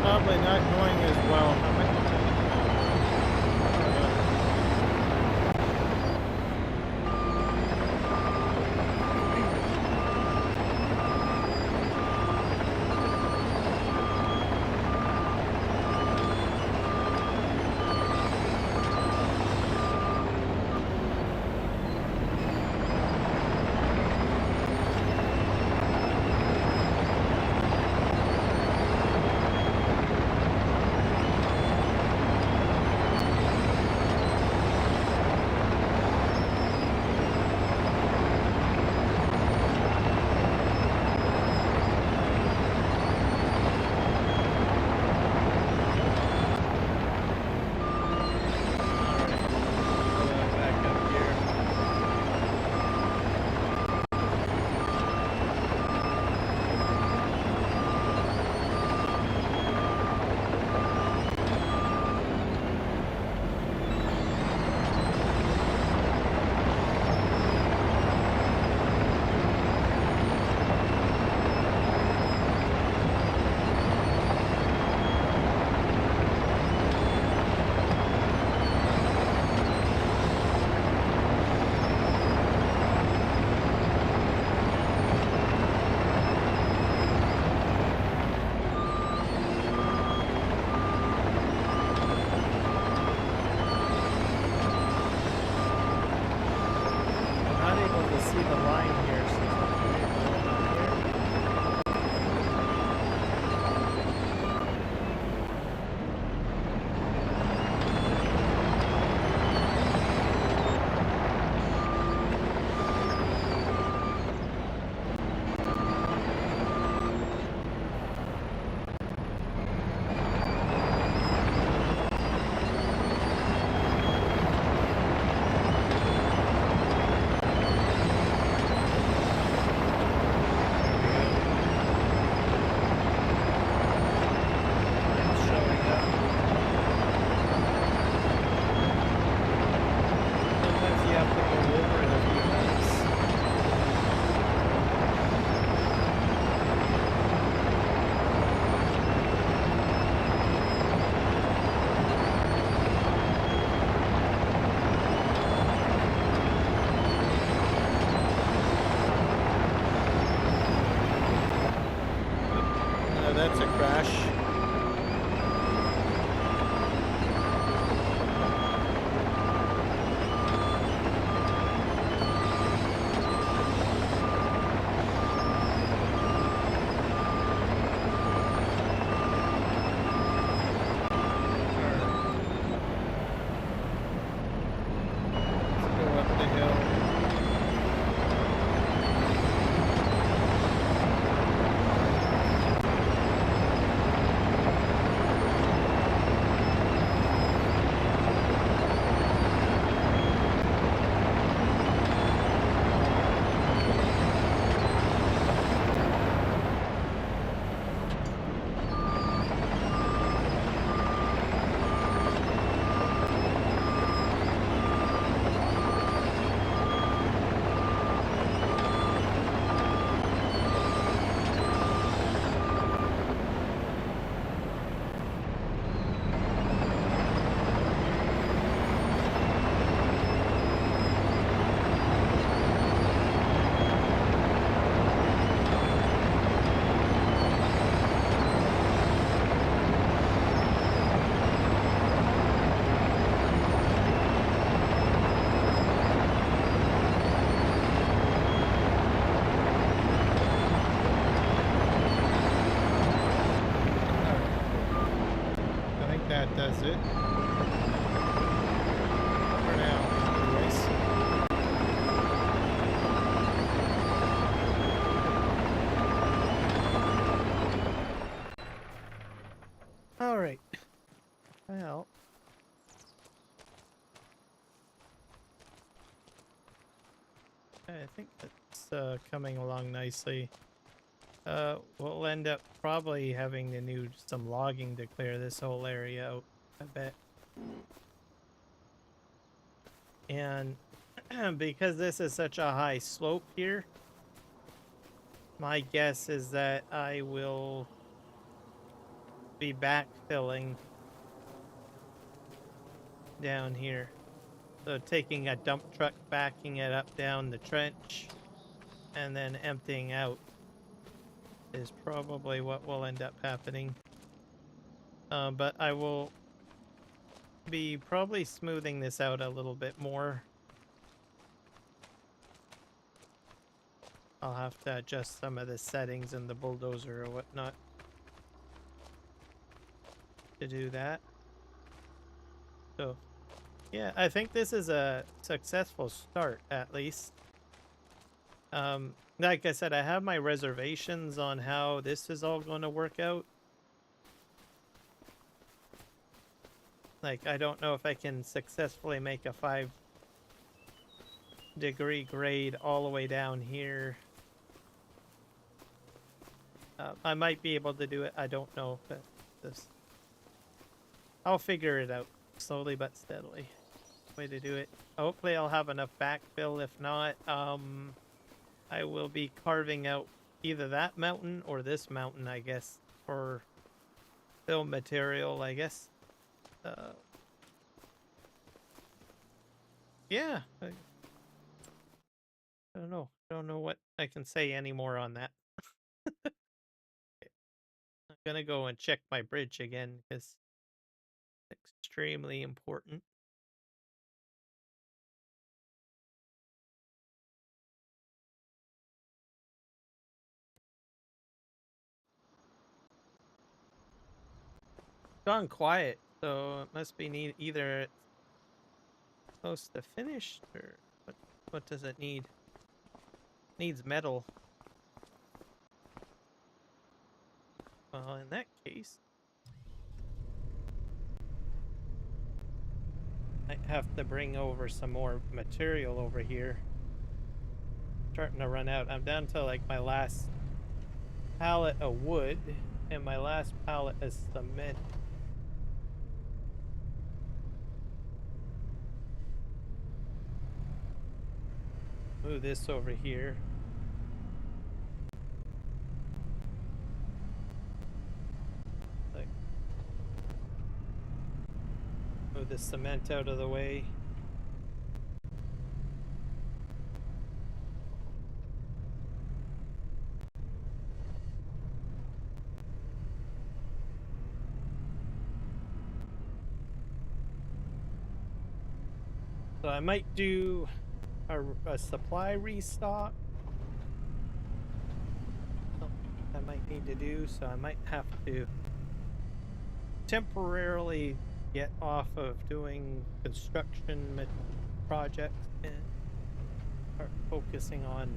Probably not going as well. I think that's coming along nicely. We'll end up probably having to do some logging to clear this whole area out, I bet. And because this is such a high slope here, my guess is that I will be backfilling down here. So taking a dump truck, backing it up down the trench, and then emptying out is probably what will end up happening. But I will be probably smoothing this out a little bit more. I'll have to adjust some of the settings in the bulldozer or whatnot to do that. So, yeah, I think this is a successful start, at least. Like I said, I have my reservations on how this is all going to work out. Like, I don't know if I can successfully make a 5-degree grade all the way down here. I might be able to do it. I don't know, but I'll figure it out slowly but steadily. Way to do it. Hopefully I'll have enough backfill. If not, I will be carving out either that mountain or this mountain, I guess, for fill material, I guess. Yeah. I don't know. I don't know what I can say anymore on that. I'm gonna go and check my bridge again because it's extremely important. It's gone quiet, so it must be either it's close to finished or what does it need? It needs metal. Well, in that case, I have to bring over some more material over here. Starting to run out. I'm down to like my last pallet of wood and my last pallet of cement. Move this over here. Like, move the cement out of the way. So I might do a supply restock. I might need to do, so I might have to temporarily get off of doing construction projects and start focusing on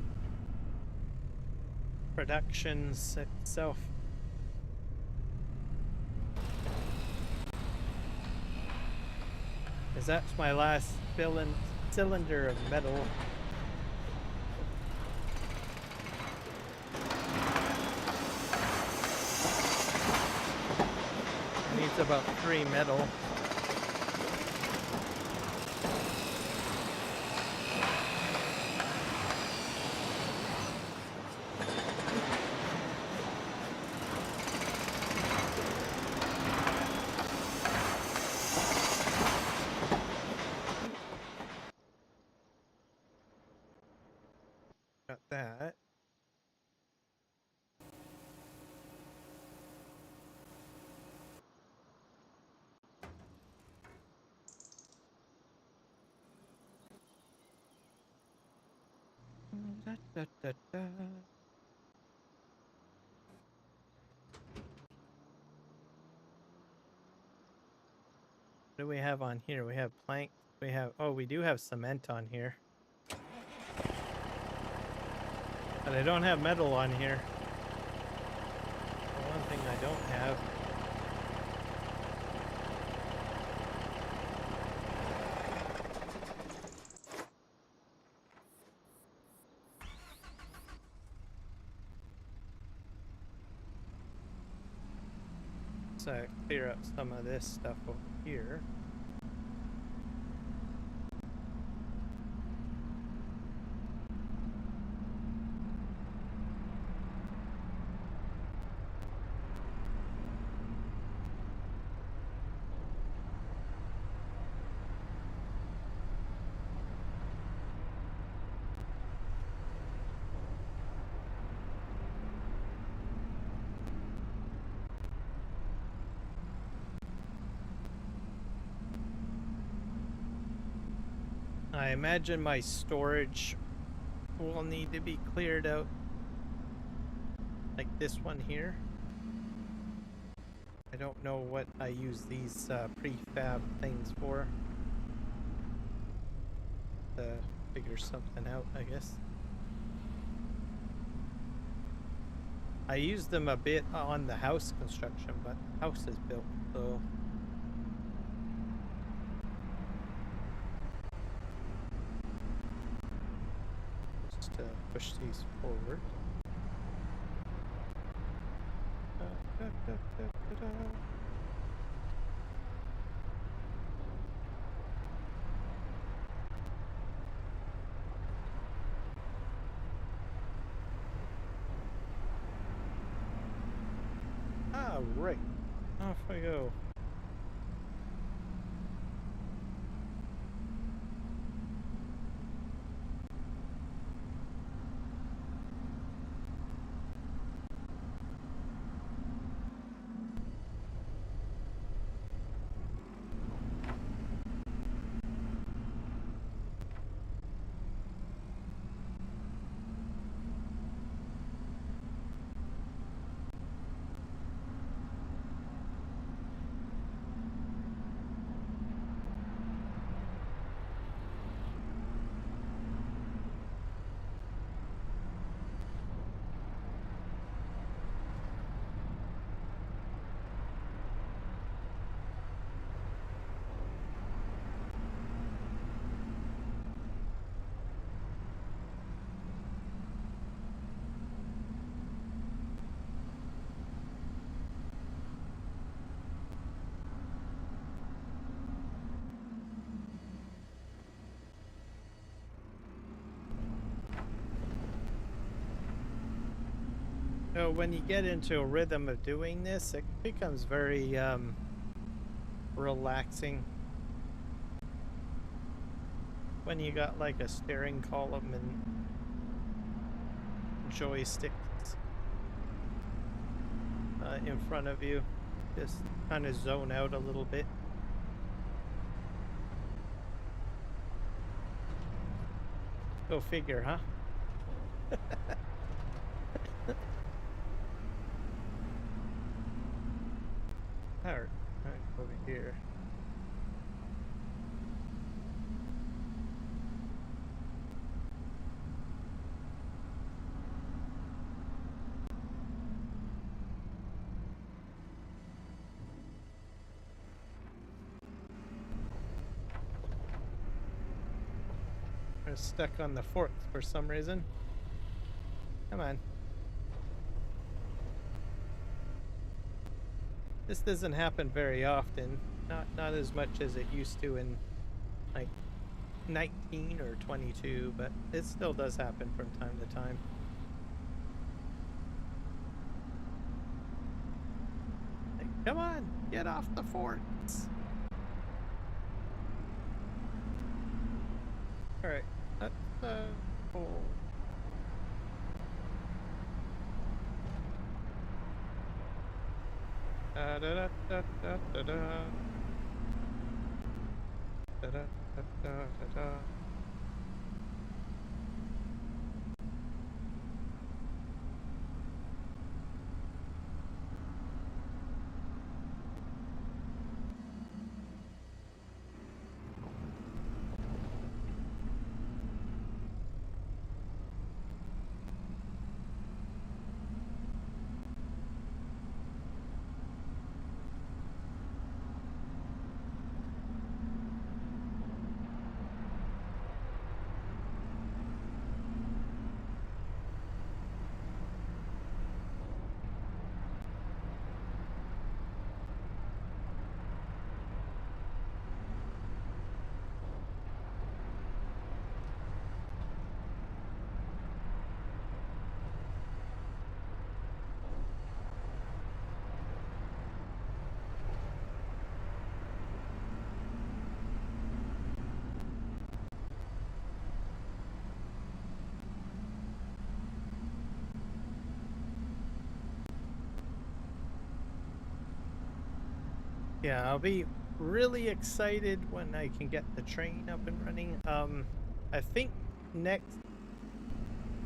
productions itself. Because that's my last cylinder of metal. It needs about 3 metal. Got that. Da, da, da, da. What do we have on here? We have plank. We have, oh, we do have cement on here. But I don't have metal on here. The one thing I don't have. clear up some of this stuff over here. I imagine my storage will need to be cleared out, like this one here. I don't know what I use these prefab things for. To figure something out, I guess. I used them a bit on the house construction, but the house is built, so... to push these forward. Ah, right. Off I go. So when you get into a rhythm of doing this, it becomes very relaxing. When you got like a steering column and joysticks in front of you, just kind of zone out a little bit. Go figure, huh? Alright, over here. We're stuck on the fourth for some reason. Come on. This doesn't happen very often. Not as much as it used to in like 19 or 22, but it still does happen from time to time. Like, come on, get off the forts. All right, let's pull. Da da da da da da da da da da da. Yeah, I'll be really excited when I can get the train up and running. I think next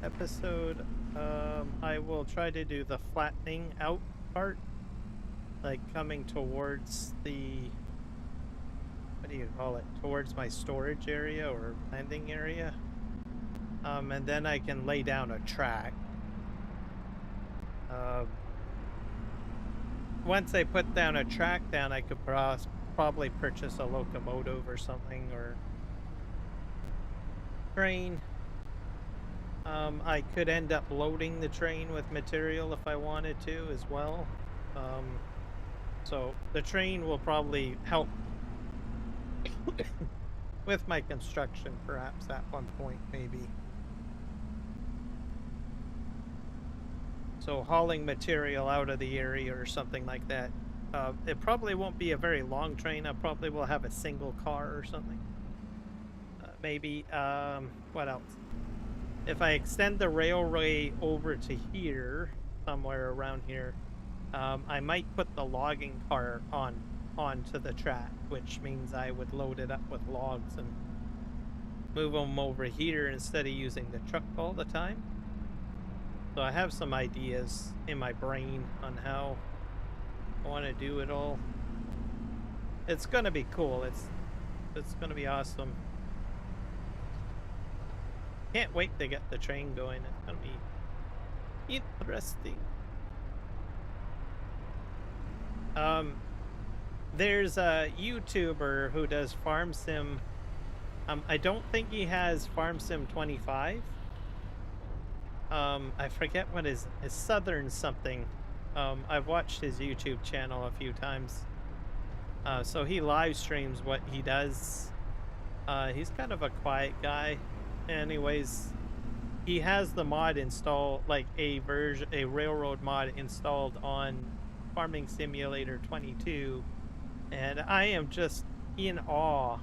episode, I will try to do the flattening out part, like coming towards the, what do you call it? Towards my storage area or landing area. And then I can lay down a track. Once I put down a track down, I could probably purchase a locomotive or something, or train. I could end up loading the train with material if I wanted to as well. So the train will probably help with my construction, perhaps at one point, maybe. So hauling material out of the area or something like that. It probably won't be a very long train. I probably will have a single car or something. Maybe, what else? If I extend the railway over to here, somewhere around here, I might put the logging car onto the track, which means I would load it up with logs and move them over here instead of using the truck all the time. So I have some ideas in my brain on how I want to do it all. It's gonna be cool. It's gonna be awesome. Can't wait to get the train going. It's gonna be interesting. There's a YouTuber who does Farm Sim. I don't think he has Farm Sim 25. I forget what his Southern something. I've watched his YouTube channel a few times. So he live streams what he does. He's kind of a quiet guy. Anyways, he has the mod installed, like a railroad mod installed on Farming Simulator 22, and I am just in awe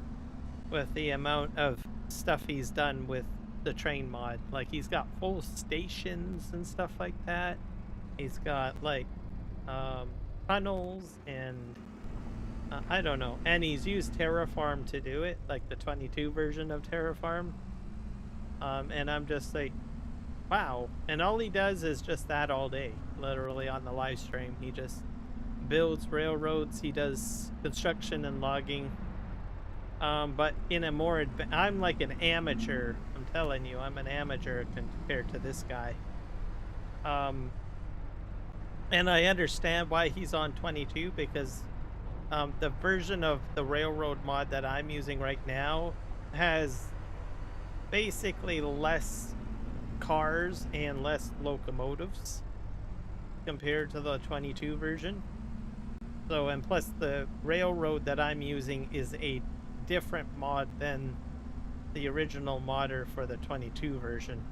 with the amount of stuff he's done with the train mod. Like, he's got full stations and stuff like that. He's got like tunnels and I don't know, and he's used Terraform to do it, like the 22 version of Terraform. And I'm just like, wow. And all he does is just that all day, literally on the live stream. He just builds railroads, he does construction and logging. But in a more, I'm like an amateur. I'm telling you, I'm an amateur compared to this guy. And I understand why he's on 22, because the version of the railroad mod that I'm using right now has basically less cars and less locomotives compared to the 22 version. So, and plus the railroad that I'm using is a different mod than the original modder for the 22 version.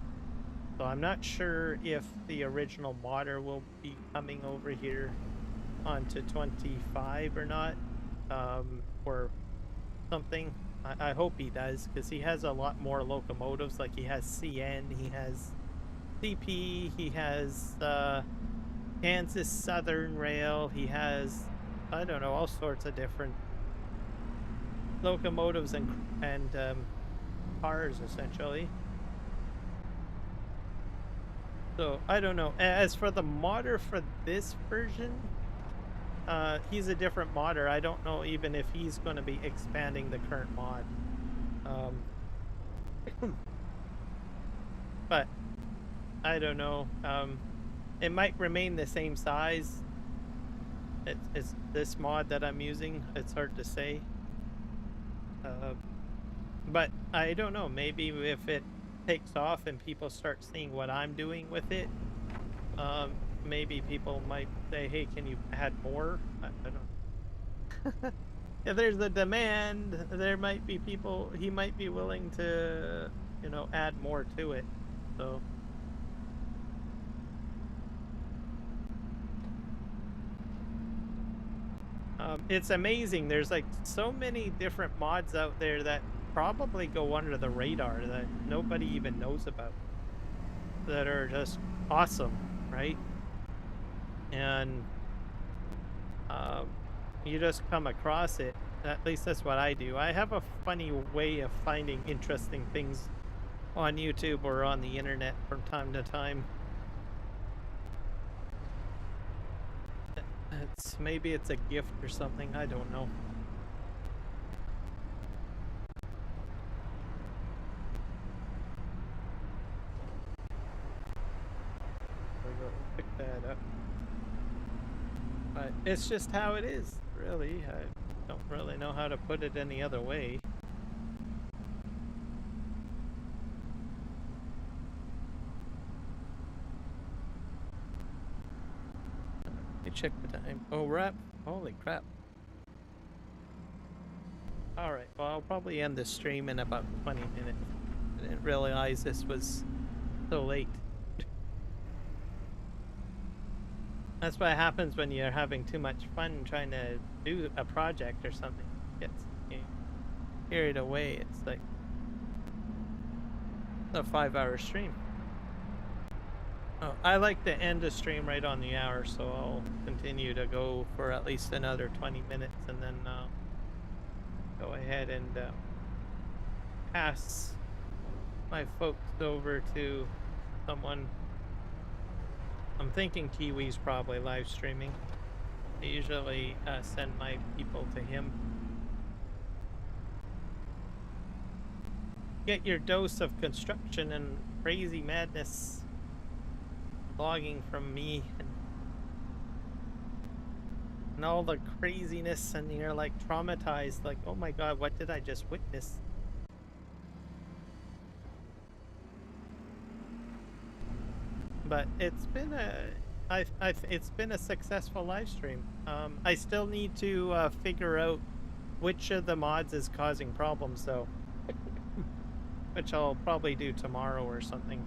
So I'm not sure if the original modder will be coming over here onto 25 or not, or something. I hope he does, because he has a lot more locomotives. Like, he has CN, he has CP, he has Kansas Southern Rail, he has, I don't know, all sorts of different locomotives and cars, essentially. So, I don't know. As for the modder for this version, he's a different modder. I don't know even if he's going to be expanding the current mod. But I don't know. It might remain the same size. It's this mod that I'm using. It's hard to say. But I don't know. Maybe if it takes off and people start seeing what I'm doing with it, maybe people might say, hey, can you add more? I don't know. If there's a demand, there might be people, he might be willing to, you know, add more to it. So it's amazing. There's like so many different mods out there that probably go under the radar that nobody even knows about, that are just awesome, right? And you just come across it. At least that's what I do. I have a funny way of finding interesting things on YouTube or on the internet from time to time. Maybe it's a gift or something, I don't know. We'll pick that up. But it's just how it is, really. I don't really know how to put it any other way. Let me check the time. Oh, rap. Holy crap. Alright, well, I'll probably end the stream in about 20 minutes. I didn't realize this was so late. That's what happens when you're having too much fun trying to do a project or something. It gets carried away. It's like a 5-hour stream. Oh, I like to end the stream right on the hour, so I'll continue to go for at least another 20 minutes and then go ahead and pass my folks over to someone. I'm thinking Kiwi's probably live streaming. I usually send my people to him. Get your dose of construction and crazy madness logging from me and all the craziness, and you're like traumatized, like, oh my god, what did I just witness? But it's been it's been a successful live stream. I still need to figure out which of the mods is causing problems though, which I'll probably do tomorrow or something.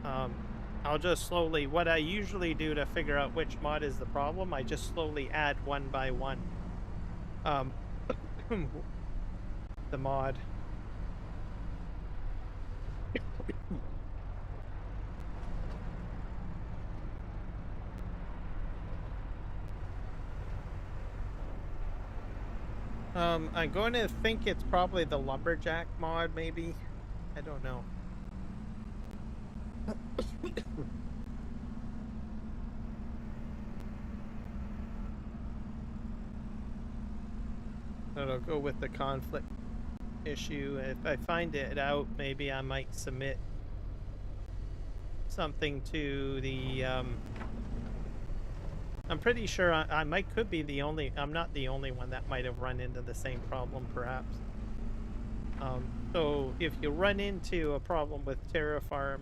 I'll just slowly, what I usually do to figure out which mod is the problem, I just slowly add one by one the mod. I'm going to think it's probably the lumberjack mod, maybe. I don't know. I'll go with the conflict issue. If I find it out, maybe I might submit something to the I'm pretty sure I could be the only, I'm not the only one that might have run into the same problem, perhaps. So if you run into a problem with Terraform,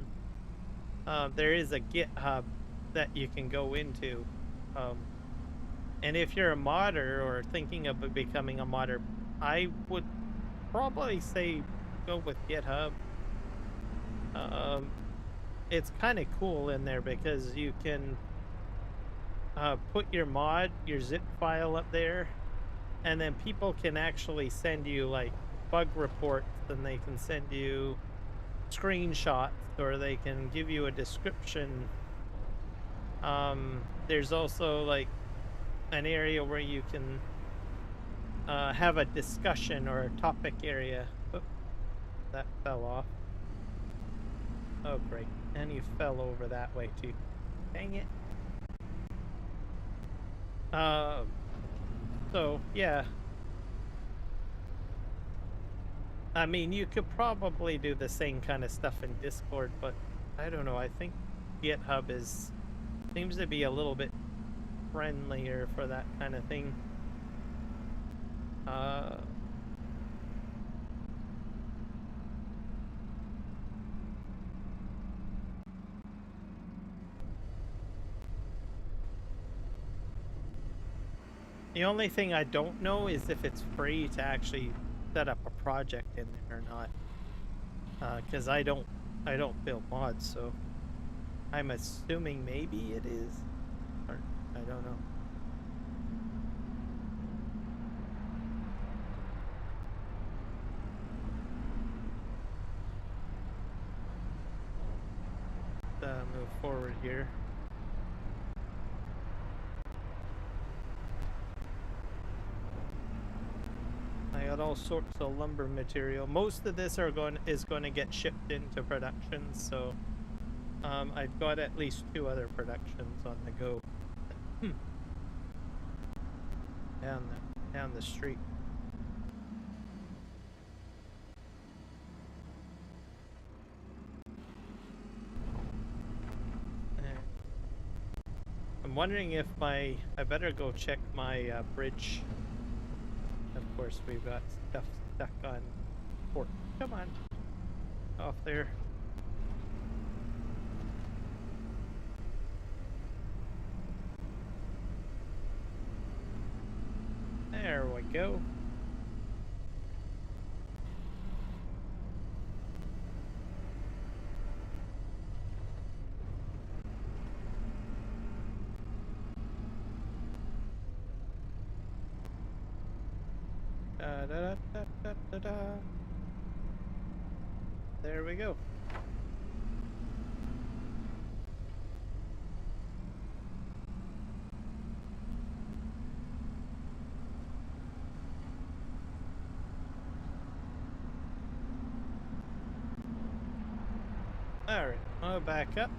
there is a GitHub that you can go into. And if you're a modder or thinking of becoming a modder, I would probably say go with GitHub. It's kind of cool in there because you can put your mod, your zip file up there, and then people can actually send you like bug reports, and they can send you screenshots, or they can give you a description. There's also like an area where you can have a discussion or a topic area. Oh, that fell off. Oh great, and you fell over that way too. Dang it. So yeah, I mean, you could probably do the same kind of stuff in Discord, but I don't know, I think GitHub seems to be a little bit friendlier for that kind of thing. The only thing I don't know is if it's free to actually set up a project in there or not. Because I don't build mods, so I'm assuming maybe it is, or I don't know. Move forward here. all sorts of lumber material. Most of this is going to get shipped into production, so I've got at least 2 other productions on the go. down the street. I'm wondering if I better go check my bridge. Of course, we've got stuff stuck on port. Come on, off there. There we go. Da, da, da, da, da, da. There we go. All right, I'll back up.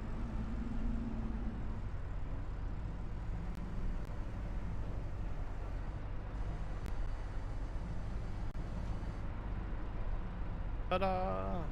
Ta-da!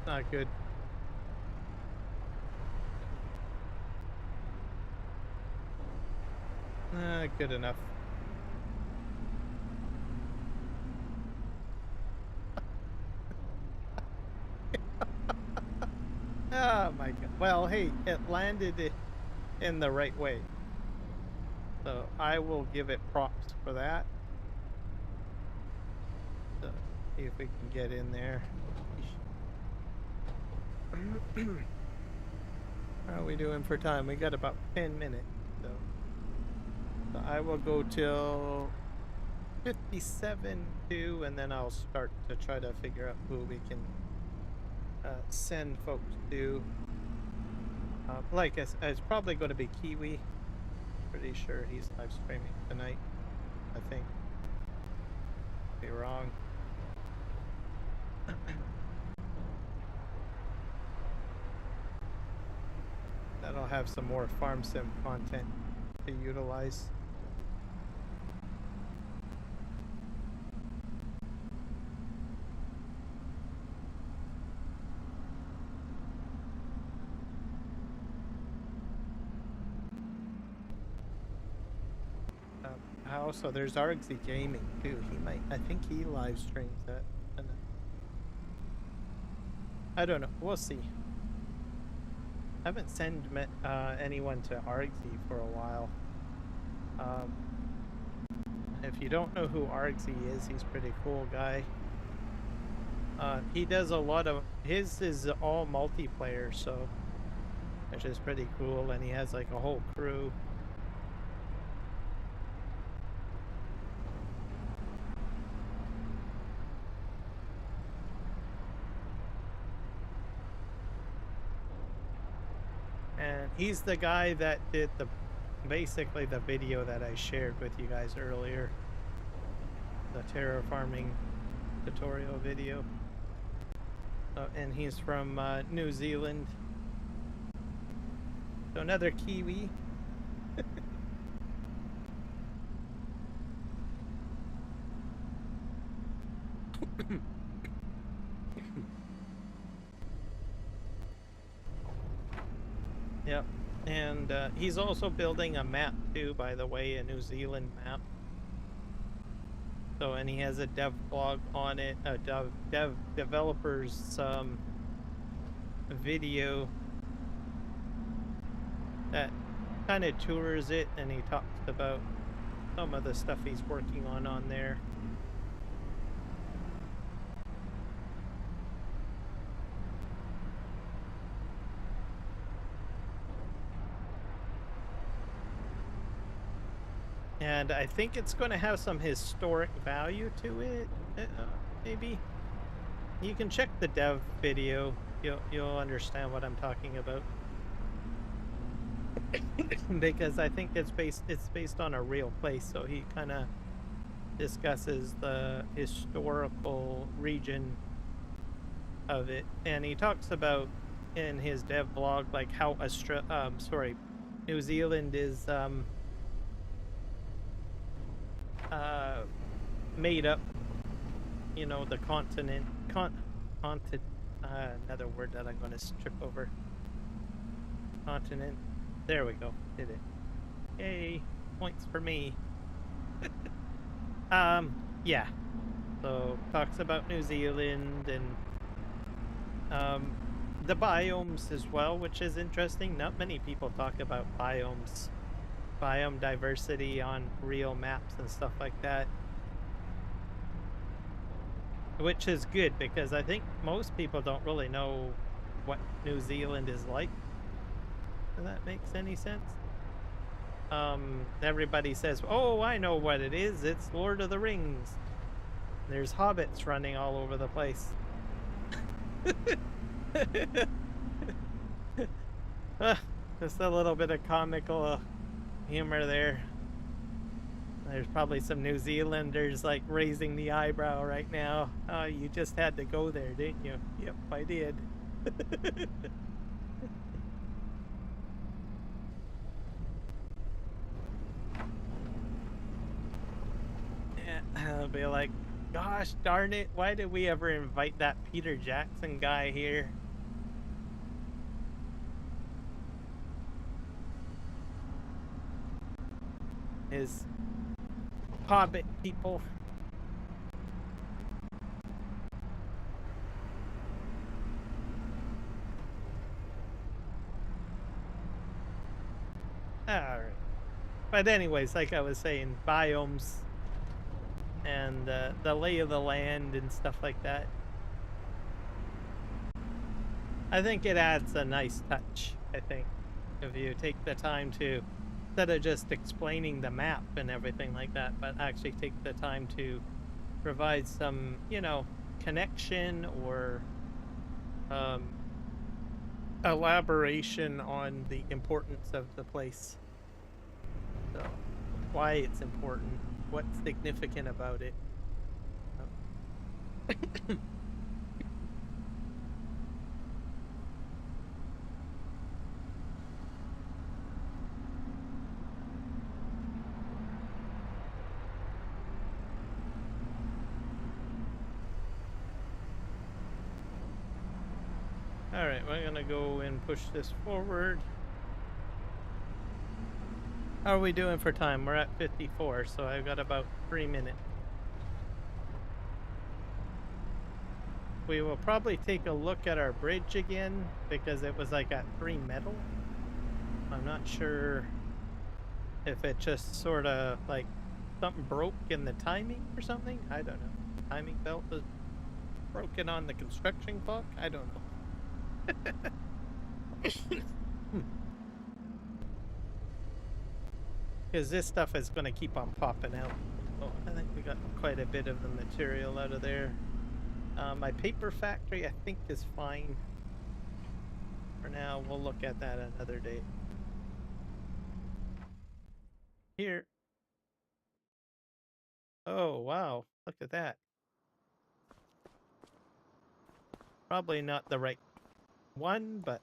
Not good. Good enough. Oh my god. Well, hey, it landed in the right way. So I will give it props for that. So see if we can get in there. How are we doing for time? We got about 10 minutes. So I will go till 57.2, and then I'll start to try to figure out who we can send folks to. Like I said, it's probably going to be Kiwi. Pretty sure he's live streaming tonight. I think. Be wrong. That'll have some more farm sim content to utilize. So there's Argsy Gaming too. He might, I think he live streams that. I don't know. We'll see. I haven't sent anyone to Argsy for a while. If you don't know who Argsy is, he's a pretty cool guy. He does a lot of, his is all multiplayer, so which is pretty cool, and he has like a whole crew. And he's the guy that did basically the video that I shared with you guys earlier. The terraforming tutorial video. And he's from New Zealand. So another Kiwi. Yep. And he's also building a map too, by the way, a New Zealand map. So, and he has a dev blog on it, a developers video that kind of tours it, and he talks about some of the stuff he's working on there. And I think it's going to have some historic value to it, maybe. You can check the dev video. You'll understand what I'm talking about. Because I think it's based on a real place, so he kind of discusses the historical region of it, and he talks about in his dev blog like how New Zealand is made up, you know, the continent, another word that I'm going to trip over. Continent. There we go. Did it. Yay. Points for me. Yeah. So, talks about New Zealand and the biomes as well, which is interesting. Not many people talk about biomes. Biome diversity on real maps and stuff like that. Which is good, because I think most people don't really know what New Zealand is like. If that makes any sense. Everybody says, oh, I know what it is. It's Lord of the Rings. There's hobbits running all over the place. Just a little bit of comical humor there. There's probably some New Zealanders like raising the eyebrow right now. Oh, you just had to go there, didn't you? Yep, I did. I'll be like, gosh darn it, why did we ever invite that Peter Jackson guy here? His hobbit people. Alright. But anyways, like I was saying, biomes and the lay of the land and stuff like that. I think it adds a nice touch, I think, if you take the time to, instead of just explaining the map and everything like that, but actually take the time to provide some, you know, connection or elaboration on the importance of the place. So, why it's important, what's significant about it. Alright, we're gonna go and push this forward. How are we doing for time? We're at 54, so I've got about 3 minutes. We will probably take a look at our bridge again, because it was like at 3 metal. I'm not sure if it just sort of like something broke in the timing or something. I don't know. Timing belt was broken on the construction clock? I don't know. Because this stuff is going to keep on popping out. Oh, I think we got quite a bit of the material out of there. My paper factory, I think, is fine. For now, we'll look at that another day. Here. Oh, wow. Look at that. Probably not the right one, but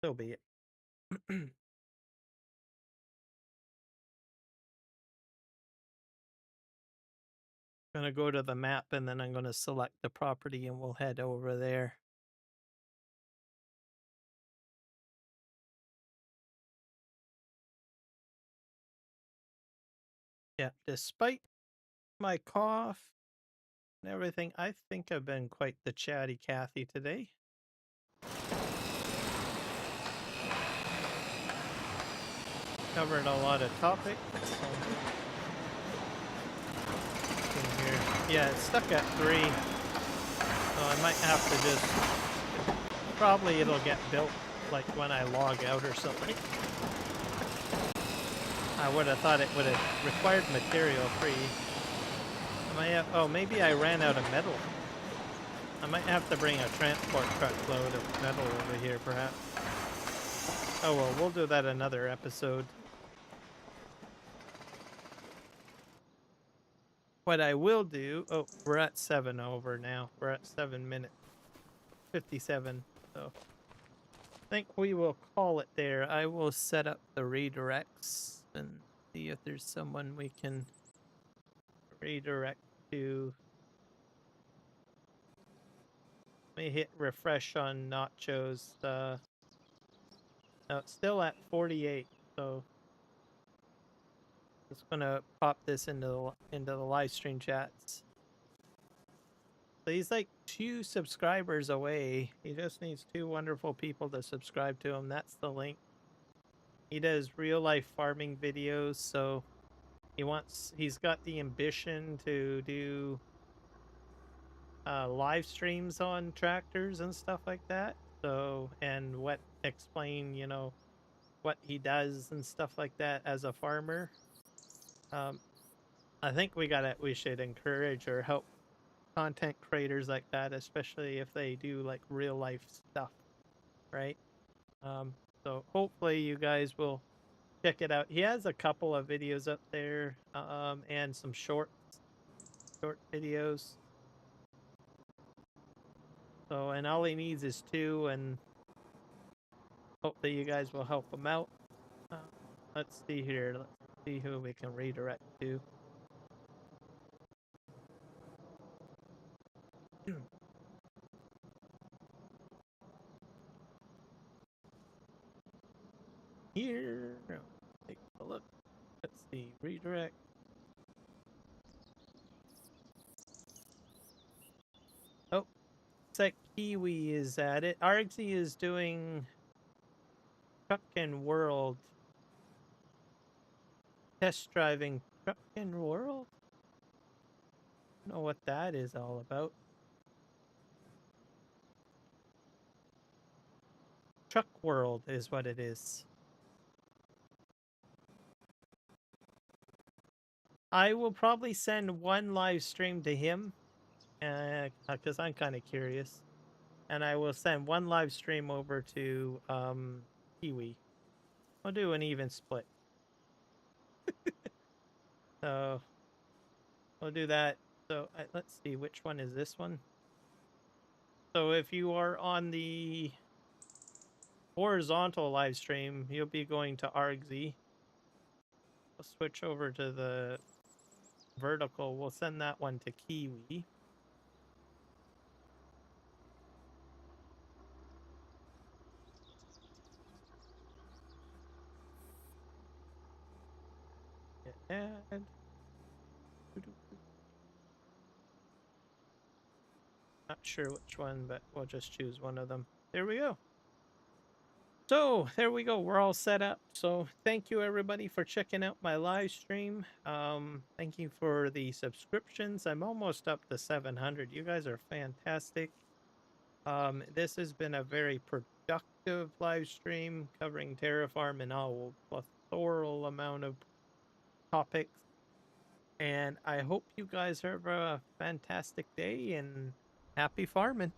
so be it. Gonna go to the map and then I'm gonna select the property and we'll head over there. Yeah, despite my cough and everything, I think I've been quite the chatty Cathy today. Covered a lot of topics. Here. Yeah, it's stuck at 3. So I might have to just... Probably it'll get built like when I log out or something. I would have thought it would have required material free. Oh, maybe I ran out of metal. I might have to bring a transport truckload of metal over here, perhaps. Oh well, we'll do that another episode. What I will do... Oh, we're at 7 over now. We're at 7 minutes. 57, so... I think we will call it there. I will set up the redirects and see if there's someone we can redirect to. Let me hit refresh on Nacho's. No, it's still at 48, so just gonna pop this into the live stream chats. So he's like 2 subscribers away. He just needs 2 wonderful people to subscribe to him. That's the link. He does real life farming videos, so he's got the ambition to do live streams on tractors and stuff like that. So, and explain, you know, what he does and stuff like that as a farmer. I think we should encourage or help content creators like that, especially if they do like real life stuff, right? So hopefully you guys will check it out. He has a couple of videos up there, and some short videos. So, and all he needs is 2, and hopefully you guys will help him out. Let's see here. Let's see who we can redirect to. Here, take a look. Let's see, redirect. Oh, looks like Kiwi is at it. Argsy is doing Truckin' World. Test driving Truckin' World? I don't know what that is all about. Truck World is what it is. I will probably send one live stream to him, because I'm kind of curious. And I will send one live stream over to Kiwi. I'll do an even split. So we'll do that. So let's see, which one is this one? So if you are on the horizontal live stream, you'll be going to Argsy. We'll switch over to the vertical. We'll send that one to Kiwi. Add. Not sure which one, but we'll just choose one of them. There we go. So there we go. We're all set up. So thank you everybody for checking out my live stream. Thank you for the subscriptions. I'm almost up to 700. You guys are fantastic. This has been a very productive live stream covering Terraform and all plethora amount of topics. And I hope you guys have a fantastic day and happy farming.